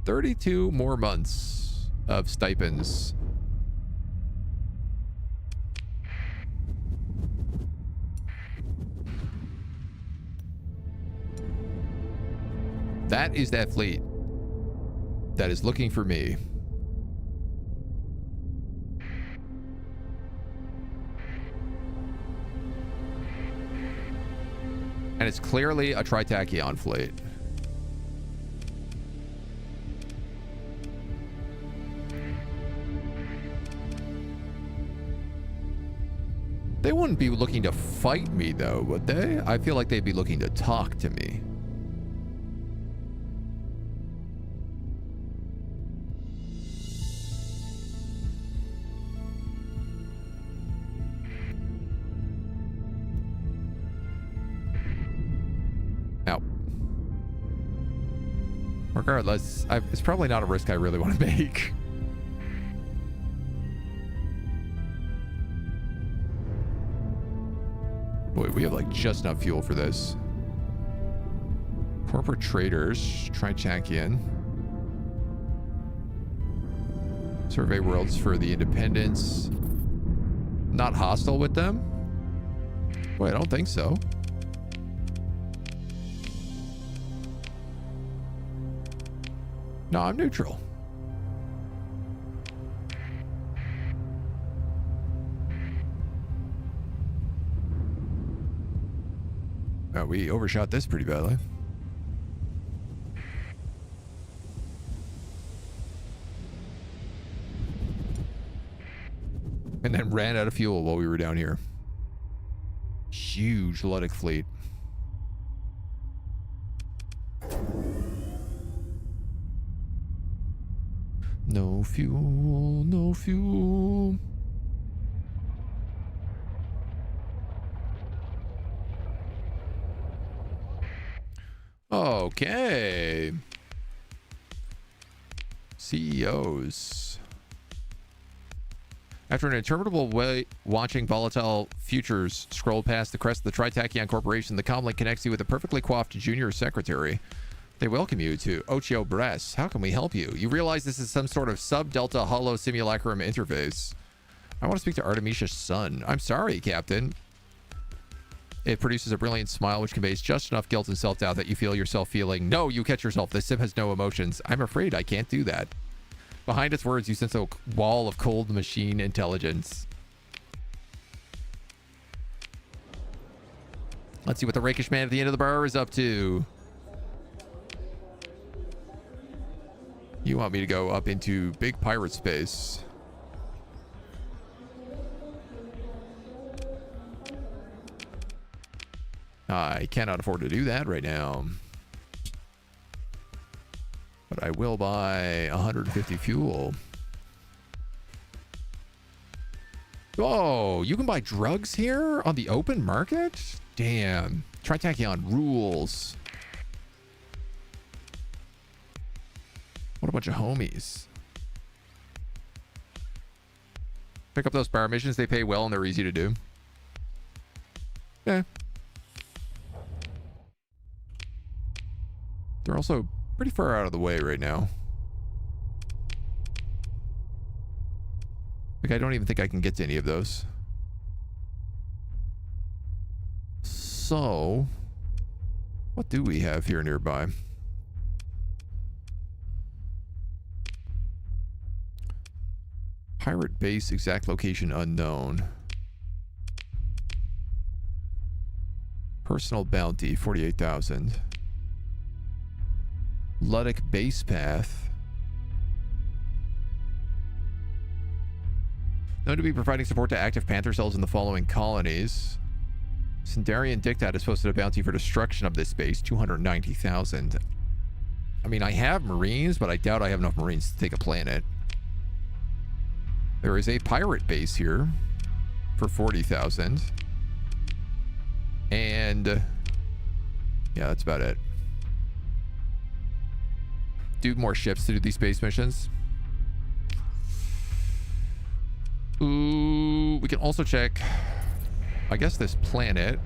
32 more months of stipends. That is that fleet that is looking for me. And it's clearly a Tritachyon fleet. They wouldn't be looking to fight me, though, would they? I feel like they'd be looking to talk to me. Now, regardless, it's probably not a risk I really want to make. Boy, we have like just enough fuel for this. Corporate traders, Tritachyon. Survey worlds for the independents. Not hostile with them? Boy, I don't think so. No, I'm neutral. Oh, we overshot this pretty badly. And then ran out of fuel while we were down here. Huge Luddic fleet. No fuel, no fuel. Okay. CEOs. After an interminable way watching volatile futures scroll past the crest of the Tritachyon Corporation, the comlink connects you with a perfectly coiffed junior secretary. They welcome you to Ocho Bress. How can we help you? You realize this is some sort of sub-delta holo simulacrum interface. I want to speak to Artemisia's son. I'm sorry, Captain. It produces a brilliant smile which conveys just enough guilt and self-doubt that you feel yourself feeling. No, you catch yourself. This sim has no emotions. I'm afraid I can't do that. Behind its words, you sense a wall of cold machine intelligence. Let's see what the rakish man at the end of the bar is up to. You want me to go up into big pirate space. I cannot afford to do that right now. But I will buy 150 fuel. Oh, you can buy drugs here on the open market? Damn. Tritachyon rules. What a bunch of homies. Pick up those bar missions. They pay well and they're easy to do. Yeah. They're also pretty far out of the way right now. Like, I don't even think I can get to any of those. So, what do we have here nearby? Pirate base, exact location unknown. Personal bounty, 48,000. Luddic base path, Known to be providing support to active panther cells in the following colonies. Sindarian Dictat has posted a bounty for destruction of this base, 290,000. I mean, I have Marines, but I doubt I have enough Marines to take a planet. There is a pirate base here for 40,000. And yeah, that's about it. Do more ships to do these space missions. Ooh, we can also check, I guess, this planet.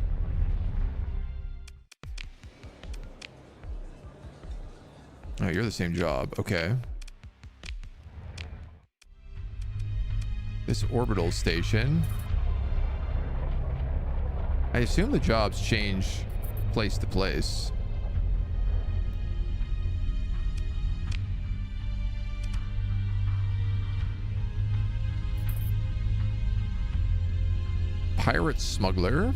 Oh, you're the same job. Okay. This orbital station. I assume the jobs change place to place. Pirate smuggler.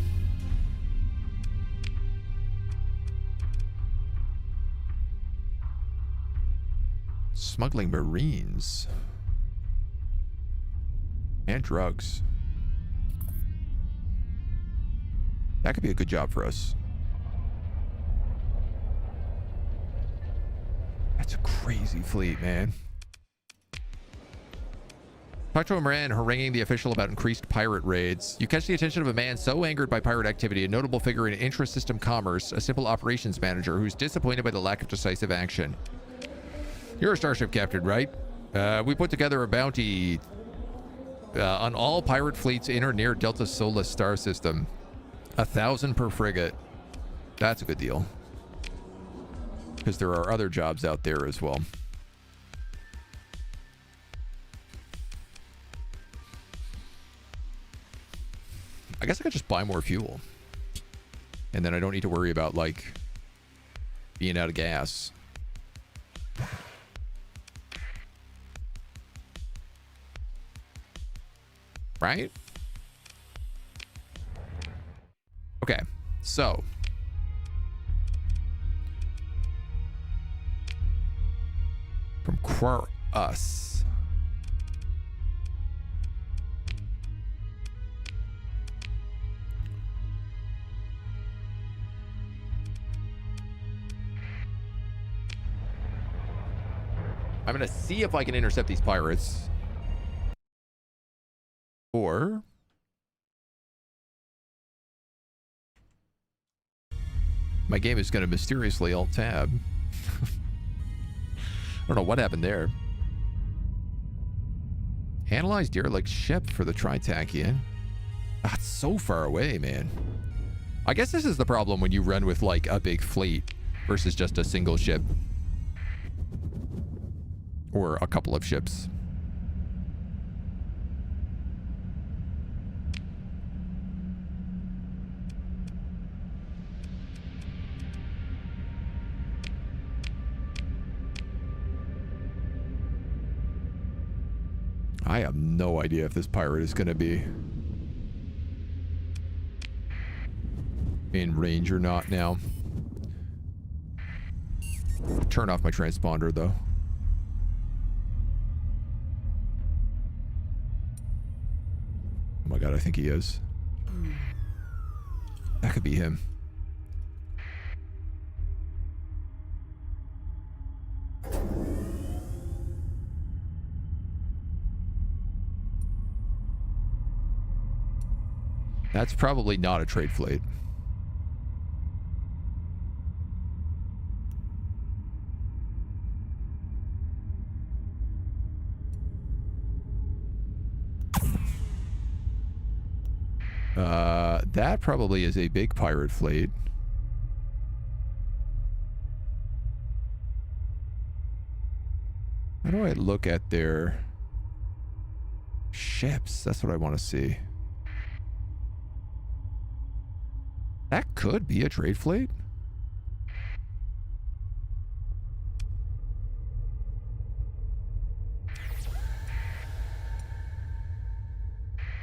Smuggling Marines. And drugs. That could be a good job for us. That's a crazy fleet, man. Talk to a man haranguing the official about increased pirate raids. You catch the attention of a man so angered by pirate activity, a notable figure in intra-system commerce, a simple operations manager who's disappointed by the lack of decisive action. You're a starship captain, right? We put together a bounty on all pirate fleets in or near Delta Solis star system. 1,000 per frigate. That's a good deal. Because there are other jobs out there as well. I guess I could just buy more fuel. And then I don't need to worry about, like, being out of gas. Right? Okay, so. From Us. I'm going to see if I can intercept these pirates. Or my game is going to mysteriously alt-tab. I don't know what happened there. Analyze derelict ship for the Tritachian. That's so far away, man. I guess this is the problem when you run with, like, a big fleet versus just a single ship. Or a couple of ships. I have no idea if this pirate is going to be in range or not now. Turn off my transponder, though. Oh my god, I think he is. That could be him. That's probably not a trade fleet. That probably is a big pirate fleet. How do I look at their ships? That's what I want to see. That could be a trade fleet.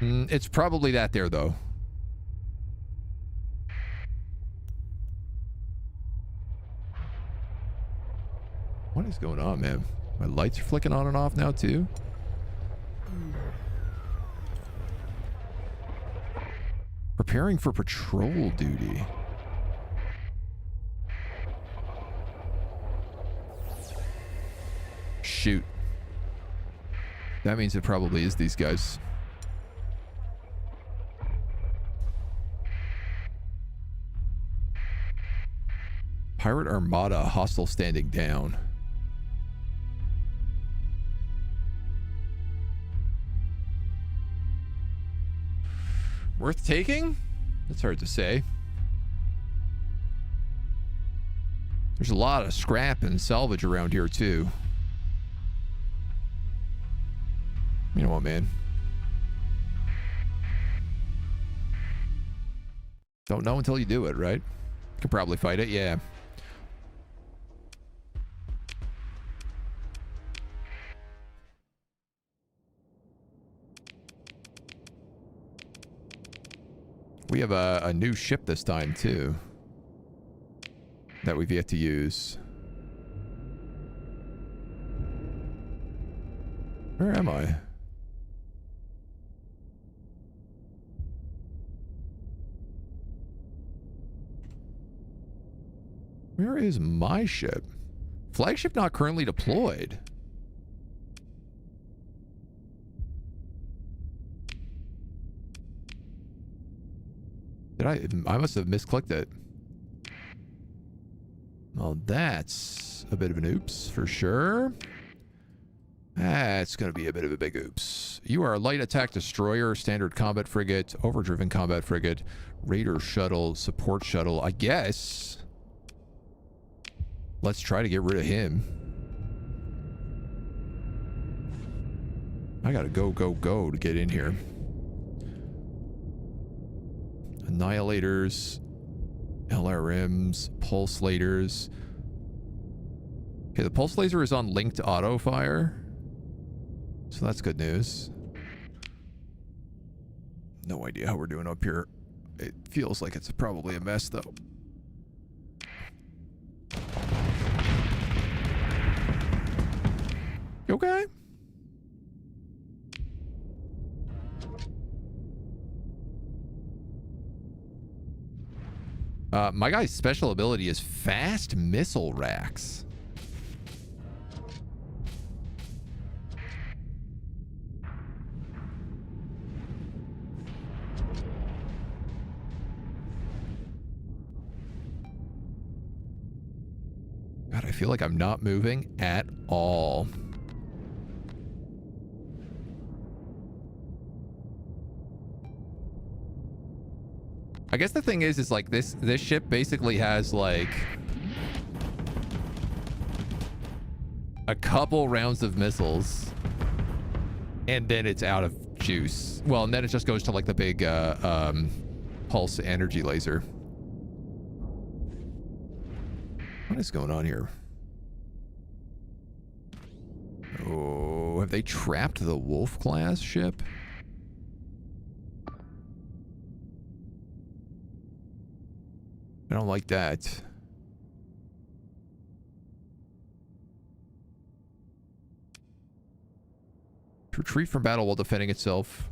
It's probably that there, though. What is going on, man? My lights are flicking on and off now, too. Preparing for patrol duty. Shoot. That means it probably is these guys. Pirate Armada, hostile standing down. Worth taking? That's hard to say. There's a lot of scrap and salvage around here too. You know what, man? Don't know until you do it, right? Could probably fight it, yeah. We have a new ship this time, too. That we've yet to use. Where am I? Where is my ship? Flagship not currently deployed. I must have misclicked it. Well, that's a bit of an oops for sure. That's going to be a bit of a big oops. You are a light attack destroyer, standard combat frigate, overdriven combat frigate, raider shuttle, support shuttle. I guess. Let's try to get rid of him. I gotta go to get in here. Annihilators, LRMs, pulse lasers. Okay, the pulse laser is on linked auto fire. So that's good news. No idea how we're doing up here. It feels like it's probably a mess though. You okay? My guy's special ability is fast missile racks. God, I feel like I'm not moving at all. I guess the thing is like this ship basically has like a couple rounds of missiles and then it's out of juice. Well, and then it just goes to like the big pulse energy laser. What is going on here? Oh, have they trapped the Wolf class ship? I don't like that. To retreat from battle while defending itself.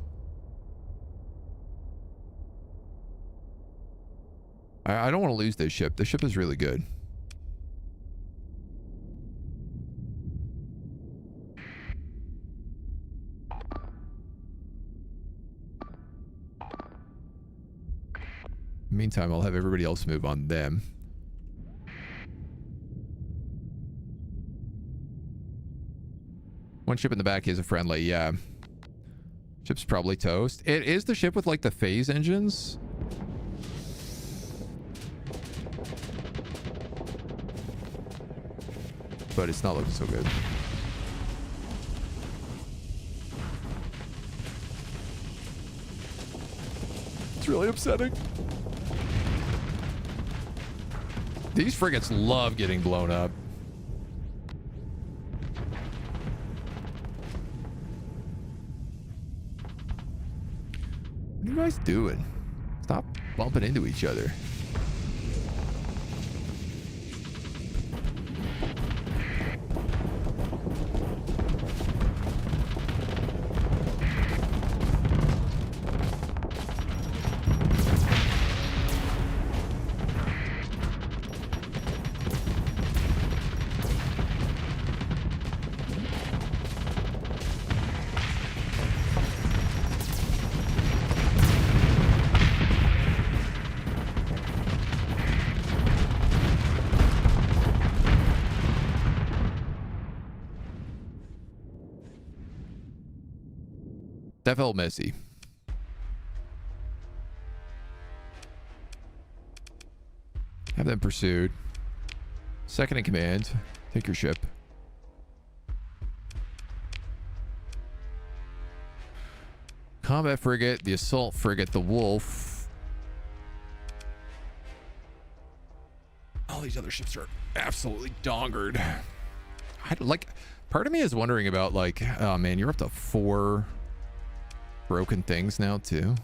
I don't want to lose this ship. This ship is really good. Meantime, I'll have everybody else move on them. One ship in the back is a friendly, yeah. Ship's probably toast. It is the ship with like the phase engines. But it's not looking so good. It's really upsetting. These frigates love getting blown up. What are you guys doing? Stop bumping into each other. That felt messy. Have them pursued. Second in command. Take your ship. Combat frigate, the assault frigate, the Wolf. All these other ships are absolutely dongered. Part of me is wondering about, like, oh man, you're up to 4 broken things now too.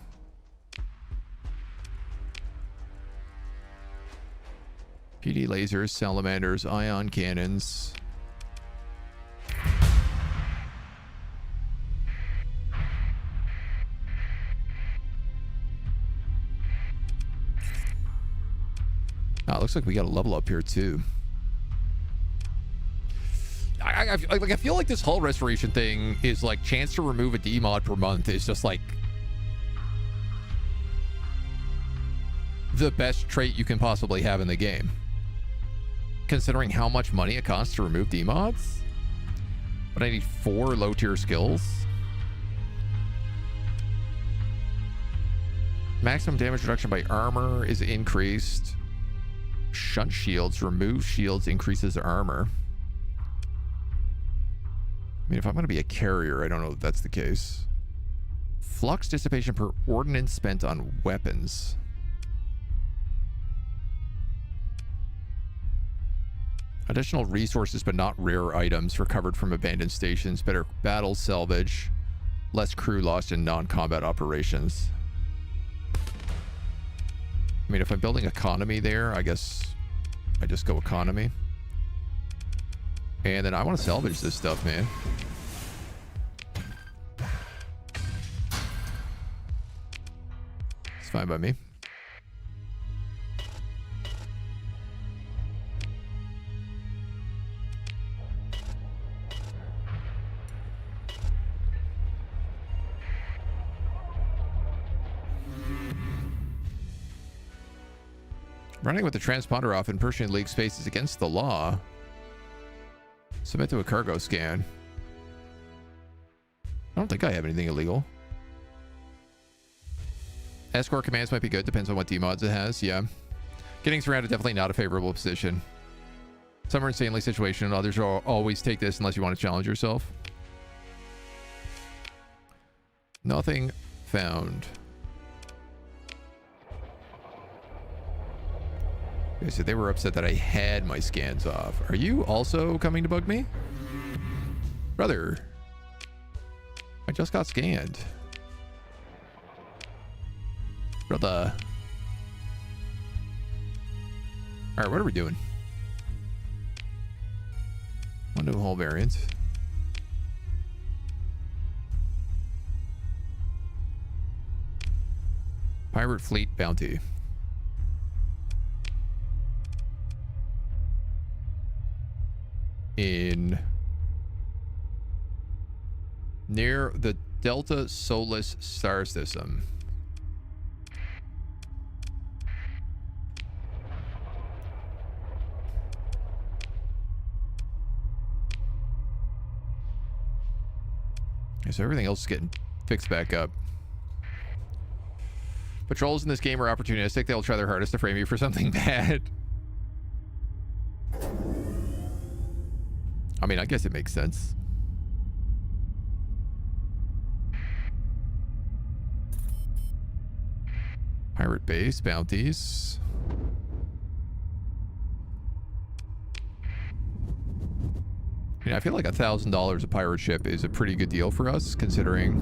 PD lasers, salamanders, ion cannons. Oh, it looks like we got a level up here too. I feel like this hull restoration thing is like chance to remove a D mod per month is just like the best trait you can possibly have in the game, considering how much money it costs to remove D mods. But I need 4 low tier skills. Maximum damage reduction by armor is increased. Shunt shields, remove shields, increases armor. I mean, if I'm going to be a carrier, I don't know if that's the case. Flux dissipation per ordnance spent on weapons. Additional resources, but not rare items, recovered from abandoned stations. Better battle salvage. Less crew lost in non-combat operations. I mean, if I'm building economy there, I guess I just go economy. And then I want to salvage this stuff, man. It's fine by me. Running with the transponder off in Persian League space is against the law. Submit to a cargo scan. I don't think I have anything illegal. Escort commands might be good. Depends on what D-mods it has. Yeah. Getting surrounded, definitely not a favorable position. Some are insanely situational. Others will always take this unless you want to challenge yourself. Nothing found. Okay, so they were upset that I had my scans off. Are you also coming to bug me? Brother. I just got scanned. Brother. Alright, what are we doing? One new hull variant. Pirate Fleet Bounty. In near the Delta Solis star system. Okay, so everything else is getting fixed back up. Patrols in this game are opportunistic. They'll try their hardest to frame you for something bad. I mean, I guess it makes sense. Pirate base, bounties. I mean, I feel like $1,000 a pirate ship is a pretty good deal for us, considering,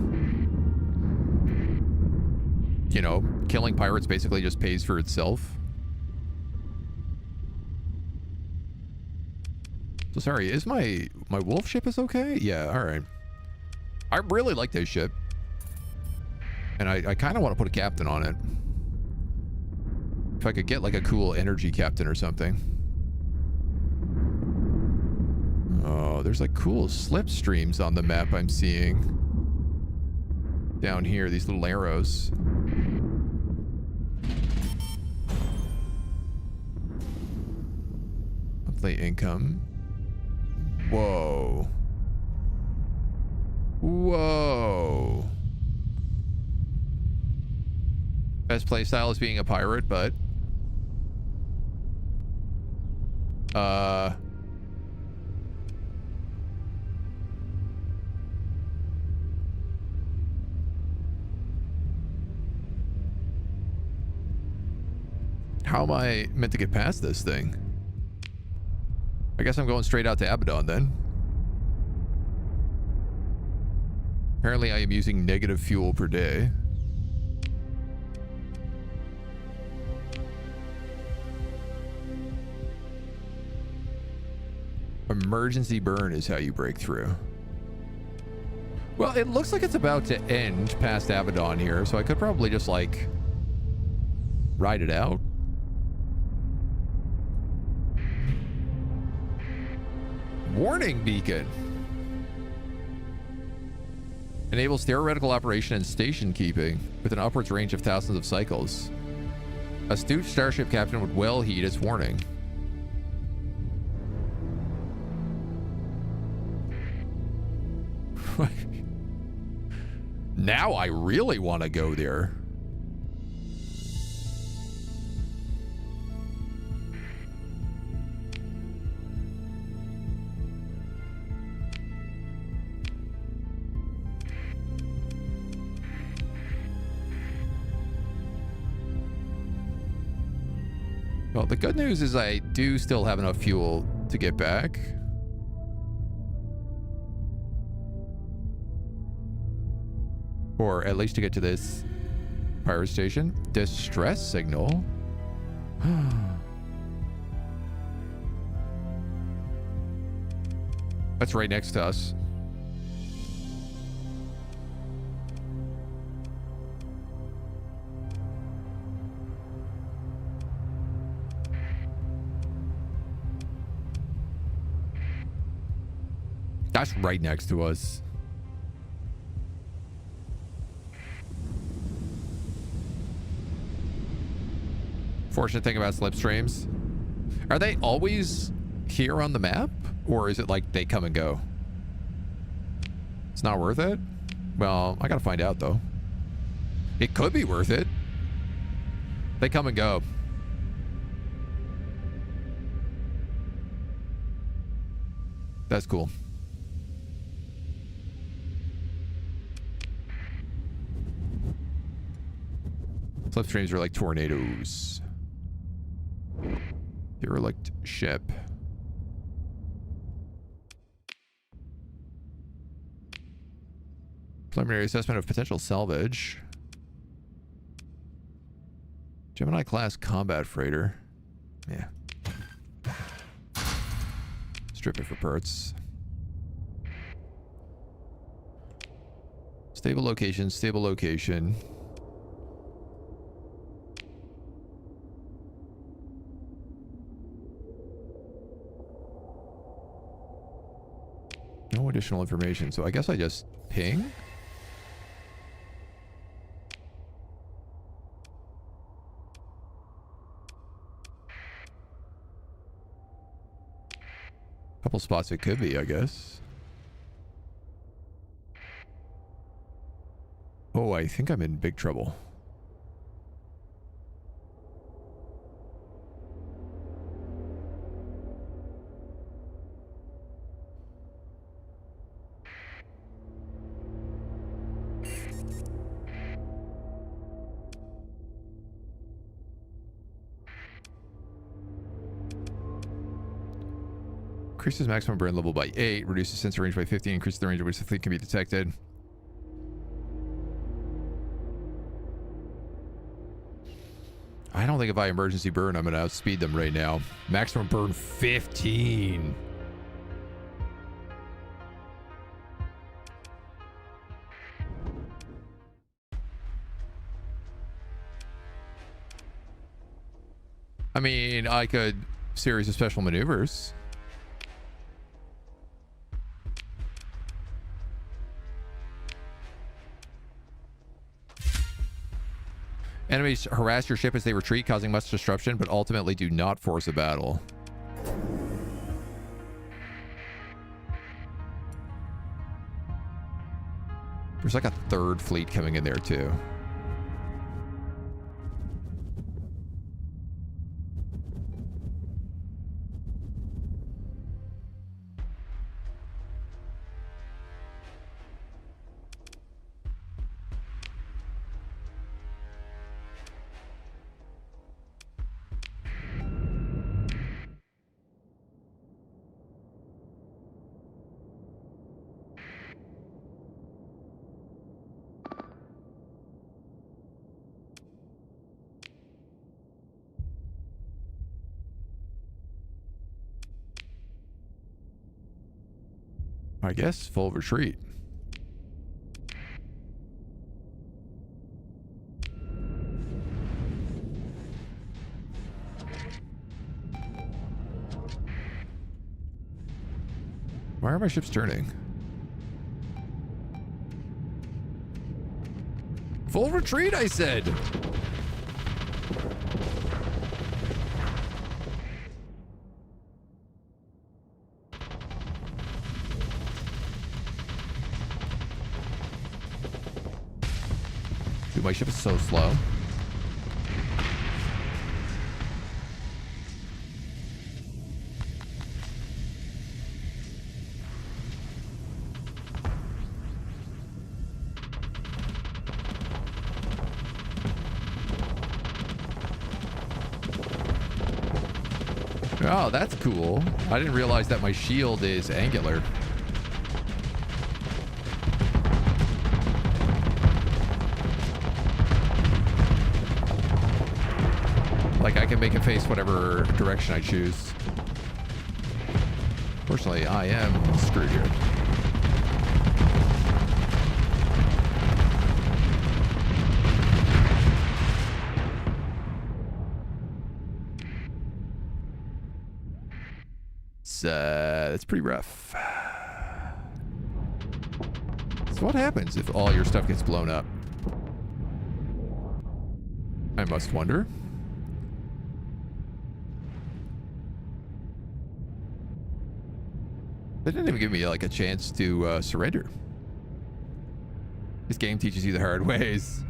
you know, killing pirates basically just pays for itself. So sorry, is my wolf ship is okay? Yeah, all right. I really like this ship. And I kind of want to put a captain on it. If I could get like a cool energy captain or something. Oh, there's like cool slipstreams on the map I'm seeing. Down here, these little arrows. Monthly income. Whoa. Whoa. Best playstyle is being a pirate, but how am I meant to get past this thing? I guess I'm going straight out to Abaddon then. Apparently I am using negative fuel per day. Emergency burn is how you break through. Well, it looks like it's about to end past Abaddon here, so I could probably just, like, ride it out. Warning beacon. Enables theoretical operation and station keeping with an upwards range of thousands of cycles. Astute starship captain would well heed its warning. Now I really want to go there. Well, the good news is I do still have enough fuel to get back. Or at least to get to this pirate station. Distress signal. That's right next to us. That's right next to us. Fortunate thing about slipstreams. Are they always here on the map? Or is it like they come and go? It's not worth it? Well, I gotta find out though. It could be worth it. They come and go. That's cool. Slipstreams are like tornadoes. Derelict ship. Preliminary assessment of potential salvage. Gemini class combat freighter. Yeah. Strip it for parts. Stable location, stable location. No additional information, so I guess I just ping? Couple spots it could be, I guess. Oh, I think I'm in big trouble. Increases maximum burn level by 8, reduces sensor range by 15, increases the range at which the fleet can be detected. I don't think if I emergency burn, I'm going to outspeed them right now. Maximum burn 15. I mean, I could series of special maneuvers. Enemies harass your ship as they retreat, causing much disruption, but ultimately do not force a battle. There's like a third fleet coming in there too. I guess full retreat. Why are my ships turning? Full retreat, I said. Dude, my ship is so slow. Oh, that's cool. I didn't realize that my shield is angular. Like, I can make it face whatever direction I choose. Fortunately, I am screwed here. That's pretty rough. So what happens if all your stuff gets blown up? I must wonder. They didn't even give me like a chance to surrender. This game teaches you the hard ways.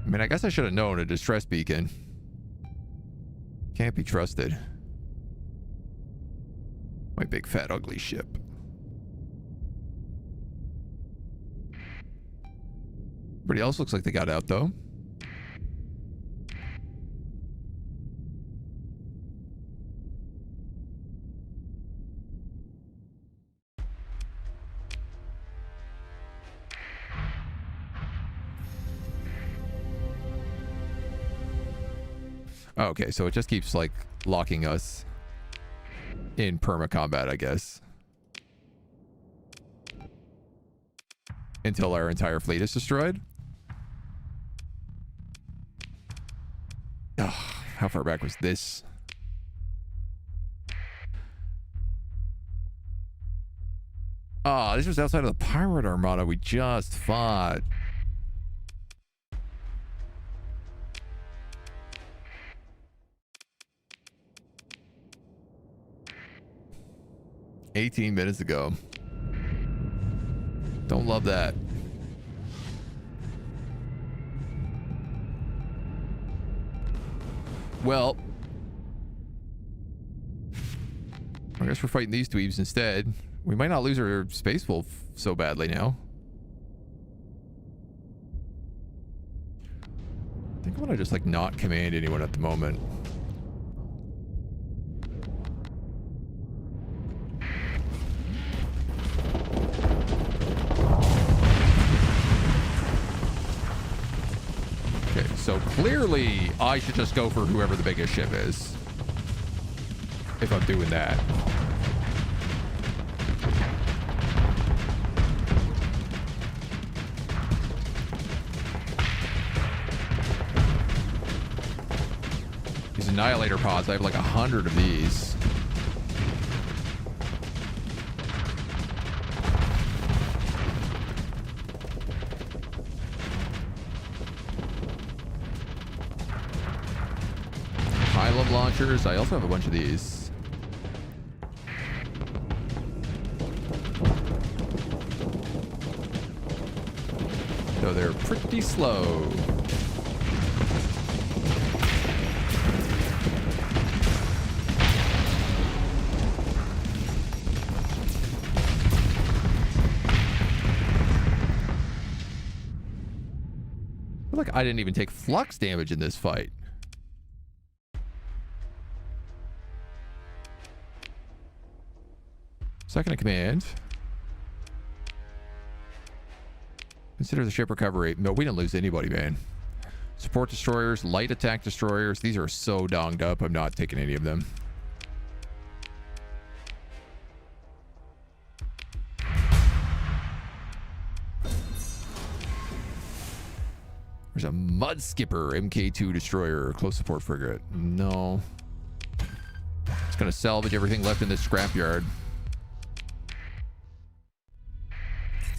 I mean, I guess I should have known a distress beacon can't be trusted. My big fat ugly ship. Everybody else looks like they got out though. Oh, okay, so it just keeps like locking us in perma combat, I guess, until our entire fleet is destroyed. Oh, how far back was this? Oh, this was outside of the pirate armada we just fought. $18 minutes ago. Don't love that. Well, I guess we're fighting these dweebs instead. We might not lose our space wolf so badly now. I think I'm gonna just like not command anyone at the moment. So clearly, I should just go for whoever the biggest ship is. If I'm doing that. These Annihilator pods, I have like 100 of these. Launchers. I also have a bunch of these. Though they're pretty slow. I feel like I didn't even take flux damage in this fight. Second in command. Consider the ship recovery. No, we didn't lose anybody, man. Support destroyers, light attack destroyers. These are so donged up. I'm not taking any of them. There's a Mud Skipper MK2 destroyer, close support frigate. No. It's going to salvage everything left in this scrapyard.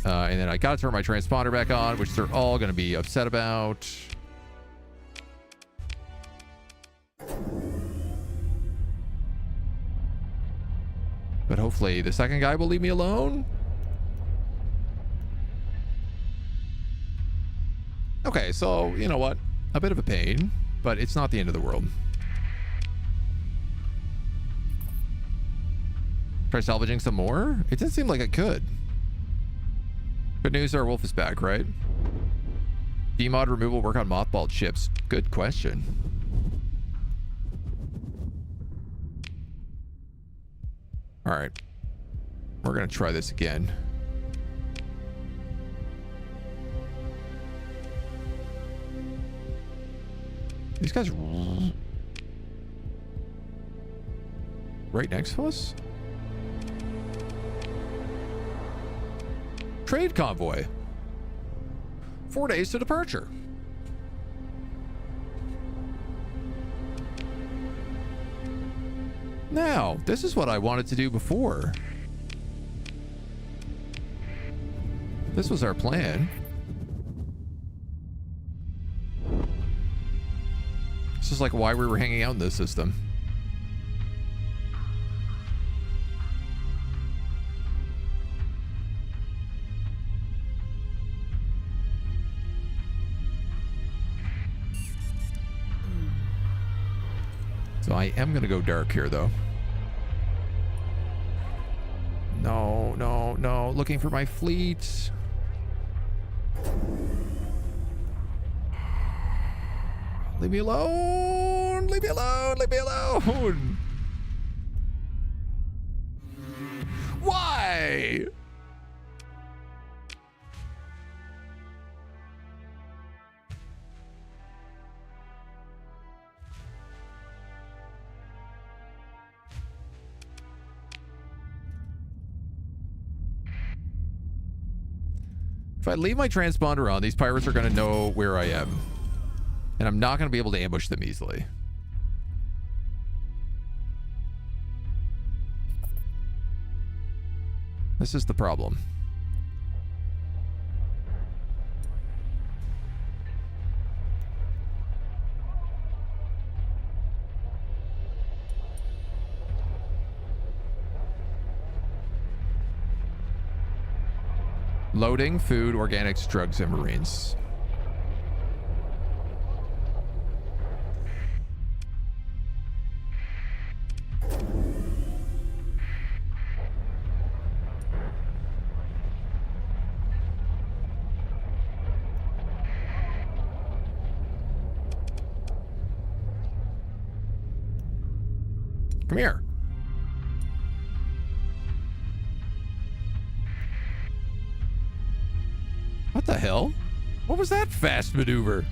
And then I got to turn my transponder back on, which they're all going to be upset about. But hopefully the second guy will leave me alone. Okay, so you know what? A bit of a pain, but it's not the end of the world. Try salvaging some more? It didn't seem like I could. Good news, our wolf is back, right? Demod removal work on mothballed ships. Good question. All right. We're going to try this again. These guys right next to us? Trade convoy. 4 days to departure. Now, this is what I wanted to do before. This was our plan. This is like why we were hanging out in this system. So I am going to go dark here, though. No, no, no. Looking for my fleet. Leave me alone. Leave me alone. Leave me alone. Why? If I leave my transponder on, these pirates are going to know where I am. And I'm not going to be able to ambush them easily. This is the problem. Loading, food, organics, drugs, and marines. Come here. What the hell? What was that fast maneuver?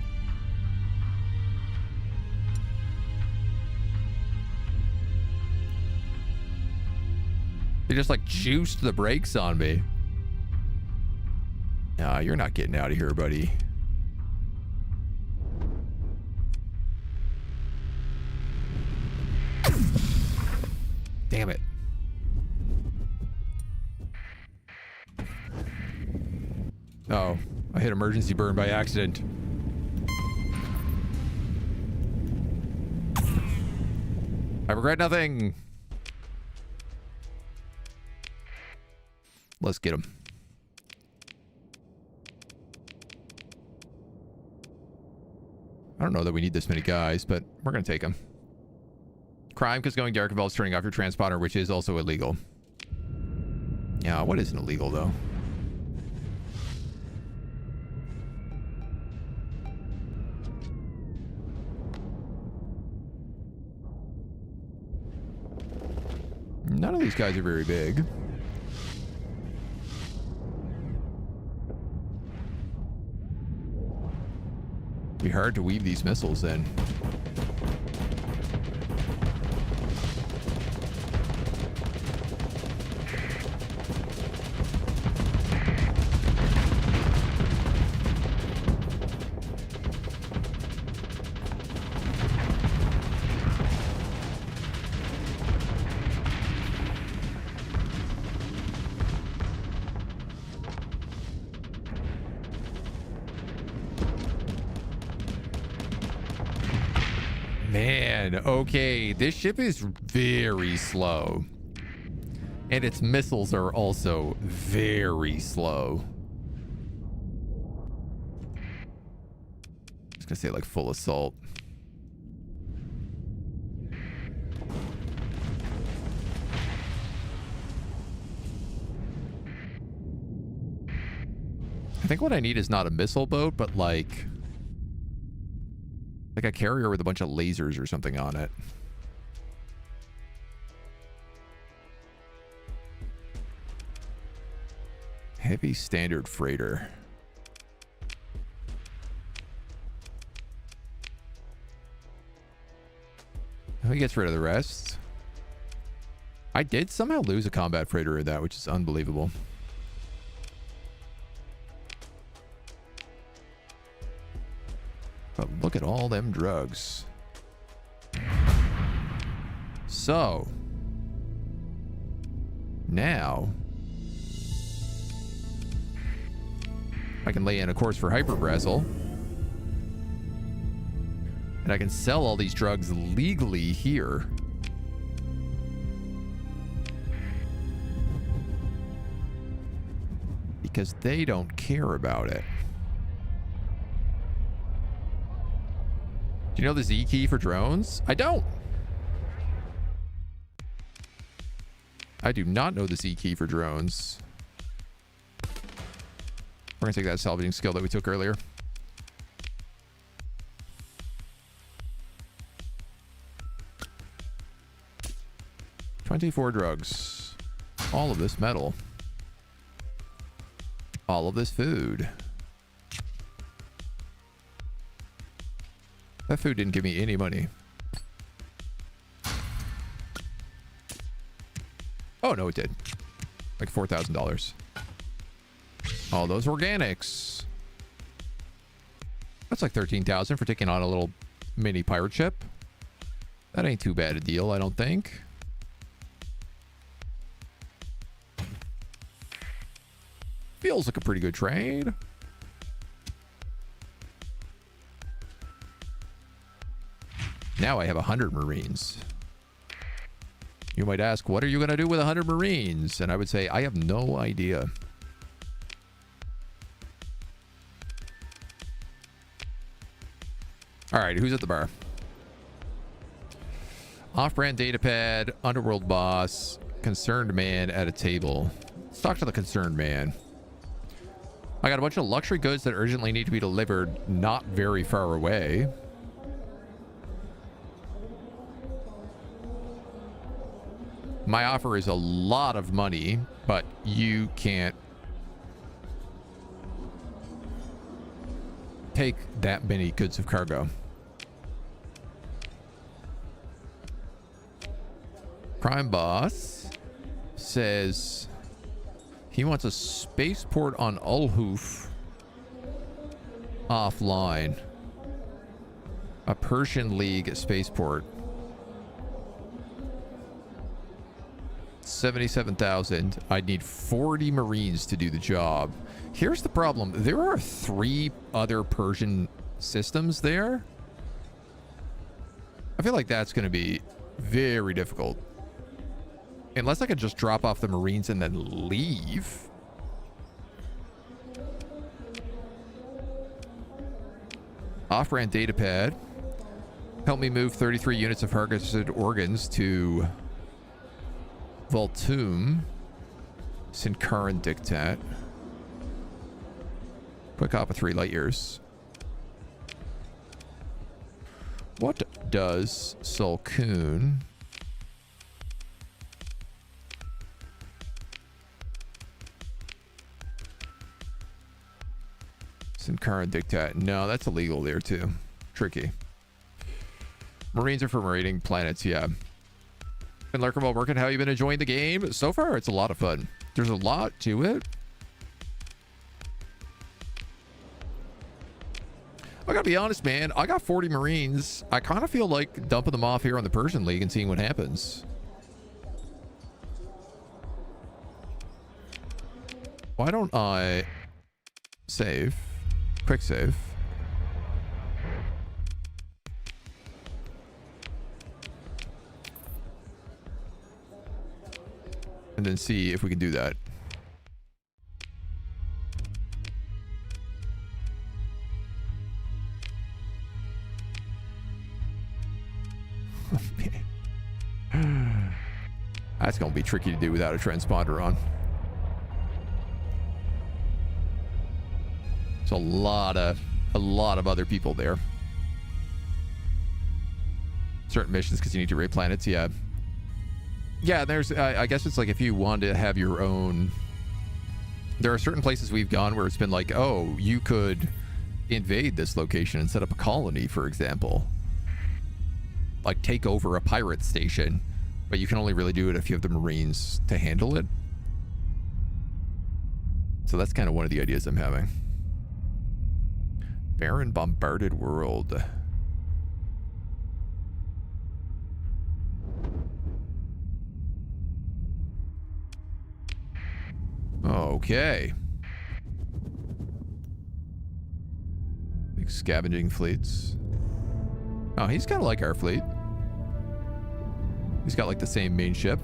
They just like juiced the brakes on me. Nah, you're not getting out of here, buddy. Damn it. Oh, I hit emergency burn by accident. I regret nothing. Let's get him. I don't know that we need this many guys, but we're going to take them. Crime because going dark involves turning off your transponder, which is also illegal. Yeah, what isn't illegal, though? None of these guys are very big. Be hard to weave these missiles then. Man, okay. This ship is very slow. And its missiles are also very slow. Just gonna say like full assault. I think what I need is not a missile boat, but like a carrier with a bunch of lasers or something on it. Heavy standard freighter. He gets rid of the rest. I did somehow lose a combat freighter in that, which is unbelievable. But look at all them drugs. So now I can lay in a course for Hyperbrazil. And I can sell all these drugs legally here. Because they don't care about it. Do you know the Z key for drones? I don't. I do not know the Z key for drones. We're going to take that salvaging skill that we took earlier. $24 drugs. All of this metal. All of this food. That food didn't give me any money. Oh, no, it did. Like $4,000. All those organics. That's like $13,000 for taking on a little mini pirate ship. That ain't too bad a deal, I don't think. Feels like a pretty good trade. Now I have 100 Marines. You might ask, what are you going to do with 100 Marines? And I would say, I have no idea. All right, who's at the bar? Off-brand datapad, underworld boss, concerned man at a table. Let's talk to the concerned man. I got a bunch of luxury goods that urgently need to be delivered not very far away. My offer is a lot of money, but you can't take that many goods of cargo. Crime boss says he wants a spaceport on Ulhoof offline. A Persian League spaceport. 77,000. I'd need 40 Marines to do the job. Here's the problem. There are 3 other Persian systems there. I feel like that's going to be very difficult. Unless I could just drop off the Marines and then leave. Off-brand datapad. Help me move 33 units of harvested organs to Voltum. Sinkaran Dictat. Quick hop of 3 light years. What does Sulkun? Sinkaran Dictat. No, that's illegal there too. Tricky. Marines are for raiding planets, yeah. And lurking while working, how you been enjoying the game? So far, it's a lot of fun. There's a lot to it. I gotta be honest, man. I got 40 Marines. I kind of feel like dumping them off here on the Persian League and seeing what happens. Why don't I save? Quick save. and then see if we can do that. That's gonna be tricky to do without a transponder on. There's a lot of other people there. Certain missions because you need to raid planets. Yeah. There's I guess it's like if you want to have your own. There are certain places we've gone where it's been like, oh, you could invade this location and set up a colony, for example. Like take over a pirate station. But you can only really do it if you have the Marines to handle it. So that's kind of one of the ideas I'm having. Barren bombarded world. Okay. Big scavenging fleets. Oh, he's kind of like our fleet. He's got like the same main ship.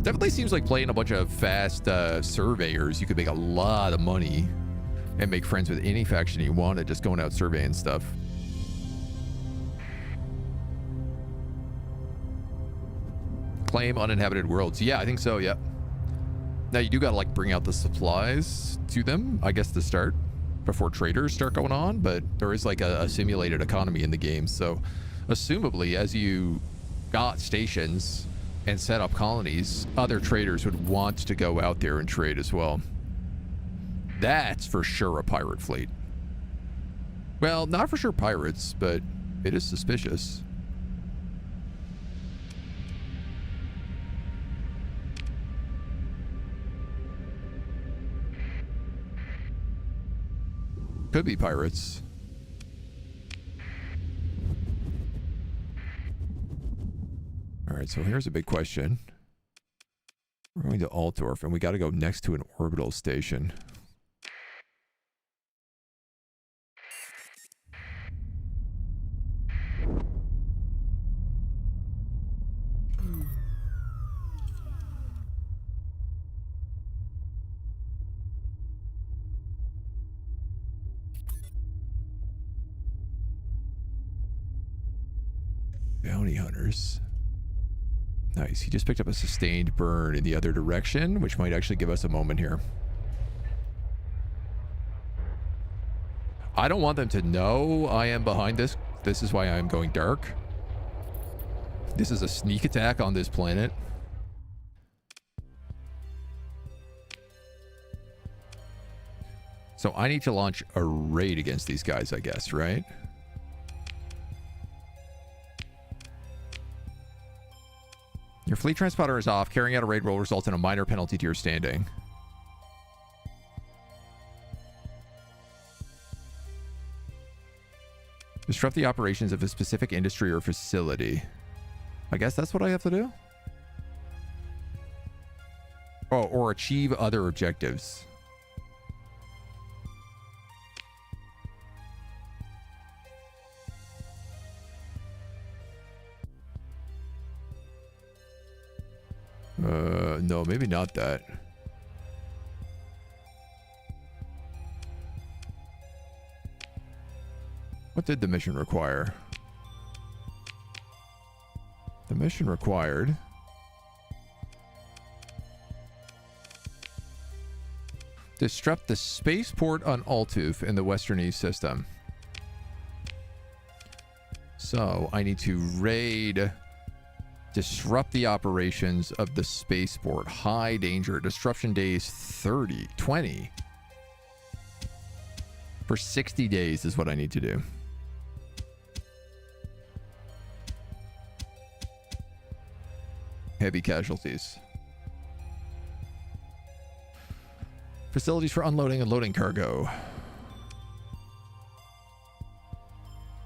Definitely seems like playing a bunch of fast surveyors. You could make a lot of money and make friends with any faction you wanted just going out surveying stuff. Claim uninhabited worlds. Yeah, I think so. Yeah. Now you do got to like bring out the supplies to them, I guess, to start. Before traders start going on, but there is like a simulated economy in the game, so assumably as you got stations and set up colonies, other traders would want to go out there and trade as well. That's for sure a pirate fleet. Well, not for sure pirates, but it is suspicious. Could be pirates. All right, so here's a big question. We're going to Altdorf, and we got to go next to an orbital station. Bounty hunters. Nice. He just picked up a sustained burn in the other direction, which might actually give us a moment here. I don't want them to know I am behind this. This is why I am going dark. This is a sneak attack on this planet. So I need to launch a raid against these guys, I guess, right? Your fleet transponder is off. Carrying out a raid will result in a minor penalty to your standing. Disrupt the operations of a specific industry or facility. I guess that's what I have to do? Oh, or achieve other objectives. No, maybe not that. What did the mission require? The mission required disrupt the spaceport on Altuf in the Western East system. So I need to raid, disrupt the operations of the spaceport. High danger. Disruption days 20. For 60 days is what I need to do. Heavy casualties. Facilities for unloading and loading cargo.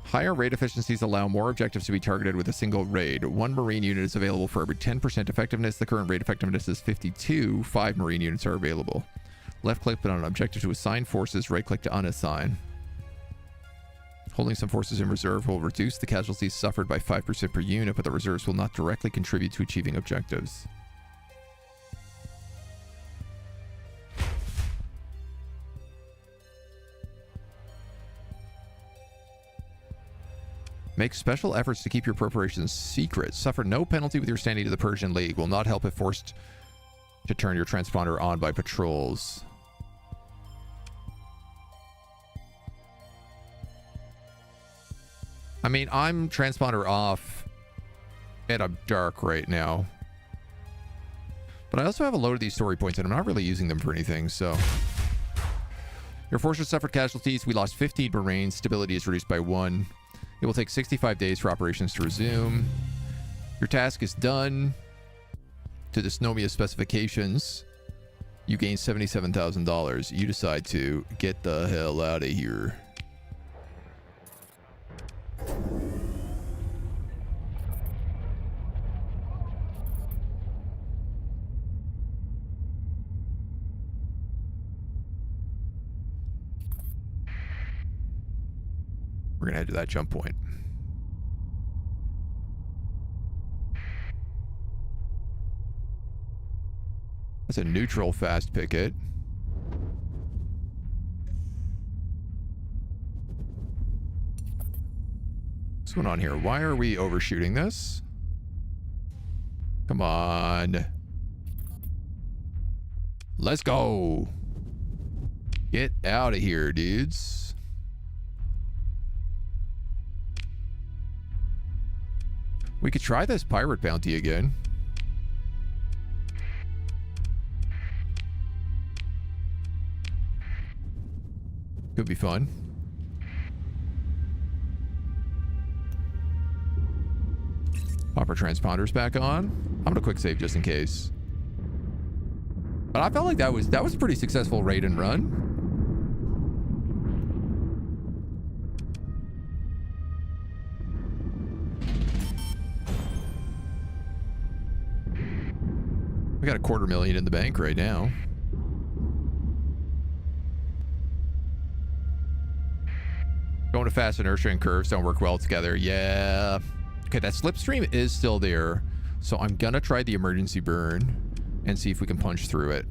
Higher raid efficiencies allow more objectives to be targeted with a single raid. 1 Marine unit is available for every 10% effectiveness. The current raid effectiveness is 52. 5 Marine units are available. Left click on an objective to assign forces. Right click to unassign. Holding some forces in reserve will reduce the casualties suffered by 5% per unit, but the reserves will not directly contribute to achieving objectives. Make special efforts to keep your preparations secret. Suffer no penalty with your standing to the Persian League. Will not help if forced to turn your transponder on by patrols. I mean, I'm transponder off and I'm dark right now. But I also have a load of these story points and I'm not really using them for anything, so... Your forces suffered casualties. We lost 15 Marines. Stability is reduced by 1. It will take 65 days for operations to resume. Your task is done. To the Snomia specifications, you gain $77,000. You decide to get the hell out of here. We're gonna head to that jump point. That's a neutral fast picket. What's going on here? Why are we overshooting this? Come on. Let's go. Get out of here, dudes. We could try this pirate bounty again. Could be fun. Pop our transponders back on. I'm gonna quick save just in case. But I felt like that was a pretty successful raid and run. We got $250,000 in the bank right now. Going to fast inertia and curves don't work well together. Yeah. Okay, that slipstream is still there. So I'm gonna try the emergency burn and see if we can punch through it.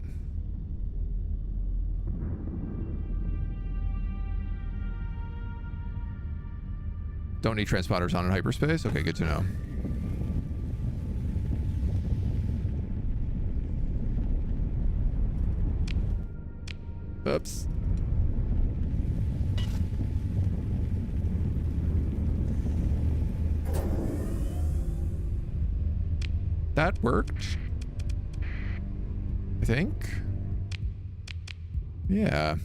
Don't need transponders on in hyperspace? Okay, good to know. Oops. That worked. I think. Yeah.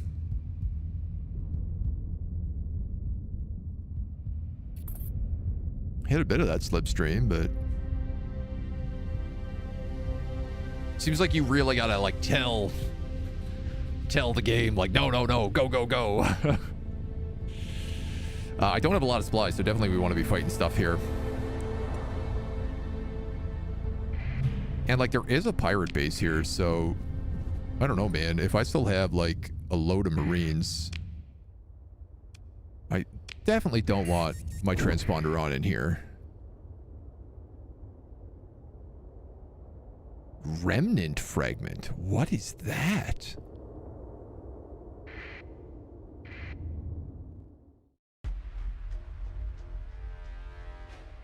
Hit a bit of that slipstream, but seems like you really gotta like tell the game like no, go. I don't have a lot of supplies, so definitely we want to be fighting stuff here. And like there is a pirate base here, so I don't know, man. If I still have like a load of Marines, I definitely don't want my transponder on in here. Remnant fragment. What is that?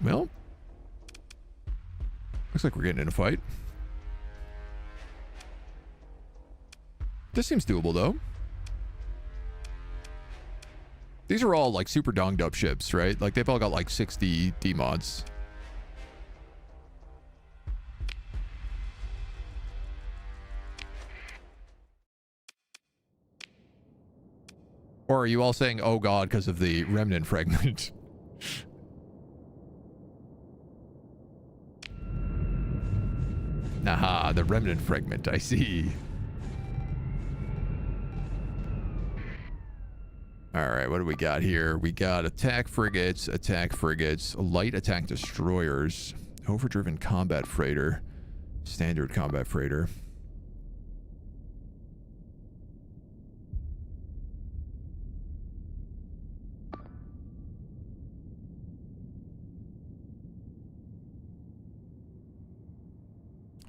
Well, looks like we're getting in a fight. This seems doable, though. These are all, like, super donged up ships, right? Like, they've all got, like, 60 D-mods. Or are you all saying, oh god, because of the remnant fragment? Aha, the remnant fragment, I see. Alright, what do we got here? We got attack frigates, light attack destroyers, overdriven combat freighter, standard combat freighter.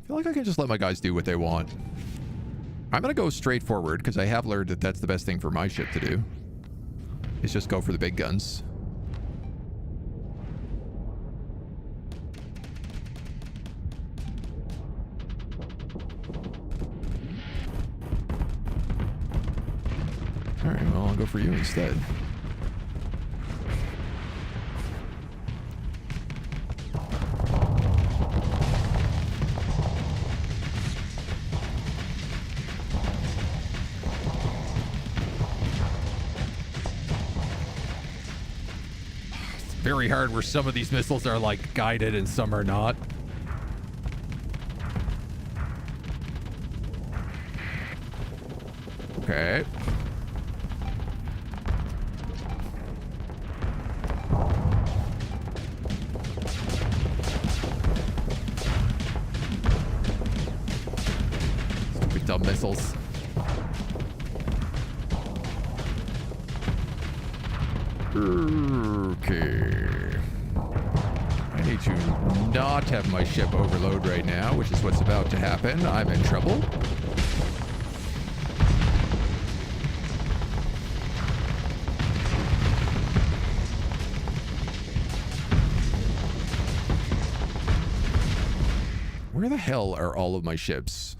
feel like I can just let my guys do what they want. I'm going to go straight forward because I have learned that that's the best thing for my ship to do. Is just go for the big guns. All right, well, I'll go for you instead. Very hard where some of these missiles are like guided and some are not. Okay. Stupid dumb missiles. Okay. I need to not have my ship overload right now, which is what's about to happen. I'm in trouble. Where the hell are all of my ships?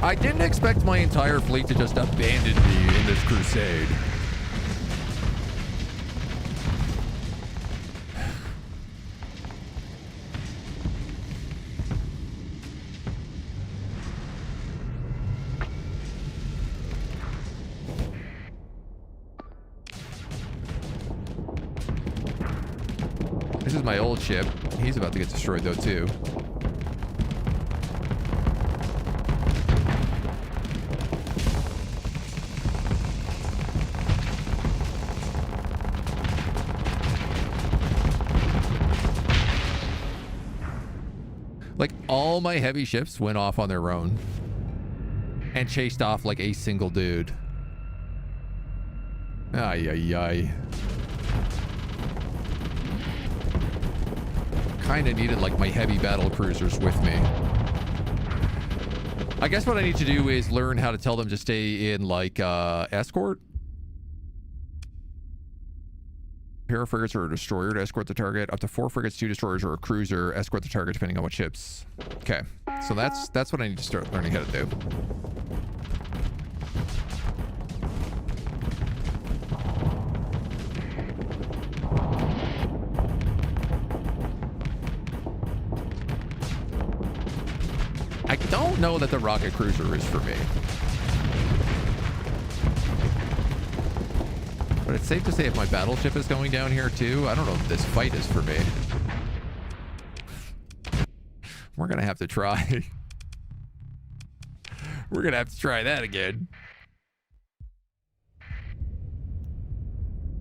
I didn't expect my entire fleet to just abandon me in this crusade. This is my old ship. He's about to get destroyed though too. Like, all my heavy ships went off on their own and chased off like a single dude. Ay, ay, ay. Kind of needed like my heavy battle cruisers with me. I guess what I need to do is learn how to tell them to stay in like escort. Pair of frigates or a destroyer to escort the target. Up to 4 frigates, 2 destroyers, or a cruiser escort the target, depending on what ships. Okay, so that's what I need to start learning how to do. I don't know that the rocket cruiser is for me. But it's safe to say if my battleship is going down here too, I don't know if this fight is for me. We're gonna have to try. We're gonna have to try that again.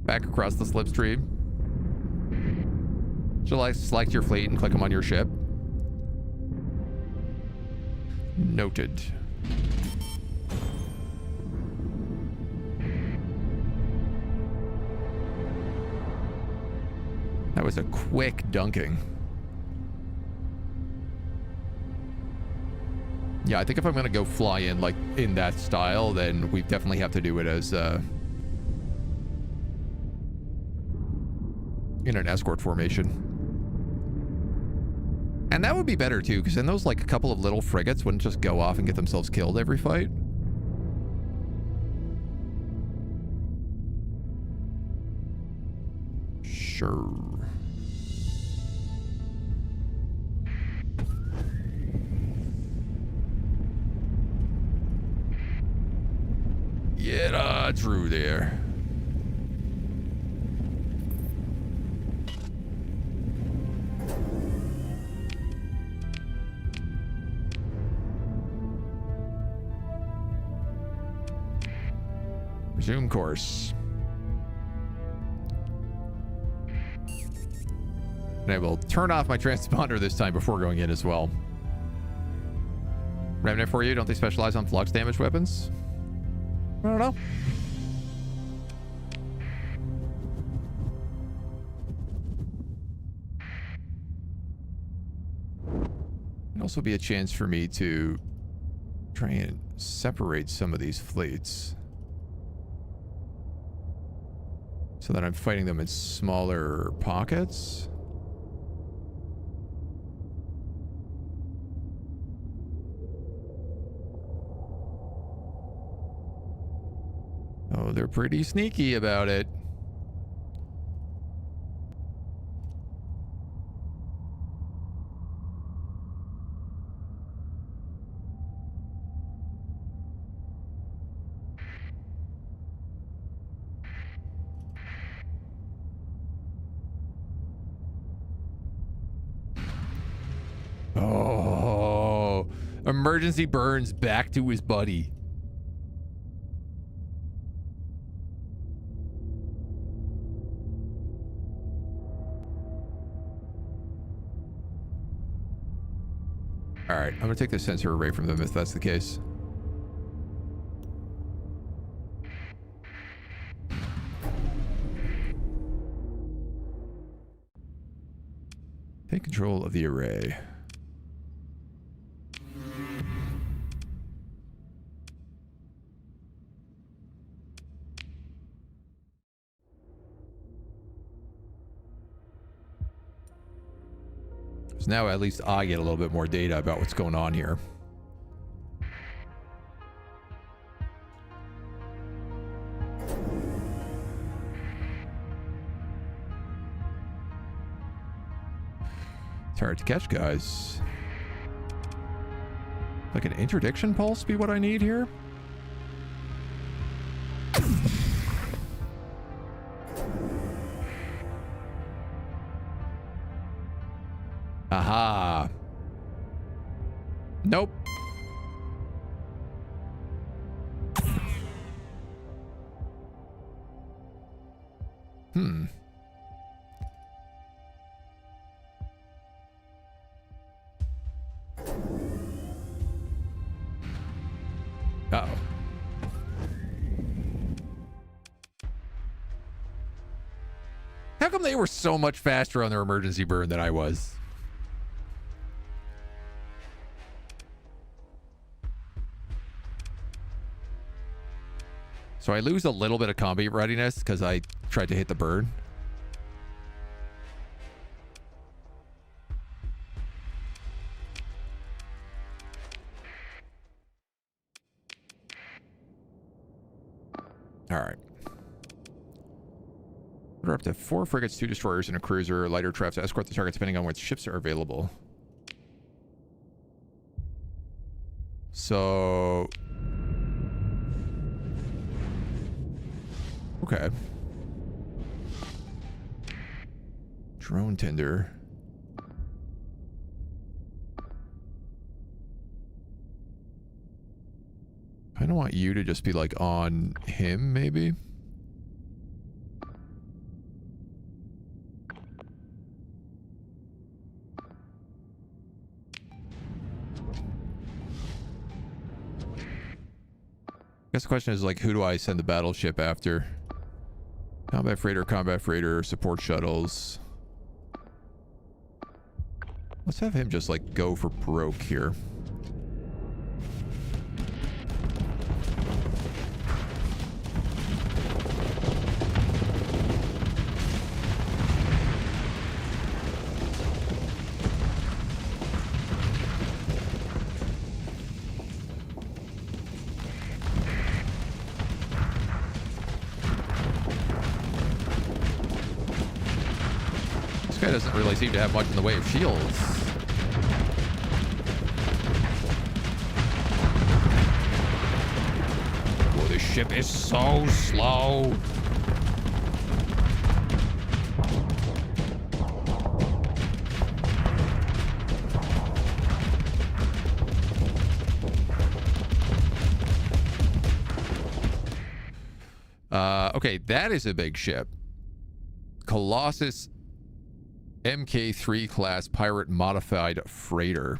Back across the slipstream. Select your fleet and click them on your ship. Noted. That was a quick dunking. Yeah, I think if I'm gonna go fly in like in that style, then we definitely have to do it as in an escort formation. And that would be better too, because then those like a couple of little frigates wouldn't just go off and get themselves killed every fight. Sure. Get through there. Resume course. And I will turn off my transponder this time before going in as well. Remnant for you, don't they specialize on flux damage weapons? I don't know. It'd also be a chance for me to try and separate some of these fleets so that I'm fighting them in smaller pockets. Oh, they're pretty sneaky about it. Oh, emergency burns back to his buddy. All right, I'm gonna take the sensor array from them if that's the case. Take control of the array. So now at least I get a little bit more data about what's going on here. It's hard to catch, guys. Like an interdiction pulse be what I need here? Aha. Nope. Uh-oh. How come they were so much faster on their emergency burn than I was? So I lose a little bit of combat readiness because I tried to hit the burn. All right. Order up to 4 frigates, 2 destroyers, and a cruiser, lighter traps to escort the target depending on which ships are available. So... okay. Drone tender. I don't want you to just be like on him, maybe. I guess the question is like, who do I send the battleship after? Combat freighter, support shuttles. Let's have him just like go for broke here. Doesn't really seem to have much in the way of shields. Oh, this ship is so slow. Okay, that is a big ship. Colossus MK3 class pirate modified freighter.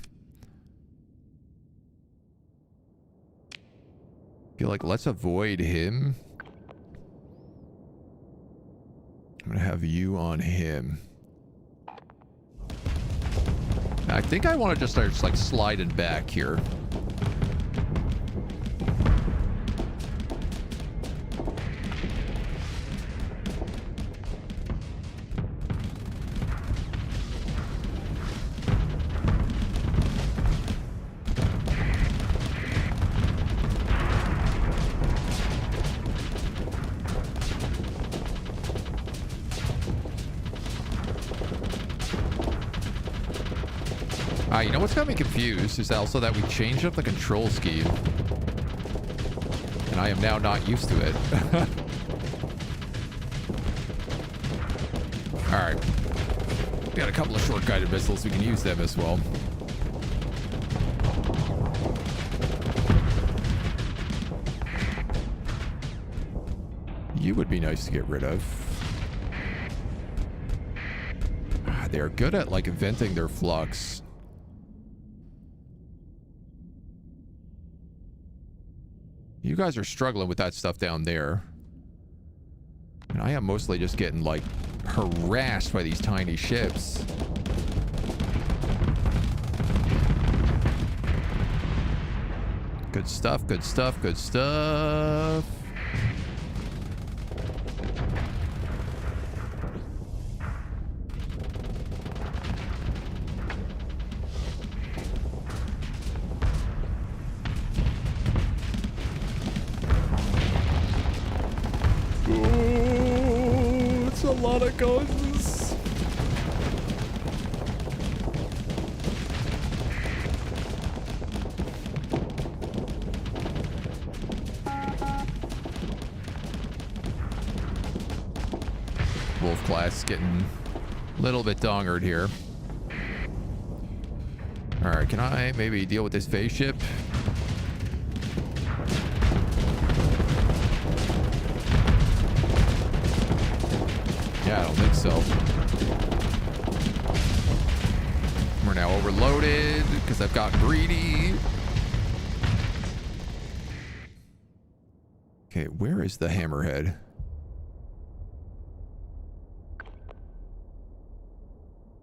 Feel like let's avoid him. I'm gonna have you on him. I think I want to just start like sliding back here. You know what's got me confused is also that we changed up the control scheme. And I am now not used to it. Alright. We got a couple of short guided missiles. We can use them as well. You would be nice to get rid of. They're good at like venting their flux. You guys are struggling with that stuff down there. And I am mostly just getting, like, harassed by these tiny ships. Good stuff, good stuff, good stuff. A lot of guns. Wolf class getting a little bit dongered here. All right, can I maybe deal with this phase ship? Yeah, I don't think so. We're now overloaded because I've got greedy. Okay, where is the hammerhead?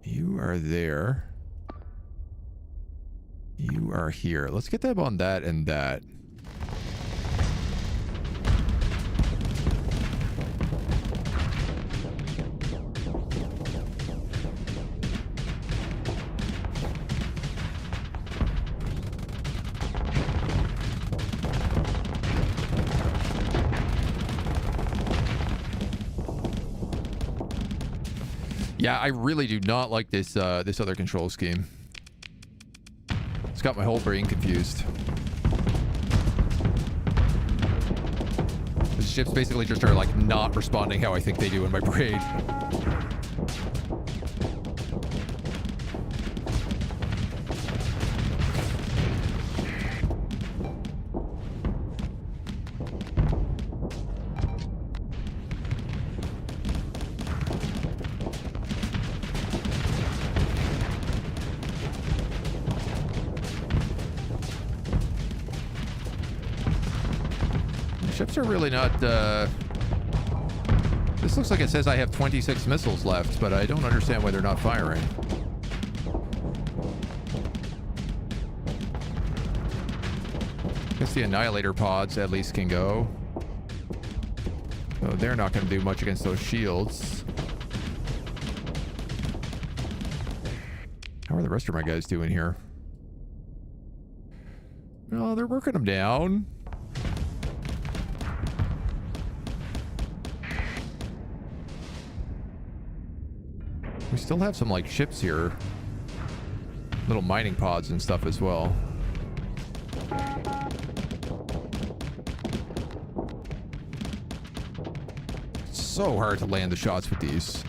You are there. You are here. Let's get them on that and that. Yeah, I really do not like this this other control scheme. It's got my whole brain confused. The ships basically just are like not responding how I think they do in my brain. Ships are really not, this looks like it says I have 26 missiles left, but I don't understand why they're not firing. Guess the Annihilator pods at least can go. So they're not going to do much against those shields. How are the rest of my guys doing here? Oh, they're working them down. We still have some, like, ships here. Little mining pods and stuff as well. It's so hard to land the shots with these.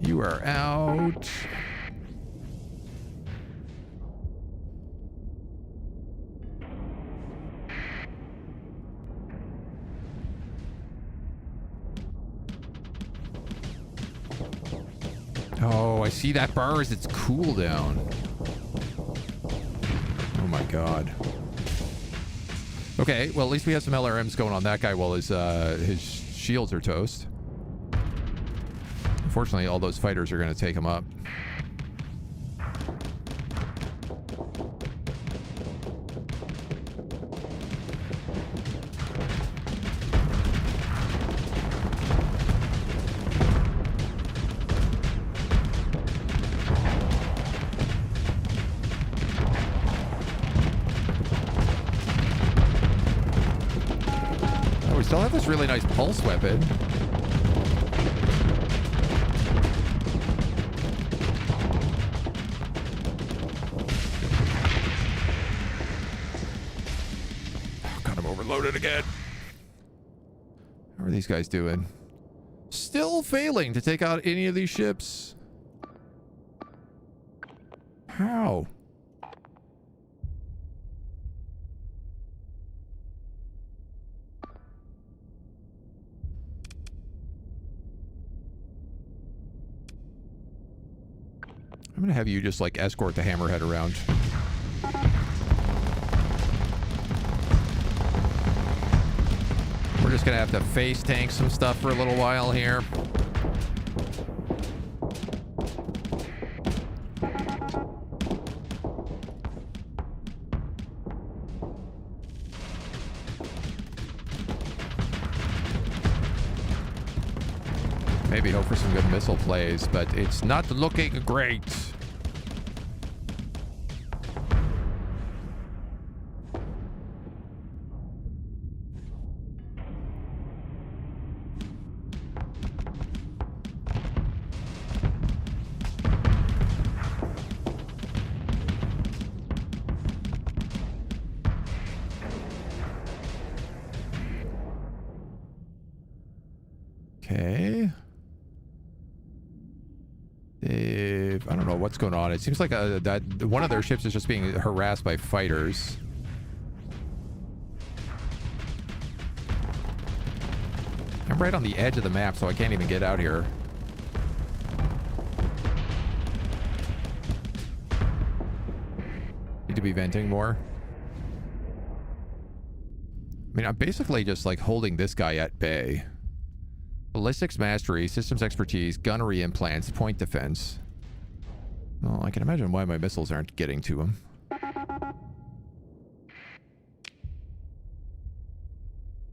You are out. I see that bar as its cooldown. Oh my god. Okay, well, at least we have some LRMs going on that guy while his shields are toast. Unfortunately, all those fighters are going to take him up. We still have this really nice pulse weapon. Oh god, I'm overloaded again. How are these guys doing? Still failing to take out any of these ships. How? I'm gonna have you just like escort the hammerhead around. We're just gonna have to face tank some stuff for a little while here. Maybe hope for some good missile plays, but it's not looking great. Okay. I don't know what's going on. It seems like that one of their ships is just being harassed by fighters. I'm right on the edge of the map, so I can't even get out here. Need to be venting more. I mean, I'm basically just like holding this guy at bay. Ballistics mastery, systems expertise, gunnery implants, point defense. Well, I can imagine why my missiles aren't getting to him.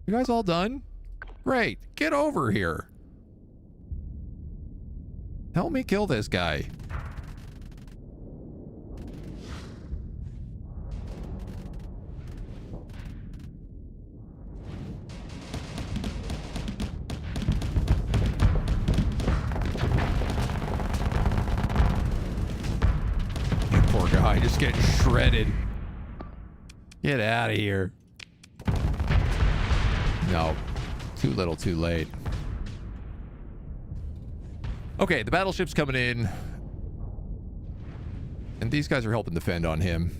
You guys all done? Great. Get over here. Help me kill this guy. Poor guy, just getting shredded. Get out of here. No. Too little, too late. Okay, the battleship's coming in. And these guys are helping defend on him.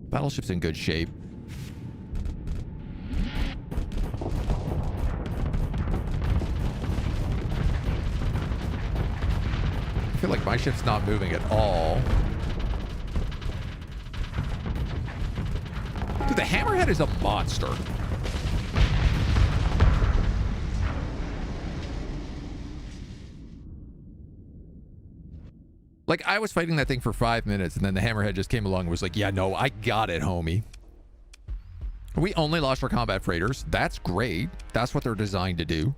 Battleship's in good shape. I feel like my ship's not moving at all. Dude, the hammerhead is a monster. Like, I was fighting that thing for 5 minutes, and then the hammerhead just came along and was like, yeah, no, I got it, homie. We only lost our combat freighters. That's great. That's what they're designed to do.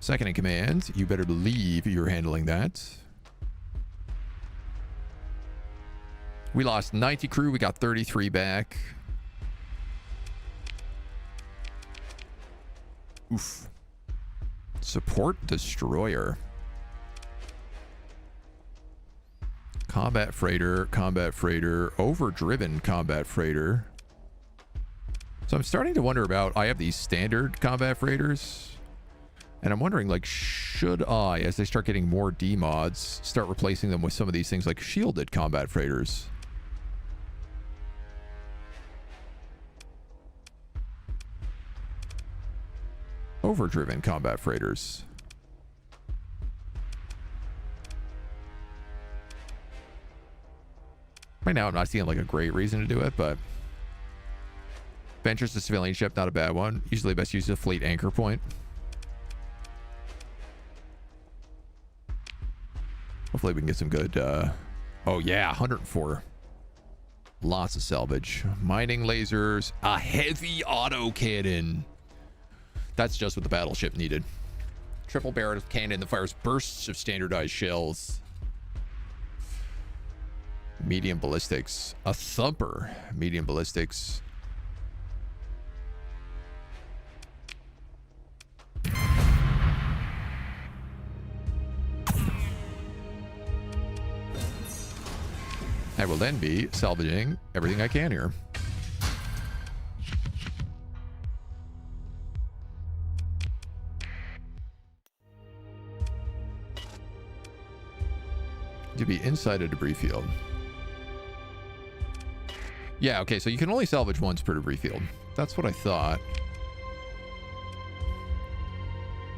Second in command, you better believe you're handling that. We lost 90 crew. We got 33 back. Oof. Support destroyer. Combat freighter, overdriven combat freighter. So I'm starting to wonder about, I have these standard combat freighters. And I'm wondering, like, should I, as they start getting more D-mods, start replacing them with some of these things like shielded combat freighters? rover-driven combat freighters. Right now, I'm not seeing like a great reason to do it, but ventures to civilian ship, not a bad one. Usually best use a fleet anchor point. Hopefully we can get some good, oh yeah, 104. Lots of salvage. Mining lasers, a heavy autocannon. That's just what the battleship needed. Triple barrel cannon that fires bursts of standardized shells. Medium ballistics. A thumper. Medium ballistics. I will then be salvaging everything I can here. To be inside a debris field. Yeah, okay, so you can only salvage once per debris field. That's what I thought.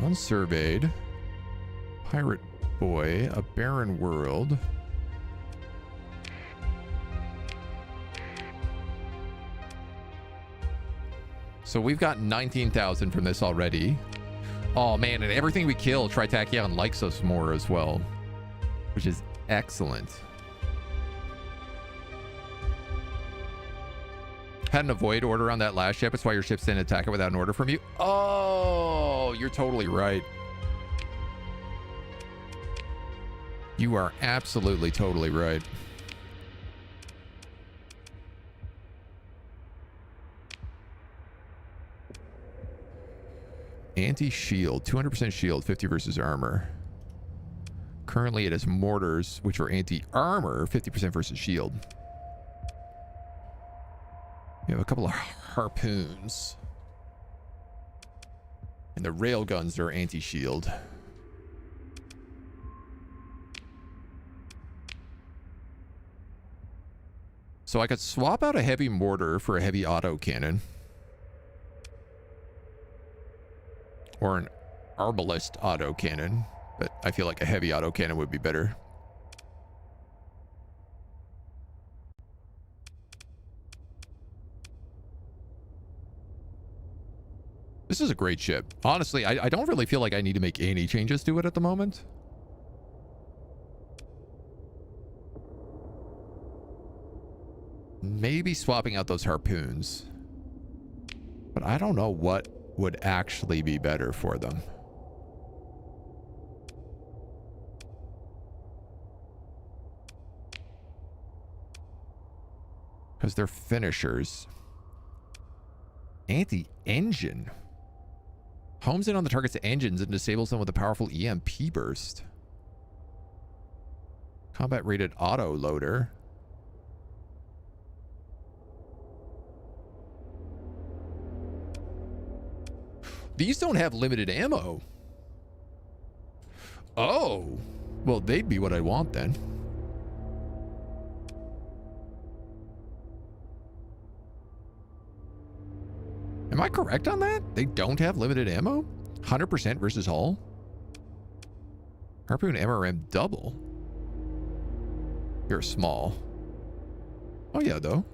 Unsurveyed. Pirate boy. A barren world. So we've got 19,000 from this already. Oh man, and everything we kill, Tritachyon likes us more as well, which is excellent. Had an avoid order on that last ship. That's why your ships didn't attack it without an order from you. Oh, you're totally right. You are absolutely totally right. Anti-shield, 200% shield, 50 versus armor. Currently it has mortars, which are anti-armor, 50% versus shield. We have a couple of harpoons. And the rail guns are anti-shield. So I could swap out a heavy mortar for a heavy autocannon. Or an arbalist autocannon. But I feel like a heavy autocannon would be better. This is a great ship. Honestly, I don't really feel like I need to make any changes to it at the moment. Maybe swapping out those harpoons. But I don't know what would actually be better for them. Because they're finishers. Anti-engine. Homes in on the target's engines and disables them with a powerful EMP burst. Combat rated auto loader. These don't have limited ammo. Oh. Well, they'd be what I want then. Am I correct on that? They don't have limited ammo? 100% versus hull? Harpoon MRM double. You're small. Oh yeah, though.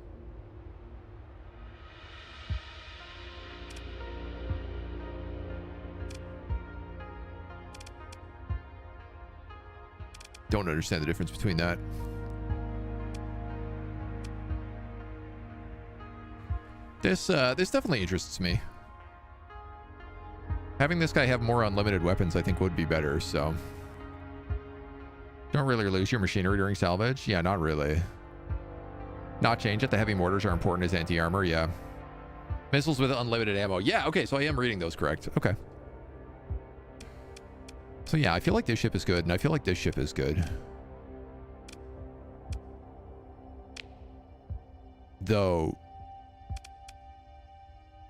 Don't understand the difference between that. This definitely interests me. Having this guy have more unlimited weapons, I think, would be better, so. Don't really lose your machinery during salvage? Yeah, not really. Not change it. The heavy mortars are important as anti-armor, yeah. Missiles with unlimited ammo. Yeah, okay, so I am reading those correct. Okay. So yeah, I feel like this ship is good, and I feel like this ship is good. Though,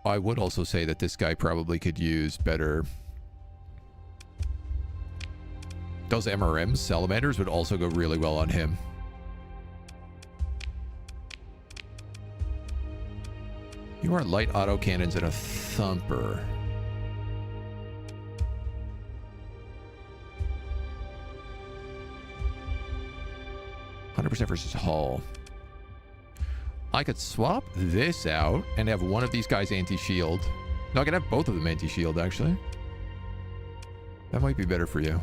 I would also say that this guy probably could use better. Those MRMs, salamanders, would also go really well on him. You are light autocannons and a thumper. 100% versus hull. I could swap this out and have one of these guys anti-shield. No, I could have both of them anti-shield, actually. That might be better for you.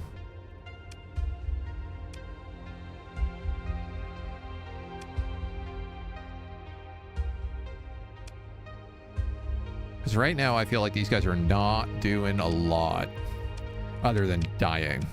Because right now I feel like these guys are not doing a lot other than dying.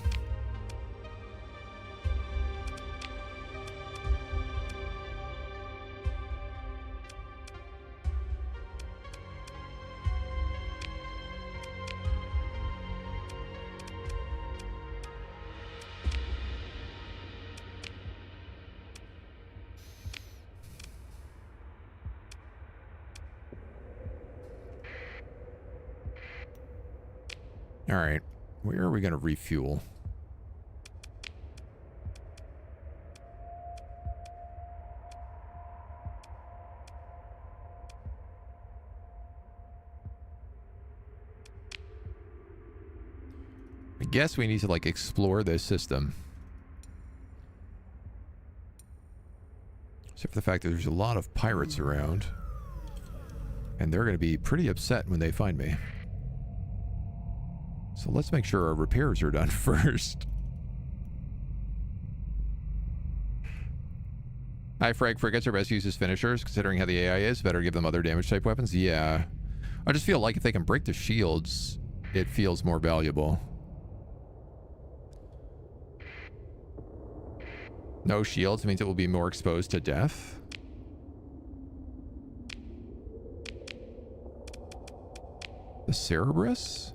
All right, where are we going to refuel? I guess we need to like explore this system. Except for the fact that there's a lot of pirates around. And they're going to be pretty upset when they find me. So let's make sure our repairs are done first. Hi, Frank. Frigates are best used as finishers, considering how the AI is. Better give them other damage type weapons. Yeah. I just feel like if they can break the shields, it feels more valuable. No shields means it will be more exposed to death. The Cerberus?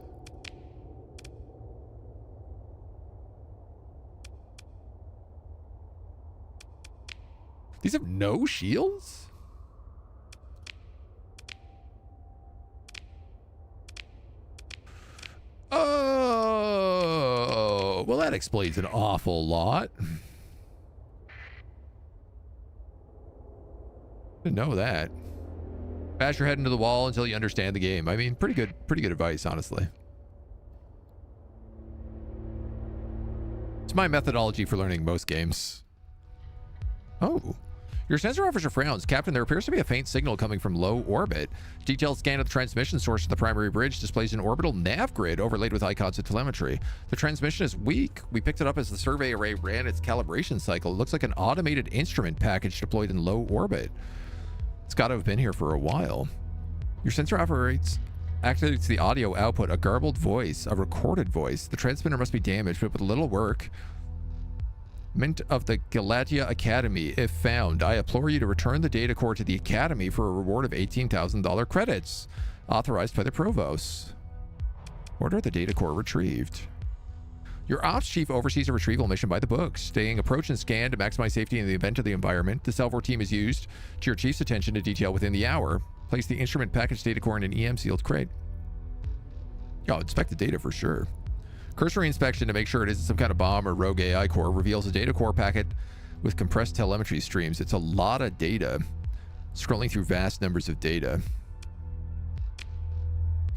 These have no shields? Oh, well, that explains an awful lot. Didn't know that. Bash your head into the wall until you understand the game. I mean, pretty good advice, honestly. It's my methodology for learning most games. Oh. Your sensor officer frowns. Captain, there appears to be a faint signal coming from low orbit. Detailed scan of the transmission source of the primary bridge displays an orbital nav grid overlaid with icons of telemetry. The transmission is weak. We picked it up as the survey array ran its calibration cycle. It looks like an automated instrument package deployed in low orbit. It's got to have been here for a while. Your sensor activates the audio output, a garbled voice, a recorded voice. The transmitter must be damaged, but with little work. Mint of the Galatia Academy, if found, I implore you to return the data core to the Academy for a reward of $18,000 credits. Authorized by the Provost. Order the data core retrieved. Your ops chief oversees a retrieval mission by the book, staying approach and scan to maximize safety in the event of the environment. The Salvor team is used to your chief's attention to detail within the hour. Place the instrument package data core in an EM sealed crate. Oh, inspect the data for sure. Cursory inspection to make sure it isn't some kind of bomb or rogue AI core reveals a data core packet with compressed telemetry streams. It's a lot of data. Scrolling through vast numbers of data.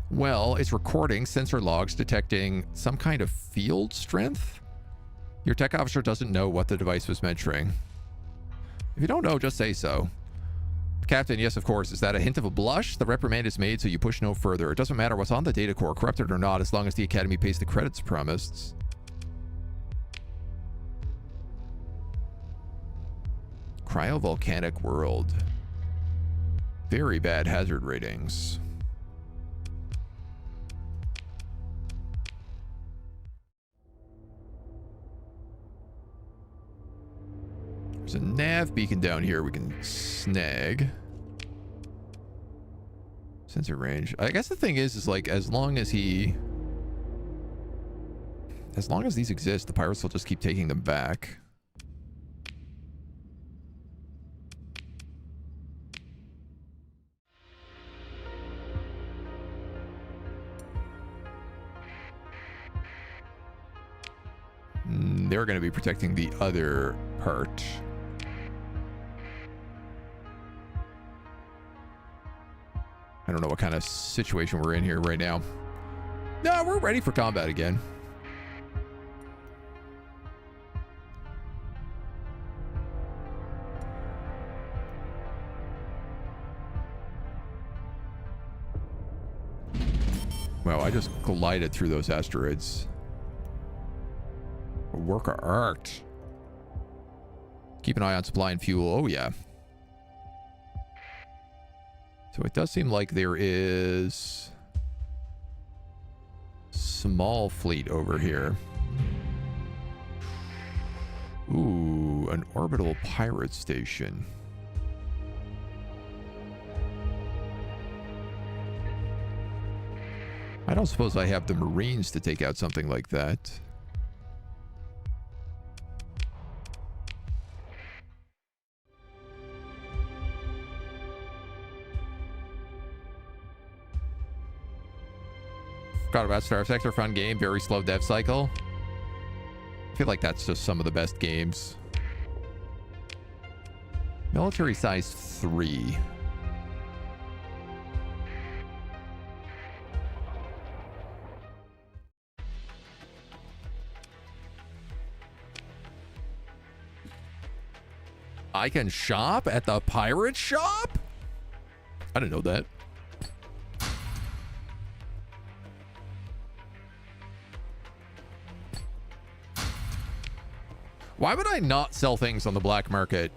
Well, it's recording sensor logs detecting some kind of field strength. Your tech officer doesn't know what the device was measuring. If you don't know, just say so. Captain, yes, of course. Is that a hint of a blush? The reprimand is made, so you push no further. It doesn't matter what's on the data core, corrupted or not, as long as the Academy pays the credits promised. Cryovolcanic world. Very bad hazard ratings. There's a nav beacon down here we can snag. Sensor range. I guess the thing is like, as long as these exist, the pirates will just keep taking them back. They're going to be protecting the other part. I don't know what kind of situation we're in here right now. No, we're ready for combat again. Wow, I just glided through those asteroids. A work of art. Keep an eye on supply and fuel. Oh, yeah. So it does seem like there is small fleet over here. Ooh, an orbital pirate station. I don't suppose I have the Marines to take out something like that. Forgot about Starsector, fun game, very slow dev cycle. I feel like that's just some of the best games. Military size 3. I can shop at the pirate shop? I didn't know that. Why would I not sell things on the black market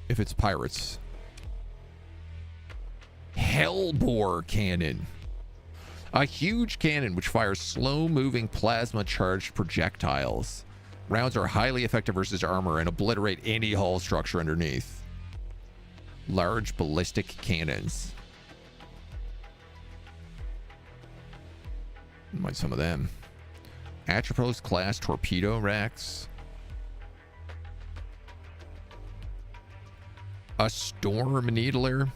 if it's pirates? Hellbore cannon. A huge cannon which fires slow-moving plasma-charged projectiles. Rounds are highly effective versus armor and obliterate any hull structure underneath. Large ballistic cannons. Might some of them. Atropos class torpedo racks. A storm needler.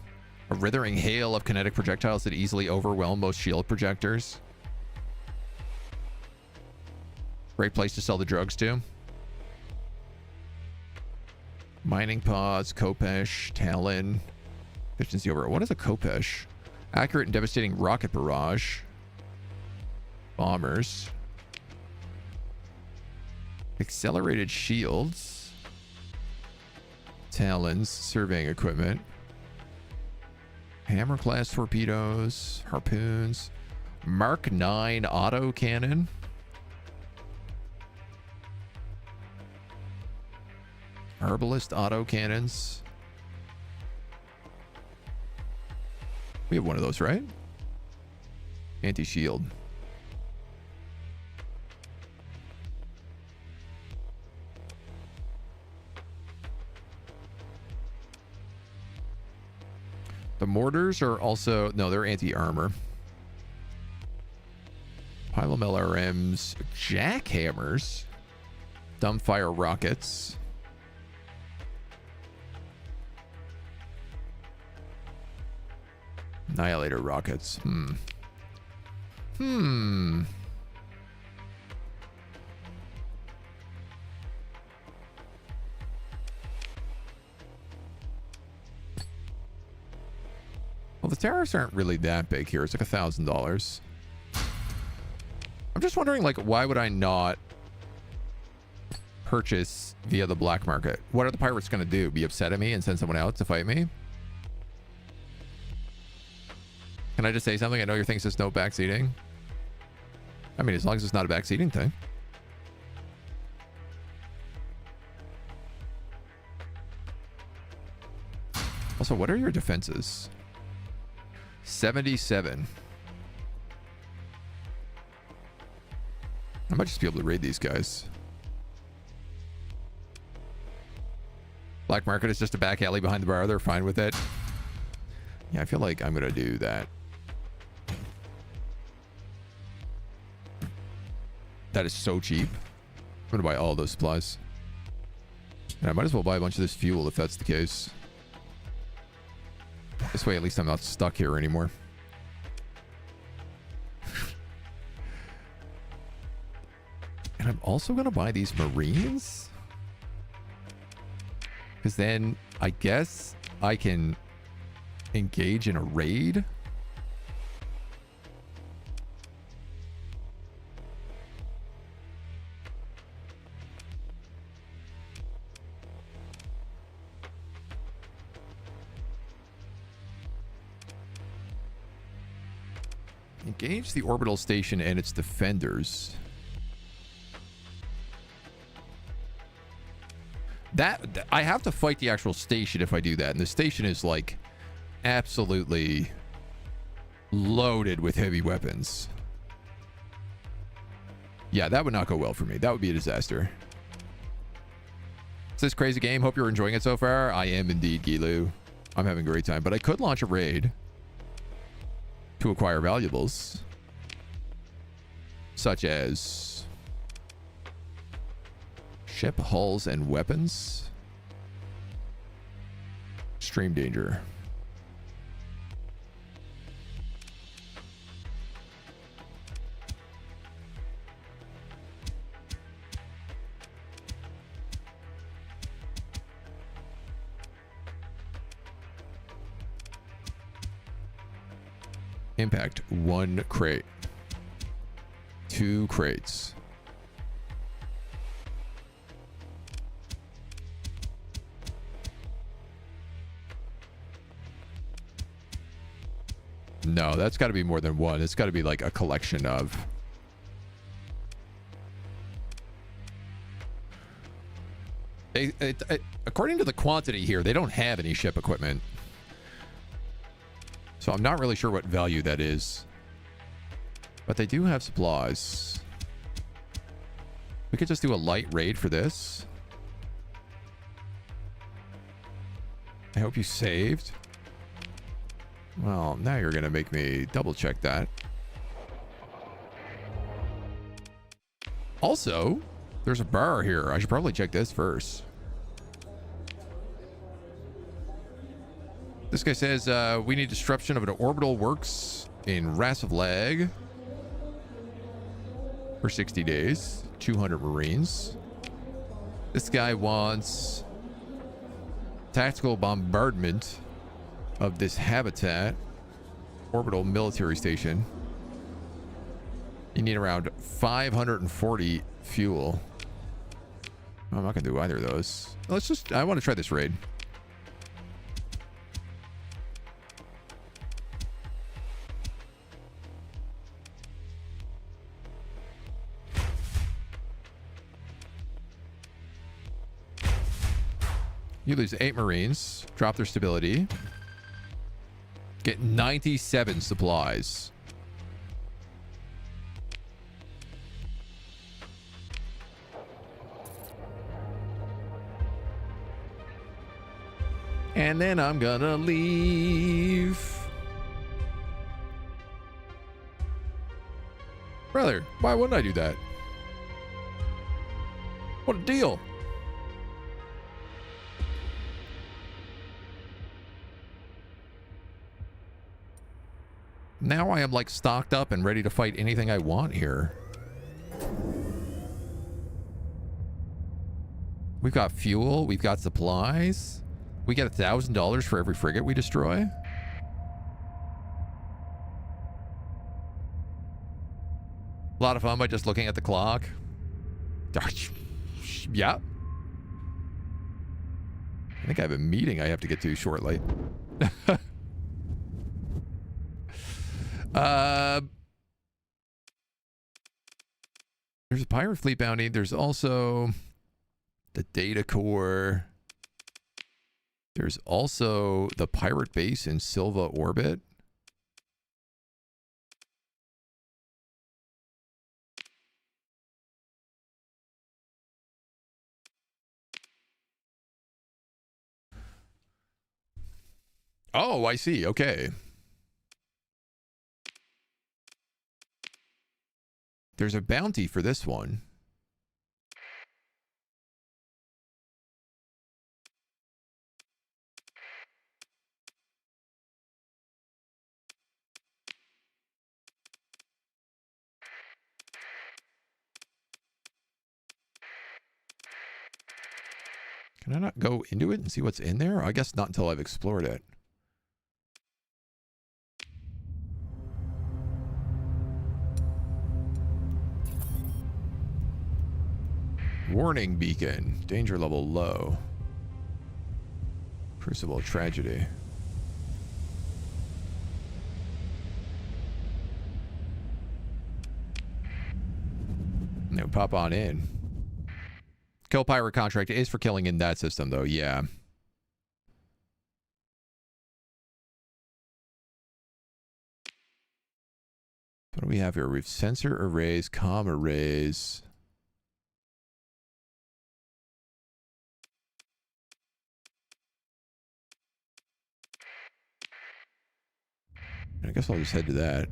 A withering hail of kinetic projectiles that easily overwhelm most shield projectors. Great place to sell the drugs to. Mining pods, Kopesh, Talon. Efficiency over. What is a Kopesh? Accurate and devastating rocket barrage. Bombers. Accelerated shields. Talons, surveying equipment. Hammer class torpedoes, harpoons. Mark 9 auto cannon. Herbalist auto cannons. We have one of those, right? Anti-shield. The mortars are also... No, they're anti-armor. Pylum LRMs. Jackhammers. Dumbfire rockets. Annihilator rockets. Well, the tariffs aren't really that big here. It's like $1,000. I'm just wondering, like, why would I not purchase via the black market? What are the pirates going to do? Be upset at me and send someone out to fight me? Can I just say something? I know your thing's just no backseating. I mean, as long as it's not a backseating thing. Also, what are your defenses? 77. I might just be able to raid these guys. Black market is just a back alley behind the bar. They're fine with it. Yeah, I feel like I'm going to do that. That is so cheap. I'm going to buy all those supplies. And I might as well buy a bunch of this fuel if that's the case. This way, at least I'm not stuck here anymore. And I'm also going to buy these Marines. Because then I guess I can engage in a raid. Engage the orbital station and its defenders. That I have to fight the actual station if I do that, and the station is like absolutely loaded with heavy weapons. Yeah, that would not go well for me. That would be a disaster. It's this crazy game. Hope you're enjoying it so far. I am indeed, Gilu. I'm having a great time, but I could launch a raid to acquire valuables, such as ship hulls and weapons. Extreme danger. Impact 1 crate. 2 crates. No, that's got to be more than one. It's got to be like a collection of. According to the quantity here, they don't have any ship equipment. So I'm not really sure what value that is. But they do have supplies. We could just do a light raid for this. I hope you saved. Well, now you're going to make me double check that. Also, there's a bar here. I should probably check this first. This guy says, we need disruption of an orbital works in Rasavlag for 60 days. 200 Marines. This guy wants tactical bombardment of this habitat orbital military station. You need around 540 fuel. I'm not gonna do either of those. Let's just, I want to try this raid. You lose 8 Marines, drop their stability, get 97 supplies. And then I'm gonna leave. Brother, why wouldn't I do that? What a deal. Now I am like stocked up and ready to fight anything I want here. We've got fuel. We've got supplies. We get $1,000 for every frigate we destroy. A lot of fun by just looking at the clock. Yeah. I think I have a meeting I have to get to shortly. There's a pirate fleet bounty. There's also the data core. There's also the pirate base in Silva orbit. Oh, I see. Okay. There's a bounty for this one. Can I not go into it and see what's in there? I guess not until I've explored it. Warning beacon. Danger level low. Crucible tragedy. pop on in. Kill pirate contract is for killing in that system, though. Yeah. What do we have here? We have sensor arrays, comm arrays. I guess I'll just head to that.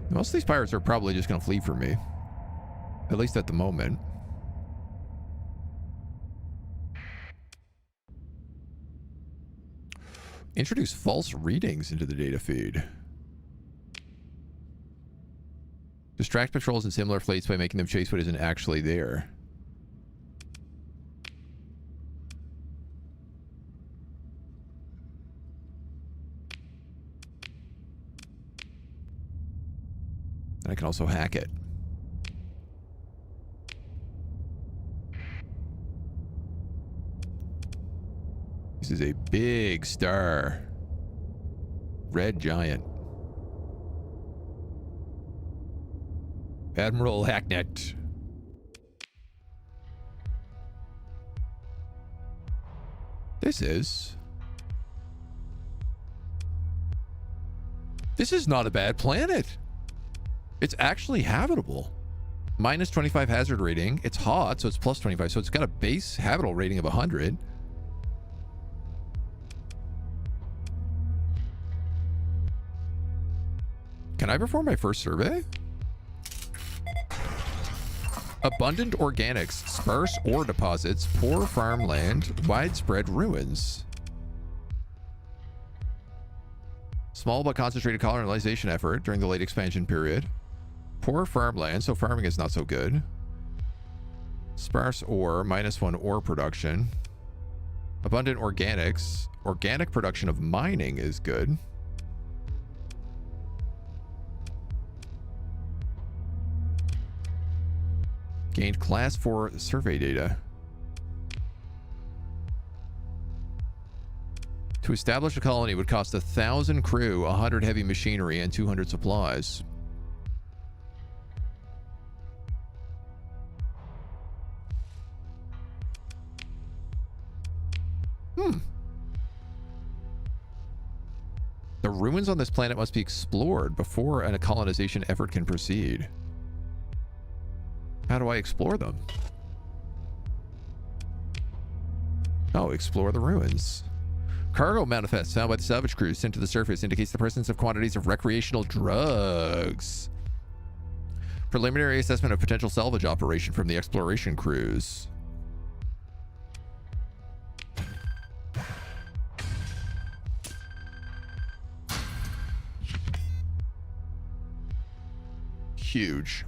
Most of these pirates are probably just going to flee from me. At least at the moment. Introduce false readings into the data feed. Distract patrols and similar fleets by making them chase what isn't actually there. I can also hack it. This is a big star. Red giant. Admiral Hacknet. This is not a bad planet. It's actually habitable. Minus 25 hazard rating. It's hot, so it's plus 25. So it's got a base habitable rating of 100. Can I perform my first survey? Abundant organics, sparse ore deposits, poor farmland, widespread ruins. Small but concentrated colonization effort during the late expansion period. Poor farmland, so farming is not so good. Sparse ore, -1 ore production. Abundant organics. Organic production of mining is good. Gained class 4 survey data. To establish a colony would cost 1,000 crew, 100 heavy machinery, and 200 supplies. The ruins on this planet must be explored before a colonization effort can proceed. How do I explore them? Oh, explore the ruins. Cargo manifest found by the salvage crews sent to the surface indicates the presence of quantities of recreational drugs. Preliminary assessment of potential salvage operation from the exploration crews. Huge.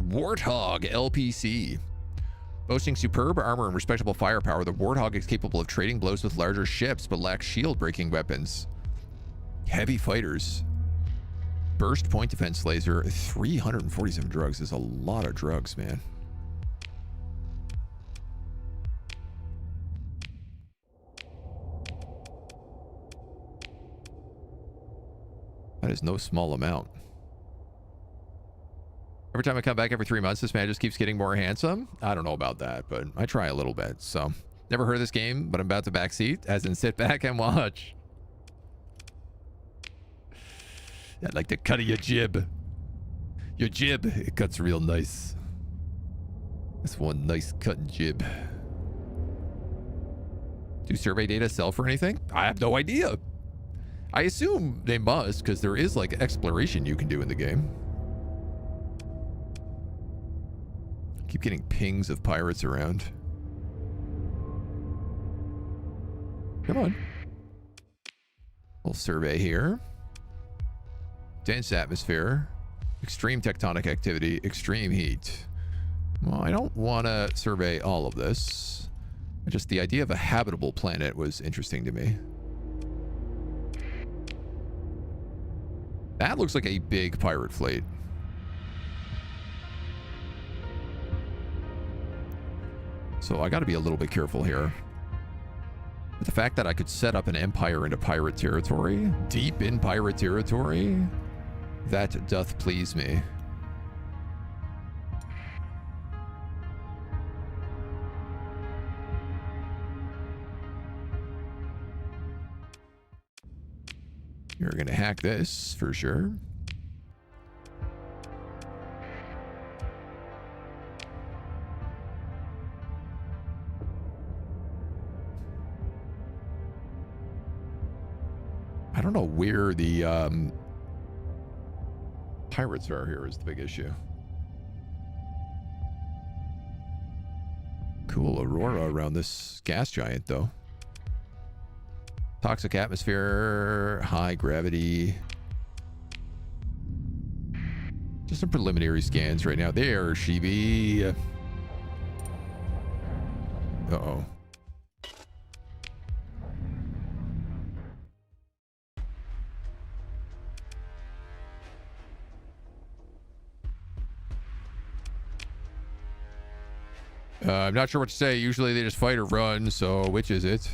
Warthog LPC. Boasting superb armor and respectable firepower, the Warthog is capable of trading blows with larger ships, but lacks shield-breaking weapons. Heavy fighters. Burst point defense laser. 347 drugs is a lot of drugs, man. That is no small amount. Every time I come back every 3 months, this man just keeps getting more handsome. I don't know about that, but I try a little bit. So, never heard of this game, but I'm about to backseat, as in sit back and watch. I'd like to cut your jib. Your jib, it cuts real nice. That's one nice cut jib. Do survey data sell for anything? I have no idea. I assume they must, because there is like exploration you can do in the game. Keep getting pings of pirates around. Come on. Little survey here. Dense atmosphere. Extreme tectonic activity. Extreme heat. Well, I don't want to survey all of this. Just the idea of a habitable planet was interesting to me. That looks like a big pirate fleet. So I got to be a little bit careful here. But the fact that I could set up an empire into pirate territory, deep in pirate territory, that doth please me. You're going to hack this for sure. I don't know where the pirates are here is the big issue. Cool aurora around this gas giant, though. Toxic atmosphere, high gravity. Just some preliminary scans right now. There, Shibi. Uh-oh. I'm not sure what to say. Usually they just fight or run, so which is it?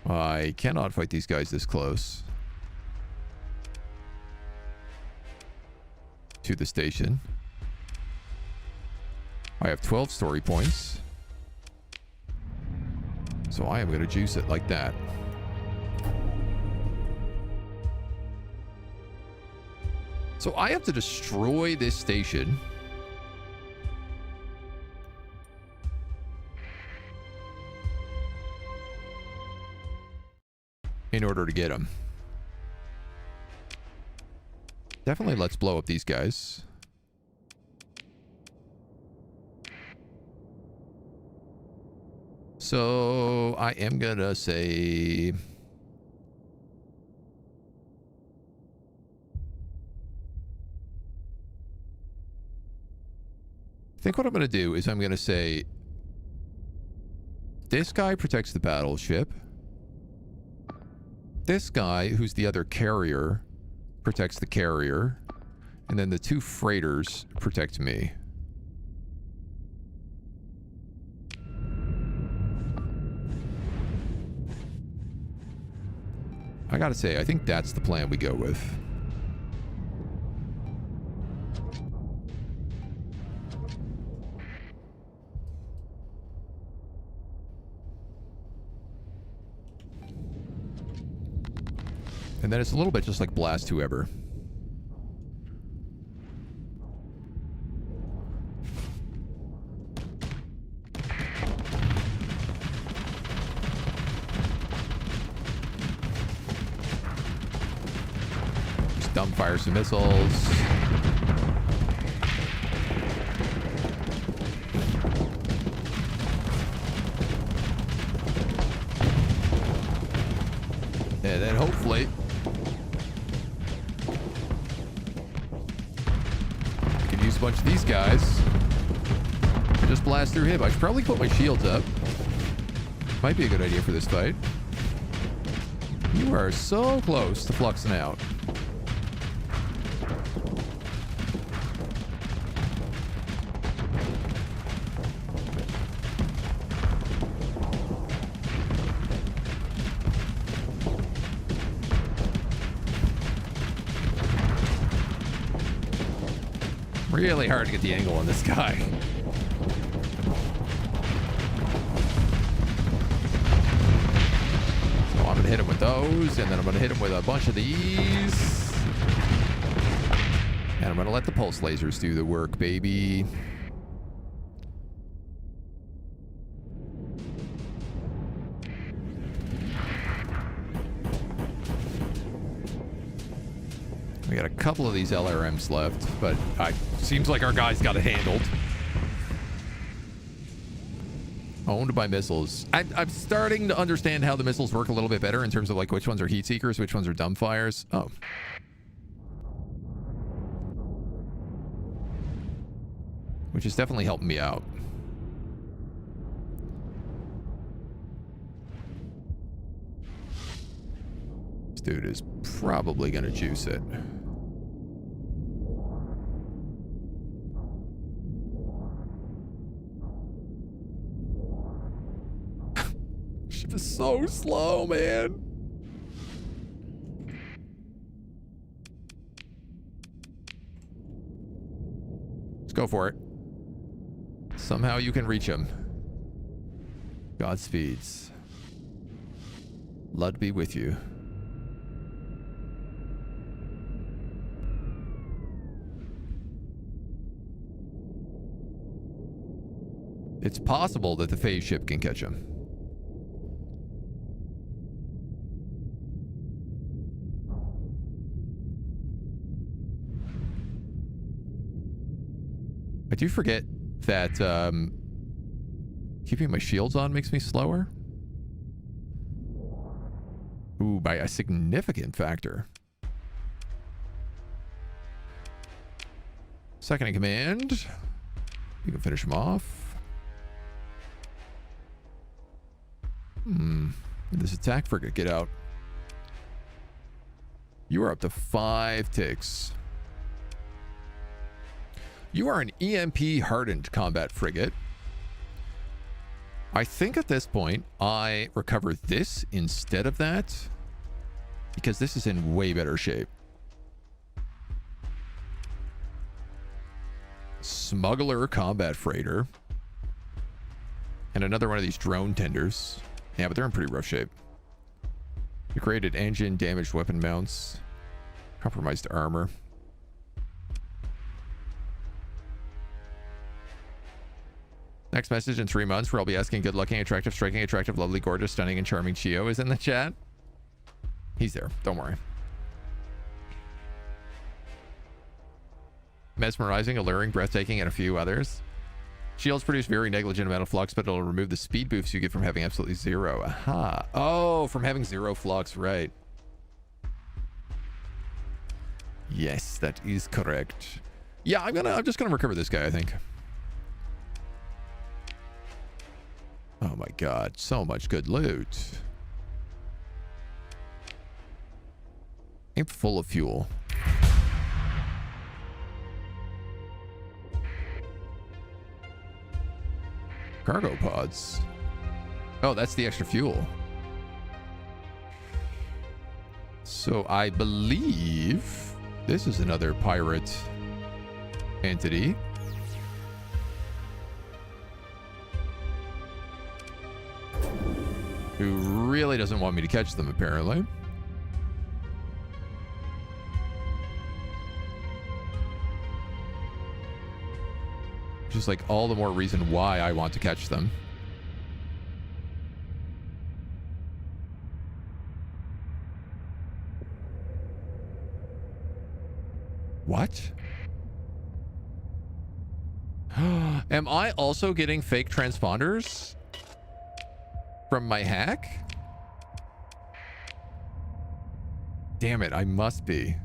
I cannot fight these guys this close to the station. I have 12 story points, so I am going to juice it like that. So I have to destroy this station in order to get them. Definitely let's blow up these guys. So I am gonna say I think what I'm gonna do is I'm gonna say this guy protects the battleship. This guy, who's the other carrier, protects the carrier. And then the two freighters protect me. I gotta say, I think that's the plan we go with. And then it's a little bit just like blast whoever. Just dumbfire some missiles. And then hopefully use a bunch of these guys and just blast through him. I should probably put my shields up. Might be a good idea for this fight. You are so close to fluxing out. Really hard to get the angle on this guy. So I'm gonna hit him with those, and then I'm gonna hit him with a bunch of these. And I'm gonna let the pulse lasers do the work, baby. We got a couple of these LRMs left, but seems like our guys got it handled. Owned by missiles. I'm starting to understand how the missiles work a little bit better in terms of like which ones are heat seekers, which ones are dumbfires. Oh. Which is definitely helping me out. This dude is probably going to juice it. Ship is so slow, man. Let's go for it. Somehow you can reach him. Godspeeds. Lud be with you. It's possible that the phase ship can catch him. I do forget that keeping my shields on makes me slower. Ooh, by a significant factor. Second in command. You can finish him off. This attack frigate, get out. You are up to 5 ticks. You are an EMP hardened combat frigate. I think at this point I recover this instead of that because this is in way better shape. Smuggler combat freighter. And another one of these drone tenders. Yeah, but they're in pretty rough shape. Degraded engine, damaged weapon mounts, compromised armor. Next message in 3 months where I'll be asking good looking, attractive, striking, attractive, lovely, gorgeous, stunning, and charming Chio is in the chat. He's there. Don't worry. Mesmerizing, alluring, breathtaking, and a few others. Shields produce very negligent amount of flux, but it'll remove the speed boosts you get from having absolutely zero. Aha. Oh, from having 0 flux, right. Yes, that is correct. Yeah, I'm just gonna recover this guy, I think. Oh my god, so much good loot. I'm full of fuel. Cargo pods. Oh, that's the extra fuel. So I believe this is another pirate entity. Who really doesn't want me to catch them, apparently. Just like all the more reason why I want to catch them. What? Am I also getting fake transponders from my hack? Damn it, I must be.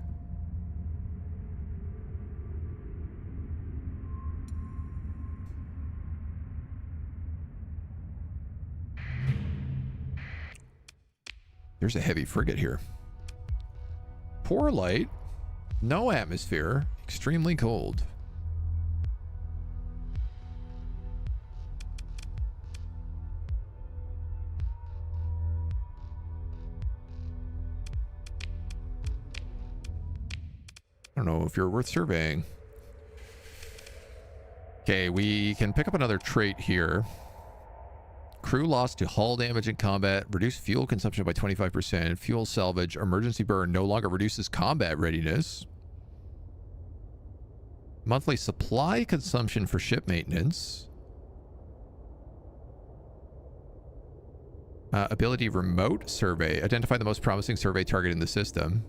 There's a heavy frigate here. Poor light. No atmosphere. Extremely cold. I don't know if you're worth surveying. Okay, we can pick up another trait here. Crew loss to hull damage in combat. Reduce fuel consumption by 25%. Fuel salvage. Emergency burn no longer reduces combat readiness. Monthly supply consumption for ship maintenance. Ability remote survey. Identify the most promising survey target in the system.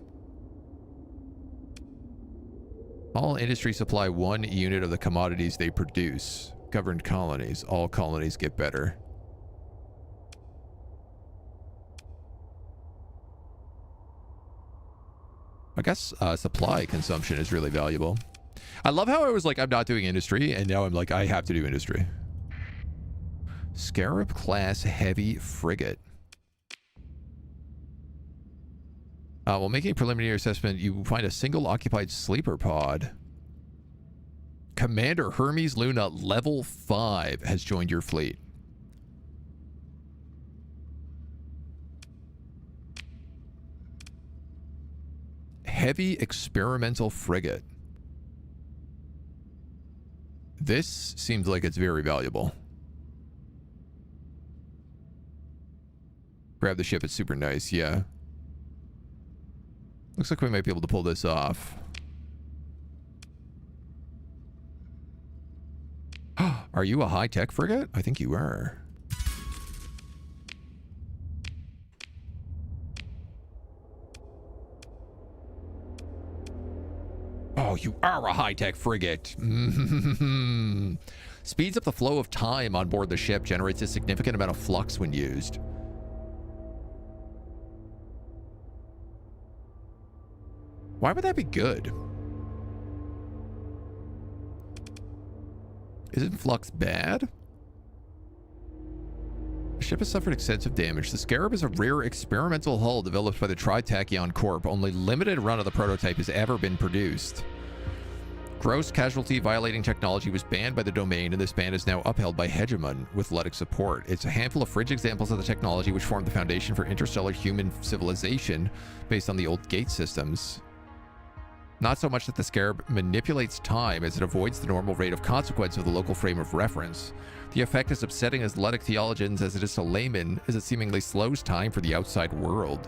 All industry supply 1 unit of the commodities they produce. Governed colonies. All colonies get better. I guess supply consumption is really valuable. I love how I was like, I'm not doing industry, and now I'm like, I have to do industry. Scarab class heavy frigate. While making a preliminary assessment, you find a single occupied sleeper pod. Commander Hermes Luna level 5 has joined your fleet. Heavy experimental frigate. This seems like it's very valuable. Grab the ship, it's super nice, yeah. Looks like we might be able to pull this off. Are you a high-tech frigate? I think you are. Oh, you are a high-tech frigate. Speeds up the flow of time on board the ship, generates a significant amount of flux when used. Why would that be good? Isn't flux bad? The ship has suffered extensive damage. The Scarab is a rare experimental hull developed by the Tritachyon Corp. Only limited run of the prototype has ever been produced. Gross casualty violating technology was banned by the domain, and this ban is now upheld by Hegemon with Letic support. It's a handful of fringe examples of the technology which formed the foundation for interstellar human civilization based on the old gate systems. Not so much that the Scarab manipulates time as it avoids the normal rate of consequence of the local frame of reference. The effect is upsetting as Letic theologians as it is to laymen, as it seemingly slows time for the outside world.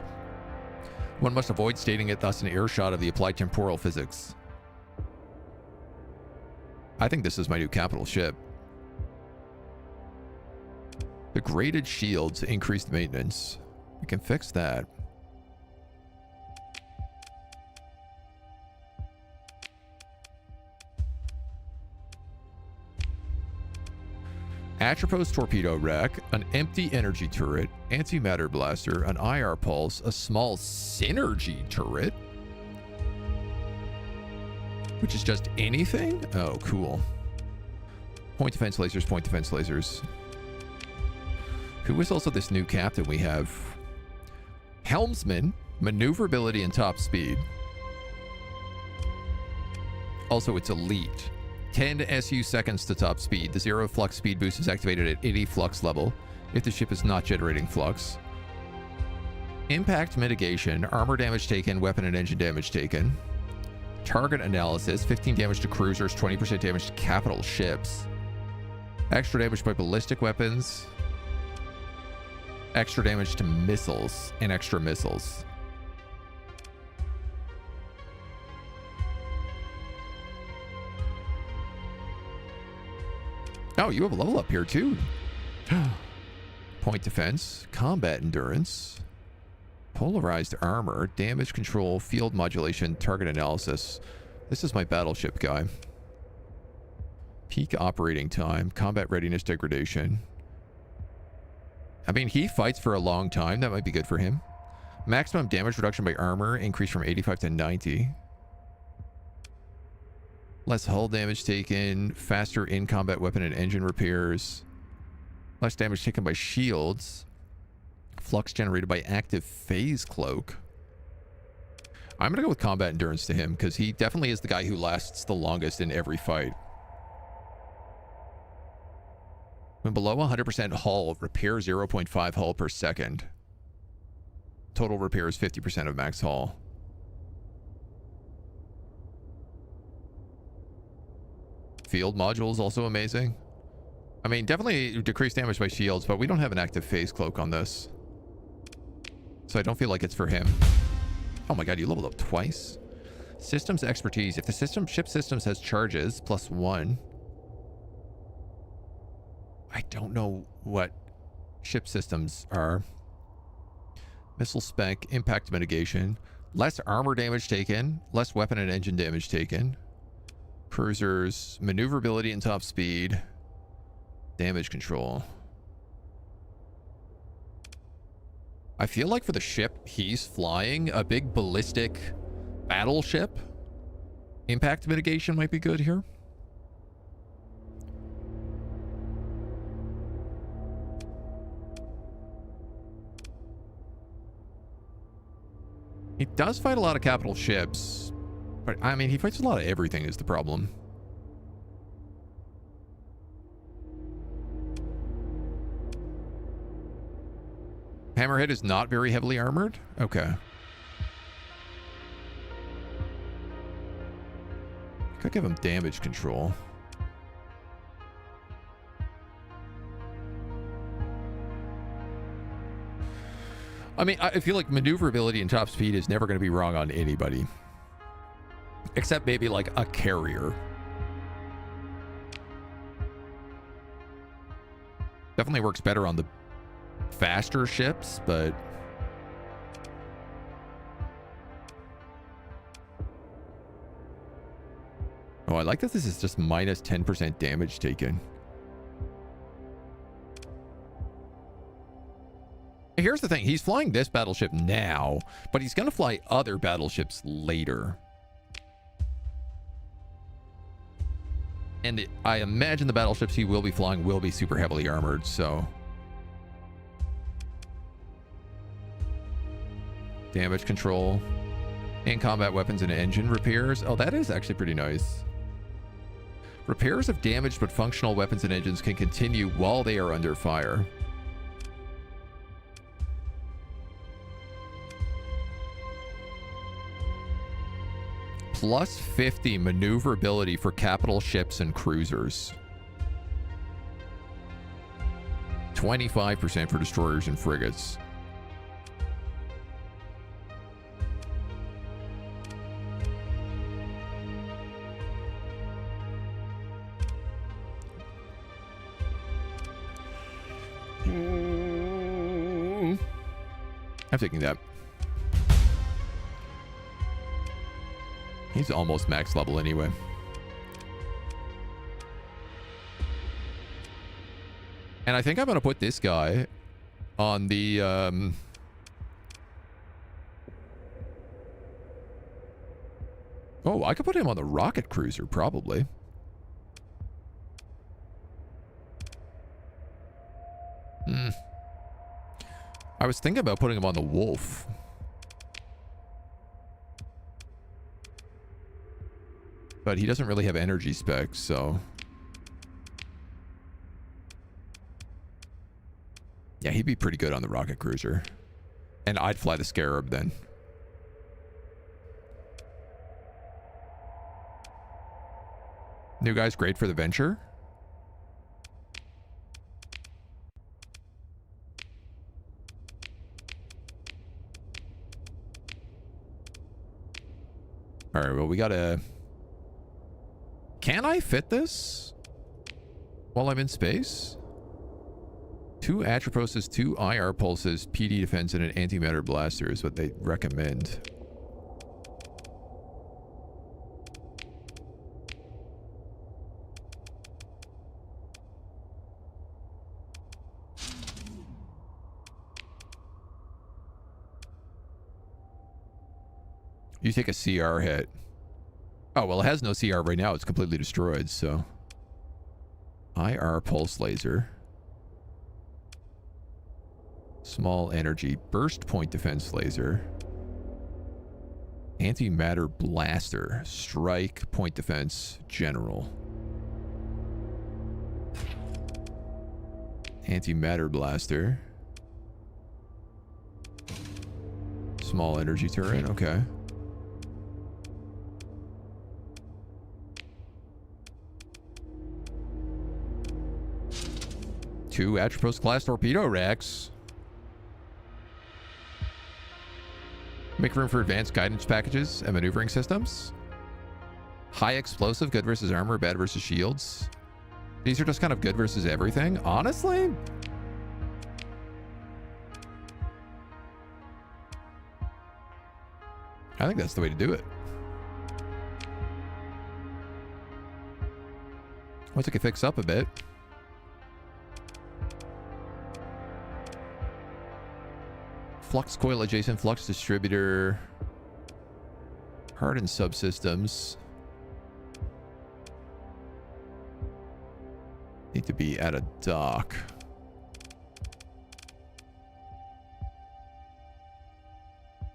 One must avoid stating it thus in earshot of the applied temporal physics. I think this is my new capital ship. The graded shields increased maintenance. We can fix that. Atropos torpedo rack, an empty energy turret, antimatter blaster, an IR pulse, a small synergy turret, which is just anything? Oh, cool. Point defense lasers, point defense lasers. Who is also this new captain we have? Helmsman, maneuverability and top speed. Also, it's elite. 10 SU seconds to top speed. The zero flux speed boost is activated at 80 flux level if the ship is not generating flux. Impact mitigation, armor damage taken, weapon and engine damage taken. Target analysis, 15 damage to cruisers, 20% damage to capital ships. Extra damage by ballistic weapons. Extra damage to missiles and extra missiles. Oh, you have a level up here too. Point defense, combat endurance, polarized armor, damage control, field modulation, target analysis. This is my battleship guy. Peak operating time, combat readiness degradation. I mean, he fights for a long time. That might be good for him. Maximum damage reduction by armor, increased from 85 to 90. Less hull damage taken, faster in-combat weapon and engine repairs, less damage taken by shields, flux generated by active phase cloak. I'm going to go with combat endurance to him because he definitely is the guy who lasts the longest in every fight. When below 100% hull, repair 0.5 hull per second. Total repair is 50% of max hull. Field module is also amazing. I mean, definitely decreased damage by shields, but we don't have an active phase cloak on this. So I don't feel like it's for him. Oh my god, you leveled up twice. Systems expertise. If the ship systems has charges, +1. I don't know what ship systems are. Missile spec, impact mitigation. Less armor damage taken. Less weapon and engine damage taken. Cruisers, maneuverability and top speed, damage control. I feel like for the ship he's flying, a big ballistic battleship, impact mitigation might be good here. He does fight a lot of capital ships. But, I mean, he fights a lot of everything is the problem. Hammerhead is not very heavily armored? Okay. Could give him damage control. I mean, I feel like maneuverability and top speed is never going to be wrong on anybody. Except maybe like a carrier. Definitely works better on the faster ships, but... Oh, I like that this is just minus 10% damage taken. Here's the thing. He's flying this battleship now, but he's going to fly other battleships later. And I imagine the battleships he will be flying will be super heavily armored, so... Damage control. And combat weapons and engine repairs. Oh, that is actually pretty nice. Repairs of damaged but functional weapons and engines can continue while they are under fire. Plus 50 maneuverability for capital ships and cruisers. 25% for destroyers and frigates. I'm taking that. He's almost max level anyway. And I think I'm going to put this guy on the... Oh, I could put him on the rocket cruiser, probably. I was thinking about putting him on the Wolf. But he doesn't really have energy specs, so... Yeah, he'd be pretty good on the rocket cruiser. And I'd fly the Scarab then. New guy's great for the Venture. Alright, well, we gotta... Can I fit this while I'm in space? 2 Atroposes, 2 IR pulses, PD defense, and an antimatter blaster is what they recommend. You take a CR hit. Oh, well, it has no CR right now. It's completely destroyed, so... IR pulse laser. Small energy. Burst point defense laser. Antimatter blaster. Strike point defense general. Antimatter blaster. Small energy turret. Okay. Two Atropos class torpedo racks. Make room for advanced guidance packages and maneuvering systems. High explosive, good versus armor, bad versus shields. These are just kind of good versus everything. Honestly, I think that's the way to do it. Once it can fix up a bit. Flux coil adjacent flux distributor. Hardened subsystems. Need to be at a dock.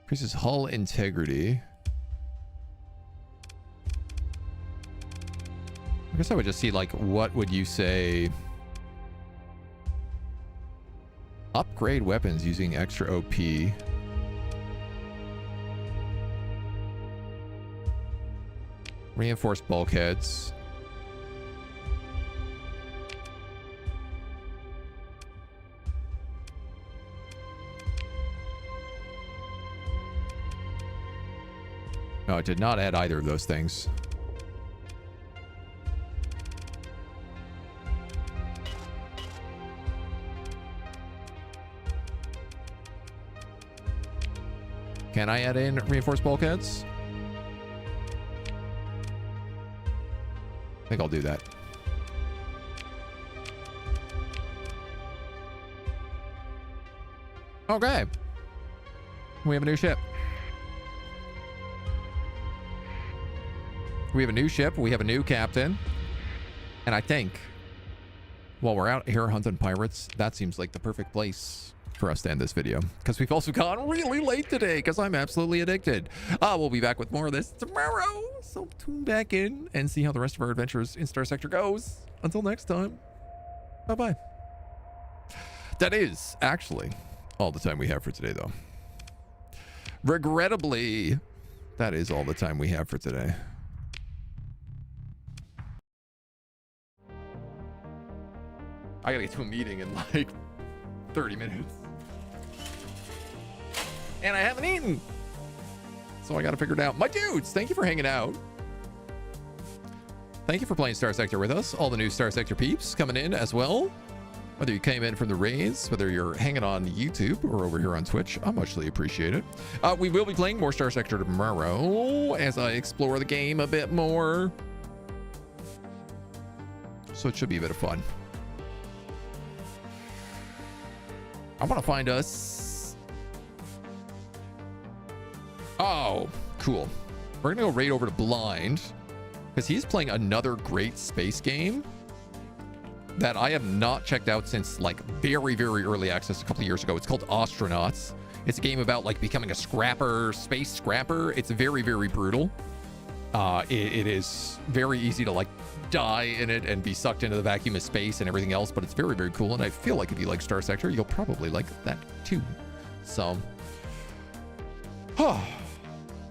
Increases hull integrity. I guess I would just see, like, what would you say? Upgrade weapons using extra OP. Reinforced bulkheads. No, it did not add either of those things. Can I add in reinforced bulkheads? I think I'll do that. Okay. We have a new ship. We have a new ship. We have a new captain. And I think while we're out here hunting pirates, that seems like the perfect place for us to end this video, because we've also gone really late today because I'm absolutely addicted. We'll be back with more of this tomorrow. So tune back in and see how the rest of our adventures in Starsector goes. Until next time. Bye-bye. That is actually all the time we have for today, though. Regrettably, that is all the time we have for today. I gotta get to a meeting in like 30 minutes. And I haven't eaten. So I gotta figure it out. My dudes, thank you for hanging out. Thank you for playing Starsector with us. All the new Starsector peeps coming in as well. Whether you came in from the raids, whether you're hanging on YouTube or over here on Twitch, I muchly appreciate it. We will be playing more Starsector tomorrow as I explore the game a bit more. So it should be a bit of fun. I want to find us. Oh, cool. We're gonna go right over to Blind because he's playing another great space game that I have not checked out since like very, very early access a couple of years ago. It's called Astronauts. It's a game about like becoming a scrapper, space scrapper. It's very, very brutal. It is very easy to like die in it and be sucked into the vacuum of space and everything else, but it's very, very cool. And I feel like if you like Starsector, you'll probably like that too. So, all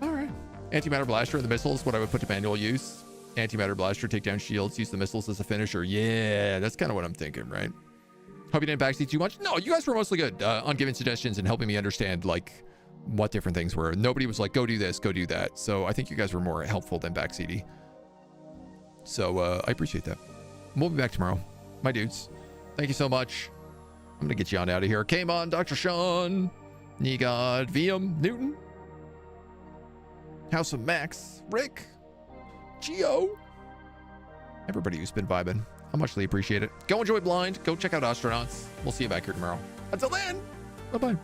right. Antimatter blaster and the missiles, what I would put to manual use. Antimatter blaster, take down shields, use the missiles as a finisher. Yeah, that's kind of what I'm thinking, right? Hope you didn't backseat too much. No, you guys were mostly good on giving suggestions and helping me understand like what different things were. Nobody was like, go do this, go do that. So I think you guys were more helpful than backseaty. So I appreciate that. We'll be back tomorrow. My dudes, thank you so much. I'm going to get you on out of here. Came on, Dr. Sean, Negod, VM, Newton, House of Max, Rick, Geo, everybody who's been vibing. I muchly appreciate it. Go enjoy Blind. Go check out Astronauts. We'll see you back here tomorrow. Until then, bye-bye.